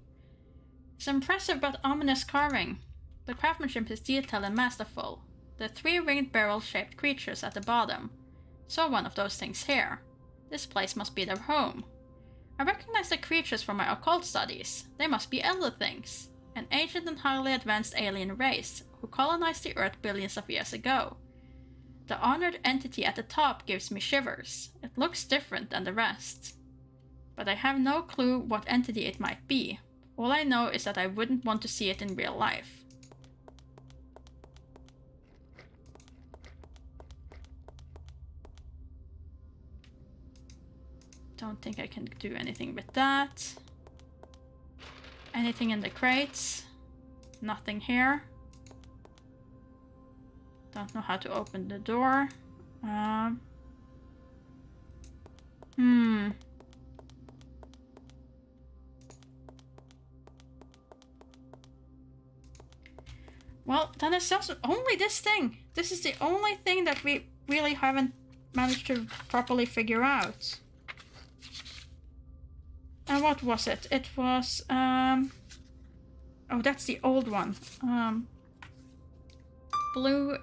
It's impressive but ominous carving. The craftsmanship is detailed and masterful. The 3 ringed barrel-shaped creatures at the bottom. Saw one of those things here. This place must be their home. I recognize the creatures from my occult studies. They must be elder things. An ancient and highly advanced alien race who colonized the Earth billions of years ago. The honored entity at the top gives me shivers. It looks different than the rest. But I have no clue what entity it might be. All I know is that I wouldn't want to see it in real life. Don't think I can do anything with that. Anything in the crates? Nothing here. Don't know how to open the door. Well, then it's also only this thing. This is the only thing that we really haven't managed to properly figure out. And what was it? It was, oh, that's the old one. Blue,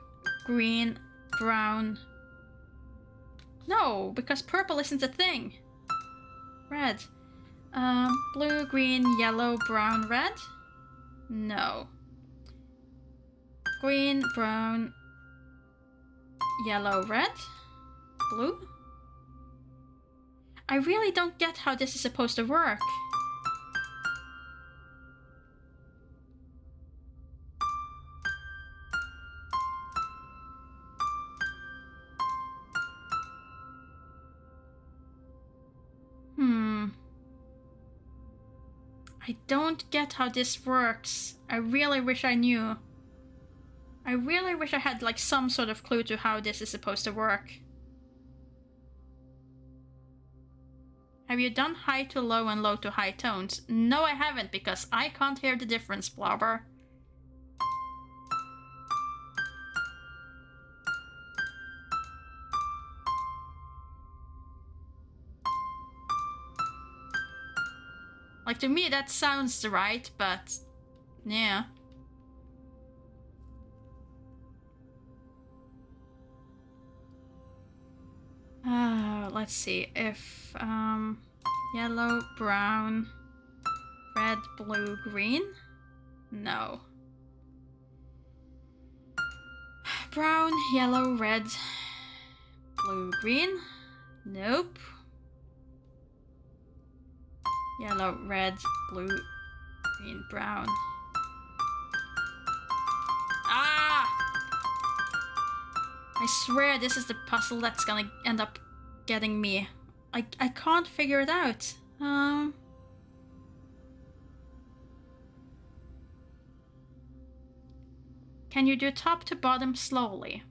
green, brown. No, because purple isn't a thing. Red. Blue, green, yellow, brown, red? No. Green, brown, yellow, red, blue? I really don't get how this is supposed to work. I don't get how this works. I really wish I knew. I really wish I had like some sort of clue to how this is supposed to work. Have you done high to low and low to high tones? No, I haven't, because I can't hear the difference, Blobber. Like, to me that sounds right, but yeah. Let's see if yellow, brown, red, blue, green. No. Brown, yellow, red, blue, green. Nope. Yellow, red, blue, green, brown. Ah! I swear this is the puzzle that's gonna end up getting me. I can't figure it out. Can you do top to bottom slowly?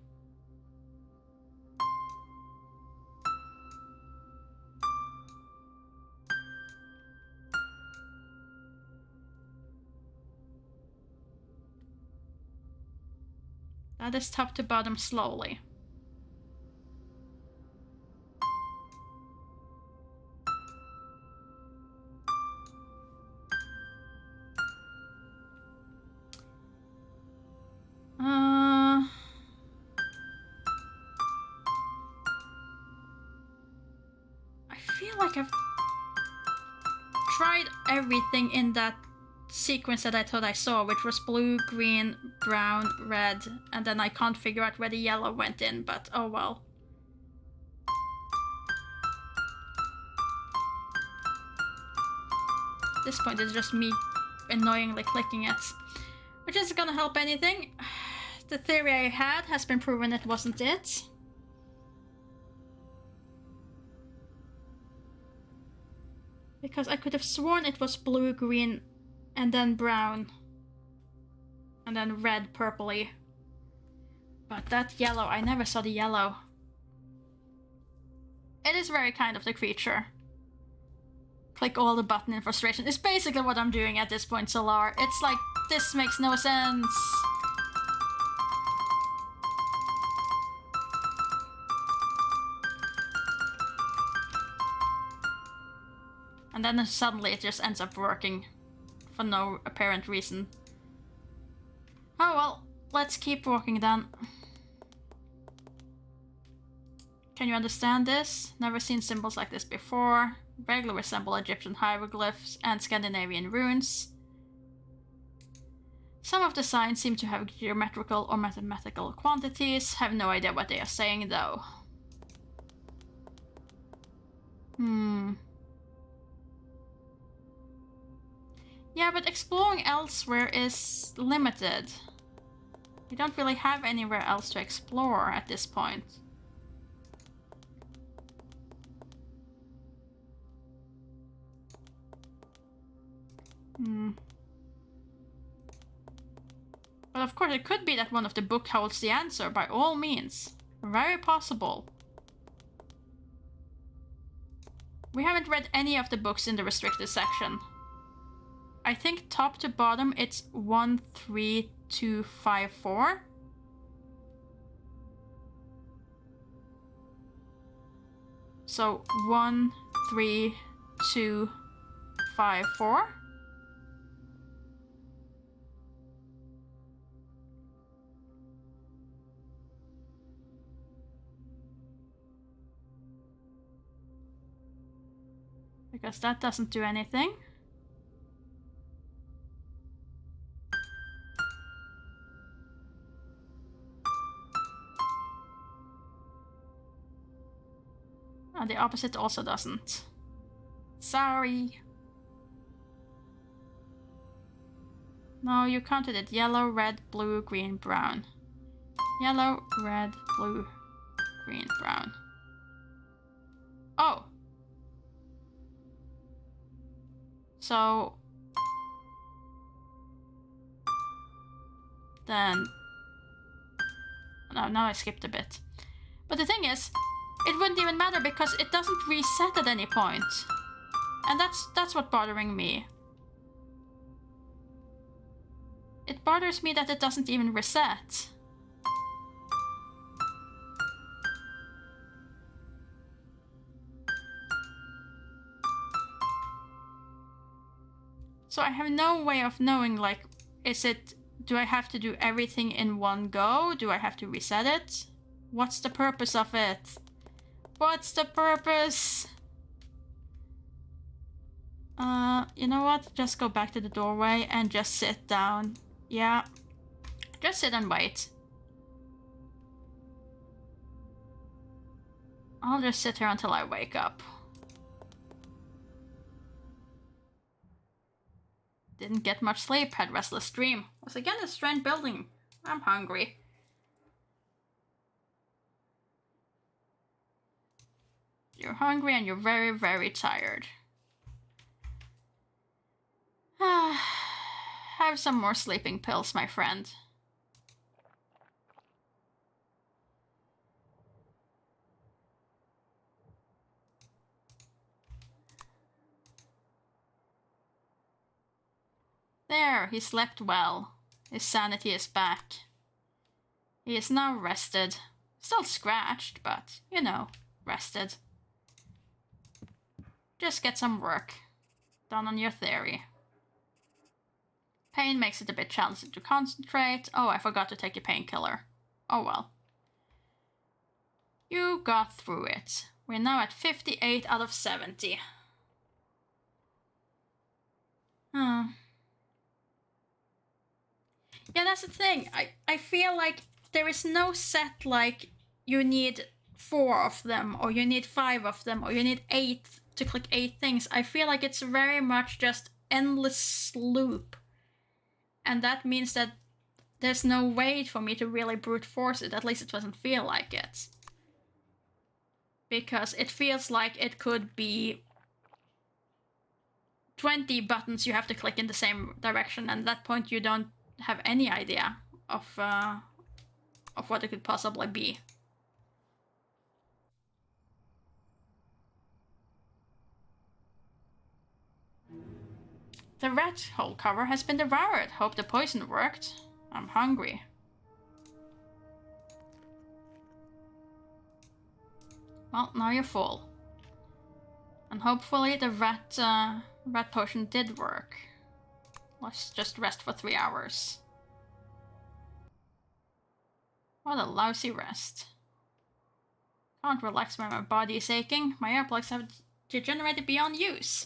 That is top to bottom slowly. I feel like I've tried everything in that sequence that I thought I saw, which was blue, green, brown, red, and then I can't figure out where the yellow went in, but oh well. At this point it's just me annoyingly clicking it, which isn't gonna help anything. The theory I had has been proven it wasn't it. Because I could have sworn it was blue, green, and then brown. And then red, purpley. But that yellow, I never saw the yellow. It is very kind of the creature. Click all the button in frustration. It's basically what I'm doing at this point, Solar. It's like, this makes no sense. And then suddenly it just ends up working for no apparent reason. Oh well, let's keep walking then. Can you understand this? Never seen symbols like this before. Vaguely resemble Egyptian hieroglyphs and Scandinavian runes. Some of the signs seem to have geometrical or mathematical quantities. Have no idea what they are saying though. Yeah, but exploring elsewhere is limited. We don't really have anywhere else to explore at this point. But of course it could be that one of the book holds the answer, by all means. Very possible. We haven't read any of the books in the restricted section. I think top to bottom it's 1, 3, 2, 5, 4. So 1, 3, 2, 5, 4. Because that doesn't do anything. And the opposite also doesn't. Sorry. No, you counted it. Yellow, red, blue, green, brown. Yellow, red, blue, green, brown. Oh. So... then... no, now I skipped a bit. But the thing is, it wouldn't even matter because it doesn't reset at any point. And that's what's bothering me. It bothers me that it doesn't even reset. So I have no way of knowing, like, do I have to do everything in one go? Do I have to reset it? What's the purpose of it? What's the purpose? You know what? Just go back to the doorway and just sit down. Yeah. Just sit and wait. I'll just sit here until I wake up. Didn't get much sleep, had restless dream. Was again a strange building. I'm hungry. You're hungry and you're very, very tired. Have some more sleeping pills, my friend. There, he slept well. His sanity is back. He is now rested. Still scratched, but, you know, rested. Just get some work done on your theory. Pain makes it a bit challenging to concentrate. Oh, I forgot to take a painkiller. Oh well. You got through it. We're now at 58 out of 70. Yeah, that's the thing. I feel like there is no set, like, you need 4 of them, or you need 5 of them, or you need 8 to click 8 things. I feel like it's very much just endless loop. And that means that there's no way for me to really brute force it. At least it doesn't feel like it. Because it feels like it could be 20 buttons you have to click in the same direction, and at that point you don't have any idea of what it could possibly be. The rat hole cover has been devoured. Hope the poison worked. I'm hungry. Well, now you're full. And hopefully the rat potion did work. Let's just rest for 3 hours. What a lousy rest. Can't relax when my body is aching. My earplugs have degenerated beyond use.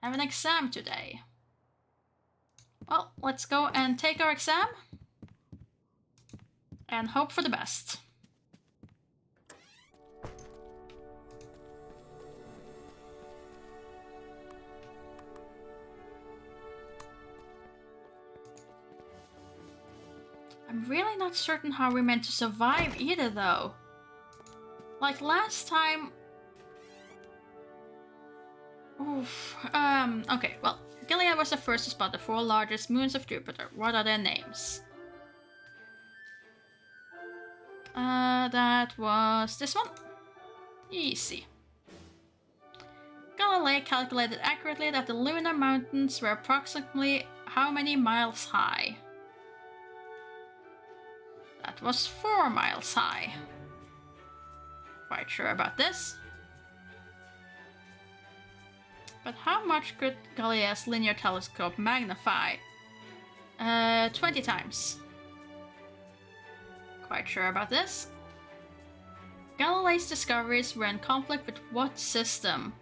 I have an exam today. Well, let's go and take our exam. And hope for the best. I'm really not certain how we're meant to survive either, though. Like last time... Oof. Okay, well, Gilead was the first to spot the 4 largest moons of Jupiter. What are their names? That was this one. Easy. Galilei calculated accurately that the lunar mountains were approximately how many miles high? That was 4 miles high. Quite sure about this. But how much could Galileo's linear telescope magnify? 20 times. Quite sure about this. Galileo's discoveries were in conflict with what system?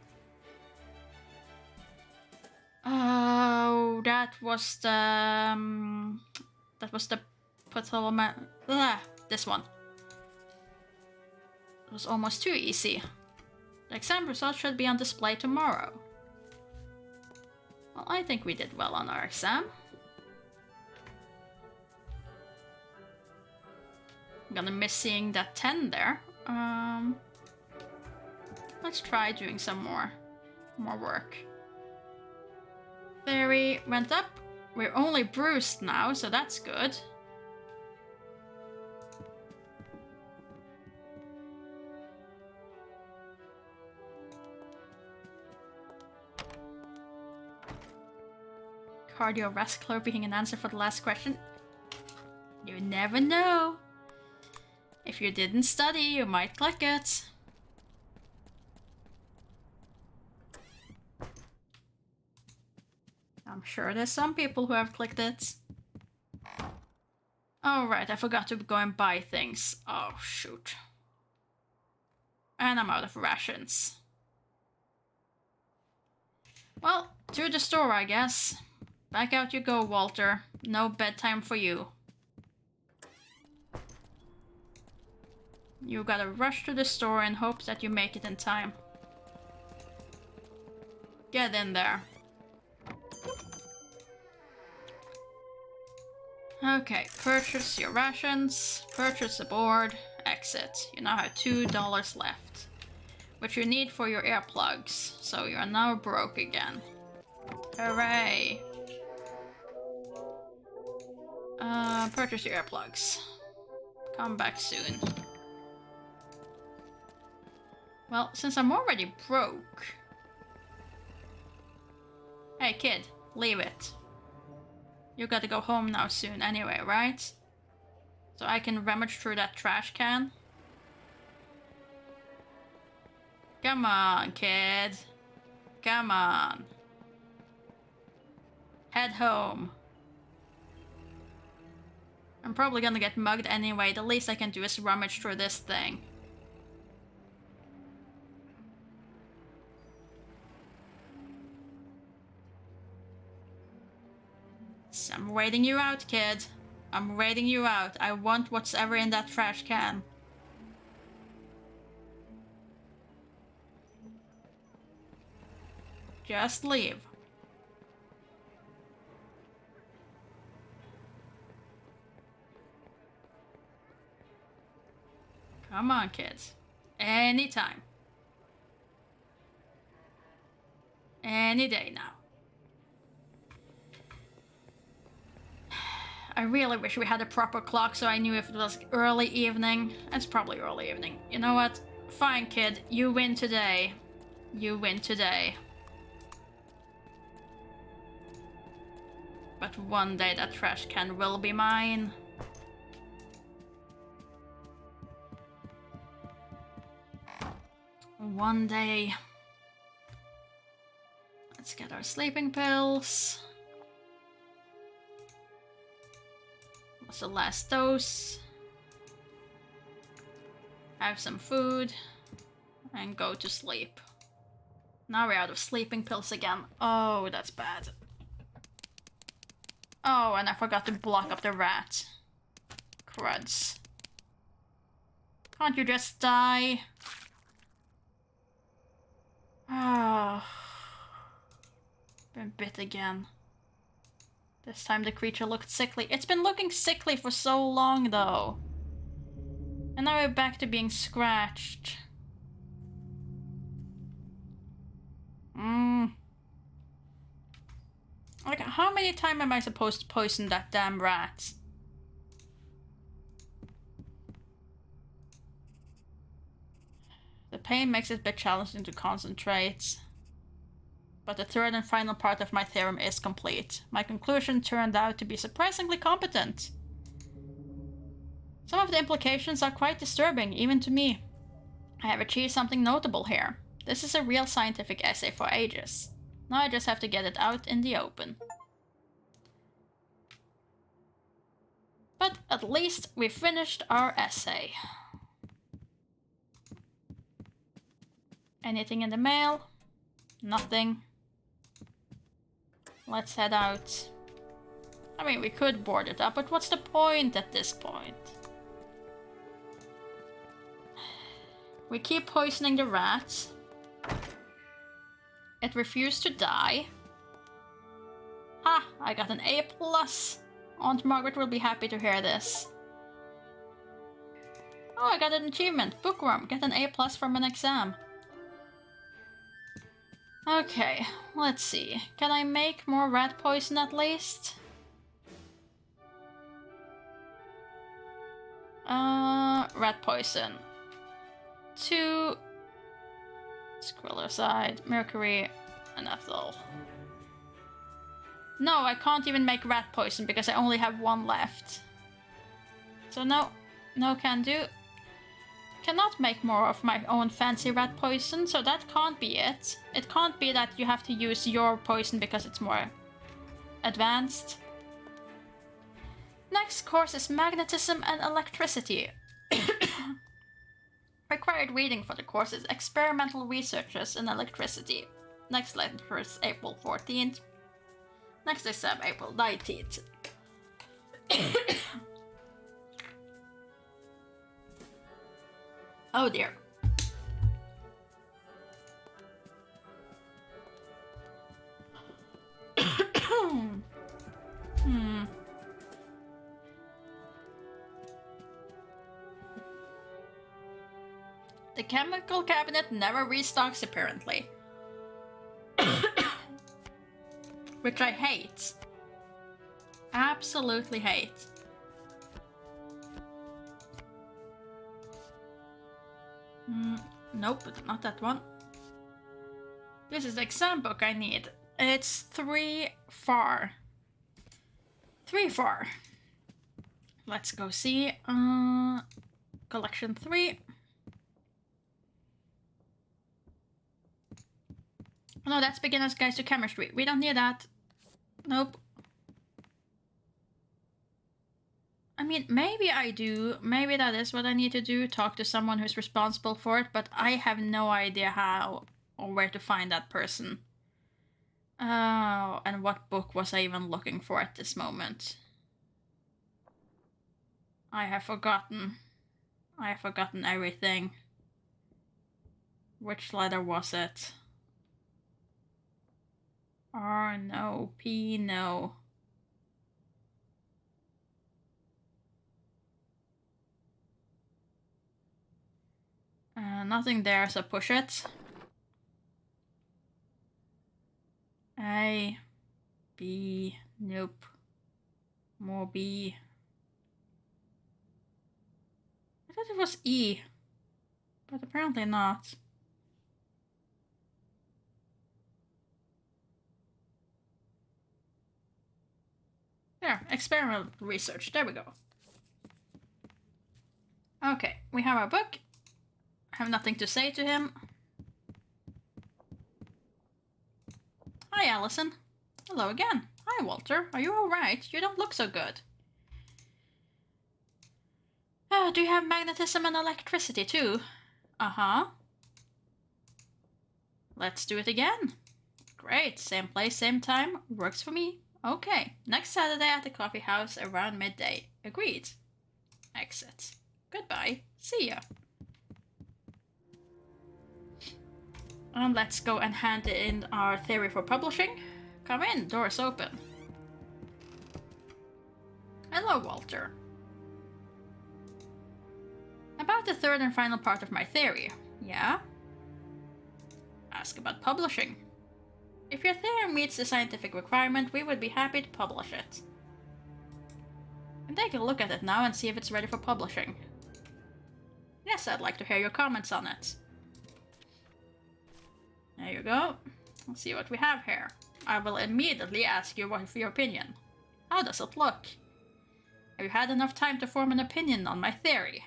Oh, that was the Ptolemy. This one. It was almost too easy. The exam results should be on display tomorrow. Well, I think we did well on our exam. I'm gonna miss seeing that 10 there. Let's try doing some more work. Theory went up. We're only bruised now, so that's good. Cardiovascular being an answer for the last question. You never know. If you didn't study, you might click it. I'm sure there's some people who have clicked it. Oh right, I forgot to go and buy things. Oh shoot. And I'm out of rations. Well, to the store, I guess. Back out you go, Walter. No bedtime for you. You gotta rush to the store and hope that you make it in time. Get in there. Okay, purchase your rations, purchase a board, exit. You now have $2 left, which you need for your earplugs, so you are now broke again. Hooray! Purchase your earplugs. Come back soon. Well, since I'm already broke... Hey kid, leave it. You gotta go home now soon anyway, right? So I can rummage through that trash can. Come on, kid. Come on. Head home. I'm probably gonna get mugged anyway. The least I can do is rummage through this thing. So I'm waiting you out, kid. I'm waiting you out. I want what's ever in that trash can. Just leave. Come on, kids. Anytime. Any day now. I really wish we had a proper clock so I knew if it was early evening. It's probably early evening. You know what? Fine, kid. You win today. You win today. But one day that trash can will be mine. One day. Let's get our sleeping pills. What's the last dose? Have some food. And go to sleep. Now we're out of sleeping pills again. Oh, that's bad. Oh, and I forgot to block up the rat. Cruds. Can't you just die? Oh. Been bit again. This time the creature looked sickly. It's been looking sickly for so long, though. And now we're back to being scratched. Like, how many times am I supposed to poison that damn rat? The pain makes it a bit challenging to concentrate. But the third and final part of my theorem is complete. My conclusion turned out to be surprisingly competent. Some of the implications are quite disturbing, even to me. I have achieved something notable here. This is a real scientific essay for ages. Now I just have to get it out in the open. But at least we finished our essay. Anything in the mail? Nothing. Let's head out. I mean, we could board it up, but what's the point at this point? We keep poisoning the rats. It refused to die. Ha! I got an A+. Aunt Margaret will be happy to hear this. Oh, I got an achievement. Bookworm. Get an A+ from an exam. Okay, let's see. Can I make more rat poison at least? Rat poison. 2 squillercide, mercury, and ethyl. No, I can't even make rat poison because I only have 1 left. So no can do. Cannot make more of my own fancy rat poison, so that can't be it. It can't be that you have to use your poison because it's more advanced. Next course is magnetism and electricity. Required reading for the course is experimental researches in electricity. Next lecture is April 14th. Next exam April 19th. Oh dear. The chemical cabinet never restocks, apparently. Which I hate. Absolutely hate. Nope, not that one. This is the exam book I need. It's 3 far. 3 far. Let's go see. Collection 3. Oh, no, that's Beginner's Guide to Chemistry. We don't need that. Nope. I mean, maybe I do. Maybe that is what I need to do. Talk to someone who's responsible for it, but I have no idea how or where to find that person. Oh, and what book was I even looking for at this moment? I have forgotten. I have forgotten everything. Which letter was it? R, no. P, no. Nothing there, so push it. A, B, nope. More B. I thought it was E, but apparently not. There, experimental research. There we go. Okay, we have our book. I have nothing to say to him. Hi, Allison. Hello again. Hi, Walter. Are you alright? You don't look so good. Do you have magnetism and electricity too? Uh-huh. Let's do it again. Great. Same place, same time. Works for me. Okay. Next Saturday at the coffee house around midday. Agreed. Exit. Goodbye. See ya. Let's go and hand in our theory for publishing. Come in, door's open. Hello, Walter. About the third and final part of my theory. Yeah? Ask about publishing. If your theory meets the scientific requirement, we would be happy to publish it. And take a look at it now and see if it's ready for publishing. Yes, I'd like to hear your comments on it. There you go. Let's see what we have here. I will immediately ask you for your opinion. How does it look? Have you had enough time to form an opinion on my theory?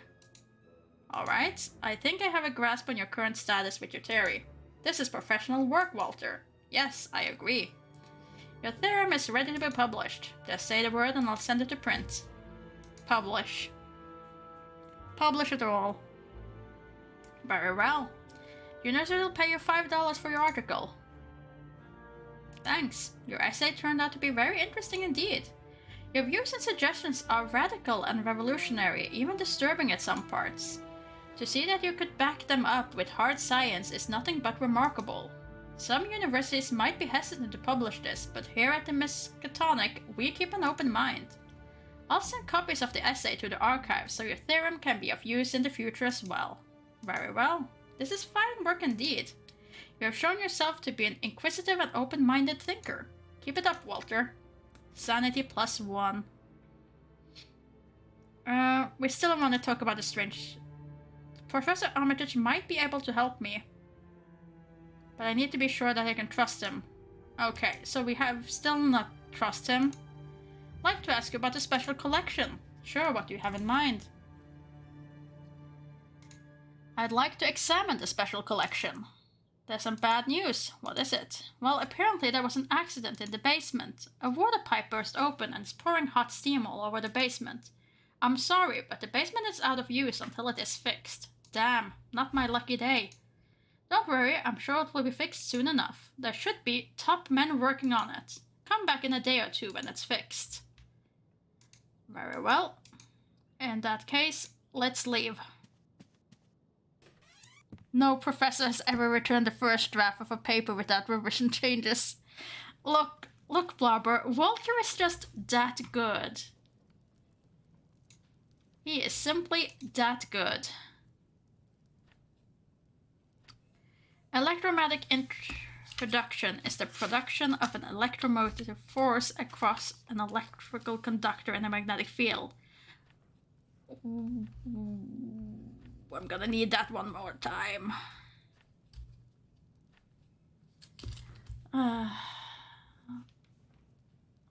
Alright, I think I have a grasp on your current status with your theory. This is professional work, Walter. Yes, I agree. Your theorem is ready to be published. Just say the word and I'll send it to print. Publish. Publish it all. Very well. Your nursery will pay you $5 for your article. Thanks. Your essay turned out to be very interesting indeed. Your views and suggestions are radical and revolutionary, even disturbing at some parts. To see that you could back them up with hard science is nothing but remarkable. Some universities might be hesitant to publish this, but here at the Miskatonic, we keep an open mind. I'll send copies of the essay to the archives so your theorem can be of use in the future as well. Very well. This is fine work indeed. You have shown yourself to be an inquisitive and open-minded thinker. Keep it up, Walter. Sanity +1. We still want to talk about the strange... Professor Armitage might be able to help me. But I need to be sure that I can trust him. Okay, so we have still not trust him. I'd like to ask you about the special collection. Sure, what do you have in mind? I'd like to examine the special collection. There's some bad news. What is it? Well, apparently there was an accident in the basement. A water pipe burst open and is pouring hot steam all over the basement. I'm sorry, but the basement is out of use until it is fixed. Damn, not my lucky day. Don't worry, I'm sure it will be fixed soon enough. There should be top men working on it. Come back in a day or two when it's fixed. Very well. In that case, let's leave. No professor has ever returned the first draft of a paper without revision changes. Look, Blobber, Walter is just that good. He is simply that good. Electromagnetic introduction is the production of an electromotive force across an electrical conductor in a magnetic field. I'm gonna need that one more time.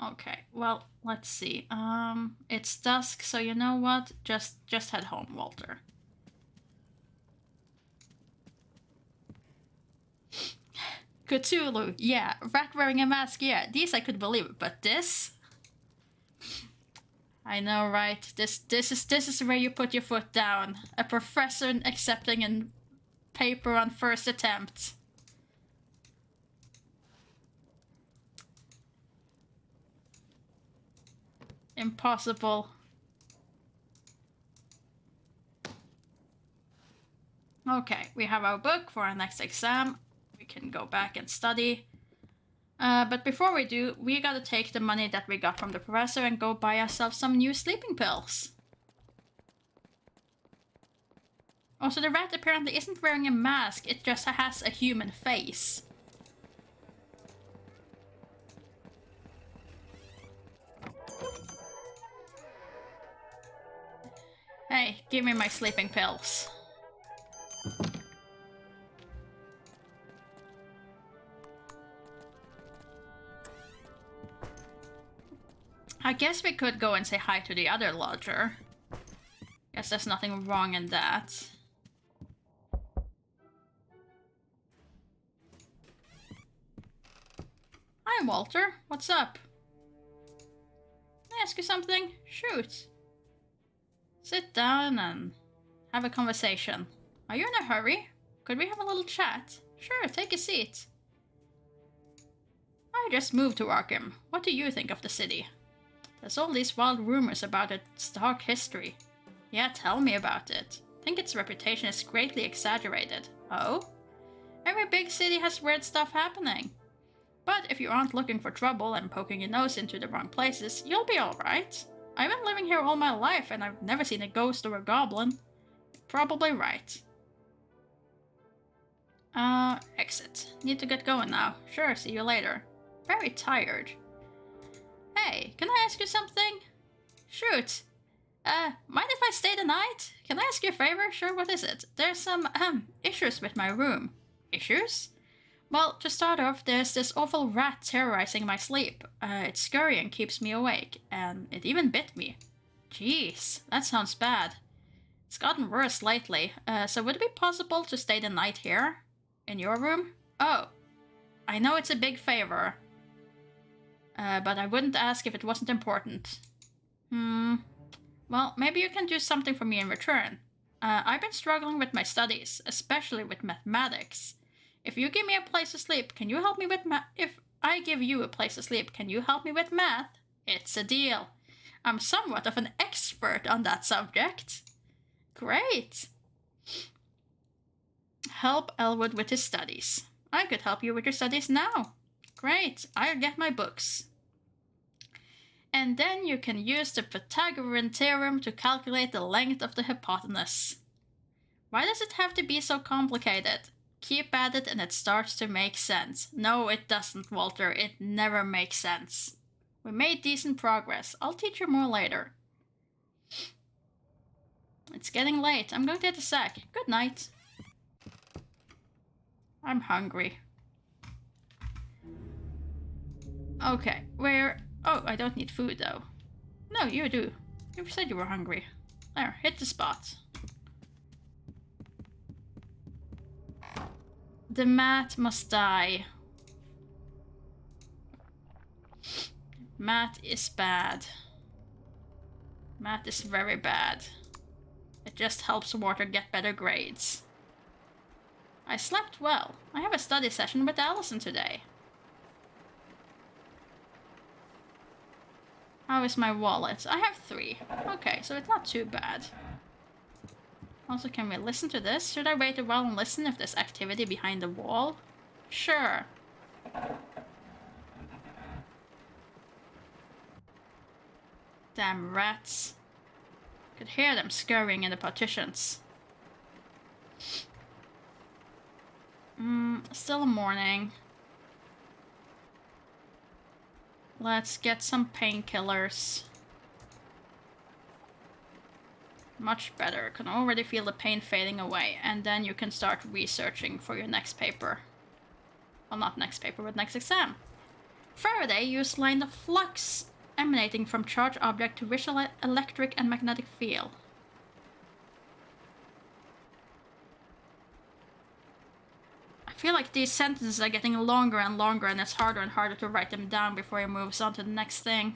Okay, well, let's see. It's dusk, so you know what? Just head home, Walter. Cthulhu, yeah. Rat wearing a mask, yeah. These I could believe, but this? I know, right? This is where you put your foot down. A professor accepting a paper on first attempt. Impossible. Okay, we have our book for our next exam. We can go back and study. But before we do, we gotta take the money that we got from the professor and go buy ourselves some new sleeping pills. Also, the rat apparently isn't wearing a mask, it just has a human face. Hey, give me my sleeping pills. I guess we could go and say hi to the other lodger. Guess there's nothing wrong in that. Hi, Walter. What's up? Can I ask you something? Shoot. Sit down and have a conversation. Are you in a hurry? Could we have a little chat? Sure, take a seat. I just moved to Arkham. What do you think of the city? There's all these wild rumors about its dark history. Yeah, tell me about it. I think its reputation is greatly exaggerated. Oh? Every big city has weird stuff happening. But if you aren't looking for trouble and poking your nose into the wrong places, you'll be alright. I've been living here all my life and I've never seen a ghost or a goblin. You're probably right. Exit. Need to get going now. Sure, see you later. Very tired. Hey, can I ask you something? Shoot. Mind if I stay the night? Can I ask you a favor? Sure, what is it? There's some, issues with my room. Issues? Well, to start off, there's this awful rat terrorizing my sleep. It's scurry and keeps me awake, and it even bit me. Jeez, that sounds bad. It's gotten worse lately, so would it be possible to stay the night here? In your room? Oh, I know it's a big favor. But I wouldn't ask if it wasn't important. Well, maybe you can do something for me in return. I've been struggling with my studies, especially with mathematics. If you give me a place to sleep, can you help me with If I give you a place to sleep, can you help me with math? It's a deal. I'm somewhat of an expert on that subject. Great. Help Elwood with his studies. I could help you with your studies now. Great, I'll get my books. And then you can use the Pythagorean theorem to calculate the length of the hypotenuse. Why does it have to be so complicated? Keep at it and it starts to make sense. No, it doesn't, Walter. It never makes sense. We made decent progress. I'll teach you more later. It's getting late. I'm going to hit a sack. Good night. I'm hungry. Okay, where... Oh, I don't need food, though. No, you do. You said you were hungry. There, hit the spot. The mat must die. Mat is bad. Mat is very bad. It just helps Water get better grades. I slept well. I have a study session with Allison today. How is my wallet? I have 3. Okay, so it's not too bad. Also, can we listen to this? Should I wait a while and listen if there's activity behind the wall? Sure. Damn rats. Could hear them scurrying in the partitions. Still morning. Let's get some painkillers. Much better. Can already feel the pain fading away. And then you can start researching for your next paper. Well, not next paper, but next exam. Faraday used line of flux emanating from charged object to visual electric and magnetic field. I feel like these sentences are getting longer and longer, and it's harder and harder to write them down before he moves on to the next thing.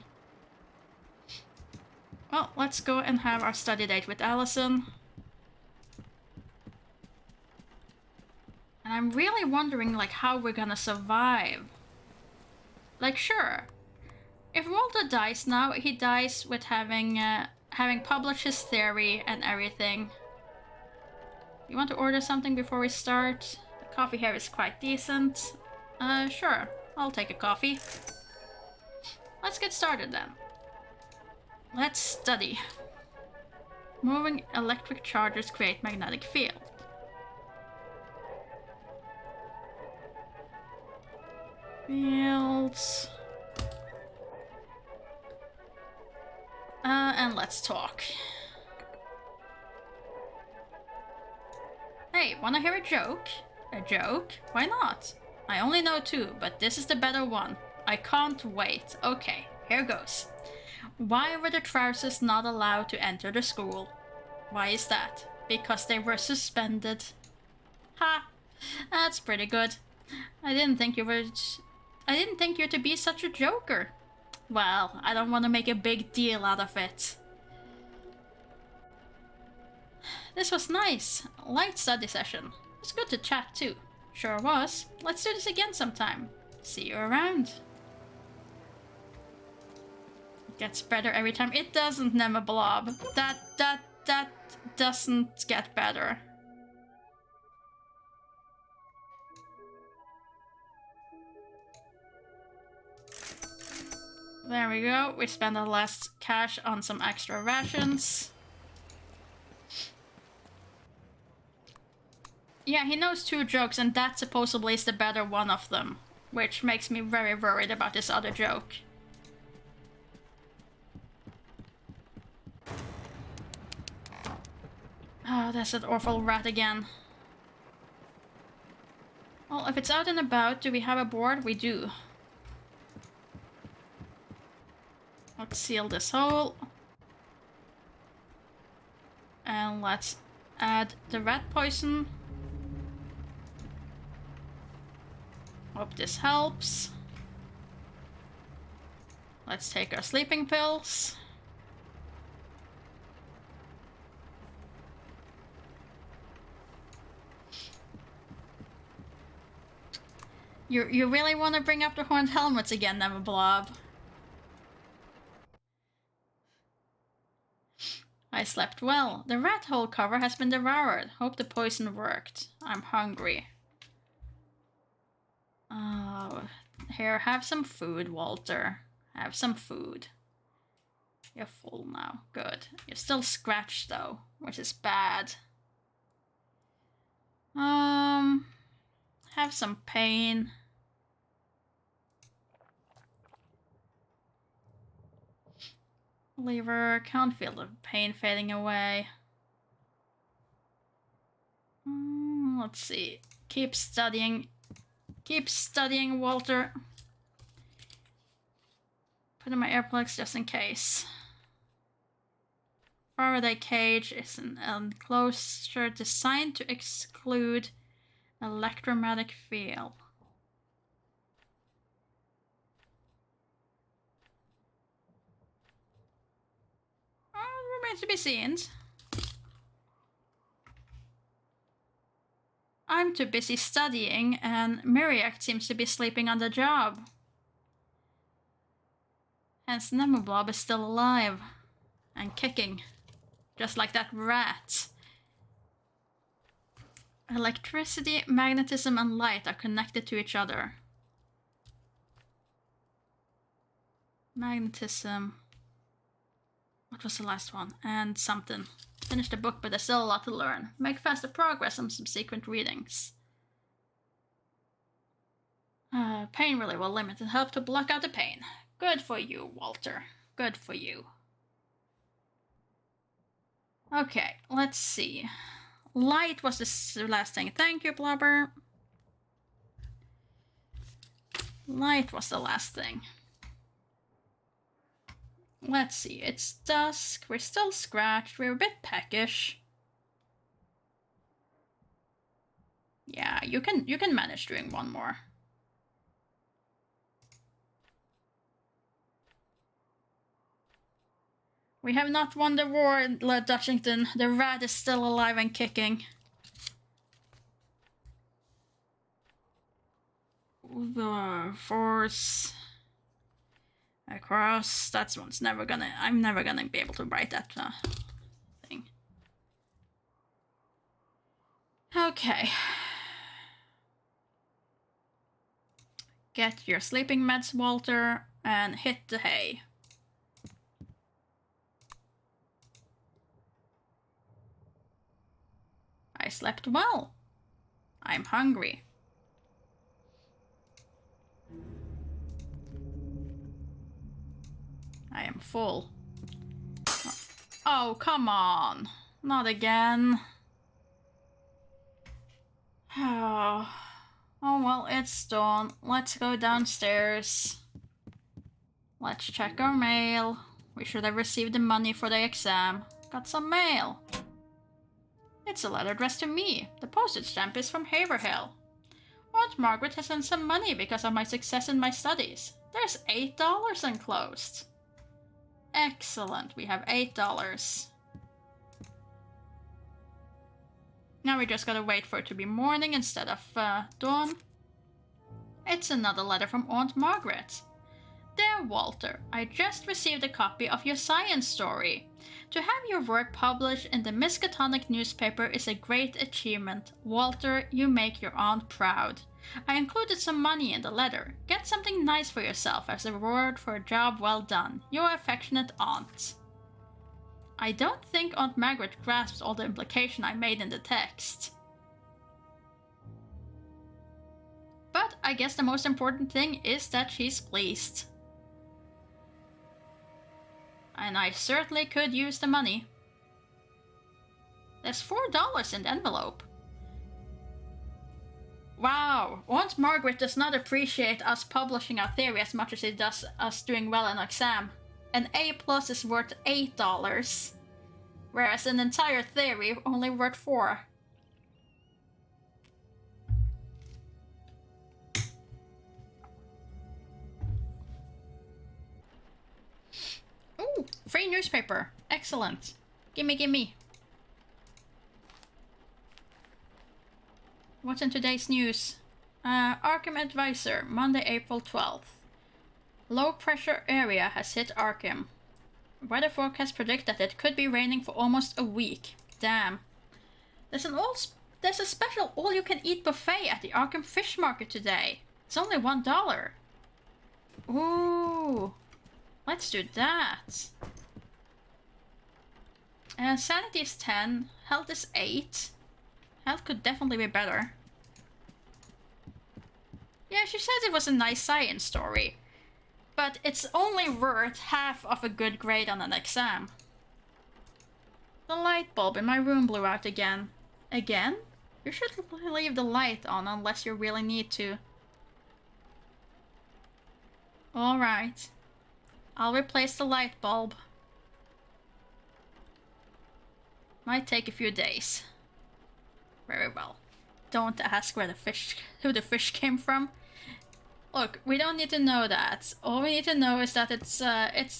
Well, let's go and have our study date with Allison. And I'm really wondering, like, how we're gonna survive. Like, sure, if Walter dies now, he dies with having published his theory and everything. You want to order something before we start? The coffee here is quite decent. Sure, I'll take a coffee. Let's get started then. Let's study. Moving electric charges create magnetic field. Fields. And let's talk. Hey, wanna hear a joke? A joke? Why not? I only know two, but this is the better one. I can't wait. Okay, here goes. Why were the trousers not allowed to enter the school? Why is that? Because they were suspended. Ha! That's pretty good. I didn't think you to be such a joker. Well, I don't want to make a big deal out of it. This was nice. Light study session. It's good to chat too. Sure was. Let's do this again sometime. See you around. It gets better every time. It doesn't, Nema Blob. That doesn't get better. There we go. We spent our last cash on some extra rations. Yeah, he knows two jokes, and that supposedly is the better one of them, which makes me very worried about this other joke. Oh, there's that awful rat again. Well, if it's out and about, do we have a board? We do. Let's seal this hole. And let's add the rat poison. Hope this helps. Let's take our sleeping pills. You really want to bring up the horned helmets again, Nema Blob? I slept well. The rat hole cover has been devoured. Hope the poison worked. I'm hungry. Oh, here, have some food, Walter. Have some food. You're full now. Good. You're still scratched though, which is bad. Have some pain. Liver, can't feel the pain fading away. Let's see. Keep studying. Keep studying, Walter. Put in my earplugs just in case. Faraday cage is an enclosure designed to exclude electromagnetic field. Remains to be seen. I'm too busy studying, and Myriac seems to be sleeping on the job. Hence, Nema Blob is still alive and kicking, just like that rat. Electricity, magnetism, and light are connected to each other. Magnetism. What was the last one? And something. Finish the book, but there's still a lot to learn. Make faster progress on some secret readings. Pain relief will limit and help to block out the pain. Good for you, Walter. Good for you. Okay, let's see. Light was the last thing. Thank you, Blubber. Light was the last thing. Let's see. It's dusk. We're still scratched. We're a bit peckish. Yeah, you can manage doing one more. We have not won the war, Lord Dutchington. The rat is still alive and kicking. Force across. That one's never gonna. I'm never gonna be able to write that thing. Okay. Get your sleeping meds, Walter, and hit the hay. I slept well. I'm hungry. I am full. Oh, come on. Not again. Oh, well, it's dawn. Let's go downstairs. Let's check our mail. We should have received the money for the exam. Got some mail. It's a letter addressed to me. The postage stamp is from Haverhill. Aunt Margaret has sent some money because of my success in my studies. There's $8 enclosed. Excellent, we have $8. Now we just gotta wait for it to be morning instead of dawn. It's another letter from Aunt Margaret. Dear Walter, I just received a copy of your science story. To have your work published in the Miskatonic newspaper is a great achievement. Walter, you make your aunt proud. I included some money in the letter. Get something nice for yourself as a reward for a job well done. Your affectionate aunt. I don't think Aunt Margaret grasps all the implication I made in the text. But I guess the most important thing is that she's pleased. And I certainly could use the money. There's $4 in the envelope. Wow, Aunt Margaret does not appreciate us publishing our theory as much as she does us doing well in an exam. An A+ is worth $8, whereas an entire theory only worth $4. Ooh, free newspaper. Excellent. Gimme, gimme. What's in today's news? Arkham Advisor, Monday, April 12th. Low pressure area has hit Arkham. Weather forecast predict that it could be raining for almost a week. Damn. There's a special all-you-can-eat buffet at the Arkham Fish Market today. It's only $1. Ooh. Let's do that. Sanity is 10. Health is 8. Health could definitely be better. Yeah, she says it was a nice science story. But it's only worth half of a good grade on an exam. The light bulb in my room blew out again. Again? You should leave the light on unless you really need to. Alright. I'll replace the light bulb. Might take a few days. Very well. Don't ask who the fish came from. Look, we don't need to know that. All we need to know is that it's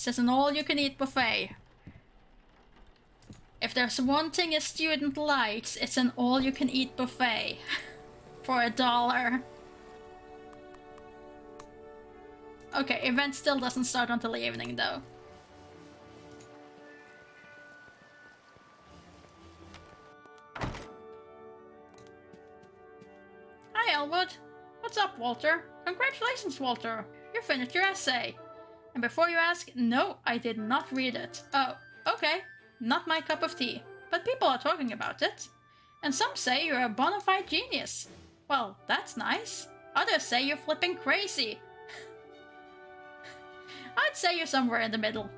just an all-you-can-eat buffet. If there's one thing a student likes, it's an all-you-can-eat buffet. For $1. Okay, event still doesn't start until the evening, though. Hi, Elwood. What's up, Walter? Congratulations, Walter. You finished your essay. And before you ask, no, I did not read it. Oh, okay. Not my cup of tea. But people are talking about it. And some say you're a bona fide genius. Well, that's nice. Others say you're flipping crazy. I'd say you're somewhere in the middle.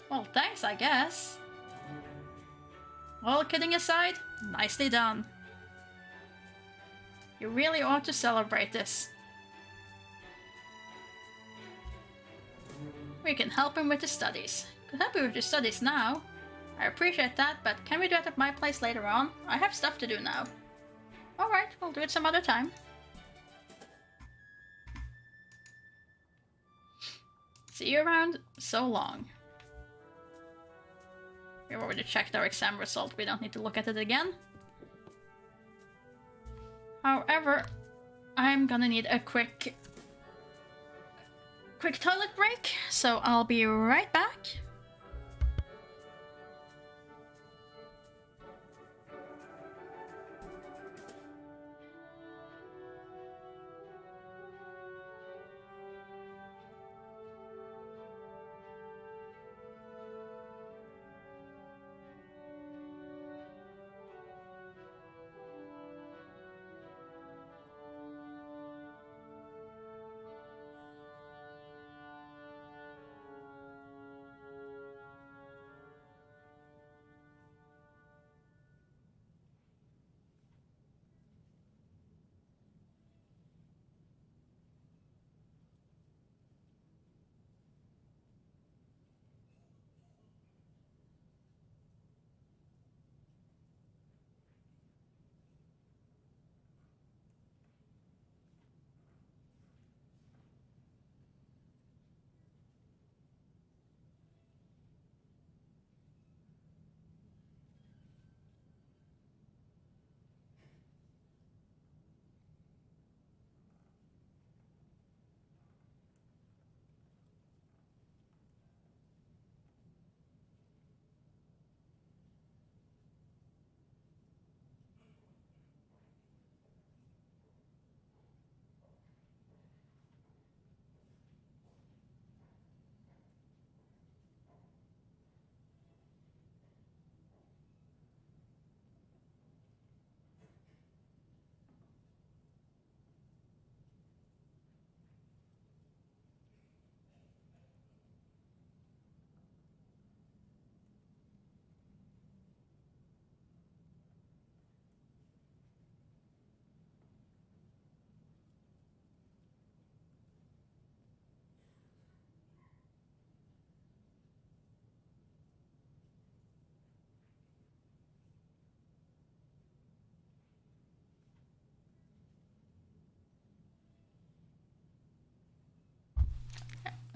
Well, thanks, I guess. All kidding aside, nicely done. You really ought to celebrate this. We can help him with his studies. Could help you with your studies now. I appreciate that, but can we do it at my place later on? I have stuff to do now. Alright, we'll do it some other time. See you around. So long. We've already checked our exam result. We don't need to look at it again. However, I'm gonna need a quick toilet break, so I'll be right back.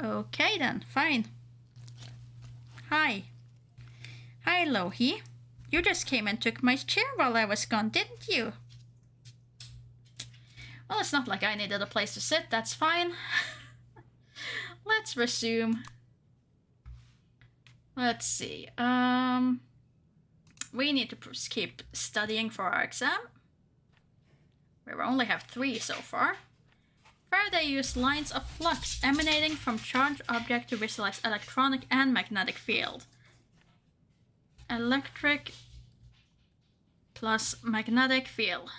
Okay then, fine. Hi. Hi, Lohi. You just came and took my chair while I was gone, didn't you? Well, it's not like I needed a place to sit, that's fine. Let's resume. Let's see. We need to keep studying for our exam. We only have 3 so far. Faraday used lines of flux emanating from charged object to visualize electronic and magnetic field. Electric plus magnetic field.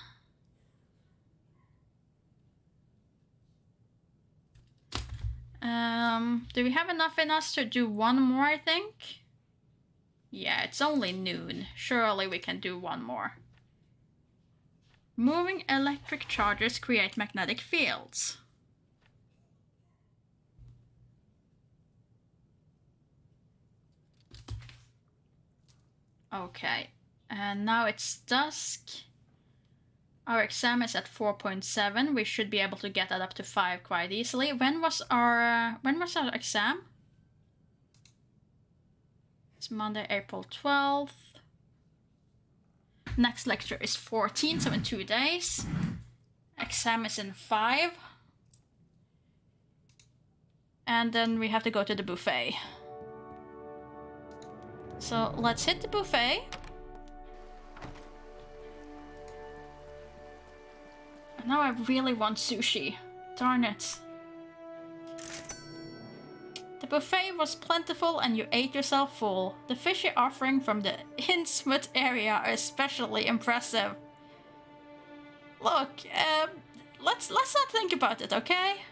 Do we have enough in us to do one more, I think? Yeah, it's only noon. Surely we can do one more. Moving electric charges create magnetic fields. Okay, and now it's dusk. Our exam is at 4.7. We should be able to get that up to 5 quite easily. When was our exam? It's Monday, April 12th. Next lecture is 14, so in 2 days. Exam is in 5. And then we have to go to the buffet. So let's hit the buffet. Now I really want sushi. Darn it. The buffet was plentiful and you ate yourself full. The fishy offering from the Innsmouth area are especially impressive. Look, let's not think about it, okay?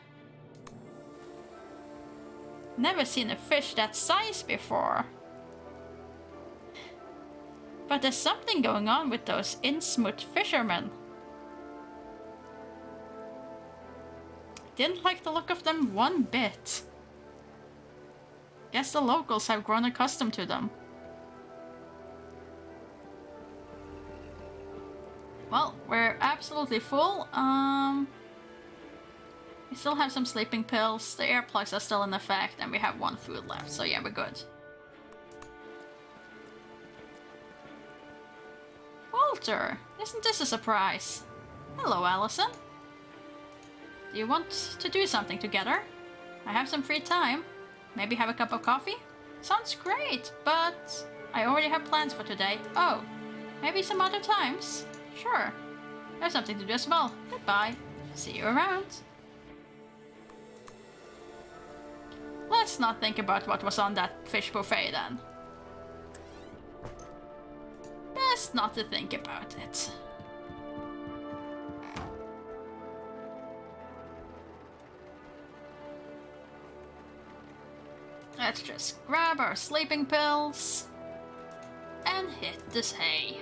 Never seen a fish that size before. But there's something going on with those Innsmouth fishermen. Didn't like the look of them one bit. Guess the locals have grown accustomed to them. Well, we're absolutely full. We still have some sleeping pills, the earplugs are still in effect, and we have 1 food left, so yeah, we're good. Walter, isn't this a surprise? Hello, Allison. Do you want to do something together? I have some free time. Maybe have a cup of coffee? Sounds great, but I already have plans for today. Oh, maybe some other times? Sure. I have something to do as well. Goodbye. See you around. Let's not think about what was on that fish buffet then. Best not to think about it. Let's just grab our sleeping pills and hit this hay.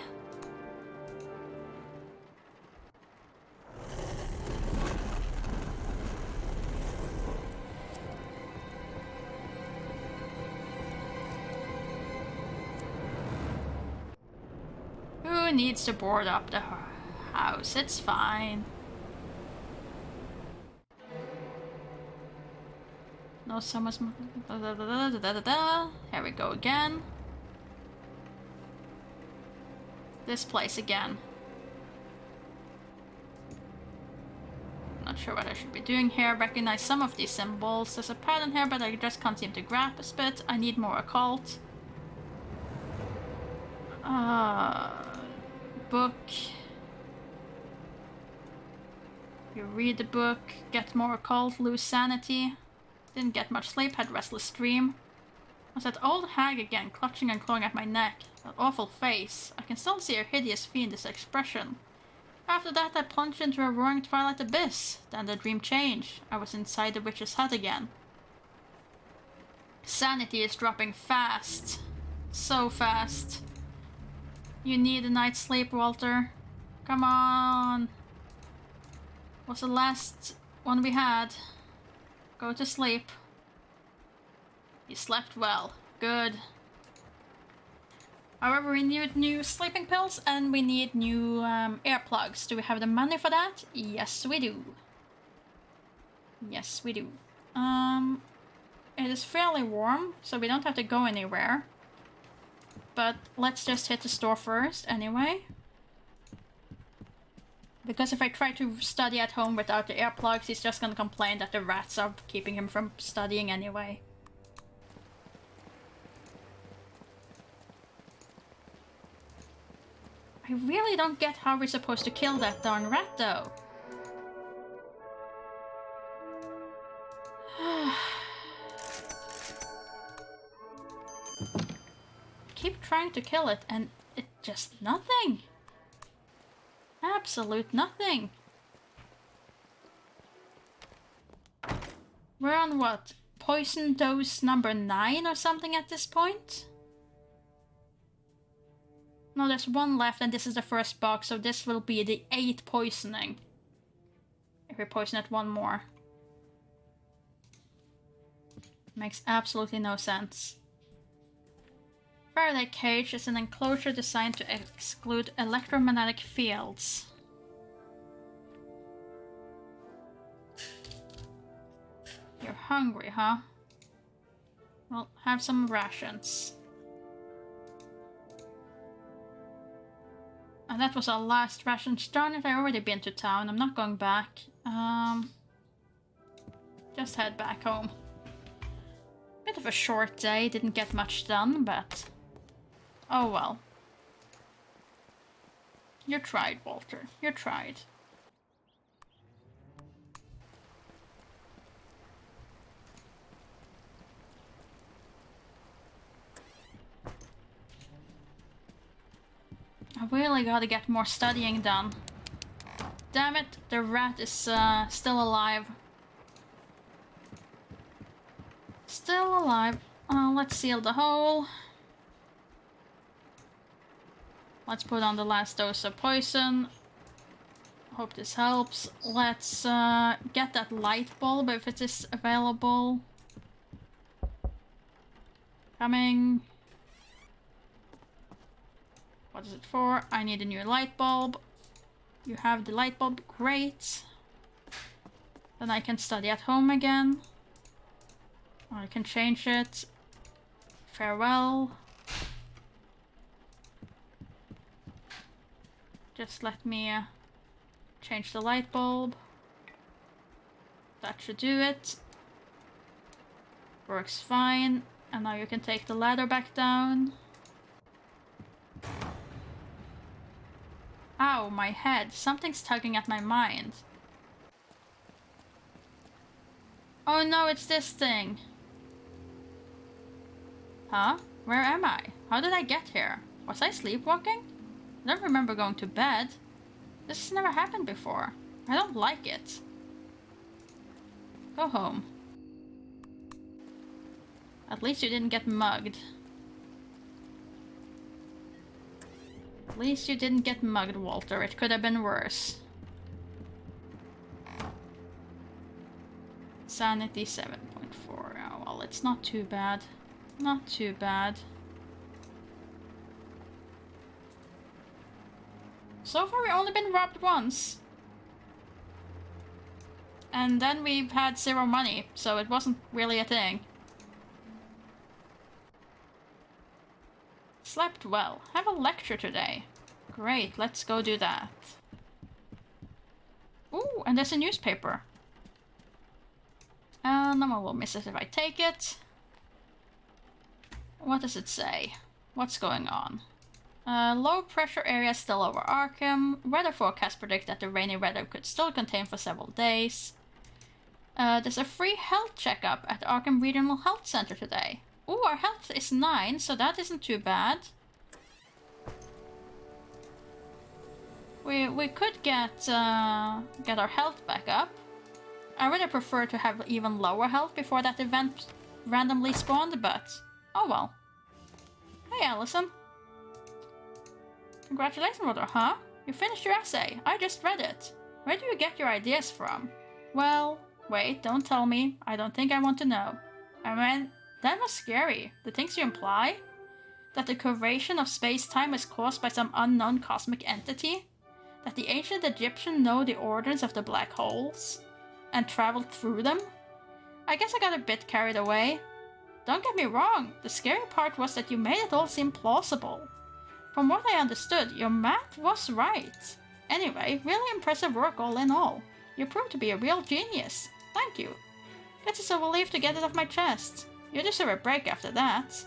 Who needs to board up the house? It's fine. No, someone's... Here we go again. This place again. Not sure what I should be doing here. Recognize some of these symbols. There's a pattern here, but I just can't seem to grasp it. I need more occult. Book. You read the book, get more occult, lose sanity. Didn't get much sleep, had restless dream. Was that old hag again, clutching and clawing at my neck. That awful face. I can still see her hideous fiendish expression. After that I plunged into a roaring twilight abyss. Then the dream changed. I was inside the witch's hut again. Sanity is dropping fast. So fast. You need a night's sleep, Walter. Come on. What's the last one we had? Go to sleep. You slept well. Good. However, we need new sleeping pills and we need new earplugs. Do we have the money for that? Yes, we do. Yes, we do. It is fairly warm, so we don't have to go anywhere. But let's just hit the store first anyway. Because if I try to study at home without the earplugs, he's just gonna complain that the rats are keeping him from studying anyway. I really don't get how we're supposed to kill that darn rat, though. Keep trying to kill it, and it just nothing. Absolute nothing. We're on what? Poison dose number 9 or something at this point? No, there's 1 left and this is the first box, so this will be the 8th poisoning. If we poison it 1 more. Makes absolutely no sense. Faraday cage is an enclosure designed to exclude electromagnetic fields. You're hungry, huh? Well, have some rations. And that was our last ration. Darn it, I already been to town. I'm not going back. Just head back home. Bit of a short day, didn't get much done, but... oh well. You tried, Walter. You tried. I really gotta get more studying done. Damn it, the rat is still alive. Still alive. Let's seal the hole. Let's put on the last dose of poison. Hope this helps. Let's get that light bulb if it is available. Coming. What is it for? I need a new light bulb. You have the light bulb, great. Then I can study at home again. Or I can change it. Farewell. Just let me change the light bulb. That should do it. Works fine. And now you can take the ladder back down. Ow, my head. Something's tugging at my mind. Oh no, it's this thing. Huh? Where am I? How did I get here? Was I sleepwalking? I don't remember going to bed. This has never happened before. I don't like it. Go home. At least you didn't get mugged. At least you didn't get mugged, Walter. It could have been worse. Sanity 7.4. Oh, well, it's not too bad. Not too bad. So far we've only been robbed once. And then we've had 0 money, so it wasn't really a thing. Slept well. Have a lecture today. Great, let's go do that. Ooh, and there's a newspaper. No one will miss it if I take it. What does it say? What's going on? Low pressure area still over Arkham. Weather forecast predict that the rainy weather could still continue for several days. There's a free health checkup at Arkham Regional Health Center today. Ooh, our health is 9, so that isn't too bad. We could get our health back up. I would have preferred to have even lower health before that event randomly spawned, but oh well. Hey, Allison. Congratulations, Walter, huh? You finished your essay. I just read it. Where do you get your ideas from? Well, wait, don't tell me. I don't think I want to know. I mean, that was scary. The things you imply? That the curvature of space-time is caused by some unknown cosmic entity? That the ancient Egyptians know the origins of the black holes? And traveled through them? I guess I got a bit carried away. Don't get me wrong, the scary part was that you made it all seem plausible. From what I understood, your math was right. Anyway, really impressive work all in all. You proved to be a real genius. Thank you. Guess it's a relief to get it off my chest. You deserve a break after that.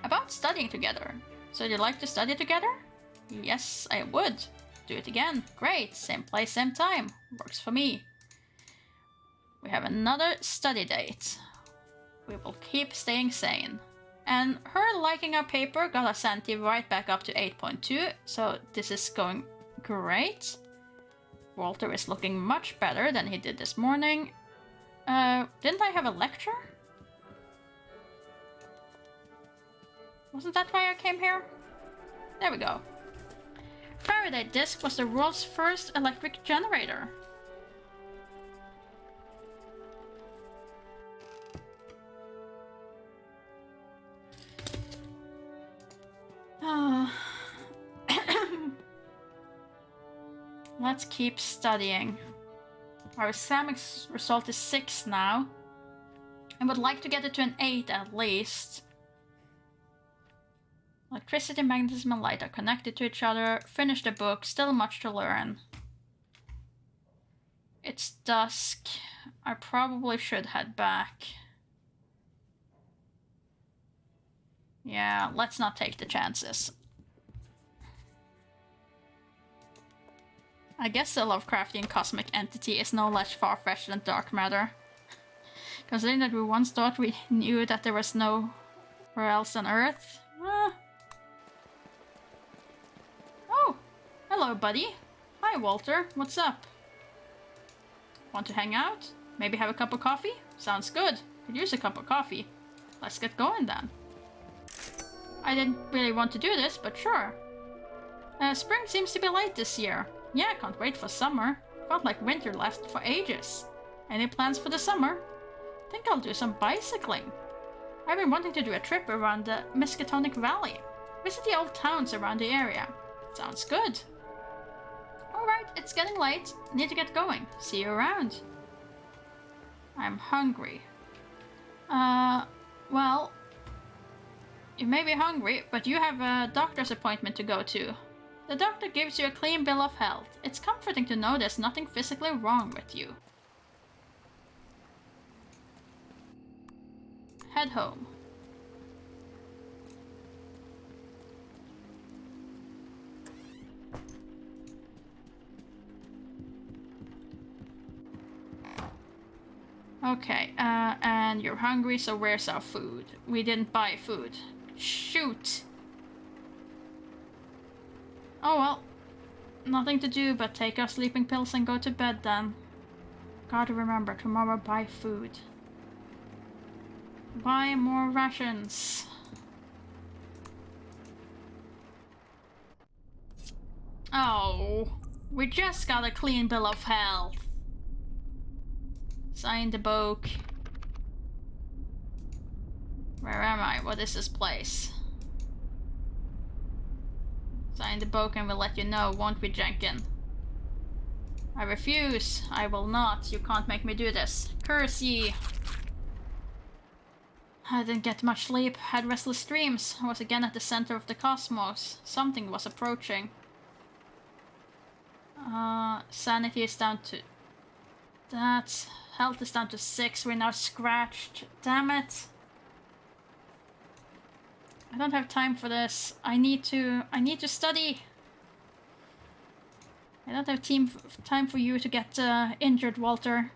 About studying together. So you'd like to study together? Yes, I would. Do it again. Great. Same place, same time. Works for me. We have another study date. We will keep staying sane. And her liking our paper got our sanity right back up to 8.2, so this is going great. Walter is looking much better than he did this morning. Didn't I have a lecture? Wasn't that why I came here? There we go. Faraday disc was the world's first electric generator. Let's keep studying. Our exam result is 6 now. I would like to get it to an 8 at least. Electricity, magnetism, and light are connected to each other. Finish the book, still much to learn. It's dusk. I probably should head back. Yeah, let's not take the chances. I guess the Lovecraftian cosmic entity is no less far-fetched than dark matter. Considering that we once thought we knew that there was nowhere else on Earth. Oh, hello, buddy. Hi, Walter. What's up? Want to hang out? Maybe have a cup of coffee? Sounds good. Could use a cup of coffee. Let's get going then. I didn't really want to do this, but sure. Spring seems to be late this year. Yeah, I can't wait for summer. Felt like winter lasted for ages. Any plans for the summer? Think I'll do some bicycling. I've been wanting to do a trip around the Miskatonic Valley. Visit the old towns around the area. Sounds good. Alright, it's getting late. Need to get going. See you around. I'm hungry. Well, you may be hungry, but you have a doctor's appointment to go to. The doctor gives you a clean bill of health. It's comforting to know there's nothing physically wrong with you. Head home. Okay, and you're hungry, so where's our food? We didn't buy food. Shoot! Oh well. Nothing to do but take our sleeping pills and go to bed then. Gotta remember, tomorrow buy food. Buy more rations. Oh, we just got a clean bill of health. Sign the book. Where am I? What is this place? Sign the book and we'll let you know, won't we, Jenkin? I refuse. I will not. You can't make me do this. Curse ye. I didn't get much sleep. Had restless dreams. I was again at the center of the cosmos. Something was approaching. Sanity is down to... that. Health is down to 6. We're now scratched. Damn it. I don't have time for this. I need to study. I don't have time for you to get injured, Walter.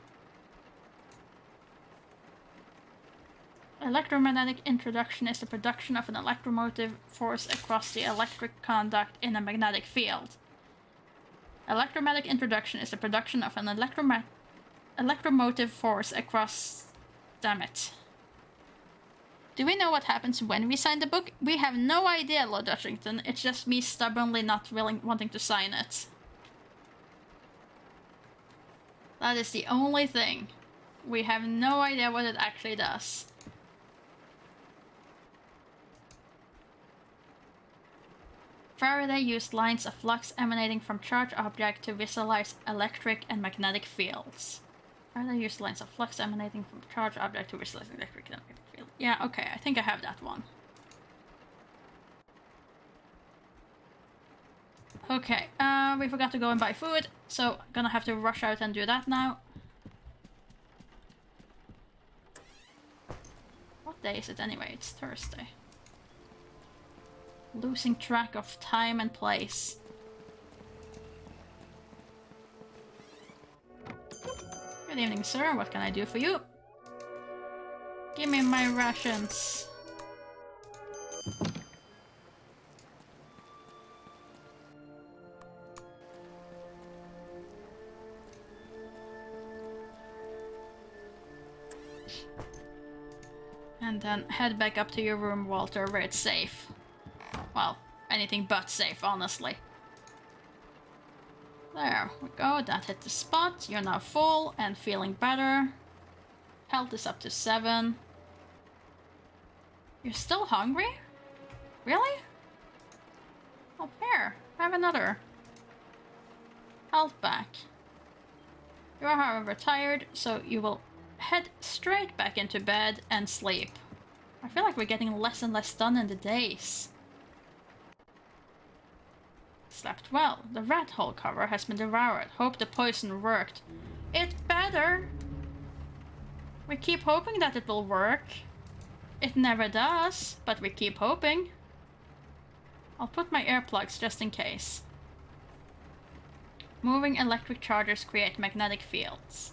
Electromagnetic introduction is the production of an electromotive force across the electric conduct in a magnetic field. Electromagnetic introduction is the production of an electromotive force across... Damn it. Do we know what happens when we sign the book? We have no idea, Lord Dutchington. It's just me stubbornly not wanting to sign it. That is the only thing. We have no idea what it actually does. Faraday used lines of flux emanating from charged object to visualize electric and magnetic fields. Faraday used lines of flux emanating from charged object to visualize electric and magnetic field. Yeah, okay, I think I have that one. Okay, we forgot to go and buy food, so gonna have to rush out and do that now. What day is it anyway? It's Thursday. Losing track of time and place. Good evening, sir. What can I do for you? Give me my rations. And then head back up to your room, Walter, where it's safe. Well, anything but safe, honestly. There we go, that hit the spot. You're now full and feeling better. Health is up to 7. You're still hungry? Really? Oh, here, have another. Health back. You are, however, tired, so you will head straight back into bed and sleep. I feel like we're getting less and less done in the days. Slept well. The rat hole cover has been devoured. Hope the poison worked. It better! We keep hoping that it will work. It never does, but we keep hoping. I'll put my earplugs just in case. Moving electric charges create magnetic fields.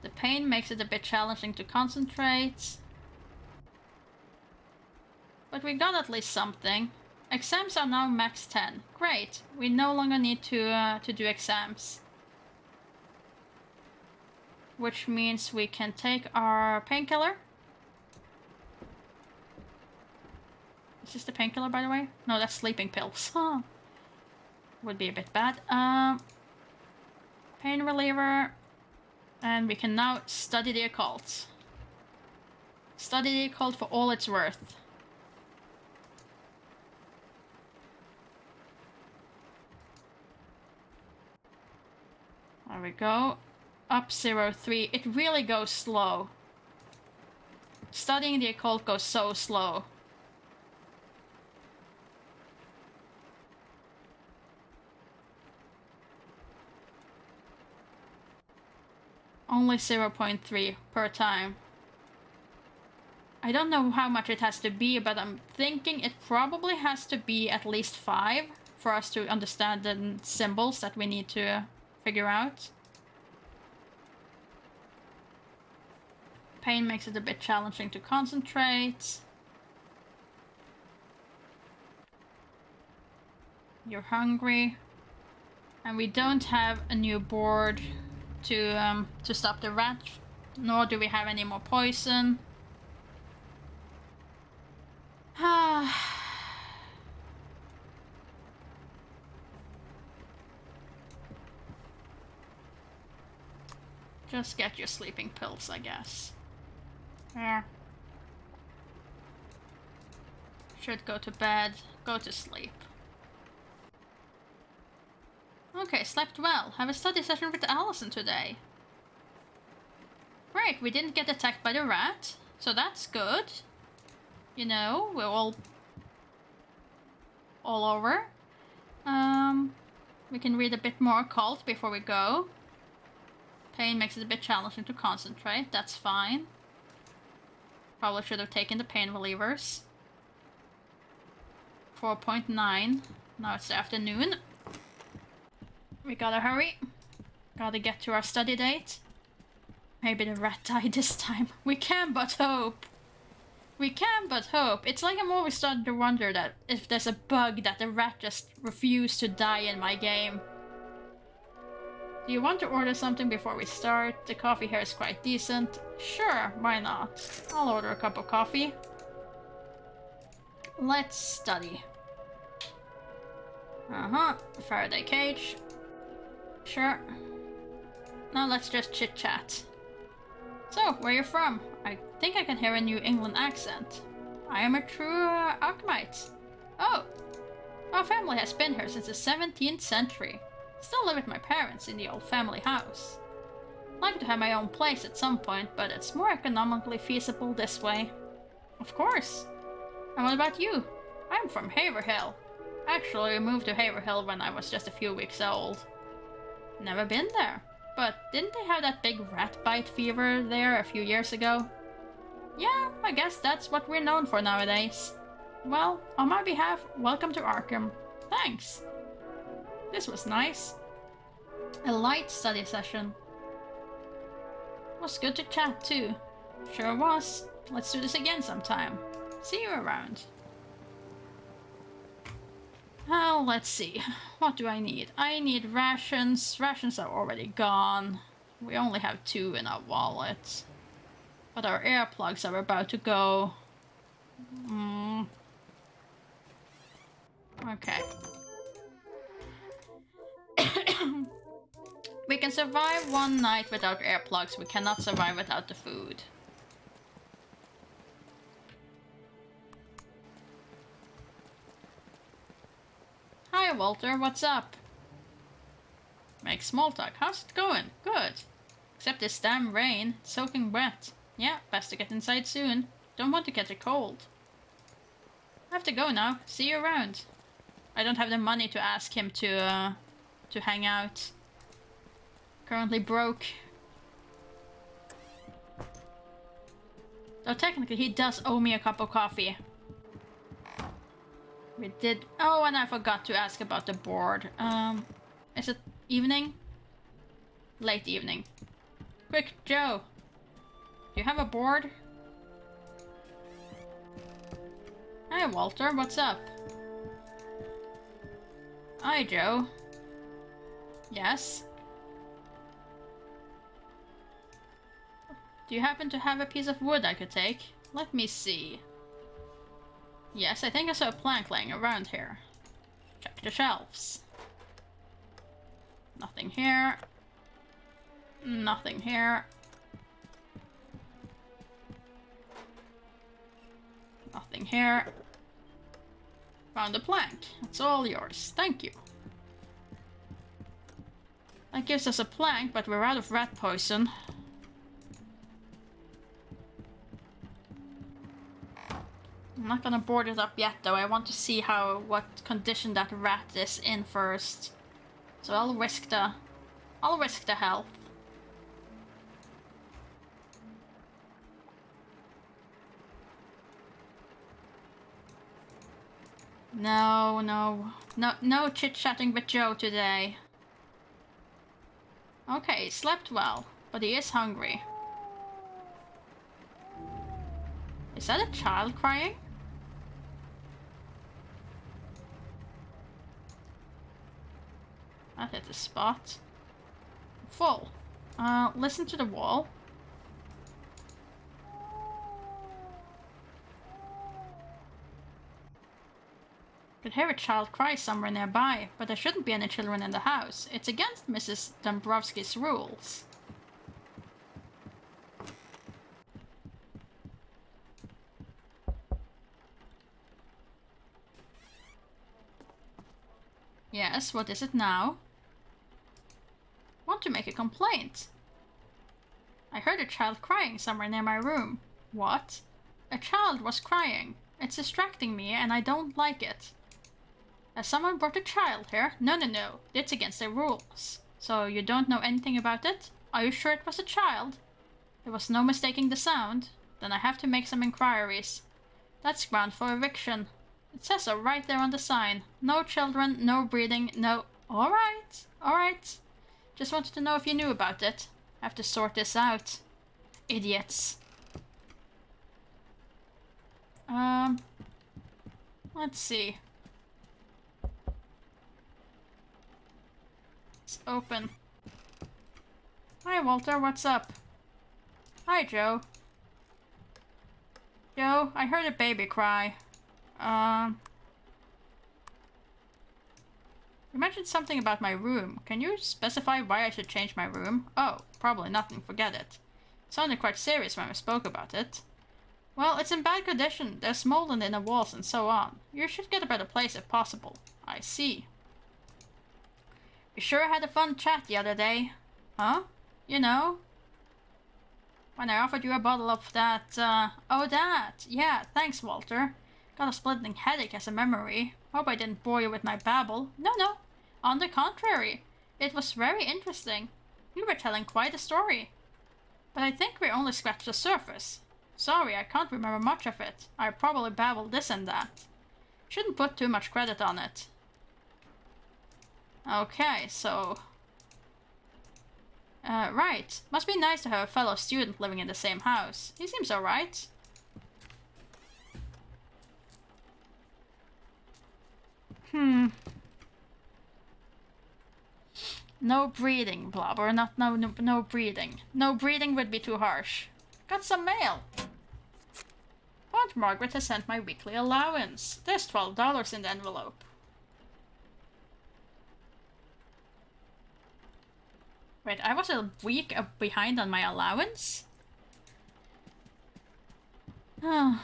The pain makes it a bit challenging to concentrate. But we got at least something. exams are now max 10. Great. We no longer need to do exams. Which means we can take our painkiller. Is this the painkiller, by the way? No, that's sleeping pills. Huh. Would be a bit bad. Pain reliever. And we can now study the occult. Study the occult for all it's worth. There we go. Up 0.3. It really goes slow. Studying the occult goes so slow. Only 0.3 per time. I don't know how much it has to be, but I'm thinking it probably has to be at least 5 for us to understand the symbols that we need to figure out. Pain makes it a bit challenging to concentrate. You're hungry. And we don't have a new board to stop the rat, nor do we have any more poison. Just get your sleeping pills, I guess. There. Should go to bed, go to sleep. Okay, slept well. Have a study session with Allison today. Great, we didn't get attacked by the rat, so that's good. You know, we're all over. We can read a bit more occult before we go. Pain makes it a bit challenging to concentrate, that's fine. Probably should have taken the pain relievers. 4.9. Now it's the afternoon. We gotta hurry. Gotta get to our study date. Maybe the rat died this time. We can but hope. We can but hope. It's like I'm always starting to wonder that if there's a bug that the rat just refused to die in my game. Do you want to order something before we start? The coffee here is quite decent. Sure, why not? I'll order a cup of coffee. Let's study. Faraday cage. Sure. Now let's just chit-chat. So, where are you from? I think I can hear a New England accent. I am a true Arkhamite. Oh! Our family has been here since the 17th century. Still live with my parents in the old family house. I'd like to have my own place at some point, but it's more economically feasible this way. Of course! And what about you? I'm from Haverhill. Actually, we moved to Haverhill when I was just a few weeks old. Never been there. But didn't they have that big rat bite fever there a few years ago? Yeah, I guess that's what we're known for nowadays. Well, on my behalf, welcome to Arkham. Thanks. This was nice. A light study session. Was good to chat too. Sure was. Let's do this again sometime. See you around. Well, let's see. What do I need? I need rations. Rations are already gone. We only have 2 in our wallet. But our earplugs are about to go. Okay. We can survive one night without earplugs. We cannot survive without the food. Hi, Walter. What's up? Make small talk. How's it going? Good. Except this damn rain. It's soaking wet. Yeah, best to get inside soon. Don't want to catch a cold. I have to go now. See you around. I don't have the money to ask him to hang out. Currently broke. Though technically he does owe me a cup of coffee. We did... Oh, and I forgot to ask about the board. Is it evening? Late evening. Quick, Joe. Do you have a board? Hey, Walter, what's up? Hi, Joe. Yes? Do you happen to have a piece of wood I could take? Let me see. Yes, I think I saw a plank laying around here. Check the shelves. Nothing here. Nothing here. Nothing here. Found a plank. It's all yours. Thank you. That gives us a plank, but we're out of rat poison. I'm not gonna board it up yet, though. I want to see what condition that rat is in first. So I'll risk the health. No chit-chatting with Joe today. Okay, he slept well, but he is hungry. Is that a child crying? That hit the spot. Full. Listen to the wall. Could hear a child cry somewhere nearby, but there shouldn't be any children in the house. It's against Mrs. Dombrowski's rules. Yes, what is it now? Want to make a complaint. I heard a child crying somewhere near my room. What? A child was crying. It's distracting me and I don't like it. Has someone brought a child here? No. It's against the rules. So you don't know anything about it? Are you sure it was a child? There was no mistaking the sound. Then I have to make some inquiries. That's ground for eviction. It says so right there on the sign. No children, no breeding, no... Alright. Just wanted to know if you knew about it. Have to sort this out. Idiots. Let's see. It's open. Hi, Walter, what's up? Hi, Joe. Joe, I heard a baby cry. You mentioned something about my room. Can you specify why I should change my room? Oh, probably nothing, forget it. It sounded quite serious when we spoke about it. Well, it's in bad condition. There's mold in the walls and so on. You should get a better place if possible. I see. We sure had a fun chat the other day. Huh? You know? When I offered you a bottle of that, oh that! Yeah, thanks, Walter. Got a splitting headache as a memory. Hope I didn't bore you with my babble. No. On the contrary. It was very interesting. You were telling quite a story. But I think we only scratched the surface. Sorry, I can't remember much of it. I probably babbled this and that. Shouldn't put too much credit on it. Okay, so... right. Must be nice to have a fellow student living in the same house. He seems alright. No breeding, Blobber. No breeding. No breeding would be too harsh. Got some mail. Aunt Margaret has sent my weekly allowance. There's $12 in the envelope. Wait, I was a week behind on my allowance? Oh.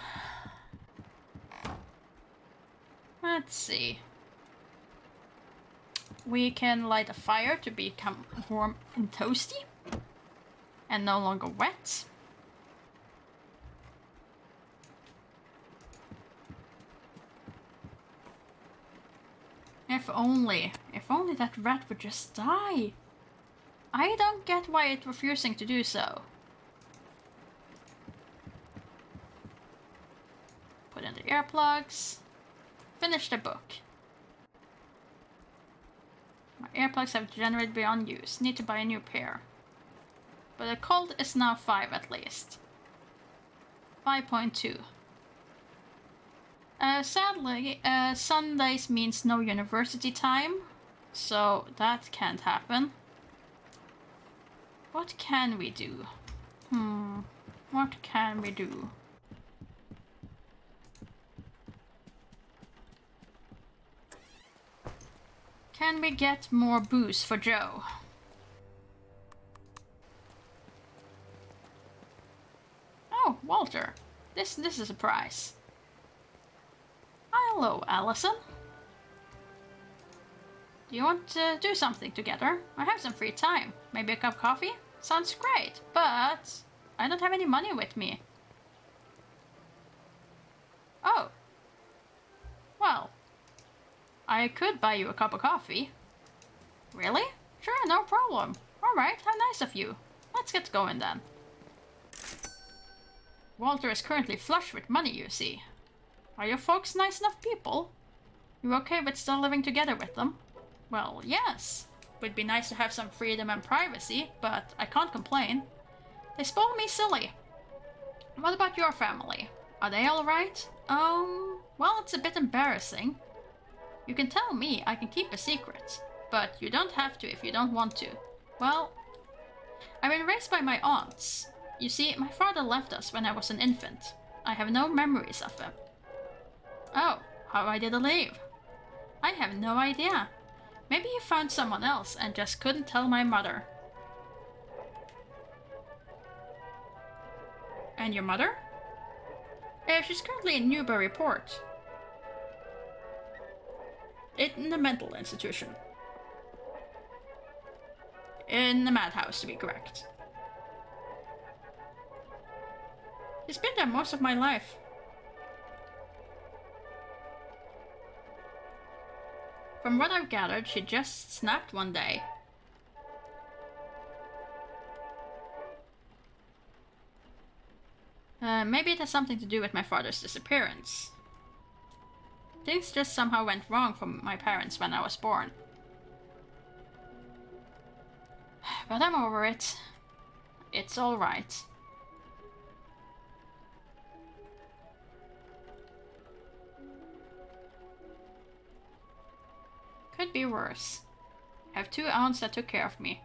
Let's see. We can light a fire to become warm and toasty. And no longer wet. If only that rat would just die. I don't get why it's refusing to do so. Put in the earplugs. Finish the book. My earplugs have generated beyond use. Need to buy a new pair. But the cold is now 5 at least. 5.2. Sadly, Sundays means no university time, so that can't happen. What can we do? What can we do? Can we get more booze for Joe? Oh, Walter. This is a surprise. Hello, Allison. Do you want to do something together? I have some free time. Maybe a cup of coffee? Sounds great, but I don't have any money with me. Oh. Well, I could buy you a cup of coffee. Really? Sure, no problem. Alright, how nice of you. Let's get going then. Walter is currently flush with money, you see. Are your folks nice enough people? You okay with still living together with them? Well, yes. Would be nice to have some freedom and privacy, but I can't complain. They spoil me silly. What about your family? Are they alright? Well, it's a bit embarrassing. You can tell me, I can keep a secret. But you don't have to if you don't want to. Well, I've been raised by my aunts. You see, my father left us when I was an infant. I have no memories of him. Oh, how did he leave? I have no idea. Maybe he found someone else and just couldn't tell my mother. And your mother? She's currently in Newburyport. In a mental institution. In the madhouse, to be correct. She's been there most of my life. From what I've gathered, she just snapped one day. Maybe it has something to do with my father's disappearance. Things just somehow went wrong for my parents when I was born. But I'm over it. It's alright. Could be worse. I have 2 aunts that took care of me.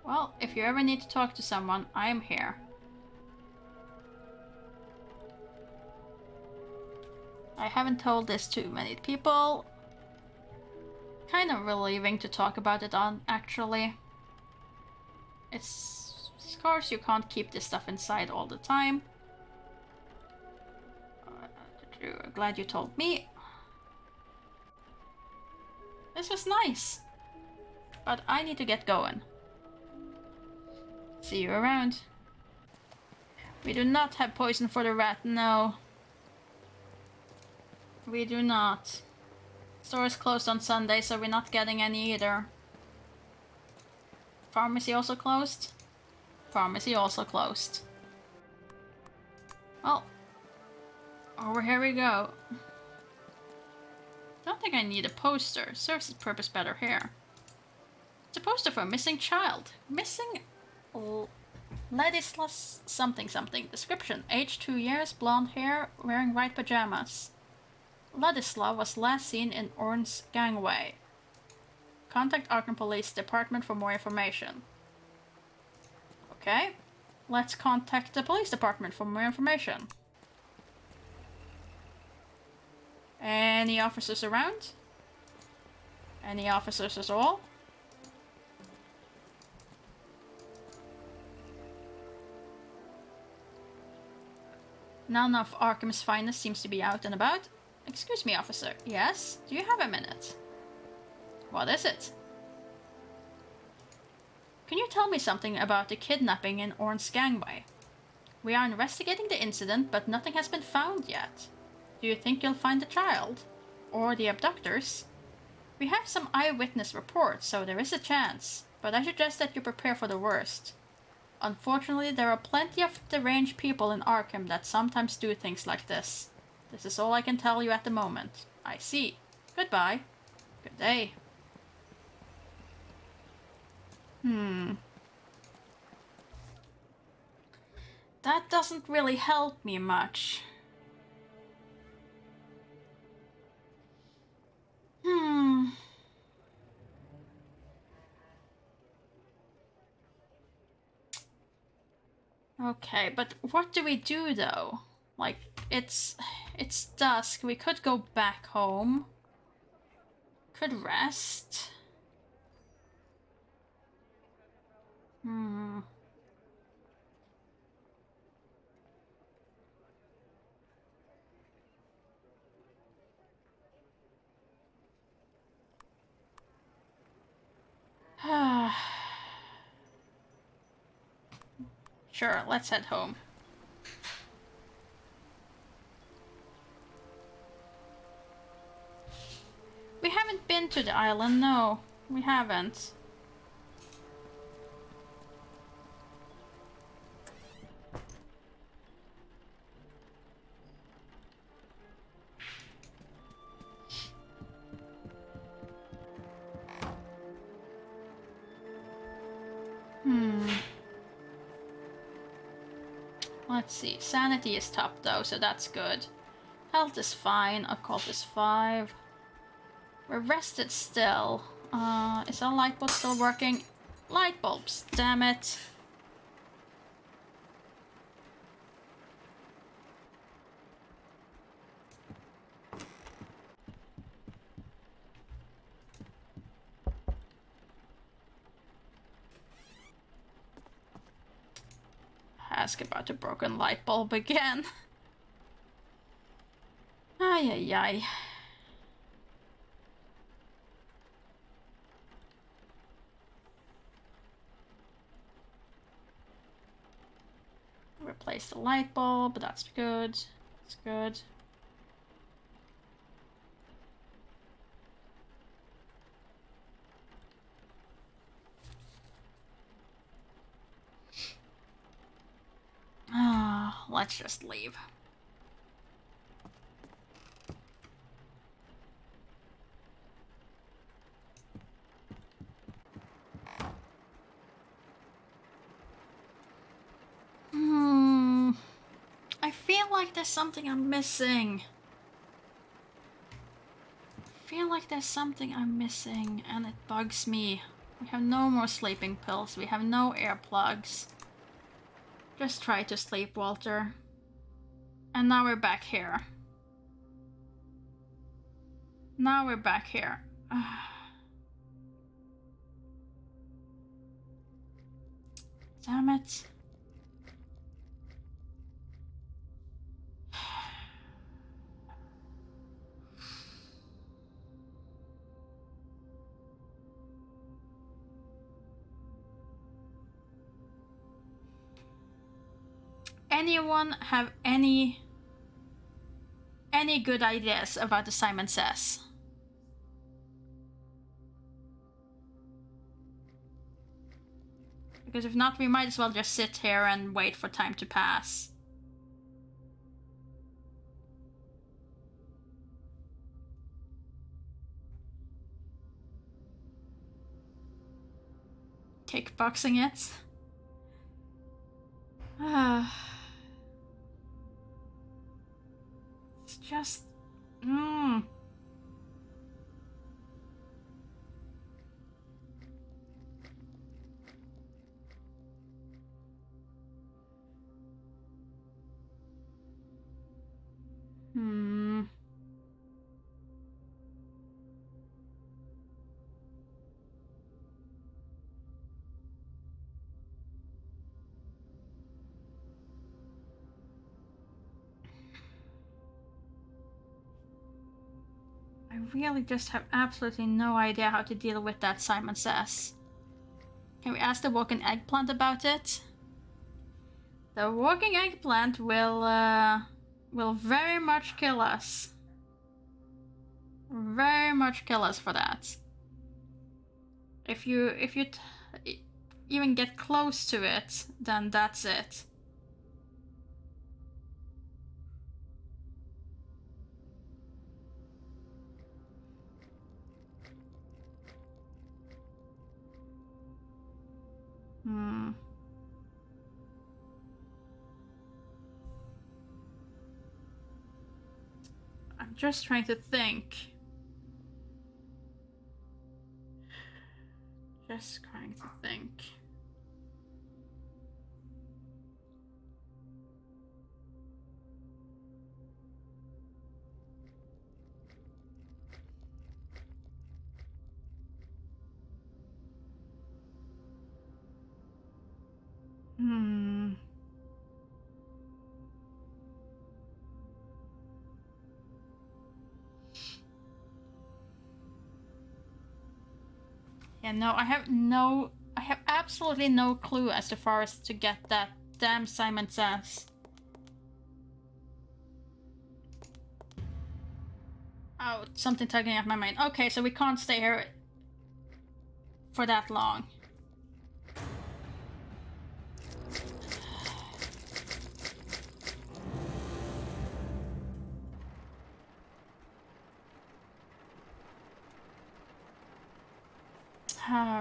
Well, if you ever need to talk to someone, I am here. I haven't told this to many people. Kind of relieving to talk about it on, actually. It's... of course you can't keep this stuff inside all the time. Glad you told me. This was nice. But I need to get going. See you around. We do not have poison for the rat, no. We do not. Store is closed on Sunday, so we're not getting any either. Pharmacy also closed? Pharmacy also closed. Well, over here we go. Don't think I need a poster. Serves its purpose better here. It's a poster for a missing child. Missing Ladislas something something. Description: age 2 years, blonde hair, wearing white pajamas. Ladislas was last seen in Orn's gangway. Contact Arkham Police Department for more information. Okay, let's contact the police department for more information. Any officers around? Any officers at all? None of Arkham's finest seems to be out and about. Excuse me, officer. Yes? Do you have a minute? What is it? Can you tell me something about the kidnapping in Orn's gangway? We are investigating the incident, but nothing has been found yet. Do you think you'll find the child? Or the abductors? We have some eyewitness reports, so there is a chance, but I suggest that you prepare for the worst. Unfortunately, there are plenty of deranged people in Arkham that sometimes do things like this. This is all I can tell you at the moment. I see. Goodbye. Good day. That doesn't really help me much. Okay, but what do we do though? Like, it's dusk. We could go back home. Could rest. Hmm. Sure, let's head home. We haven't been to the island, no. We haven't. Let's see. Sanity is top though, so that's good. Health is fine. Occult is 5. We're rested still. Is our light bulb still working? Light bulbs, damn it. Ask about the broken light bulb again. Ay, ay, ay. Replace the light bulb, that's good. That's good. Let's just leave. I feel like there's something I'm missing. I feel like there's something I'm missing, and it bugs me. We have no more sleeping pills. We have no earplugs. Just try to sleep, Walter. And now we're back here. Now we're back here. Damn it. Anyone have any good ideas about the Simon Says? Because if not, we might as well just sit here and wait for time to pass. Kickboxing it. It's just... I really just have absolutely no idea how to deal with that, Simon Says. Can we ask the walking eggplant about it? The walking eggplant will very much kill us. Very much kill us for that. If you even get close to it, then that's it. I'm just trying to think. Just trying to think. Yeah, no, I have absolutely no clue as to far as to get that damn Simon Says. Oh, something tugging at my mind. Okay, so we can't stay here for that long.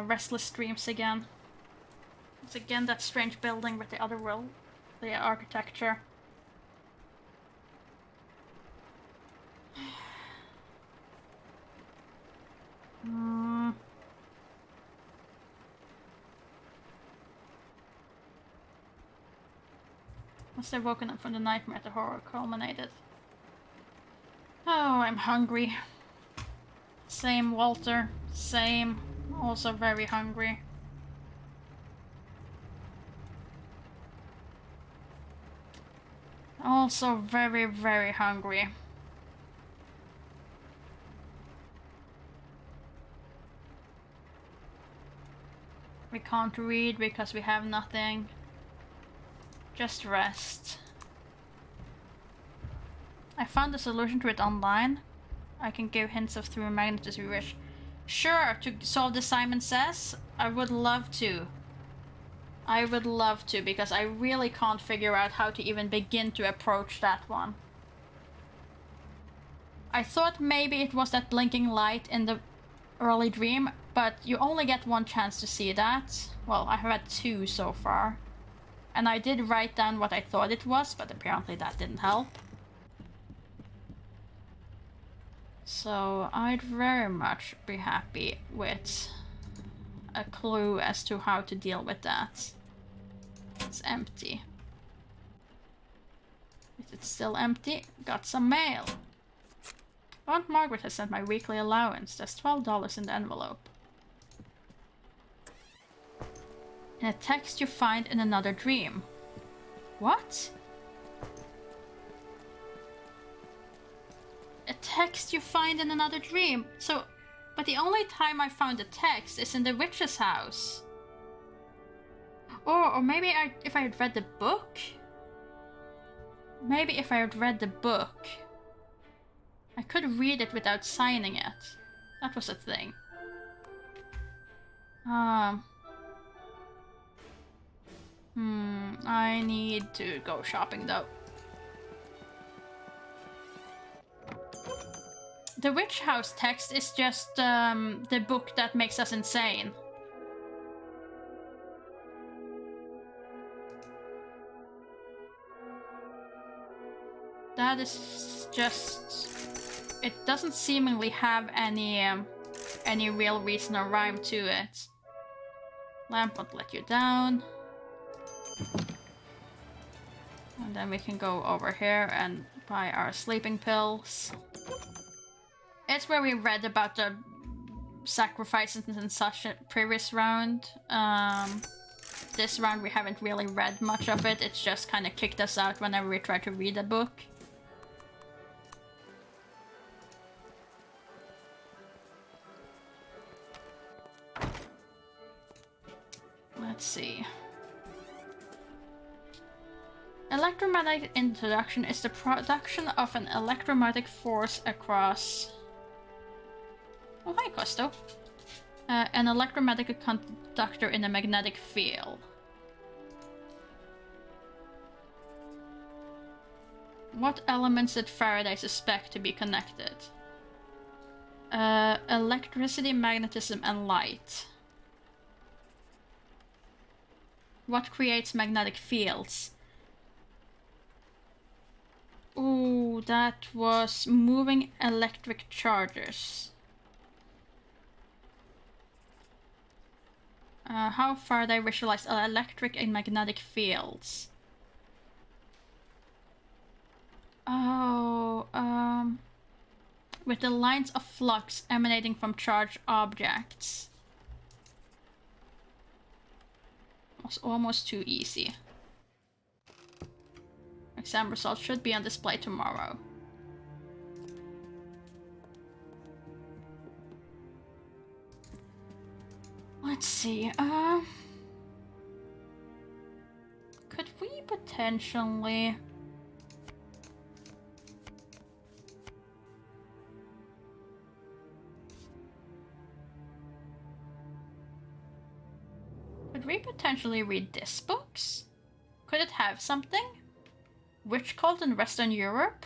Restless dreams again. It's again that strange building with the other world, the architecture. Must have woken up from the nightmare the horror culminated. Oh, I'm hungry. Same, Walter. Same. Also very hungry. Also very, very hungry. We can't read because we have nothing. Just rest. I found a solution to it online. I can give hints of through magnets if you wish. Sure, to solve the Simon Says, I would love to. I would love to, because I really can't figure out how to even begin to approach that one. I thought maybe it was that blinking light in the early dream, but you only get one chance to see that. Well, I have had 2 so far. And I did write down what I thought it was, but apparently that didn't help. So I'd very much be happy with a clue as to how to deal with that. It's empty. Is it still empty? Got some mail. Aunt Margaret has sent my weekly allowance. There's $12 in the envelope. And a text you find in another dream. What? A text you find in another dream. So, but the only time I found a text is in the witch's house. Or maybe if I had read the book? Maybe if I had read the book. I could read it without signing it. That was a thing. I need to go shopping though. The witch house text is just the book that makes us insane. That is just... It doesn't seemingly have any real reason or rhyme to it. Lamp won't let you down. And then we can go over here and buy our sleeping pills. It's where we read about the sacrifices and such in previous round. This round we haven't really read much of it. It's just kind of kicked us out whenever we try to read a book. Let's see. Electromagnetic introduction is the production of an electromagnetic force across... Oh, hi, Costo. An electromagnetic conductor in a magnetic field. What elements did Faraday suspect to be connected? Electricity, magnetism, and light. What creates magnetic fields? Ooh, that was moving electric charges. How Faraday visualized electric and magnetic fields. Oh, with the lines of flux emanating from charged objects. Was almost too easy. Exam results should be on display tomorrow. Let's see. Could we potentially... Could we potentially read this books? Could it have something? Witch cult in Western Europe?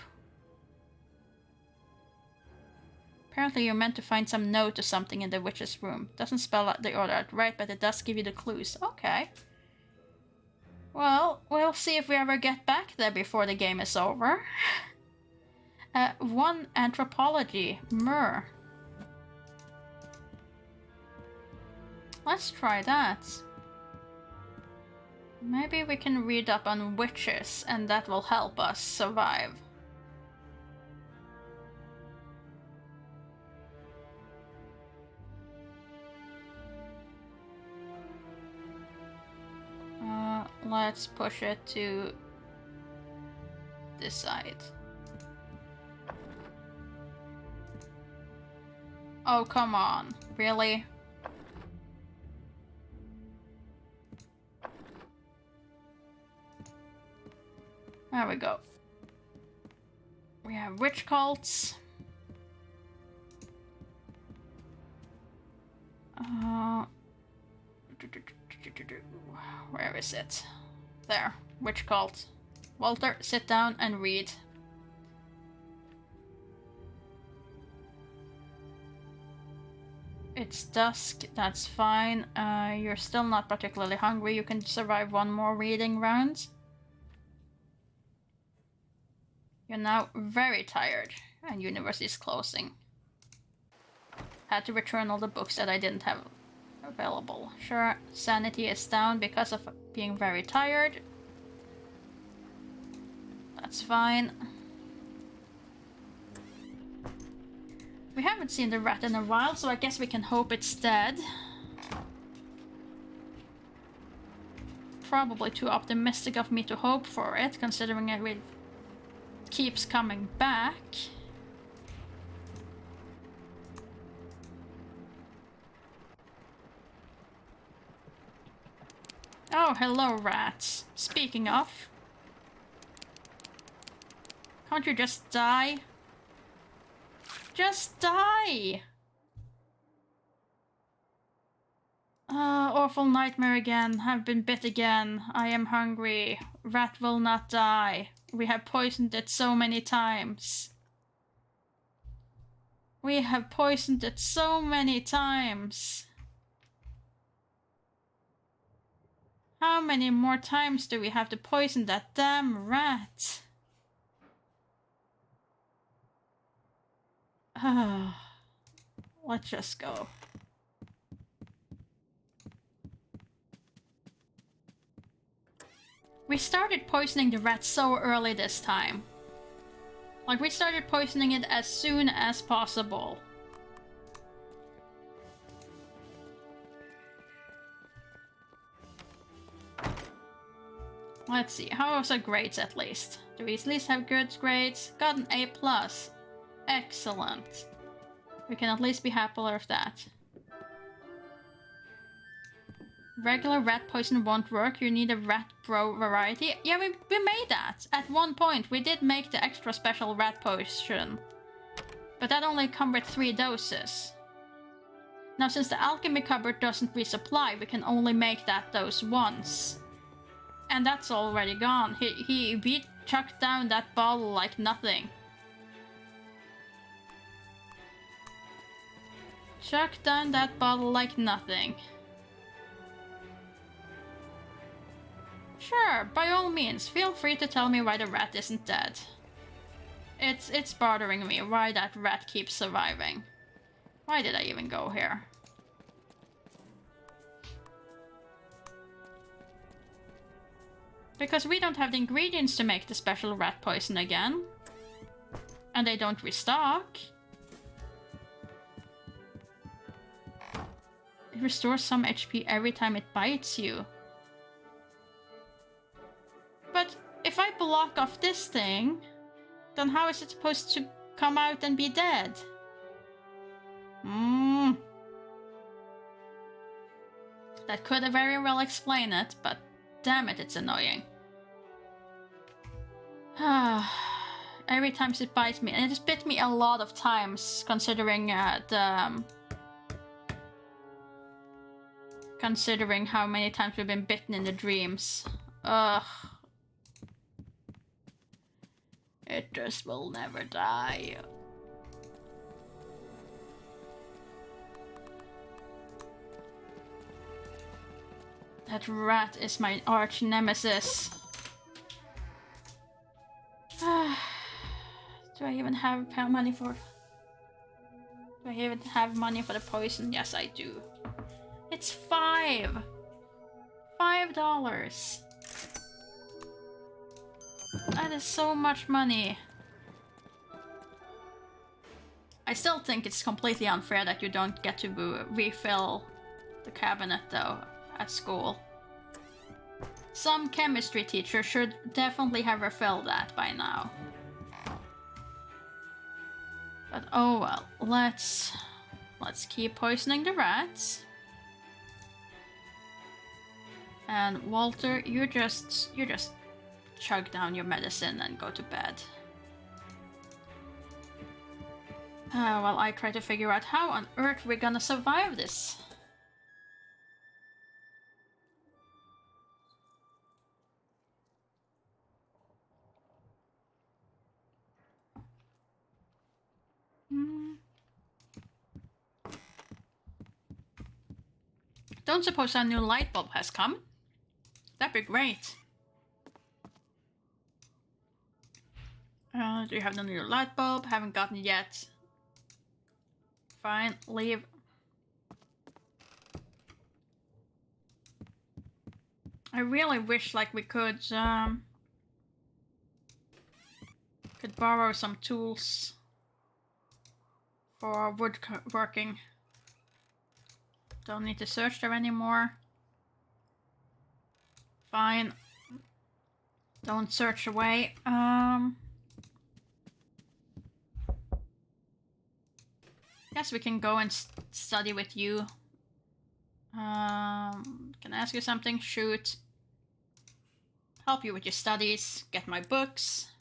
Apparently you're meant to find some note or something in the witch's room. Doesn't spell out the order out right, but it does give you the clues. Okay. Well, we'll see if we ever get back there before the game is over. 1 anthropology. Myrrh. Let's try that. Maybe we can read up on witches and that will help us survive. Let's push it to this side. Oh, come on. Really? There we go. We have witch cults. Where is it? There. Witch cult. Walter, sit down and read. It's dusk, that's fine. You're still not particularly hungry. You can survive 1 more reading round. You're now very tired, and university is closing. Had to return all the books that I didn't have available. Sure, sanity is down because of being very tired. That's fine. We haven't seen the rat in a while, so I guess we can hope it's dead. Probably too optimistic of me to hope for it, considering it keeps coming back. Oh, hello, rats. Speaking of... Can't you just die? Just die! Awful nightmare again. I've been bit again. I am hungry. Rat will not die. We have poisoned it so many times. We have poisoned it so many times. How many more times do we have to poison that damn rat? Let's just go. We started poisoning the rat so early this time. Like, we started poisoning it as soon as possible. Let's see, how was our grades at least? Do we at least have good grades? Got an A+. Excellent. We can at least be happy with that. Regular rat poison won't work, you need a rat bro variety. Yeah, we made that. At one point, we did make the extra special rat potion. But that only come with 3 doses. Now, since the alchemy cupboard doesn't resupply, we can only make that dose once. And that's already gone. We chucked down that bottle like nothing. Chucked down that bottle like nothing. Sure, by all means, feel free to tell me why the rat isn't dead. It's bothering me why that rat keeps surviving. Why did I even go here? Because we don't have the ingredients to make the special rat poison again. And they don't restock. It restores some HP every time it bites you. But if I block off this thing, then how is it supposed to come out and be dead? That could very well explain it, but damn it, it's annoying. Every time it bites me, and it has bit me a lot of times, considering considering how many times we've been bitten in the dreams. Ugh. It just will never die. That rat is my arch nemesis. Do I even have money for... Do I even have money for the poison? Yes, I do. It's $5. $5. That is so much money. I still think it's completely unfair that you don't get to refill the cabinet, though, at school. Some chemistry teacher should definitely have refilled that by now. But oh well, let's keep poisoning the rats. And Walter, you just chug down your medicine and go to bed. While I try to figure out how on earth we're gonna survive this. Don't suppose our new light bulb has come? That'd be great. Do you have the new light bulb? Haven't gotten it yet. Fine, leave. I really wish like we could borrow some tools for woodworking. Don't need to search there anymore. Fine. Don't search away. Guess we can go and study with you. Can I ask you something? Shoot. Help you with your studies. Get my books.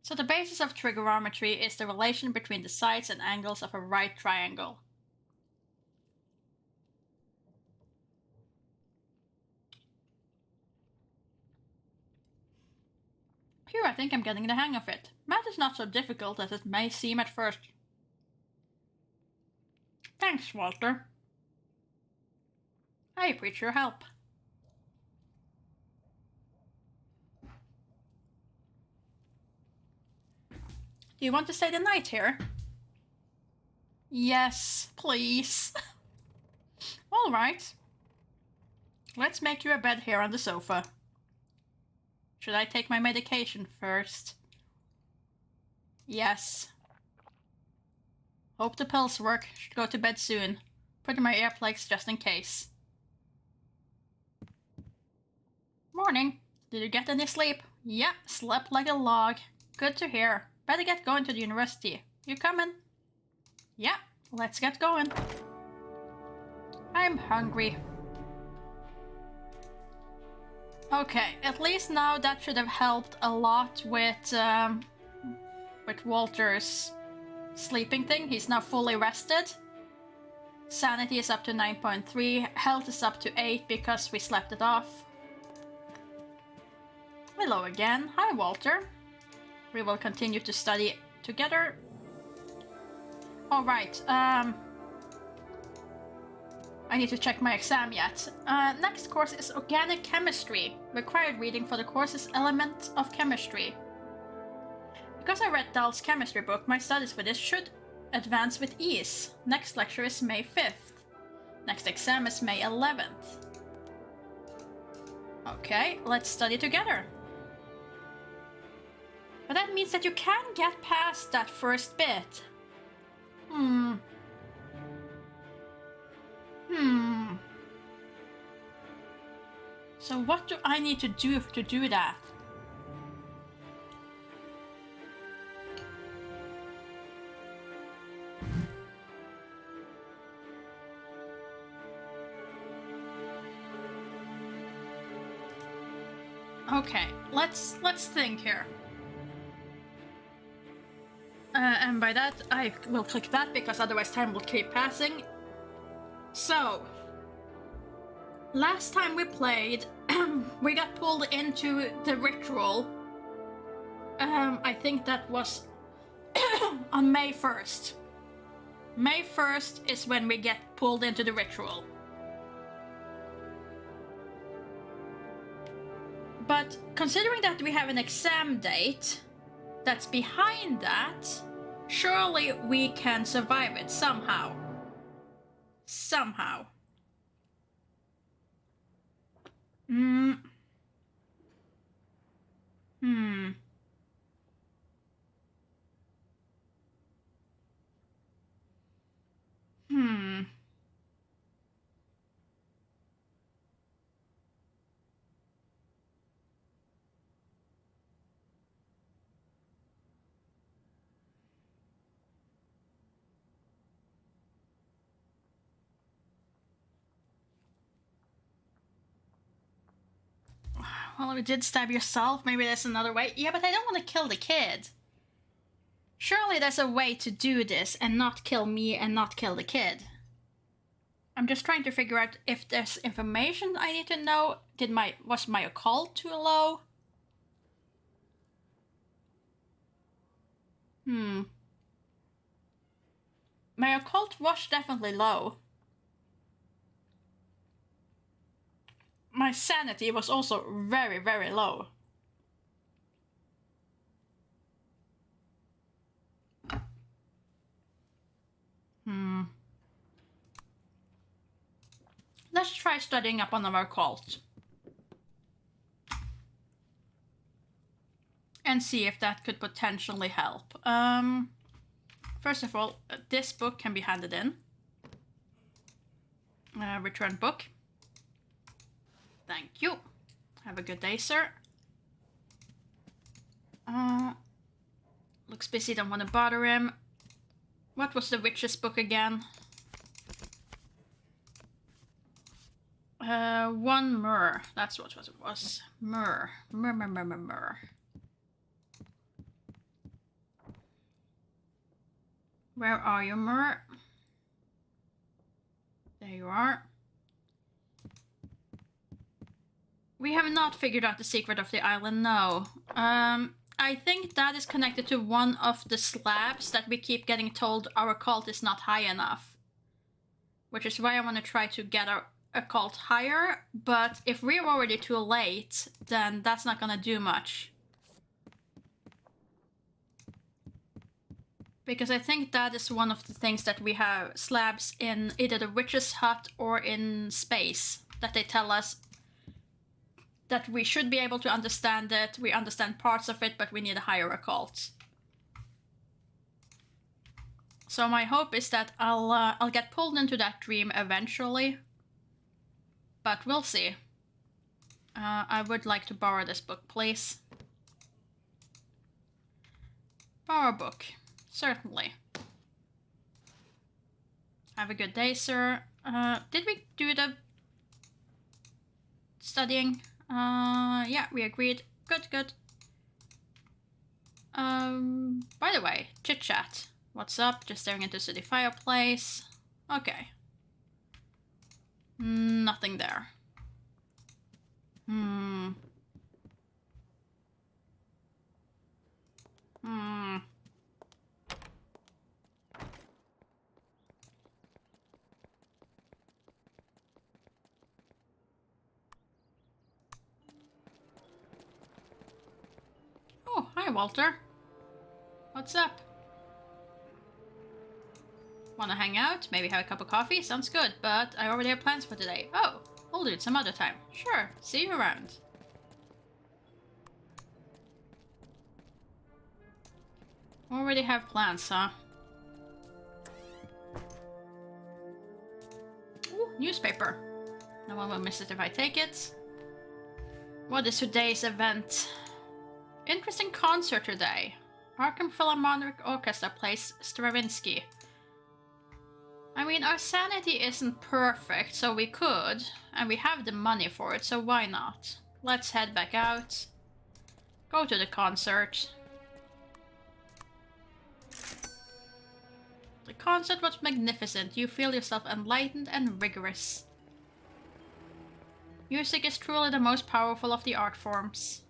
So the basis of trigonometry is the relation between the sides and angles of a right triangle. Here, I think I'm getting the hang of it. Math is not so difficult as it may seem at first. Thanks, Walter. I appreciate your help. Do you want to stay the night here? Yes, please. All right. Let's make you a bed here on the sofa. Should I take my medication first? Yes. Hope the pills work. Should go to bed soon. Put in my earplugs just in case. Morning. Did you get any sleep? Yeah, slept like a log. Good to hear. Better get going to the university. You coming? Yeah, let's get going. I'm hungry. Okay, at least now that should have helped a lot with Walter's sleeping thing. He's now fully rested. Sanity is up to 9.3. Health is up to 8 because we slept it off. Hello again. Hi, Walter. We will continue to study together. Alright, I need to check my exam yet. Next course is Organic Chemistry. Required reading for the course is Element of Chemistry. Because I read Dahl's chemistry book, my studies for this should advance with ease. Next lecture is May 5th. Next exam is May 11th. Okay, let's study together. But that means that you can get past that first bit. So what do I need to do that? Okay, let's think here. And by that, I will click that because otherwise time will keep passing. So, last time we played, we got pulled into the ritual. I think that was on May 1st. May 1st is when we get pulled into the ritual. But considering that we have an exam date that's behind that, surely we can survive it somehow. Somehow. Hmm. Well, you did stab yourself. Maybe there's another way. Yeah, but I don't want to kill the kid. Surely there's a way to do this and not kill me and not kill the kid. I'm just trying to figure out if there's information I need to know. Was my occult too low? My occult was definitely low. My sanity was also very, very low. Let's try studying up on our occult. And see if that could potentially help. First of all, this book can be handed in. Return book. Thank you. Have a good day, sir. Looks busy, don't want to bother him. What was the witch's book again? One myrrh. That's what it was. Myrrh. Myrrh. Where are you, myrrh? There you are. We have not figured out the secret of the island, no. I think that is connected to one of the slabs that we keep getting told our occult is not high enough. Which is why I want to try to get our occult higher, but if we're already too late, then that's not gonna do much. Because I think that is one of the things that we have slabs in either the witch's hut or in space, that they tell us that we should be able to understand it, we understand parts of it, but we need a higher occult. So my hope is that I'll get pulled into that dream eventually, but we'll see. I would like to borrow this book, please. Borrow book. Certainly. Have a good day, sir. Did we do the studying? Yeah, we agreed. Good. By the way, chit-chat. What's up? Just staring into the fireplace. Okay. Nothing there. Oh, hi, Walter. What's up? Wanna hang out? Maybe have a cup of coffee? Sounds good, but I already have plans for today. Oh, we'll do it some other time. Sure, see you around. Already have plans, huh? Ooh, newspaper. No one will miss it if I take it. What is today's event? Interesting concert today. Arkham Philharmonic Orchestra plays Stravinsky. I mean, our sanity isn't perfect, so we could, and we have the money for it, so why not? Let's head back out. Go to the concert. The concert was magnificent. You feel yourself enlightened and rigorous. Music is truly the most powerful of the art forms.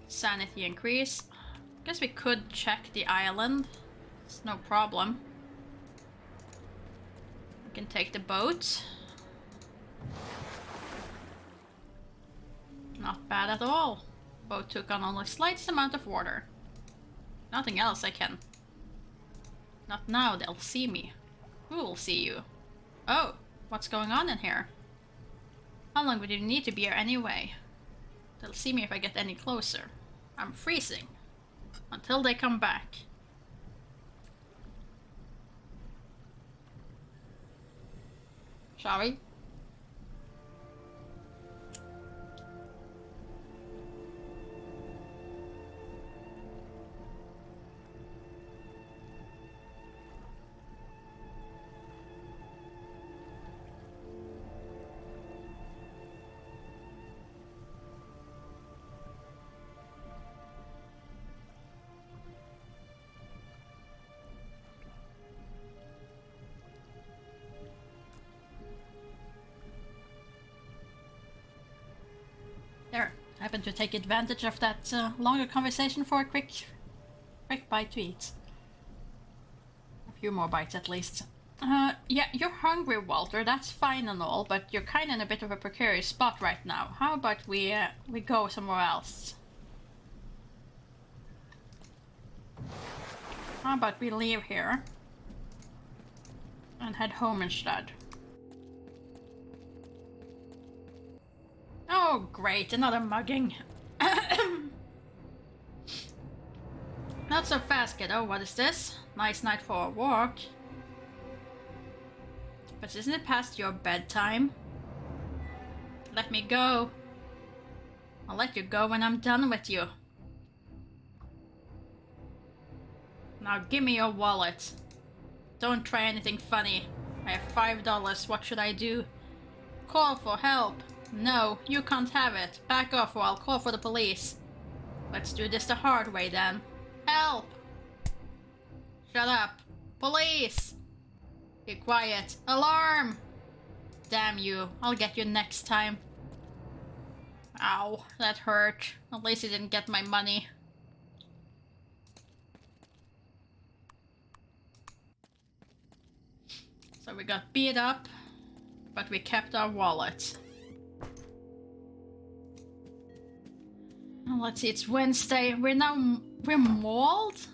Sanity increase. Guess we could check the island. It's no problem. We can take the boat. Not bad at all. Boat took on only slight amount of water. Nothing else I can. Not now, they'll see me. Who will see you? Oh, what's going on in here? How long would you need to be here anyway? They'll see me if I get any closer. I'm freezing. Until they come back. Shall we? There, I happen to take advantage of that longer conversation for a quick bite to eat. A few more bites at least. Yeah, you're hungry, Walter, that's fine and all, but you're kinda in a bit of a precarious spot right now. How about we go somewhere else? How about we leave here and head home instead? Oh, great, another mugging. Not so fast, kiddo. What is this? Nice night for a walk. But isn't it past your bedtime? Let me go. I'll let you go when I'm done with you. Now give me your wallet. Don't try anything funny. I have $5. What should I do? Call for help. No, you can't have it. Back off or I'll call for the police. Let's do this the hard way then. Help! Shut up. Police! Be quiet. Alarm! Damn you. I'll get you next time. Ow, that hurt. At least he didn't get my money. So we got beat up, but we kept our wallet. Let's see, it's Wednesday. We're mauled?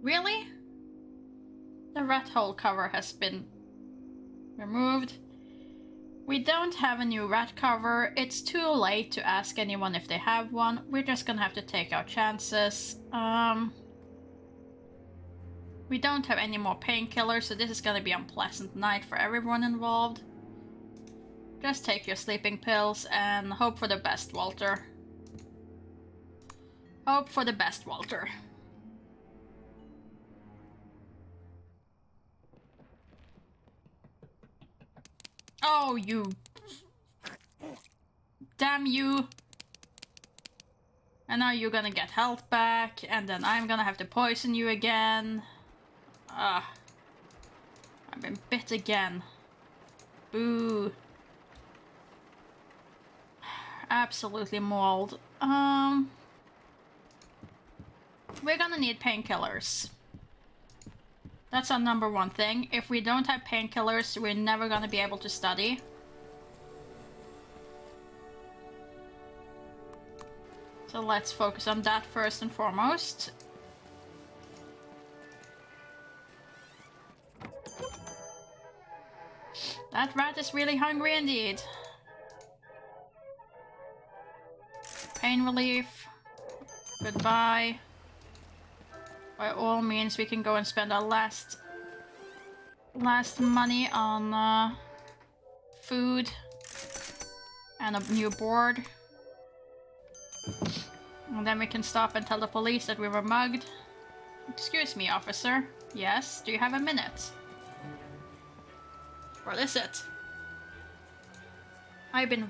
Really? The rat hole cover has been removed. We don't have a new rat cover. It's too late to ask anyone if they have one. We're just gonna have to take our chances. We don't have any more painkillers, so this is gonna be an unpleasant night for everyone involved. Just take your sleeping pills and hope for the best, Walter. Hope for the best, Walter. Oh, you... Damn you. And now you're gonna get health back, and then I'm gonna have to poison you again. I've been bit again. Boo. Absolutely mauled. We're gonna need painkillers. That's our number one thing. If we don't have painkillers, we're never gonna be able to study. So let's focus on that first and foremost. That rat is really hungry indeed. Pain relief. Goodbye. By all means, we can go and spend our last money on food and a new board. And then we can stop and tell the police that we were mugged. Excuse me, officer. Yes, do you have a minute? What is it? I've been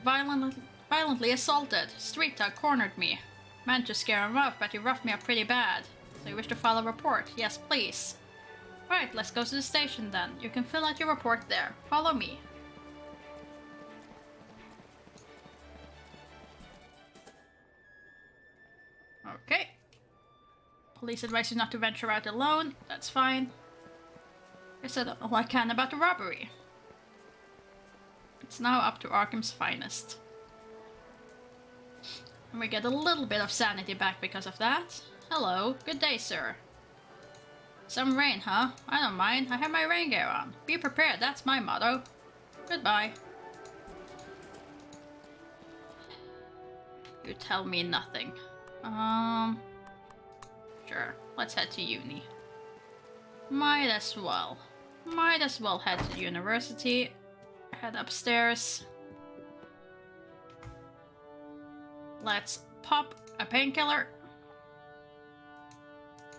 Violently assaulted. Street dog cornered me. Meant to scare him off, but he roughed me up pretty bad. So you wish to file a report? Yes, please. Right, let's go to the station then. You can fill out your report there. Follow me. Okay. Police advise you not to venture out alone. That's fine. Guess I don't know what I can about the robbery. It's now up to Arkham's finest. And we get a little bit of sanity back because of that. Hello, good day, sir. Some rain, huh? I don't mind. I have my rain gear on. Be prepared, that's my motto. Goodbye. You tell me nothing. Sure, let's head to uni. Might as well. Might as well head to university. Head upstairs. Let's pop a painkiller.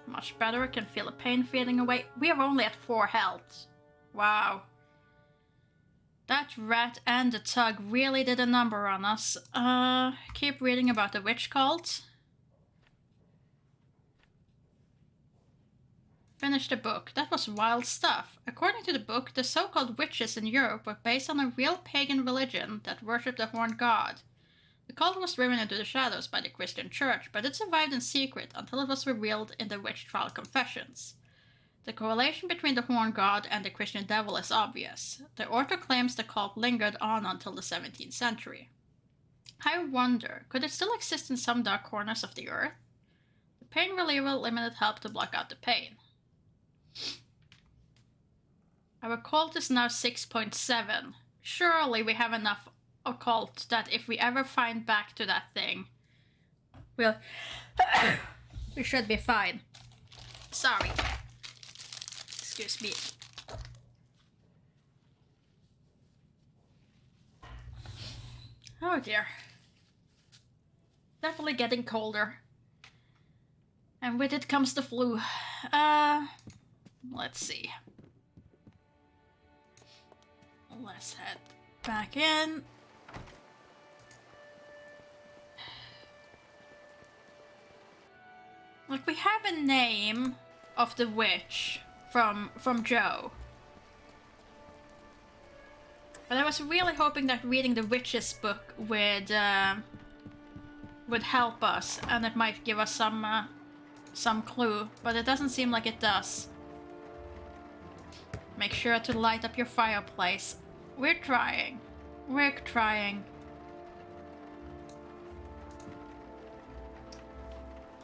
Much better, can feel the pain fading away. We are only at 4 health. Wow. That rat and the tug really did a number on us. Keep reading about the witch cult. Finish the book. That was wild stuff. According to the book, the so-called witches in Europe were based on a real pagan religion that worshipped the horned god. The cult was driven into the shadows by the Christian church, but it survived in secret until it was revealed in the witch trial confessions. The correlation between the horned god and the Christian devil is obvious. The author claims the cult lingered on until the 17th century. I wonder, could it still exist in some dark corners of the earth? The pain reliever limited help to block out the pain. Our occult is now 6.7. Surely we have enough occult that if we ever find back to that thing, we should be fine. Sorry. Excuse me. Oh dear. Definitely getting colder. And with it comes the flu. Let's see. Let's head back in. Like, we have a name of the witch from Joe. But I was really hoping that reading the witch's book would help us, and it might give us some clue, but it doesn't seem like it does. Make sure to light up your fireplace. We're trying. We're trying.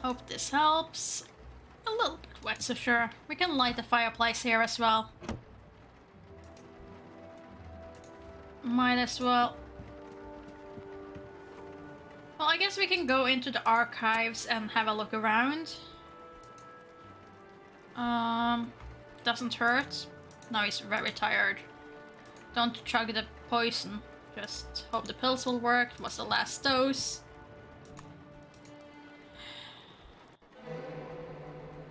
Hope this helps. A little bit wet, so sure. We can light the fireplace here as well. Might as well. Well, I guess we can go into the archives and have a look around. Doesn't hurt. Now he's very tired. Don't chug the poison. Just hope the pills will work. It was the last dose.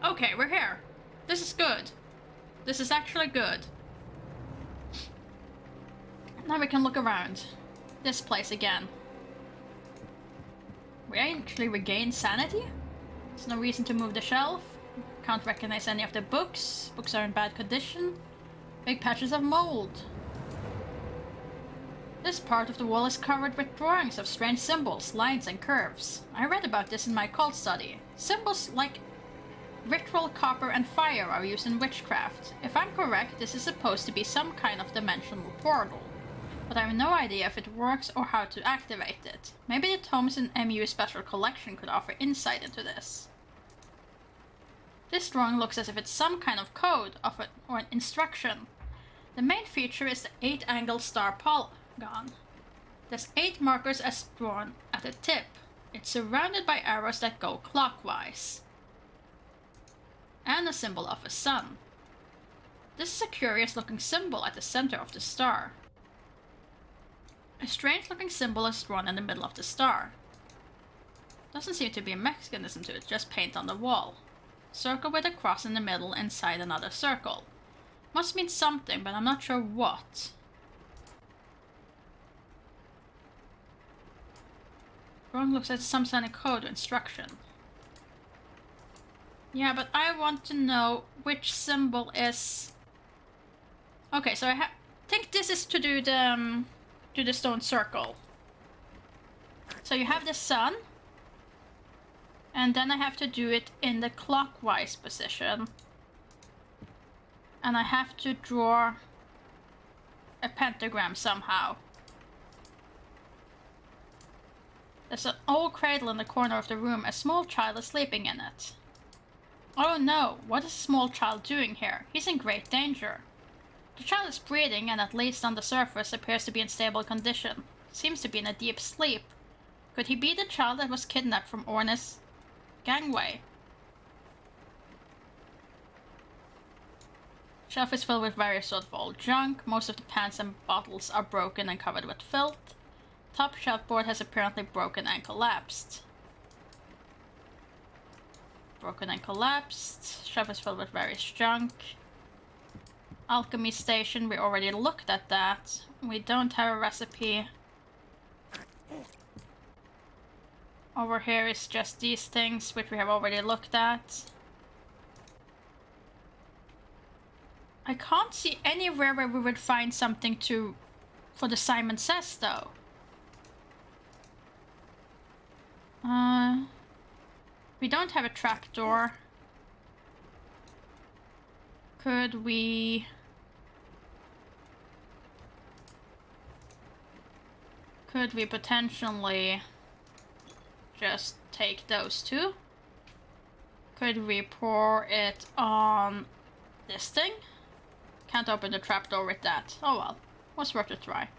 Okay, we're here. This is good. This is actually good. Now we can look around. This place again. We actually regained sanity? There's no reason to move the shelf. Can't recognize any of the books. Books are in bad condition. Big patches of mold. This part of the wall is covered with drawings of strange symbols, lines, and curves. I read about this in my occult study. Symbols like ritual, copper, and fire are used in witchcraft. If I'm correct, this is supposed to be some kind of dimensional portal. But I have no idea if it works or how to activate it. Maybe the tomes in MU Special Collection could offer insight into this. This drawing looks as if it's some kind of code or an instruction. The main feature is the 8-angle star polygon. There's 8 markers as drawn at the tip. It's surrounded by arrows that go clockwise. And a symbol of a sun. This is a curious looking symbol at the center of the star. A strange looking symbol is drawn in the middle of the star. Doesn't seem to be a mechanism to it, just paint on the wall. Circle with a cross in the middle inside another circle. Must mean something, but I'm not sure what. Drawing looks like some kind of code or instruction. Yeah, but I want to know which symbol is... Okay, so I think this is to do the stone circle. So you have the sun. And then I have to do it in the clockwise position. And I have to draw a pentagram somehow. There's an old cradle in the corner of the room. A small child is sleeping in it. Oh no, what is a small child doing here? He's in great danger. The child is breathing and at least on the surface appears to be in stable condition. Seems to be in a deep sleep. Could he be the child that was kidnapped from Orna's gangway? Shelf is filled with various sort of old junk. Most of the pans and bottles are broken and covered with filth. Top shelf board has apparently broken and collapsed. Broken and collapsed. Shelf is filled with various junk. Alchemy station, we already looked at that. We don't have a recipe. Over here is just these things, which we have already looked at. I can't see anywhere where we would find something for the Simon Says, though. We don't have a trapdoor. Could we... Could we potentially just take those two? Could we pour it on this thing? Can't open the trapdoor with that. Oh well, was worth a try.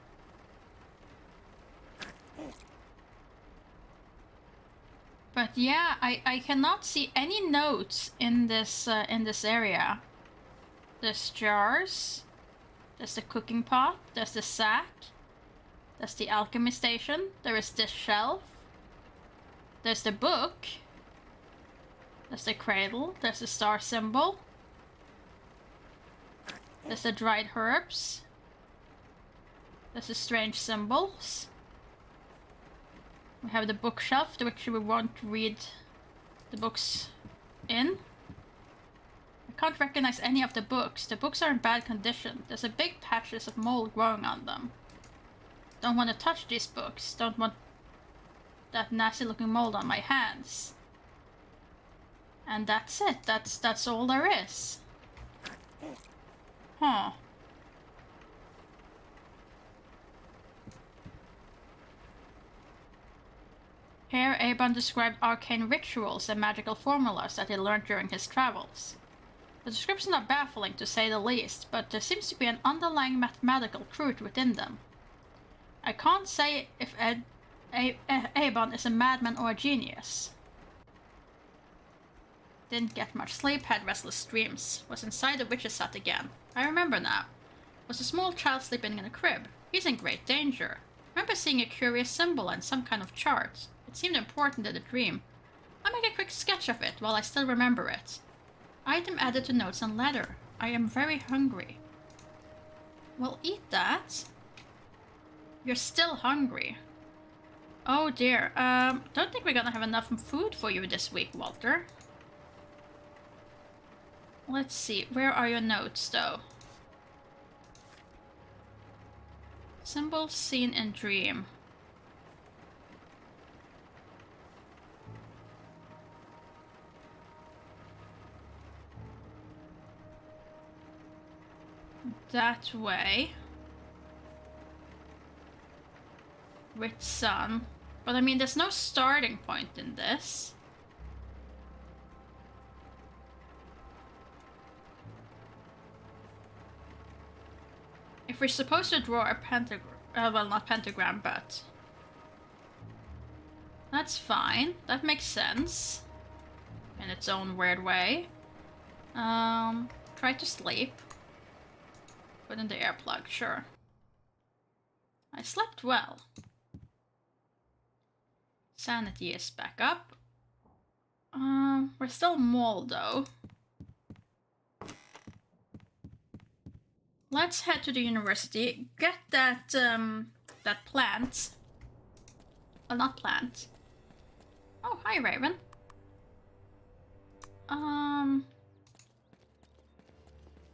But yeah, I cannot see any notes in this area. There's jars. There's the cooking pot. There's the sack. There's the alchemy station. There is this shelf. There's the book. There's the cradle. There's the star symbol. There's the dried herbs. There's the strange symbols. We have the bookshelf, which we won't read the books in. I can't recognize any of the books. The books are in bad condition. There's a big patches of mold growing on them. Don't want to touch these books. Don't want that nasty looking mold on my hands. And that's it. That's all there is. Huh. Here, Aban described arcane rituals and magical formulas that he learned during his travels. The descriptions are baffling to say the least, but there seems to be an underlying mathematical truth within them. I can't say if Aban is a madman or a genius. Didn't get much sleep, had restless dreams. Was inside the witch's hut again. I remember now. Was a small child sleeping in a crib. He's in great danger. Remember seeing a curious symbol and some kind of chart. It seemed important in the dream. I'll make a quick sketch of it while I still remember it. Item added to notes and letter. I am very hungry. Well, eat that. You're still hungry. Oh dear. Don't think we're gonna have enough food for you this week, Walter. Let's see. Where are your notes, though? Symbols seen in dream. That way. With sun. But I mean, there's no starting point in this. If we're supposed to draw a pentagram, well, not pentagram, but that's fine. That makes sense in its own weird way. Try to sleep. Put in the earplug, sure. I slept well. Sanity is back up. We're still mauled though. Let's head to the university, get that plant. Well, not plant. hi, Raven.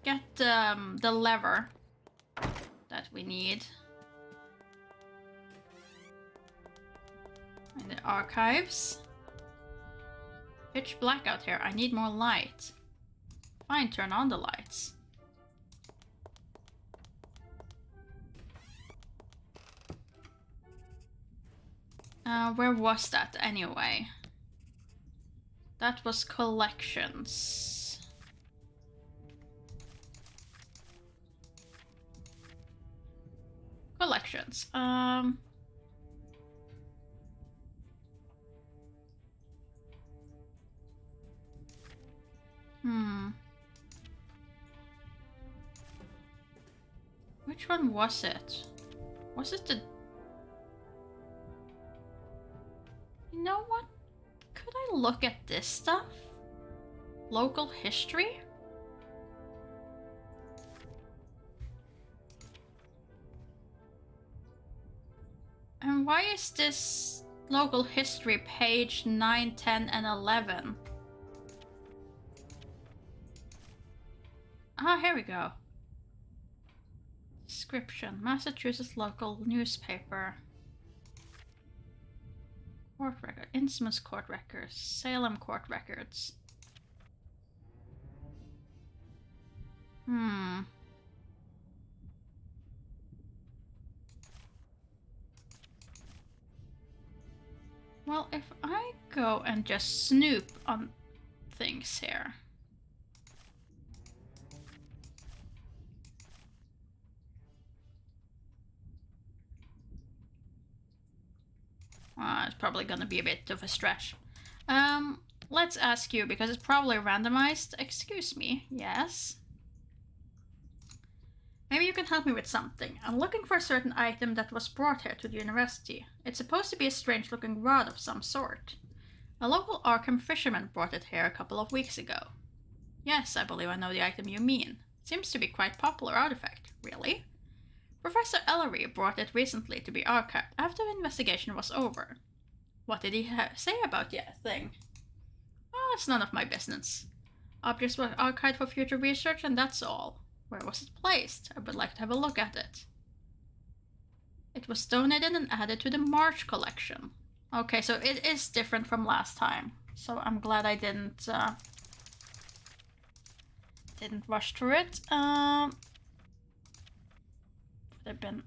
Get the lever that we need in the archives. Pitch black out here. I need more light. Fine, turn on the lights. Where was that anyway? That was collections. Collections. Which one was it? Was it the... You know what? Could I look at this stuff? Local history? And why is this local history page 9, 10, and 11? Ah, here we go. Description. Massachusetts local newspaper. Court record. Instruments court records. Salem court records. Well, if I go and just snoop on things here. It's probably gonna be a bit of a stretch. Let's ask you, because it's probably randomized. Excuse me, yes? Maybe you can help me with something. I'm looking for a certain item that was brought here to the university. It's supposed to be a strange-looking rod of some sort. A local Arkham fisherman brought it here a couple of weeks ago. Yes, I believe I know the item you mean. Seems to be quite popular artifact. Really? Professor Ellery brought it recently to be archived after the investigation was over. What did he say about the thing? Oh, it's none of my business. Objects were archived for future research and that's all. Where was it placed? I would like to have a look at it. It was donated and added to the March collection. Okay, so it is different from last time. So I'm glad I didn't rush through it. Would have been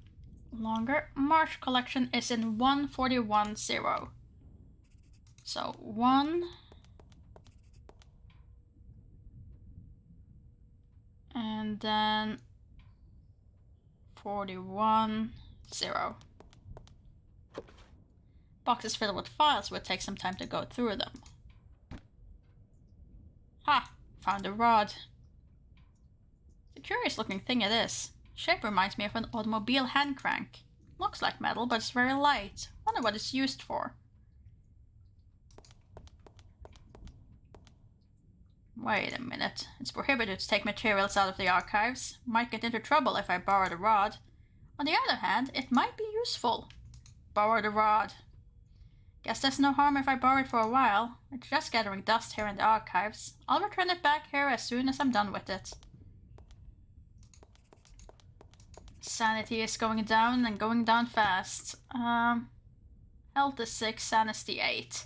longer. March collection is in 1410. So 1 and then 410. Boxes filled with files would take some time to go through them. Ha! Found a rod. It's a curious looking thing it is. Shape reminds me of an automobile hand crank. Looks like metal, but it's very light. Wonder what it's used for. Wait a minute. It's prohibited to take materials out of the archives. Might get into trouble if I borrow the rod. On the other hand, it might be useful. Borrow the rod. Guess there's no harm if I borrow it for a while. It's just gathering dust here in the archives. I'll return it back here as soon as I'm done with it. Sanity is going down and going down fast. Health is 6, sanity 8.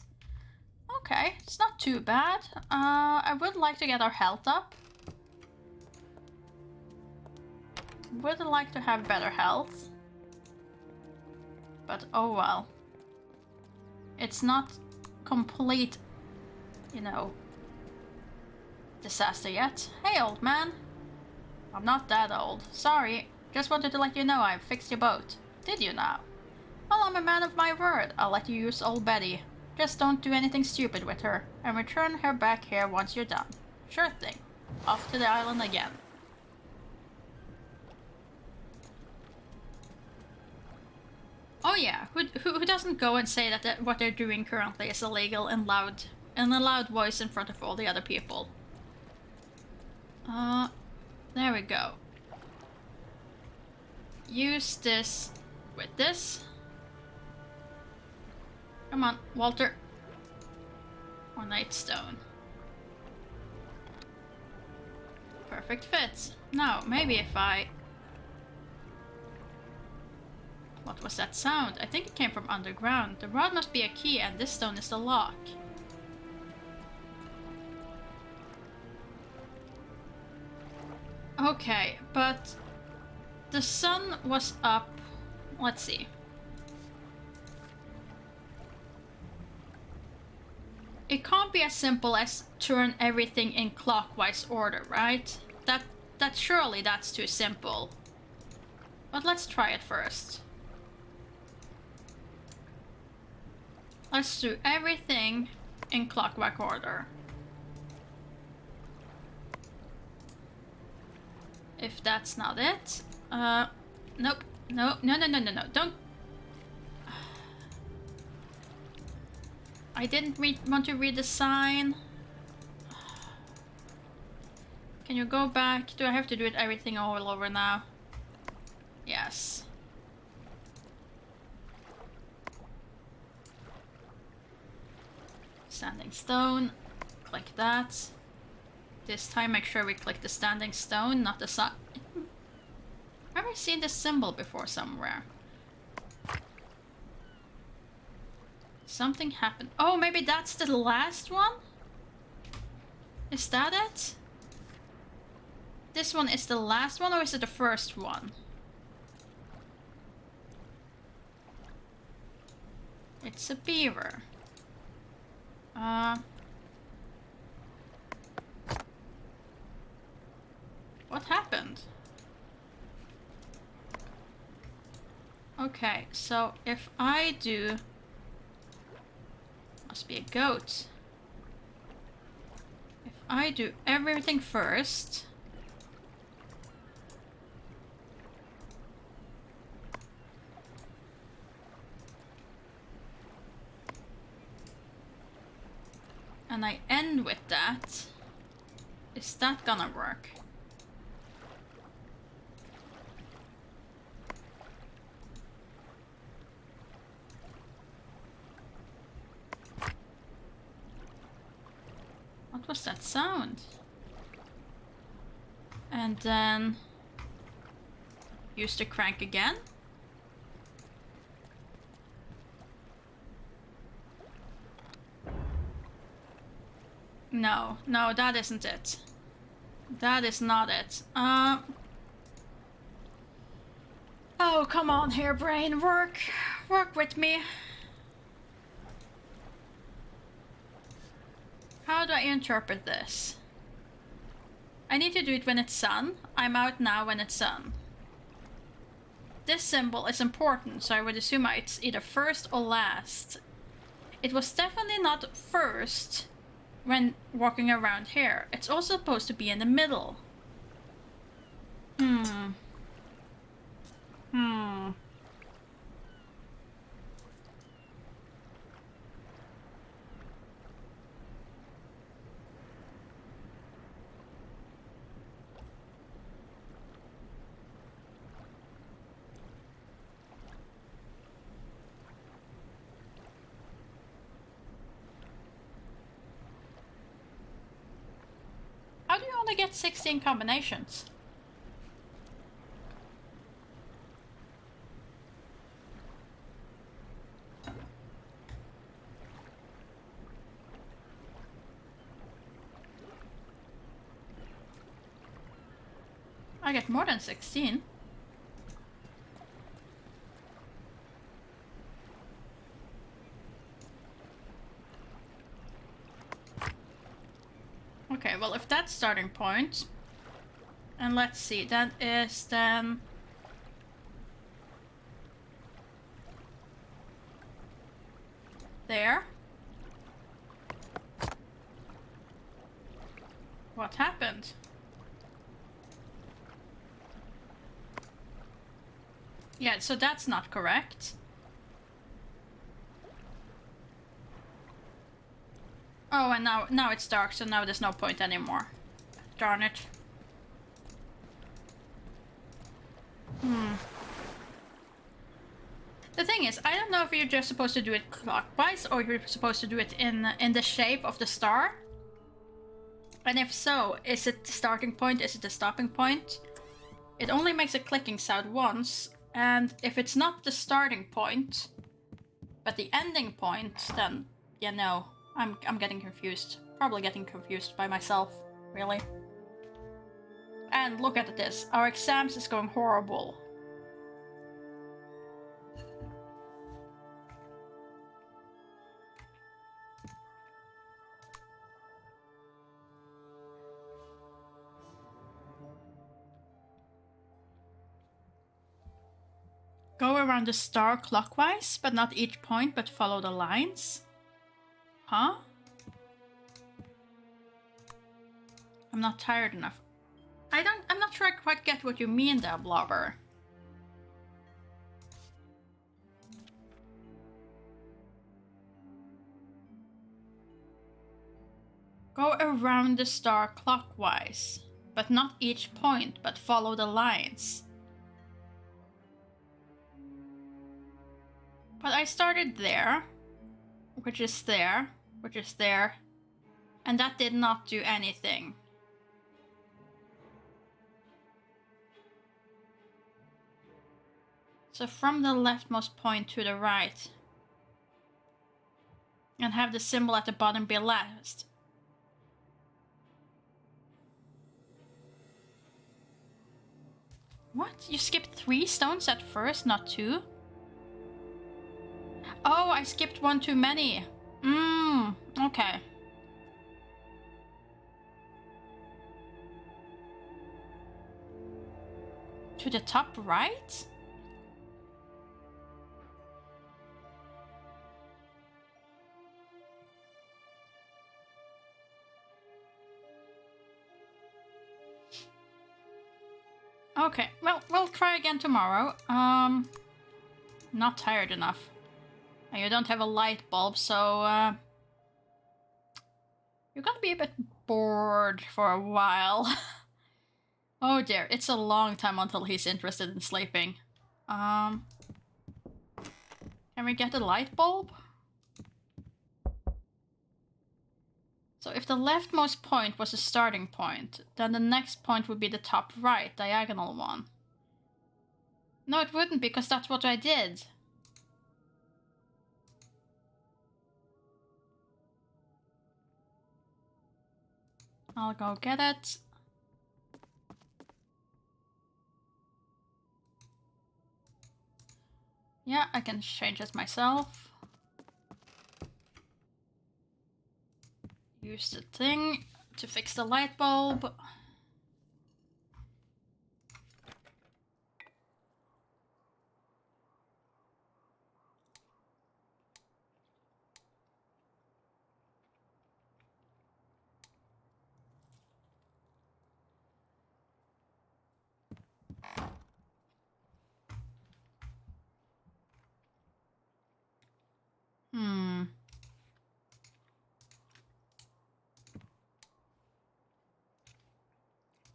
Okay, it's not too bad. I would like to get our health up. Would like to have better health. But oh well. It's not complete, you know, disaster yet. Hey, old man. I'm not that old. Sorry. Just wanted to let you know I've fixed your boat. Did you now? Well, I'm a man of my word. I'll let you use old Betty. Just don't do anything stupid with her, and return her back here once you're done. Sure thing. Off to the island again. Oh yeah, who doesn't go and say that what they're doing currently is illegal in a loud voice in front of all the other people? There we go. Use this with this. Come on, Walter. Ornate stone. Perfect fit. Now, maybe if I... What was that sound? I think it came from underground. The rod must be a key and this stone is the lock. Okay, but the sun was up. Let's see. It can't be as simple as turn everything in clockwise order, right? That surely that's too simple. But let's try it first. Let's do everything in clockwise order. If that's not it, nope, no, don't. I didn't want to read the sign. Can you go back? Do I have to do it everything all over now? Yes. Standing stone. Click that. This time make sure we click the standing stone, not the sign. Have I seen this symbol before somewhere? Something happened. Oh, maybe that's the last one? Is that it? This one is the last one, or is it the first one? It's a beaver. What happened? Okay, so if I do... Must be a goat. If I do everything first... And I end with that, is that gonna work? What was that sound? And then use the crank again. No, no, that isn't it. That is not it. Oh, come on here, brain. Work with me. How do I interpret this? I need to do it when it's sun. I'm out now when it's sun. This symbol is important, so I would assume it's either first or last. It was definitely not first when walking around here. It's also supposed to be in the middle. How do you only get 16 combinations? I get more than 16. Okay, well, if that's starting point, and let's see, that is then... there. What happened? Yeah, so that's not correct. Oh, and now it's dark, so now there's no point anymore. Darn it. The thing thing is, I don't know if you're just supposed to do it clockwise or if you're supposed to do it in the shape of the star. And if so, is it the starting point? Is it the stopping point? It only makes a clicking sound once, and if it's not the starting point, but the ending point, then yeah, no, I'm getting confused. Probably getting confused by myself, really. And look at this, our exams is going horrible. Go around the star clockwise, but not each point, but follow the lines? Huh? I'm not tired enough. I'm not sure I quite get what you mean there, Blobber. Go around the star clockwise, but not each point, but follow the lines. But I started there, which is there, which is there, and that did not do anything. So from the leftmost point to the right, and have the symbol at the bottom be last. What? You skipped 3 stones at first, not 2? Oh, I skipped 1 too many. Okay. To the top right? Okay, well, we'll try again tomorrow. Not tired enough. And you don't have a light bulb, so, you're gonna be a bit bored for a while. Oh dear, it's a long time until he's interested in sleeping. Can we get a light bulb? So if the leftmost point was the starting point, then the next point would be the top right, diagonal one. No, it wouldn't, because that's what I did. I'll go get it. Yeah, I can change it myself. Use the thing to fix the light bulb.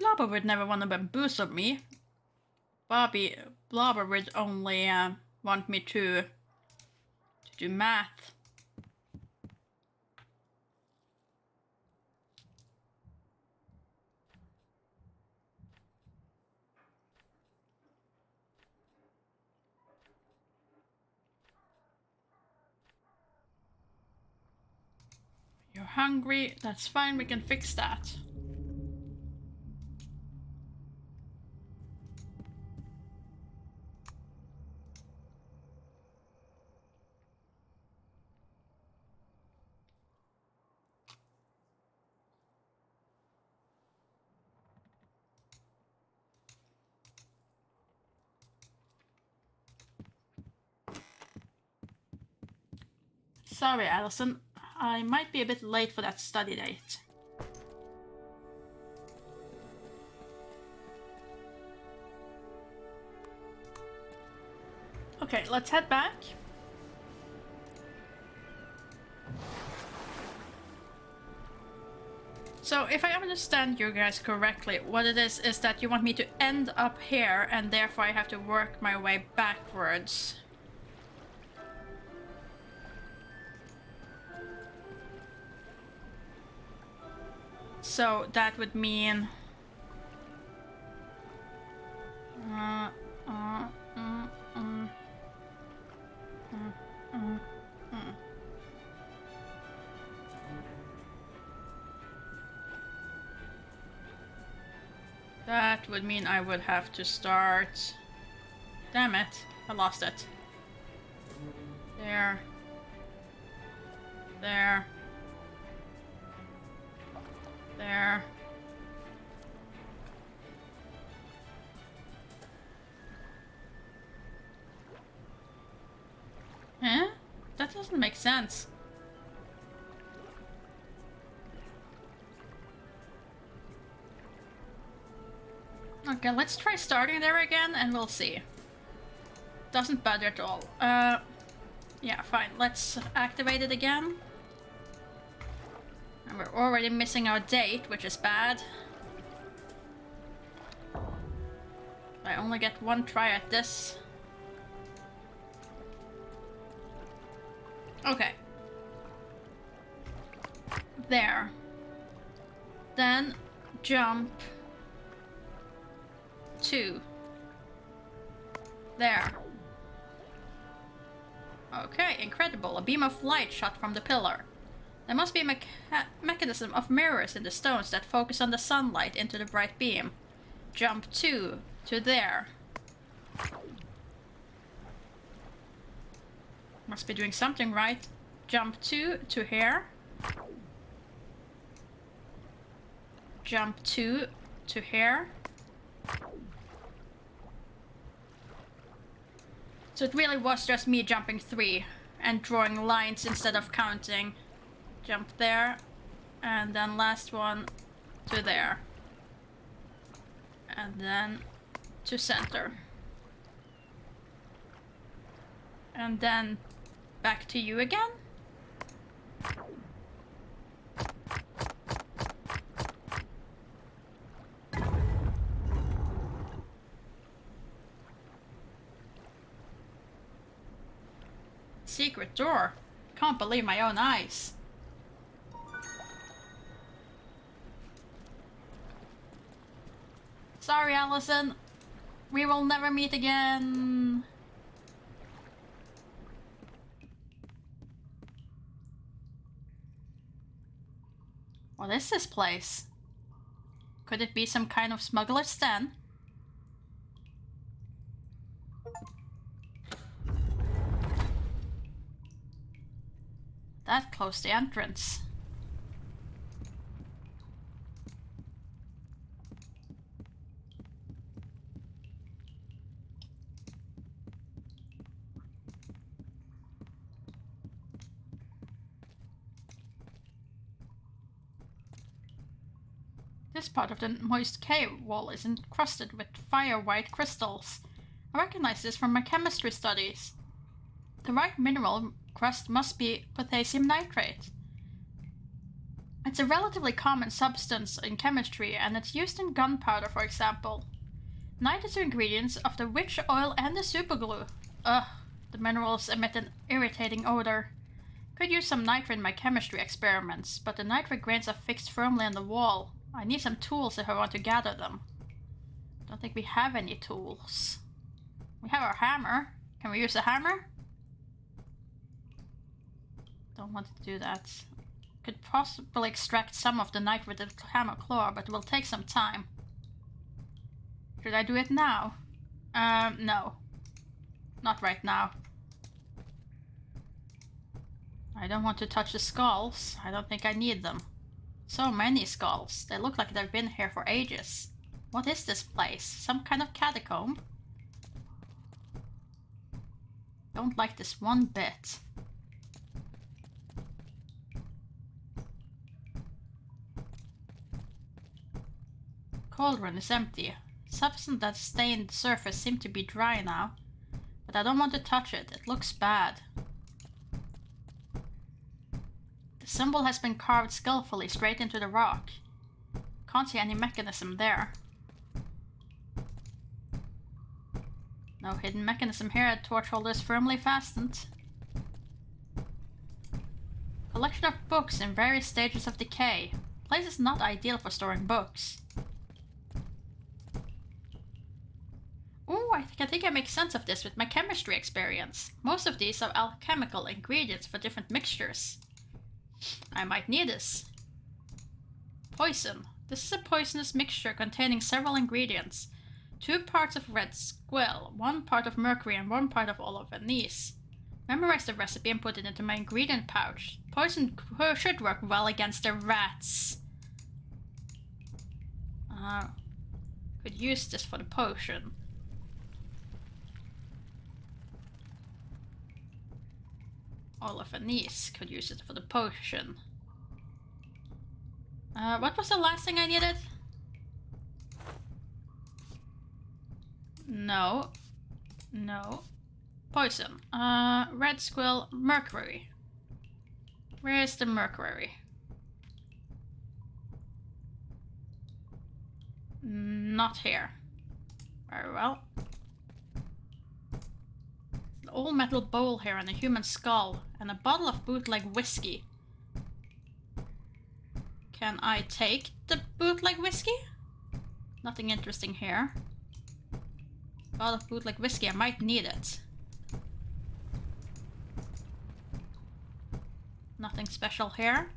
Blobber would never want to bamboozle me. Blobber would only want me to do math. You're hungry, that's fine, we can fix that. Sorry, Allison. I might be a bit late for that study date. Okay, let's head back. So, if I understand you guys correctly, what it is that you want me to end up here, and therefore I have to work my way backwards. So that would mean... That would mean I would have to start... Damn it, I lost it. There. There. There. Huh? That doesn't make sense. Okay, let's try starting there again and we'll see. Doesn't bother at all. Yeah, fine. Let's activate it again. And we're already missing our date, which is bad. I only get one try at this. Okay. There. Then jump 2. There. Okay, incredible. A beam of light shot from the pillar. There must be a mechanism of mirrors in the stones that focus on the sunlight into the bright beam. Jump 2 to there. Must be doing something right. Jump 2 to here. Jump 2 to here. So it really was just me jumping 3 and drawing lines instead of counting. Jump there, and then last one to there. And then to center. And then back to you again. Secret door. Can't believe my own eyes. Sorry, Allison. We will never meet again. What is this place? Could it be some kind of smuggler's den? That closed the entrance. This part of the moist cave wall is encrusted with fire-white crystals. I recognize this from my chemistry studies. The right mineral crust must be potassium nitrate. It's a relatively common substance in chemistry, and it's used in gunpowder, for example. Nitrates are ingredients of the witch oil and the superglue. Ugh, the minerals emit an irritating odor. Could use some nitrate in my chemistry experiments, but the nitrate grains are fixed firmly on the wall. I need some tools if I want to gather them. Don't think we have any tools. We have our hammer. Can we use a hammer? Don't want to do that. Could possibly extract some of the nitrate with the hammer claw, but it will take some time. Should I do it now? No. Not right now. I don't want to touch the skulls. I don't think I need them. So many skulls. They look like they've been here for ages. What is this place? Some kind of catacomb? Don't like this one bit. Cauldron is empty. Substance that stained the surface seems to be dry now. But I don't want to touch it. It looks bad. The symbol has been carved skillfully straight into the rock. Can't see any mechanism there. No hidden mechanism here. The torch holder is firmly fastened. Collection of books in various stages of decay. Place is not ideal for storing books. Ooh, I think I make sense of this with my chemistry experience. Most of these are alchemical ingredients for different mixtures. I might need this. Poison. This is a poisonous mixture containing several ingredients. 2 parts of red squill, 1 part of mercury, and 1 part of olive anise. Memorize the recipe and put it into my ingredient pouch. Poison should work well against the rats. Could use this for the potion. Olive anise could use it for the potion. What was the last thing I needed? No. No. Poison. Red squill, mercury. Where is the mercury? Not here. Very well. An old metal bowl here and a human skull and a bottle of bootleg whiskey. Can I take the bootleg whiskey? Nothing interesting here. Bottle of bootleg whiskey, I might need it. Nothing special here.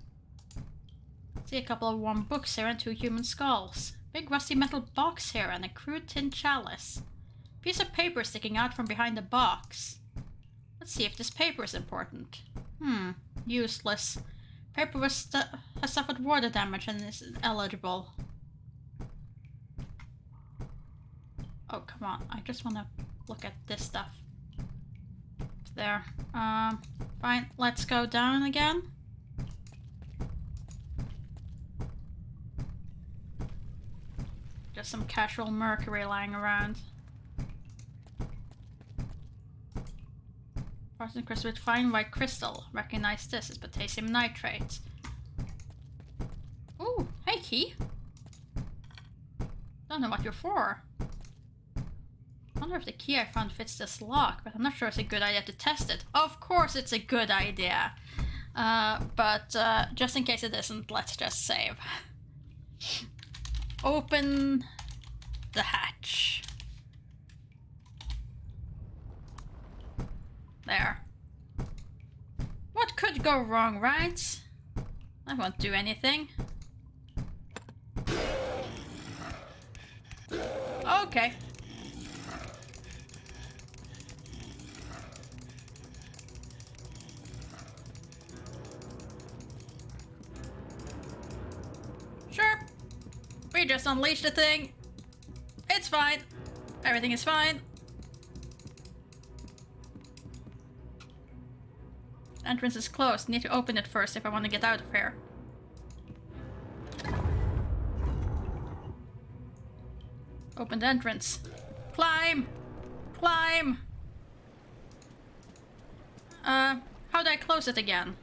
See a couple of warm books here and 2 human skulls. Big rusty metal box here and a crude tin chalice. Piece of paper sticking out from behind the box. Let's see if this paper is important. Useless. Paper has suffered water damage and is ineligible. Oh, come on. I just want to look at this stuff. There. Fine. Let's go down again. Just some casual mercury lying around. Frozen crystal with fine white crystal. Recognize this as potassium nitrate. Ooh, hey key. Don't know what you're for. I wonder if the key I found fits this lock, but I'm not sure it's a good idea to test it. Of course it's a good idea. But just in case it isn't, let's just save. Open the hatch. There. What could go wrong, right? I won't do anything. Okay. Sure. We just unleashed the thing. It's fine. Everything is fine. Entrance is closed. Need to open it first if I want to get out of here. Open the entrance. Climb! Climb! How do I close it again?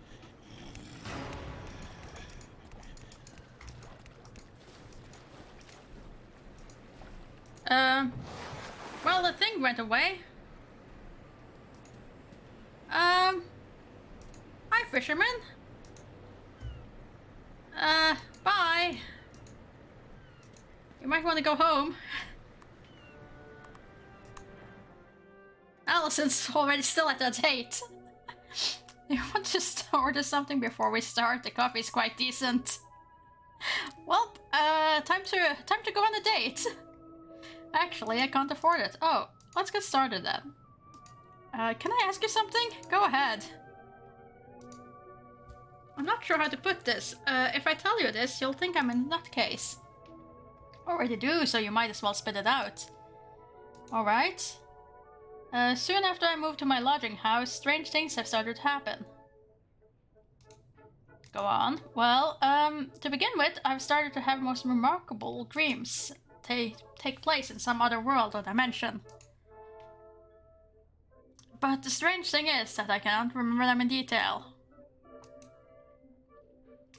Well, the thing went away. Hi, fisherman. Bye. You might want to go home. Allison's already still at that date. You want to order something before we start? The coffee's quite decent. Well, time to go on a date. Actually, I can't afford it. Oh, let's get started then. Can I ask you something? Go ahead. I'm not sure how to put this. If I tell you this, you'll think I'm in a nutcase. Already do, so you might as well spit it out. Alright. Soon after I moved to my lodging house, strange things have started to happen. Go on. Well, to begin with, I've started to have most remarkable dreams. They take place in some other world or dimension. But the strange thing is that I cannot remember them in detail.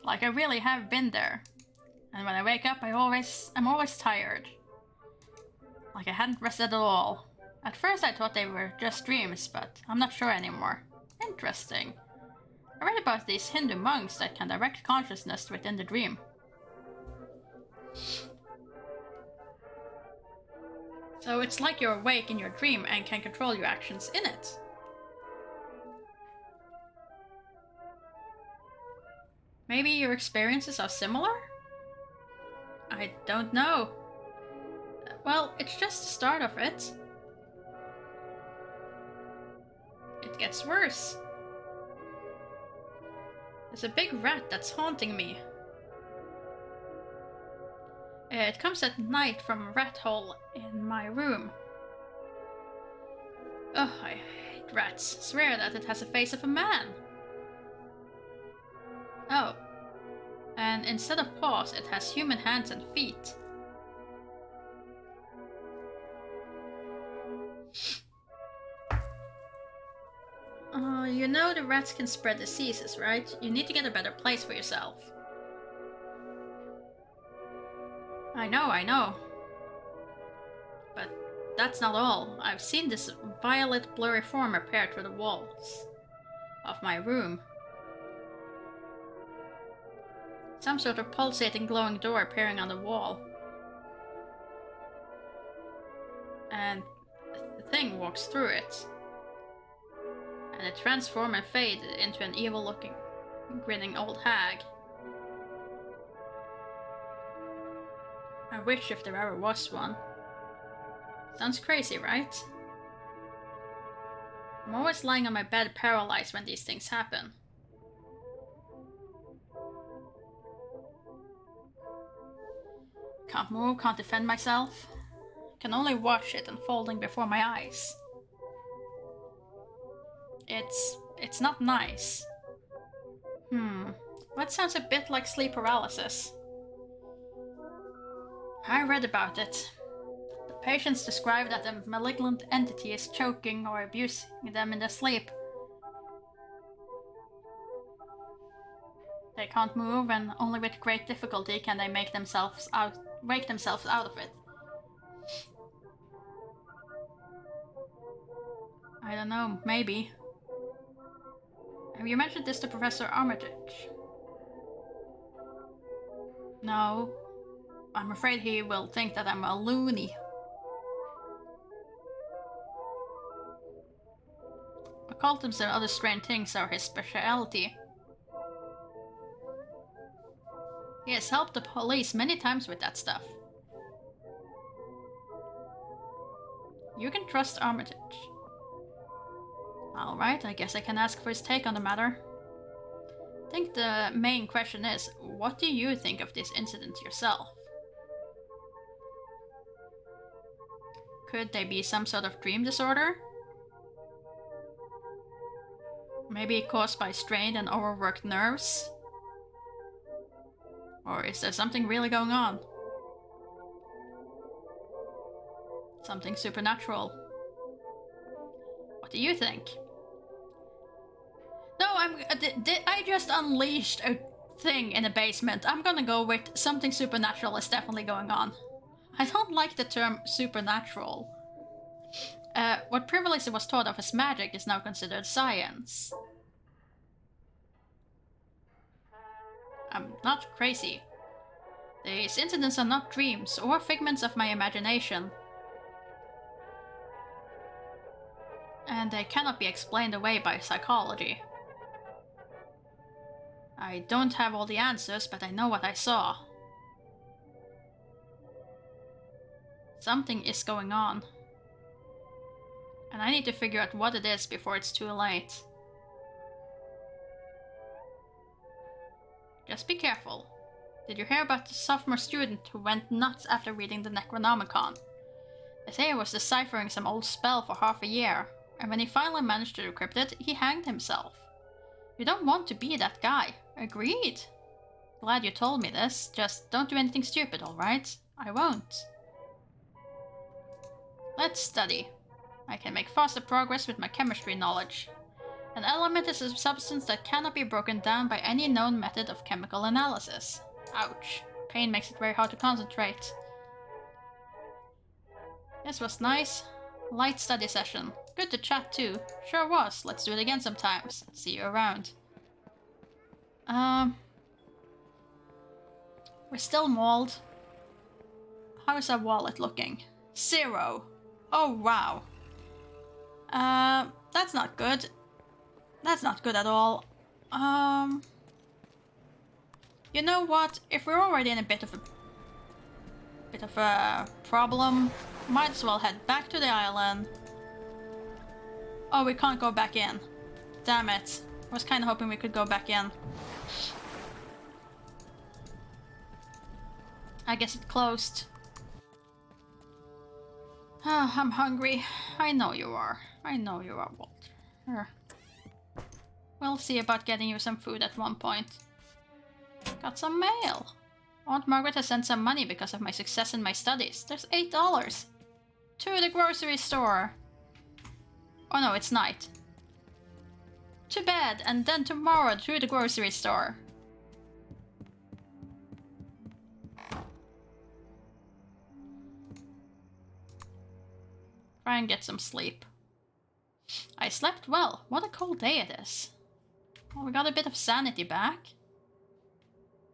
Like I really have been there. And when I wake up, I'm always tired. Like I hadn't rested at all. At first I thought they were just dreams, but I'm not sure anymore. Interesting. I read about these Hindu monks that can direct consciousness within the dream. So it's like you're awake in your dream and can control your actions in it. Maybe your experiences are similar? I don't know. Well, it's just the start of it. It gets worse. There's a big rat that's haunting me. It comes at night from a rat hole in my room. Ugh, I hate rats. Swear that it has a face of a man. Oh. And instead of paws, it has human hands and feet. You know the rats can spread diseases, right? You need to get a better place for yourself. I know. But that's not all. I've seen this violet blurry form appear through the walls of my room. Some sort of pulsating glowing door appearing on the wall. And the thing walks through it. And it transforms and fades into an evil-looking, grinning old hag. I wish if there ever was one. Sounds crazy, right? I'm always lying on my bed paralyzed when these things happen. Can't move, can't defend myself. Can only watch it unfolding before my eyes. It's not nice. That sounds a bit like sleep paralysis. I read about it. The patients describe that a malignant entity is choking or abusing them in their sleep. They can't move, and only with great difficulty can they wake themselves out of it. I don't know, maybe. Have you mentioned this to Professor Armitage? No. I'm afraid he will think that I'm a loony. Occultism and other strange things are his specialty. He has helped the police many times with that stuff. You can trust Armitage. Alright, I guess I can ask for his take on the matter. I think the main question is, what do you think of this incident yourself? Could they be some sort of dream disorder? Maybe caused by strained and overworked nerves? Or is there something really going on? Something supernatural? What do you think? No, I just unleashed a thing in the basement. I'm gonna go with something supernatural is definitely going on. I don't like the term supernatural. What previously was thought of as magic is now considered science. I'm not crazy. These incidents are not dreams or figments of my imagination. And they cannot be explained away by psychology. I don't have all the answers, but I know what I saw. Something is going on. And I need to figure out what it is before it's too late. Just be careful. Did you hear about the sophomore student who went nuts after reading the Necronomicon? They say he was deciphering some old spell for half a year, and when he finally managed to decrypt it, he hanged himself. You don't want to be that guy. Agreed. Glad you told me this. Just don't do anything stupid, alright? I won't. Let's study. I can make faster progress with my chemistry knowledge. An element is a substance that cannot be broken down by any known method of chemical analysis. Ouch. Pain makes it very hard to concentrate. This was nice. Light study session. Good to chat too. Sure was. Let's do it again sometimes. See you around. We're still mauled. How is our wallet looking? 0. Oh, wow. That's not good. That's not good at all. You know what? If we're already in a bit of a problem, might as well head back to the island. Oh, we can't go back in. Damn it. I was kind of hoping we could go back in. I guess it closed. Ah, I'm hungry. I know you are. I know you are, Walter. We'll see about getting you some food at one point. Got some mail. Aunt Margaret has sent some money because of my success in my studies. There's $8. To the grocery store. Oh no, it's night. To bed, and then tomorrow to the grocery store. Try and get some sleep. I slept well. What a cold day it is. Well, we got a bit of sanity back,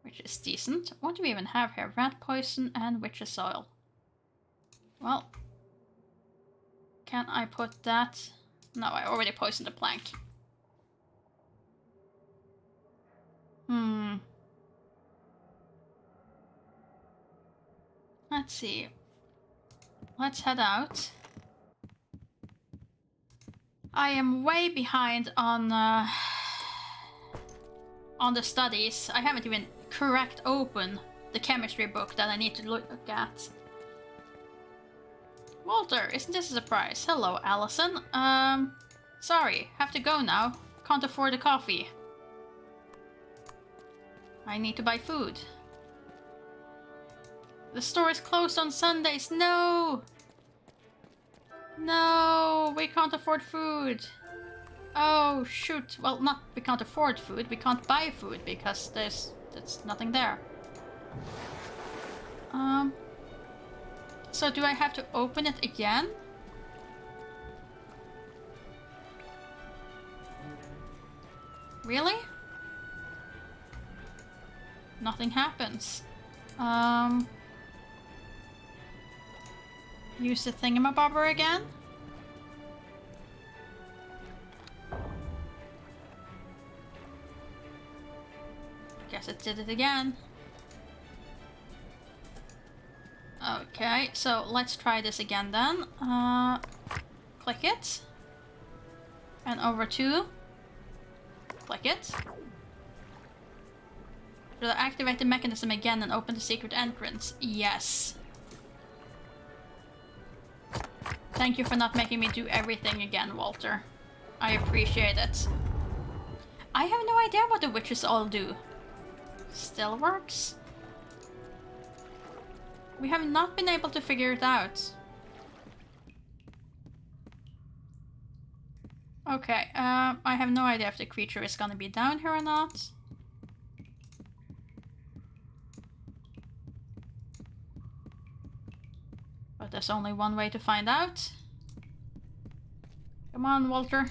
which is decent. What do we even have here? Rat poison and witch's oil. Well, can I put that? No, I already poisoned the plank. Let's see. Let's head out. I am way behind on the studies. I haven't even cracked open the chemistry book that I need to look at. Walter, isn't this a surprise? Hello, Allison. Sorry, have to go now. Can't afford a coffee. I need to buy food. The store is closed on Sundays. No! No, we can't afford food. Oh, shoot. Well, not we can't afford food. We can't buy food because there's nothing there. So do I have to open it again? Really? Nothing happens. Use the thingamabobber again? Guess it did it again. Okay, so let's try this again then. Click it. And over to... Click it. Should I activate the mechanism again and open the secret entrance? Yes. Thank you for not making me do everything again, Walter. I appreciate it. I have no idea what the witches all do. Still works. We have not been able to figure it out. Okay, I have no idea if the creature is gonna be down here or not. But there's only one way to find out. Come on, Walter.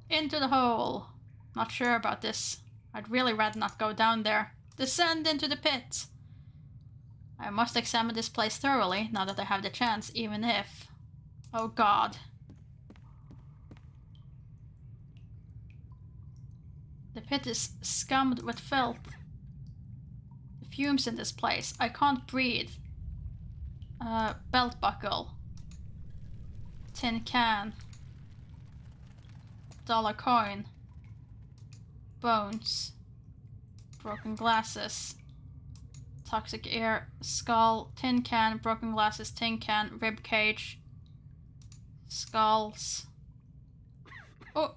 Into the hole. Not sure about this. I'd really rather not go down there. Descend into the pit. I must examine this place thoroughly now that I have the chance, even if... Oh god. The pit is scummed with filth. The fumes in this place. I can't breathe. Belt buckle. Tin can. Dollar coin. Bones. Broken glasses. Toxic air. Skull. Tin can. Broken glasses. Tin can. Rib cage. Skulls. Oh!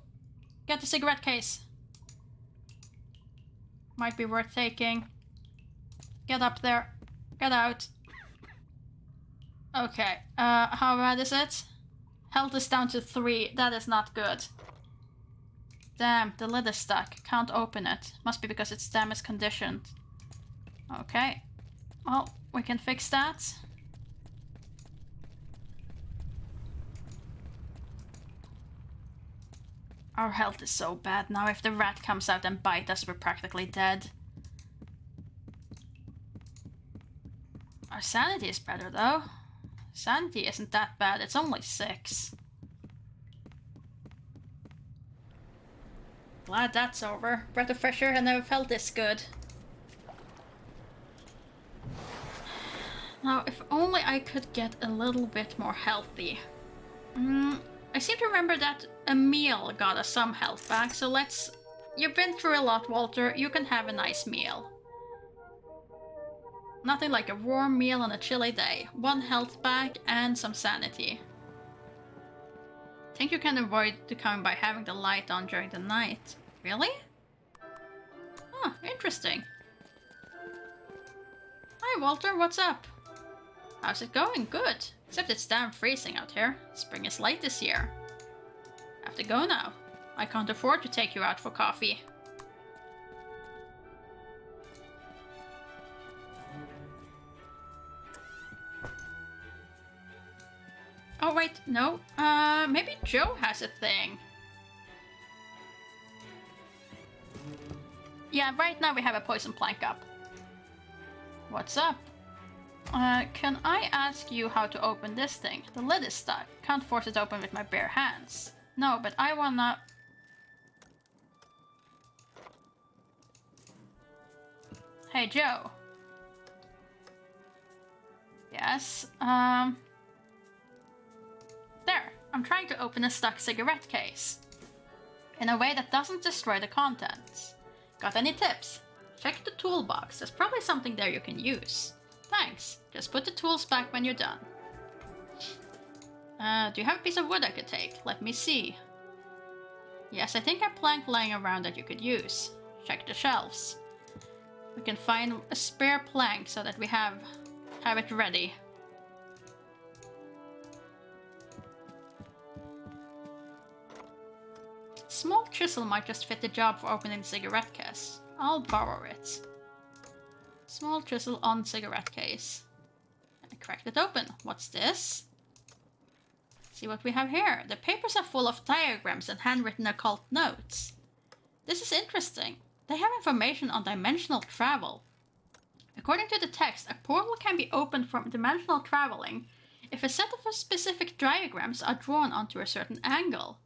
Get the cigarette case. Might be worth taking. Get up there. Get out. Okay. How bad is it? Health is down to 3. That is not good. Damn, the lid is stuck. Can't open it. Must be because it's damage conditioned. Okay. Well, we can fix that. Our health is so bad now. If the rat comes out and bites us, we're practically dead. Our sanity is better though. Sanity isn't that bad, it's only 6. Glad that's over. Breath of fresh air, I never felt this good. Now, if only I could get a little bit more healthy. I seem to remember that a meal got us some health back, so let's... You've been through a lot, Walter. You can have a nice meal. Nothing like a warm meal on a chilly day. 1 health back and some sanity. Think you can avoid the coming by having the light on during the night. Really? Huh, interesting. Hi Walter, what's up? How's it going? Good. Except it's damn freezing out here. Spring is late this year. Have to go now. I can't afford to take you out for coffee. Oh wait, no. Maybe Joe has a thing. Yeah, right now we have a poison plank up. What's up? Can I ask you how to open this thing? The lid is stuck. Can't force it open with my bare hands. No, but I wanna... Hey, Joe. Yes, There, I'm trying to open a stuck cigarette case. In a way that doesn't destroy the contents. Got any tips? Check the toolbox, there's probably something there you can use. Thanks, just put the tools back when you're done. Do you have a piece of wood I could take? Let me see. Yes, I think I have a plank lying around that you could use. Check the shelves. We can find a spare plank so that we have it ready. Small chisel might just fit the job for opening the cigarette case. I'll borrow it. Small chisel on cigarette case. I cracked it open. What's this? See what we have here. The papers are full of diagrams and handwritten occult notes. This is interesting. They have information on dimensional travel. According to the text, a portal can be opened from dimensional traveling if a set of specific diagrams are drawn onto a certain angle.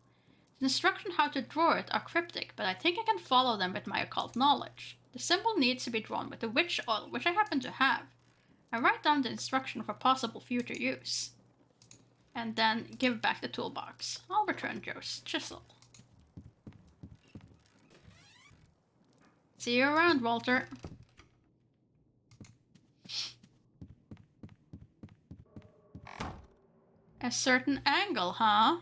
The instructions how to draw it are cryptic, but I think I can follow them with my occult knowledge. The symbol needs to be drawn with the witch oil, which I happen to have. I write down the instruction for possible future use. And then give back the toolbox. I'll return Joe's chisel. See you around, Walter. A certain angle, huh?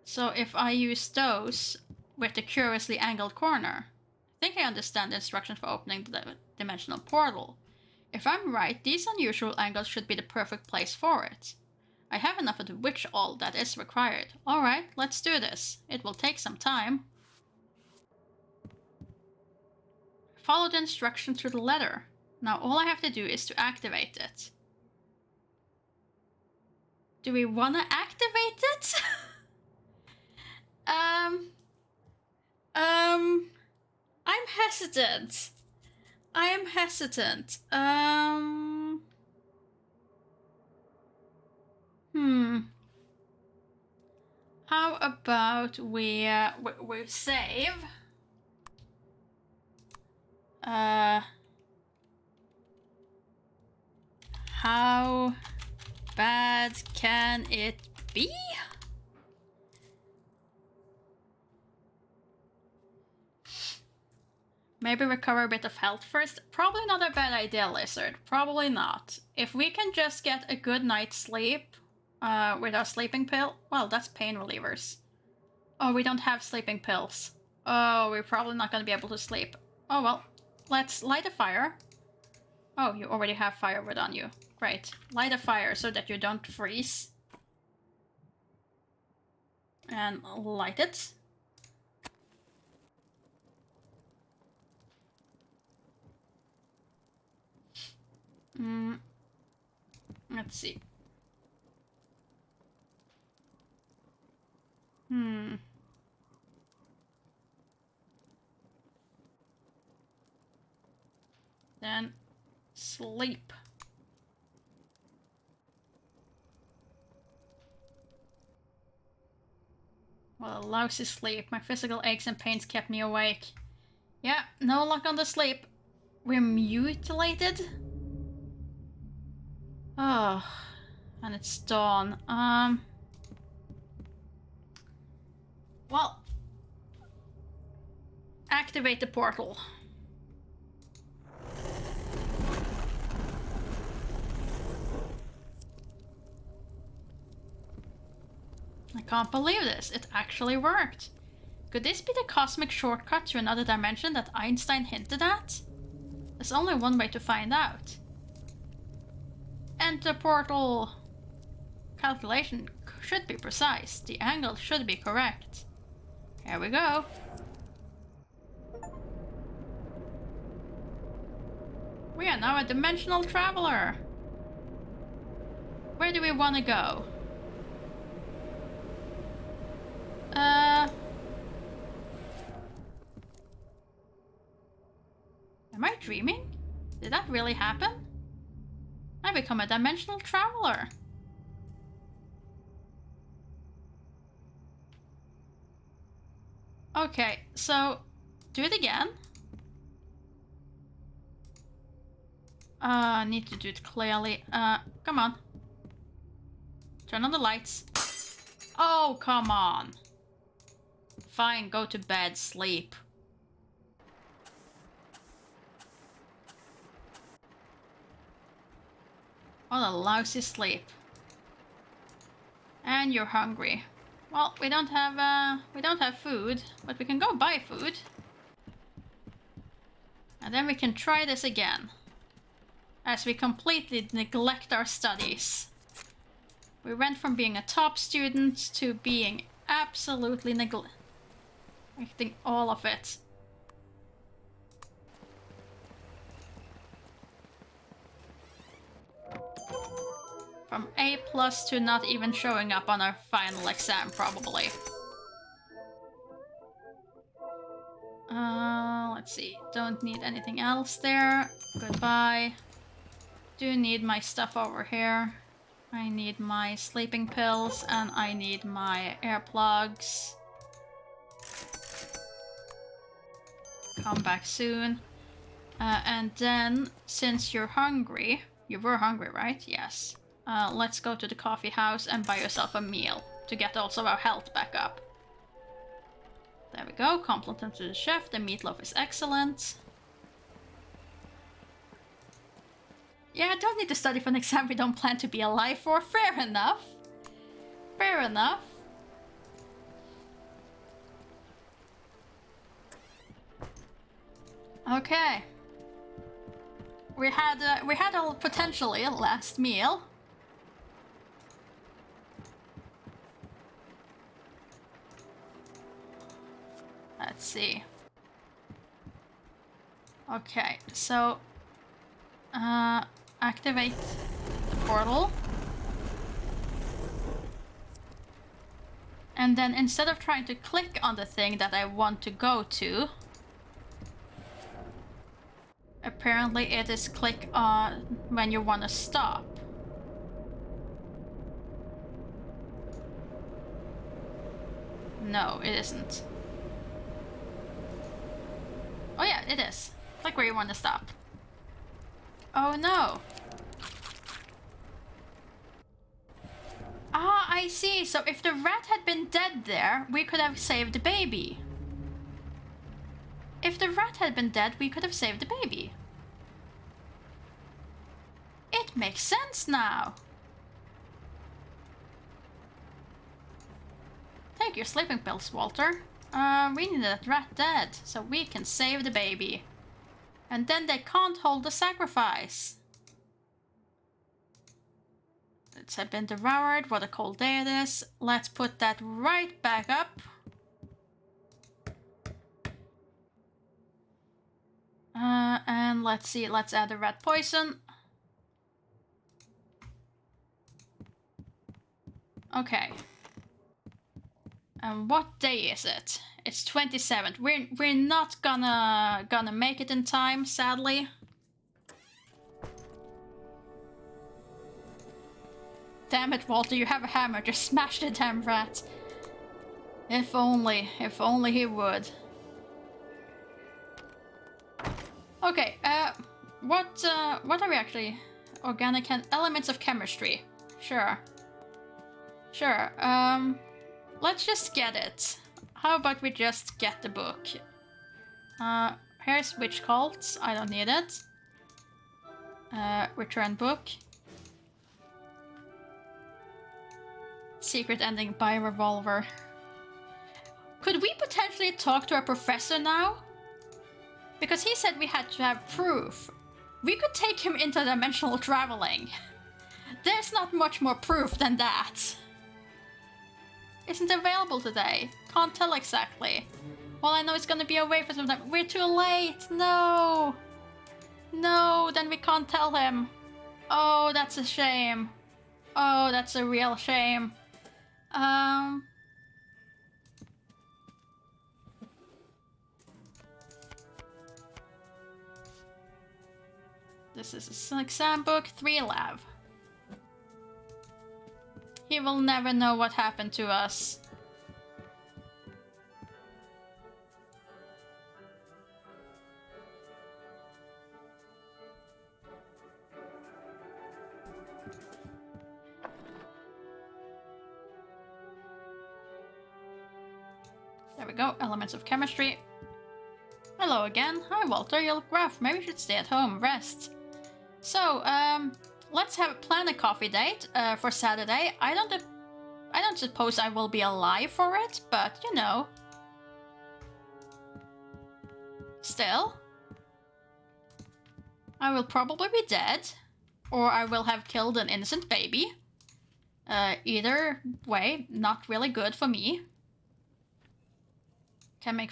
So if I use those with the curiously angled corner, I think I understand the instructions for opening the dimensional portal. If I'm right, these unusual angles should be the perfect place for it. I have enough of the witch oil that is required. Alright, let's do this. It will take some time. Follow the instruction through the letter. Now all I have to do is to activate it. Do we wanna activate it? I'm hesitant. I am hesitant. How about we save? How bad can it be? Maybe recover a bit of health first? Probably not a bad idea, Lizard. Probably not. If we can just get a good night's sleep with our sleeping pill... Well, that's pain relievers. Oh, we don't have sleeping pills. Oh, we're probably not going to be able to sleep. Oh, well. Let's light a fire. Oh, you already have firewood on you. Great. Light a fire so that you don't freeze. And light it. Let's see. Then sleep. Well, a lousy sleep. My physical aches and pains kept me awake. Yeah, no luck on the sleep. We're mutilated? Oh, and it's dawn. Well, activate the portal. I can't believe this. It actually worked. Could this be the cosmic shortcut to another dimension that Einstein hinted at? There's only one way to find out. Enter portal. Calculation should be precise. The angle should be correct. Here we go. We are now a dimensional traveler. Where do we want to go? Am I dreaming? Did that really happen? I become a dimensional traveler. Okay, so do it again. Need to do it clearly. Come on. Turn on the lights. Oh, come on. Fine, go to bed, sleep. What a lousy sleep. And you're hungry. Well, we don't have food, but we can go buy food. And then we can try this again. As we completely neglect our studies. We went from being a top student to being absolutely neglecting all of it. From A+ to not even showing up on our final exam, probably. Let's see. Don't need anything else there. Goodbye. Do need my stuff over here. I need my sleeping pills and I need my earplugs. Come back soon. And then, since you're hungry, you were hungry, right? Yes. Let's go to the coffee house and buy yourself a meal to get also our health back up. There we go. Compliment to the chef. The meatloaf is excellent. Yeah, I don't need to study for an exam we don't plan to be alive for. Fair enough. Fair enough. Okay. We had a potentially a last meal. Let's see. Okay, so activate the portal. And then instead of trying to click on the thing that I want to go to, apparently it is click on when you want to stop. No, it isn't. Oh yeah, it is. Click where you want to stop. Oh no. Ah, I see. So if the rat had been dead there, we could have saved the baby. If the rat had been dead, we could have saved the baby. It makes sense now. Take your sleeping pills, Walter. We need that rat dead, so we can save the baby. And then they can't hold the sacrifice. It had been devoured. What a cold day it is. Let's put that right back up. And let's see, let's add the rat poison. Okay. And what day is it? It's 27th. We're not gonna make it in time, sadly. Damn it, Walter, you have a hammer. Just smash the damn rat. If only he would. Okay, what are we actually? Organic elements of chemistry. Sure. Sure, let's just get it. How about we just get the book? Here's Witch Cults. I don't need it. Return book. Secret ending by revolver. Could we potentially talk to a professor now? Because he said we had to have proof. We could take him interdimensional traveling. There's not much more proof than that. Isn't available today. Can't tell exactly. Well, I know it's gonna be away for some time. We're too late. No. No, then we can't tell him. Oh, that's a shame. Oh, that's a real shame. This is an exam book, 3 lab. He will never know what happened to us. There we go, elements of chemistry. Hello again. Hi Walter, you look rough. Maybe you should stay at home, rest. So, let's plan a coffee date for Saturday. I don't suppose I will be alive for it, but you know. Still, I will probably be dead, or I will have killed an innocent baby. Either way, not really good for me. Can make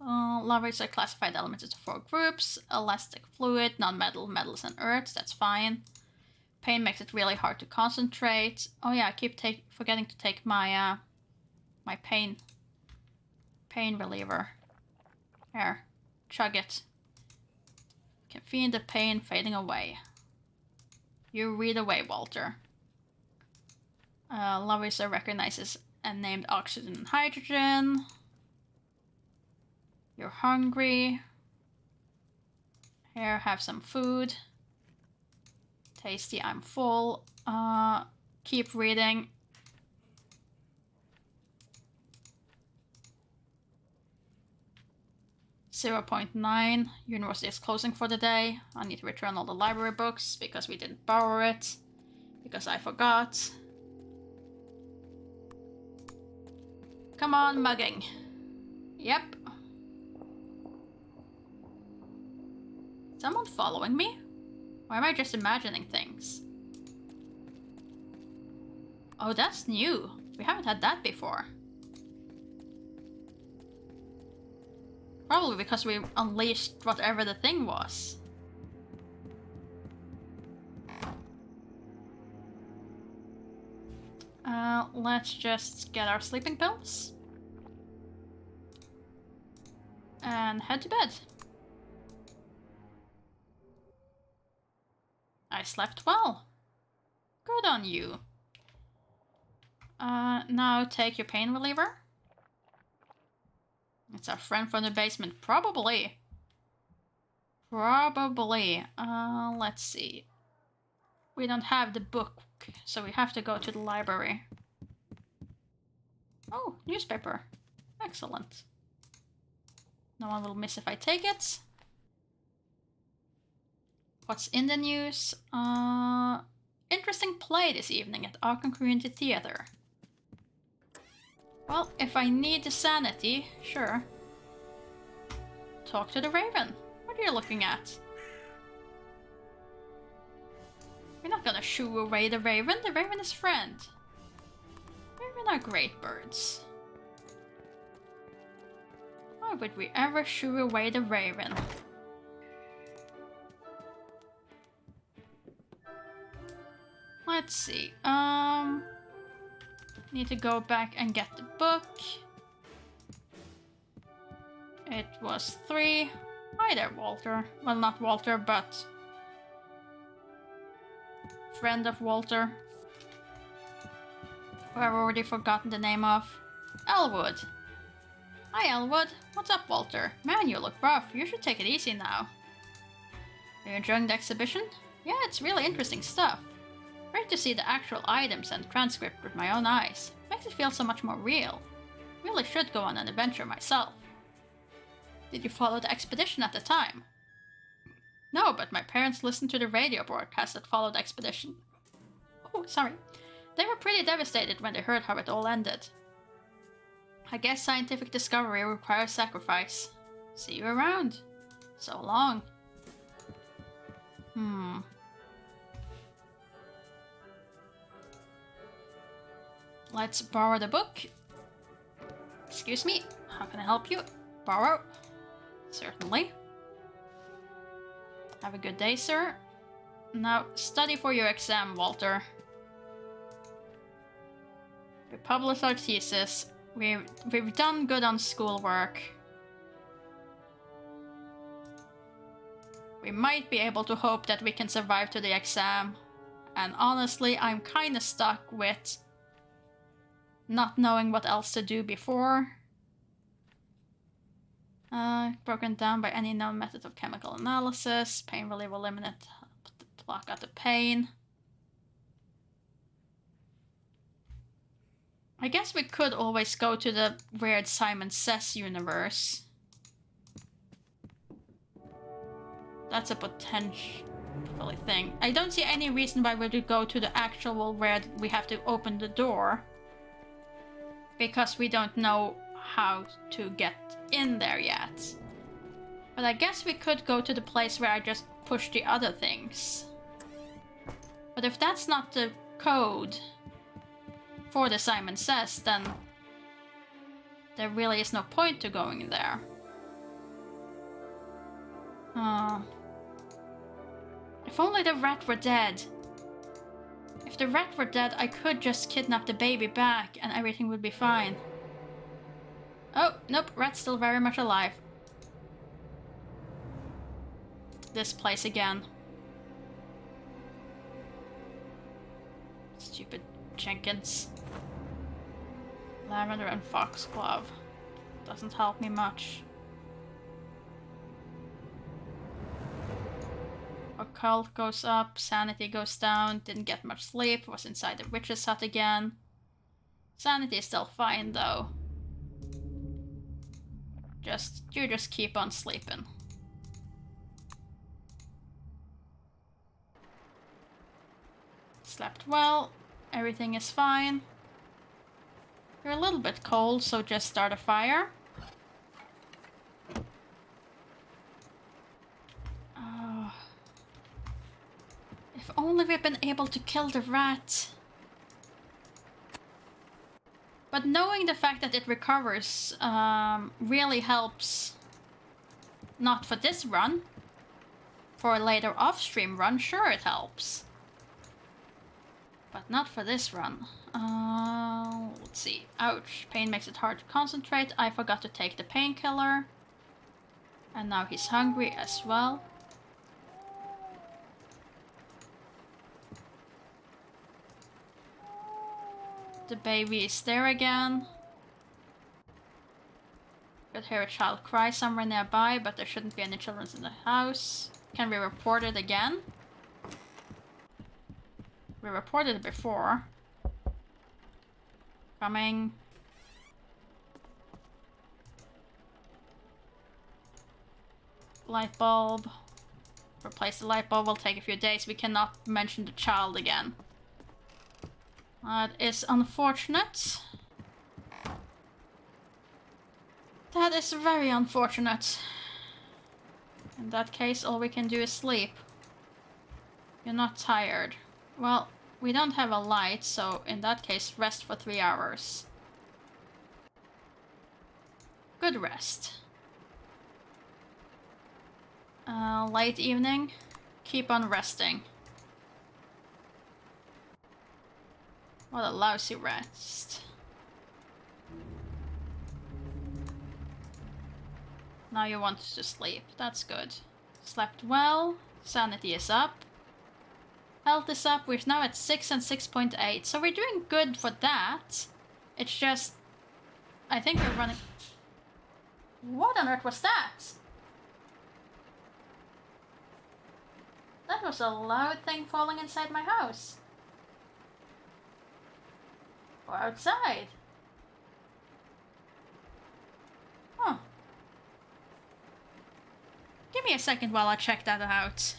lavates are classified elements into 4 groups. Elastic fluid, non-metal, metals, and earths. That's fine. Pain makes it really hard to concentrate. Oh yeah, I keep forgetting to take my my pain reliever. Here, chug it. Can feel the pain fading away. You read away, Walter. Lavater recognizes and named oxygen and hydrogen. You're hungry. Here, have some food. Tasty, I'm full. Keep reading. .9. University is closing for the day. I need to return all the library books because we didn't borrow it. Because I forgot. Come on, mugging. Yep. Someone following me? Or am I just imagining things? Oh, that's new. We haven't had that before. Probably because we unleashed whatever the thing was. Let's just get our sleeping pills. And head to bed. I slept well. Good on you. Now take your pain reliever. It's our friend from the basement. Probably. Let's see. We don't have the book, so we have to go to the library. Oh, newspaper. Excellent. No one will miss if I take it. What's in the news? Interesting play this evening at Arkham Community Theater. Well, if I need the sanity, sure. Talk to the Raven. What are you looking at? We're not gonna shoo away the Raven. The Raven is friend. Raven are great birds. Why would we ever shoo away the Raven? Let's see. Need to go back and get the book. It was 3. Hi there, Walter. Well, not Walter, but friend of Walter, who I've already forgotten the name of. Elwood. Hi, Elwood. What's up, Walter? Man, you look rough. You should take it easy now. Are you enjoying the exhibition? Yeah, it's really interesting stuff. Great to see the actual items and transcript with my own eyes. Makes it feel so much more real. Really should go on an adventure myself. Did you follow the expedition at the time? No, but my parents listened to the radio broadcast that followed the expedition. Oh, sorry. They were pretty devastated when they heard how it all ended. I guess scientific discovery requires sacrifice. See you around. So long. Let's borrow the book. Excuse me, how can I help you? Borrow. Certainly. Have a good day, sir. Now, study for your exam, Walter. We published our thesis. We've done good on schoolwork. We might be able to hope that we can survive to the exam. And honestly, I'm kinda stuck with not knowing what else to do before. Broken down by any known method of chemical analysis. Pain relief will eliminate, block out the pain. I guess we could always go to the weird Simon Says universe. That's a potential thing. I don't see any reason why we would go to the actual where we have to open the door. Because we don't know how to get in there yet. But I guess we could go to the place where I just push the other things. But if that's not the code for the Simon Says, then there really is no point to going there. If only the rat were dead. If the rat were dead, I could just kidnap the baby back and everything would be fine. Oh, nope, rat's still very much alive. This place again. Stupid Jenkins. Lavender and foxglove. Doesn't help me much. Occult goes up, sanity goes down, didn't get much sleep, was inside the witch's hut again. Sanity is still fine though. You just keep on sleeping. Slept well, everything is fine. You're a little bit cold, so just start a fire. Oh. If only we'd been able to kill the rat. But knowing the fact that it recovers really helps. Not for this run. For a later off-stream run, sure it helps. But not for this run. Let's see. Ouch. Pain makes it hard to concentrate. I forgot to take the painkiller. And now he's hungry as well. The baby is there again. Could hear a child cry somewhere nearby, but there shouldn't be any children in the house. Can we report it again? We reported it before. Coming. Light bulb. Replace the light bulb will take a few days. We cannot mention the child again. That is unfortunate. That is very unfortunate. In that case, all we can do is sleep. You're not tired. Well, we don't have a light, so in that case, rest for 3 hours. Good rest. Late evening. Keep on resting. What a lousy rest. Now you want to sleep. That's good. Slept well. Sanity is up. Health is up. We're now at 6 and 6.8. So we're doing good for that. It's just... I think we're running... What on earth was that? That was a loud thing falling inside my house. Or outside. Huh. Give me a second while I check that out.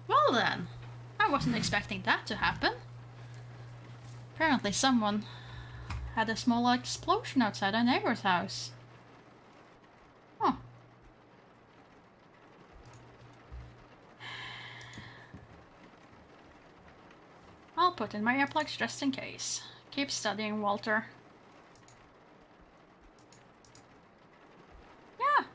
Well then, I wasn't expecting that to happen. Apparently someone had a small explosion outside our neighbor's house. Huh. I'll put in my earplugs just in case. Keep studying, Walter. Yeah.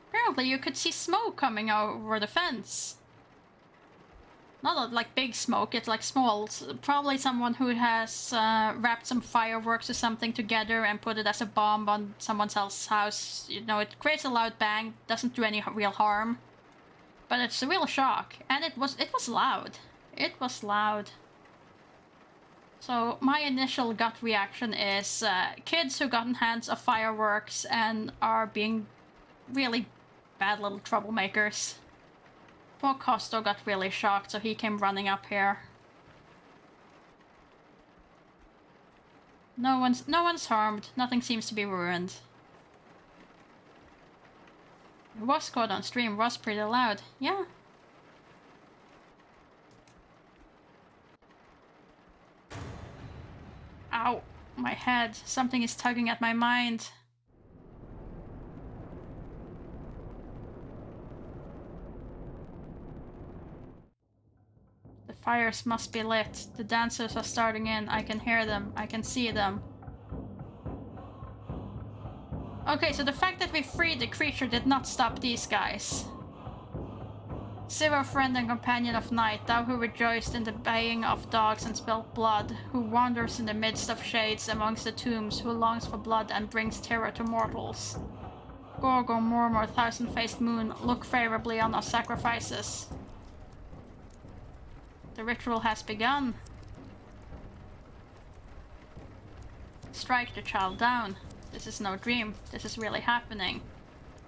Apparently you could see smoke coming over the fence. Not like big smoke, it's like small. Probably someone who has wrapped some fireworks or something together and put it as a bomb on someone else's house. You know, it creates a loud bang, doesn't do any real harm. But it's a real shock. And it was loud. It was loud. So my initial gut reaction is kids who gotten hands of fireworks and are being really bad little troublemakers. Poor Costo got really shocked, so he came running up here. No one's harmed. Nothing seems to be ruined. It was caught on stream. Was pretty loud. Yeah. Ow. My head. Something is tugging at my mind. The fires must be lit. The dancers are starting in. I can hear them. I can see them. Okay, so the fact that we freed the creature did not stop these guys. Zero, friend and companion of night, thou who rejoiced in the baying of dogs and spilt blood, who wanders in the midst of shades amongst the tombs, who longs for blood and brings terror to mortals. Gorgo, murmur, thousand-faced moon, look favorably on our sacrifices. The ritual has begun. Strike the child down. This is no dream. This is really happening.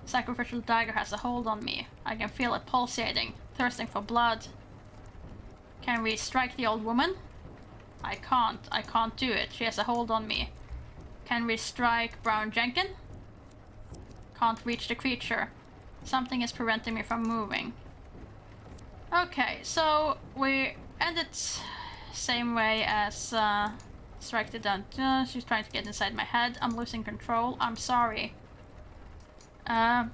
Sacrificial dagger has a hold on me. I can feel it pulsating, thirsting for blood. Can we strike the old woman? I can't. I can't do it. She has a hold on me. Can we strike Brown Jenkin? Can't reach the creature. Something is preventing me from moving. Okay, so we end it same way as strike the down. She's trying to get inside my head. I'm losing control. I'm sorry. Dare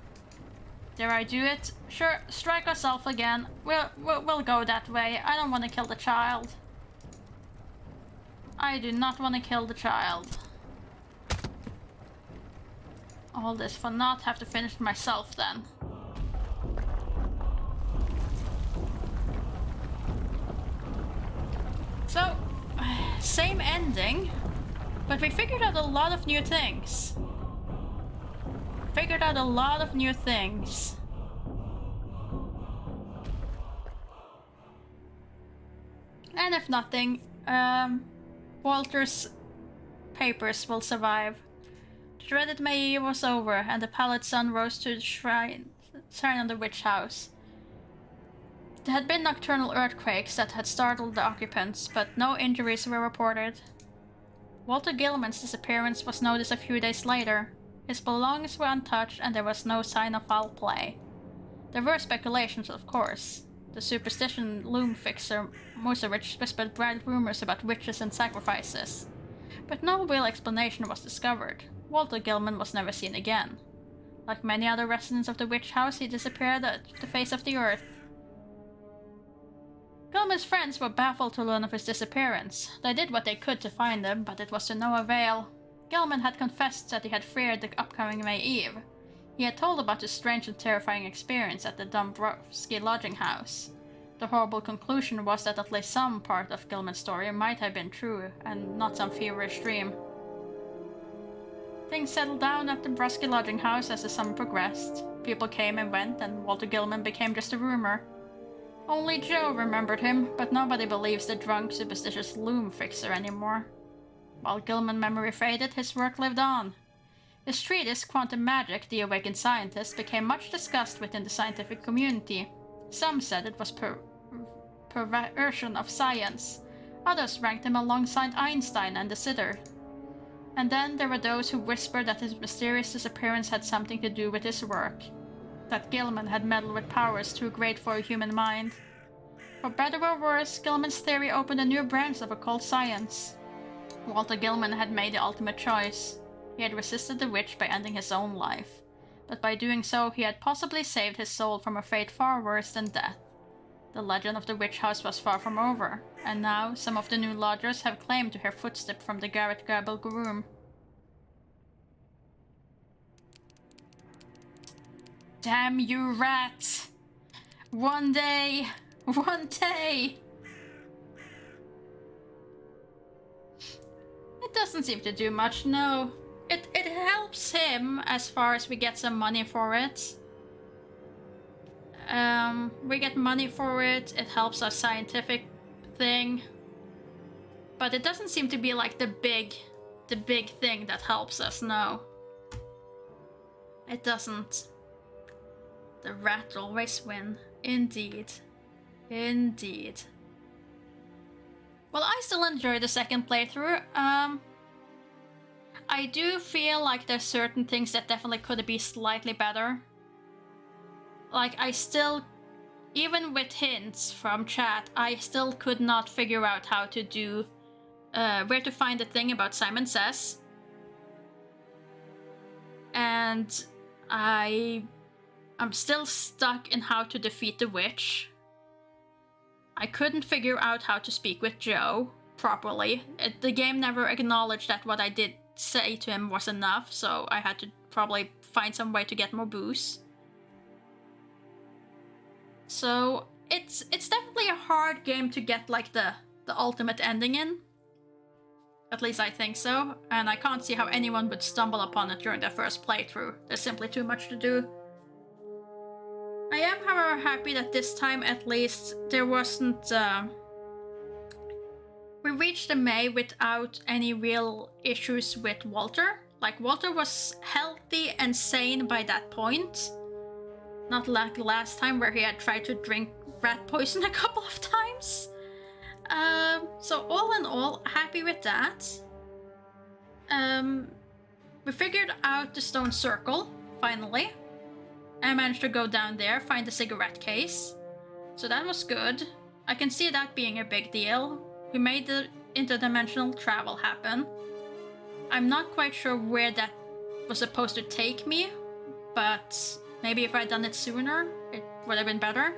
I do it? Sure, strike ourselves again. We'll go that way. I don't want to kill the child. I do not want to kill the child. All this for not have to finish myself then. same ending, but we figured out a lot of new things. And if nothing, Walter's papers will survive. The dreaded May was over, and the pallid sun rose to the shrine on the witch house. There had been nocturnal earthquakes that had startled the occupants, but no injuries were reported. Walter Gilman's disappearance was noticed a few days later. His belongings were untouched, and there was no sign of foul play. There were speculations, of course. The superstition loom fixer Moserich whispered bright rumors about witches and sacrifices. But no real explanation was discovered. Walter Gilman was never seen again. Like many other residents of the witch house, he disappeared off the face of the earth. Gilman's friends were baffled to learn of his disappearance. They did what they could to find him, but it was to no avail. Gilman had confessed that he had feared the upcoming May Eve. He had told about his strange and terrifying experience at the Dombrowski lodging house. The horrible conclusion was that at least some part of Gilman's story might have been true, and not some feverish dream. Things settled down at the Dombrowski lodging house as the summer progressed. People came and went, and Walter Gilman became just a rumor. Only Joe remembered him, but nobody believes the drunk, superstitious loom fixer anymore. While Gilman's memory faded, his work lived on. His treatise, Quantum Magic, The Awakened Scientist, became much discussed within the scientific community. Some said it was perversion of science. Others ranked him alongside Einstein and the Sitter. And then there were those who whispered that his mysterious disappearance had something to do with his work. That Gilman had meddled with powers too great for a human mind. For better or worse, Gilman's theory opened a new branch of occult science. Walter Gilman had made the ultimate choice. He had resisted the witch by ending his own life. But by doing so, he had possibly saved his soul from a fate far worse than death. The legend of the witch house was far from over, and now some of the new lodgers have claimed to hear footsteps from the Garrett Gable room. Damn you rats! One day! It doesn't seem to do much, no. It helps him as far as we get some money for it. We get money for it, it helps our scientific thing. But it doesn't seem to be like the big thing that helps us, no. It doesn't. The rat always win. Indeed. Indeed. Well, I still enjoy the second playthrough. I do feel like there's certain things that definitely could be slightly better. Like, I still, even with hints from chat, I still could not figure out how to do, where to find the thing about Simon Says. And I'm still stuck in how to defeat the witch. I couldn't figure out how to speak with Joe properly. The game never acknowledged that what I did say to him was enough, so I had to probably find some way to get more booze. So it's definitely a hard game to get like the ultimate ending in. At least I think so, and I can't see how anyone would stumble upon it during their first playthrough. There's simply too much to do. I am, however, happy that this time at least there wasn't... We reached the May without any real issues with Walter. Like, Walter was healthy and sane by that point. Not like last time where he had tried to drink rat poison a couple of times. So all in all, happy with that. We figured out the stone circle, finally. I managed to go down there, find the cigarette case. So that was good. I can see that being a big deal. We made the interdimensional travel happen. I'm not quite sure where that was supposed to take me, but maybe if I'd done it sooner, it would have been better.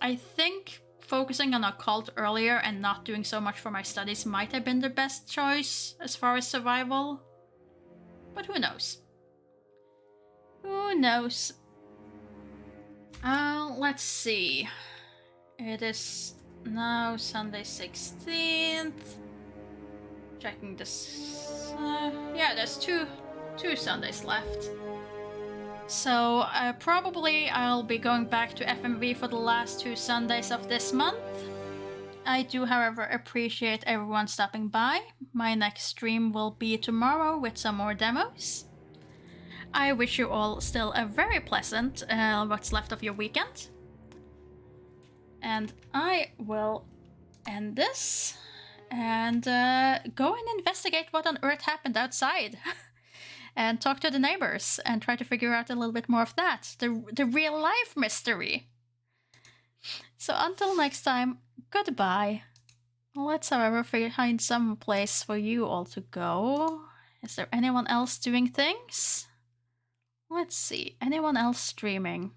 I think focusing on occult earlier and not doing so much for my studies might have been the best choice as far as survival. But who knows? Who knows? Let's see. It is now Sunday 16th. Checking this. Yeah, there's two Sundays left. So probably I'll be going back to FMV for the last 2 Sundays of this month. I do, however, appreciate everyone stopping by. My next stream will be tomorrow with some more demos. I wish you all still a very pleasant what's left of your weekend. And I will end this and go and investigate what on earth happened outside. And talk to the neighbors and try to figure out a little bit more of that. The real life mystery. So until next time, goodbye. Let's, however, find some place for you all to go. Is there anyone else doing things? Let's see. Anyone else streaming?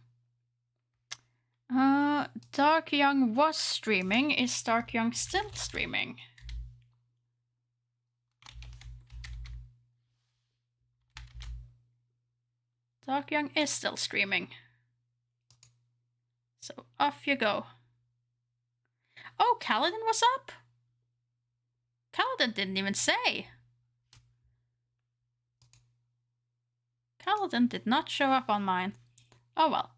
Dark Young was streaming. Is Dark Young still streaming? Dark Young is still streaming. So off you go. Oh, Kaladin was up? Kaladin didn't even say. Kaladin did not show up on mine. Oh well.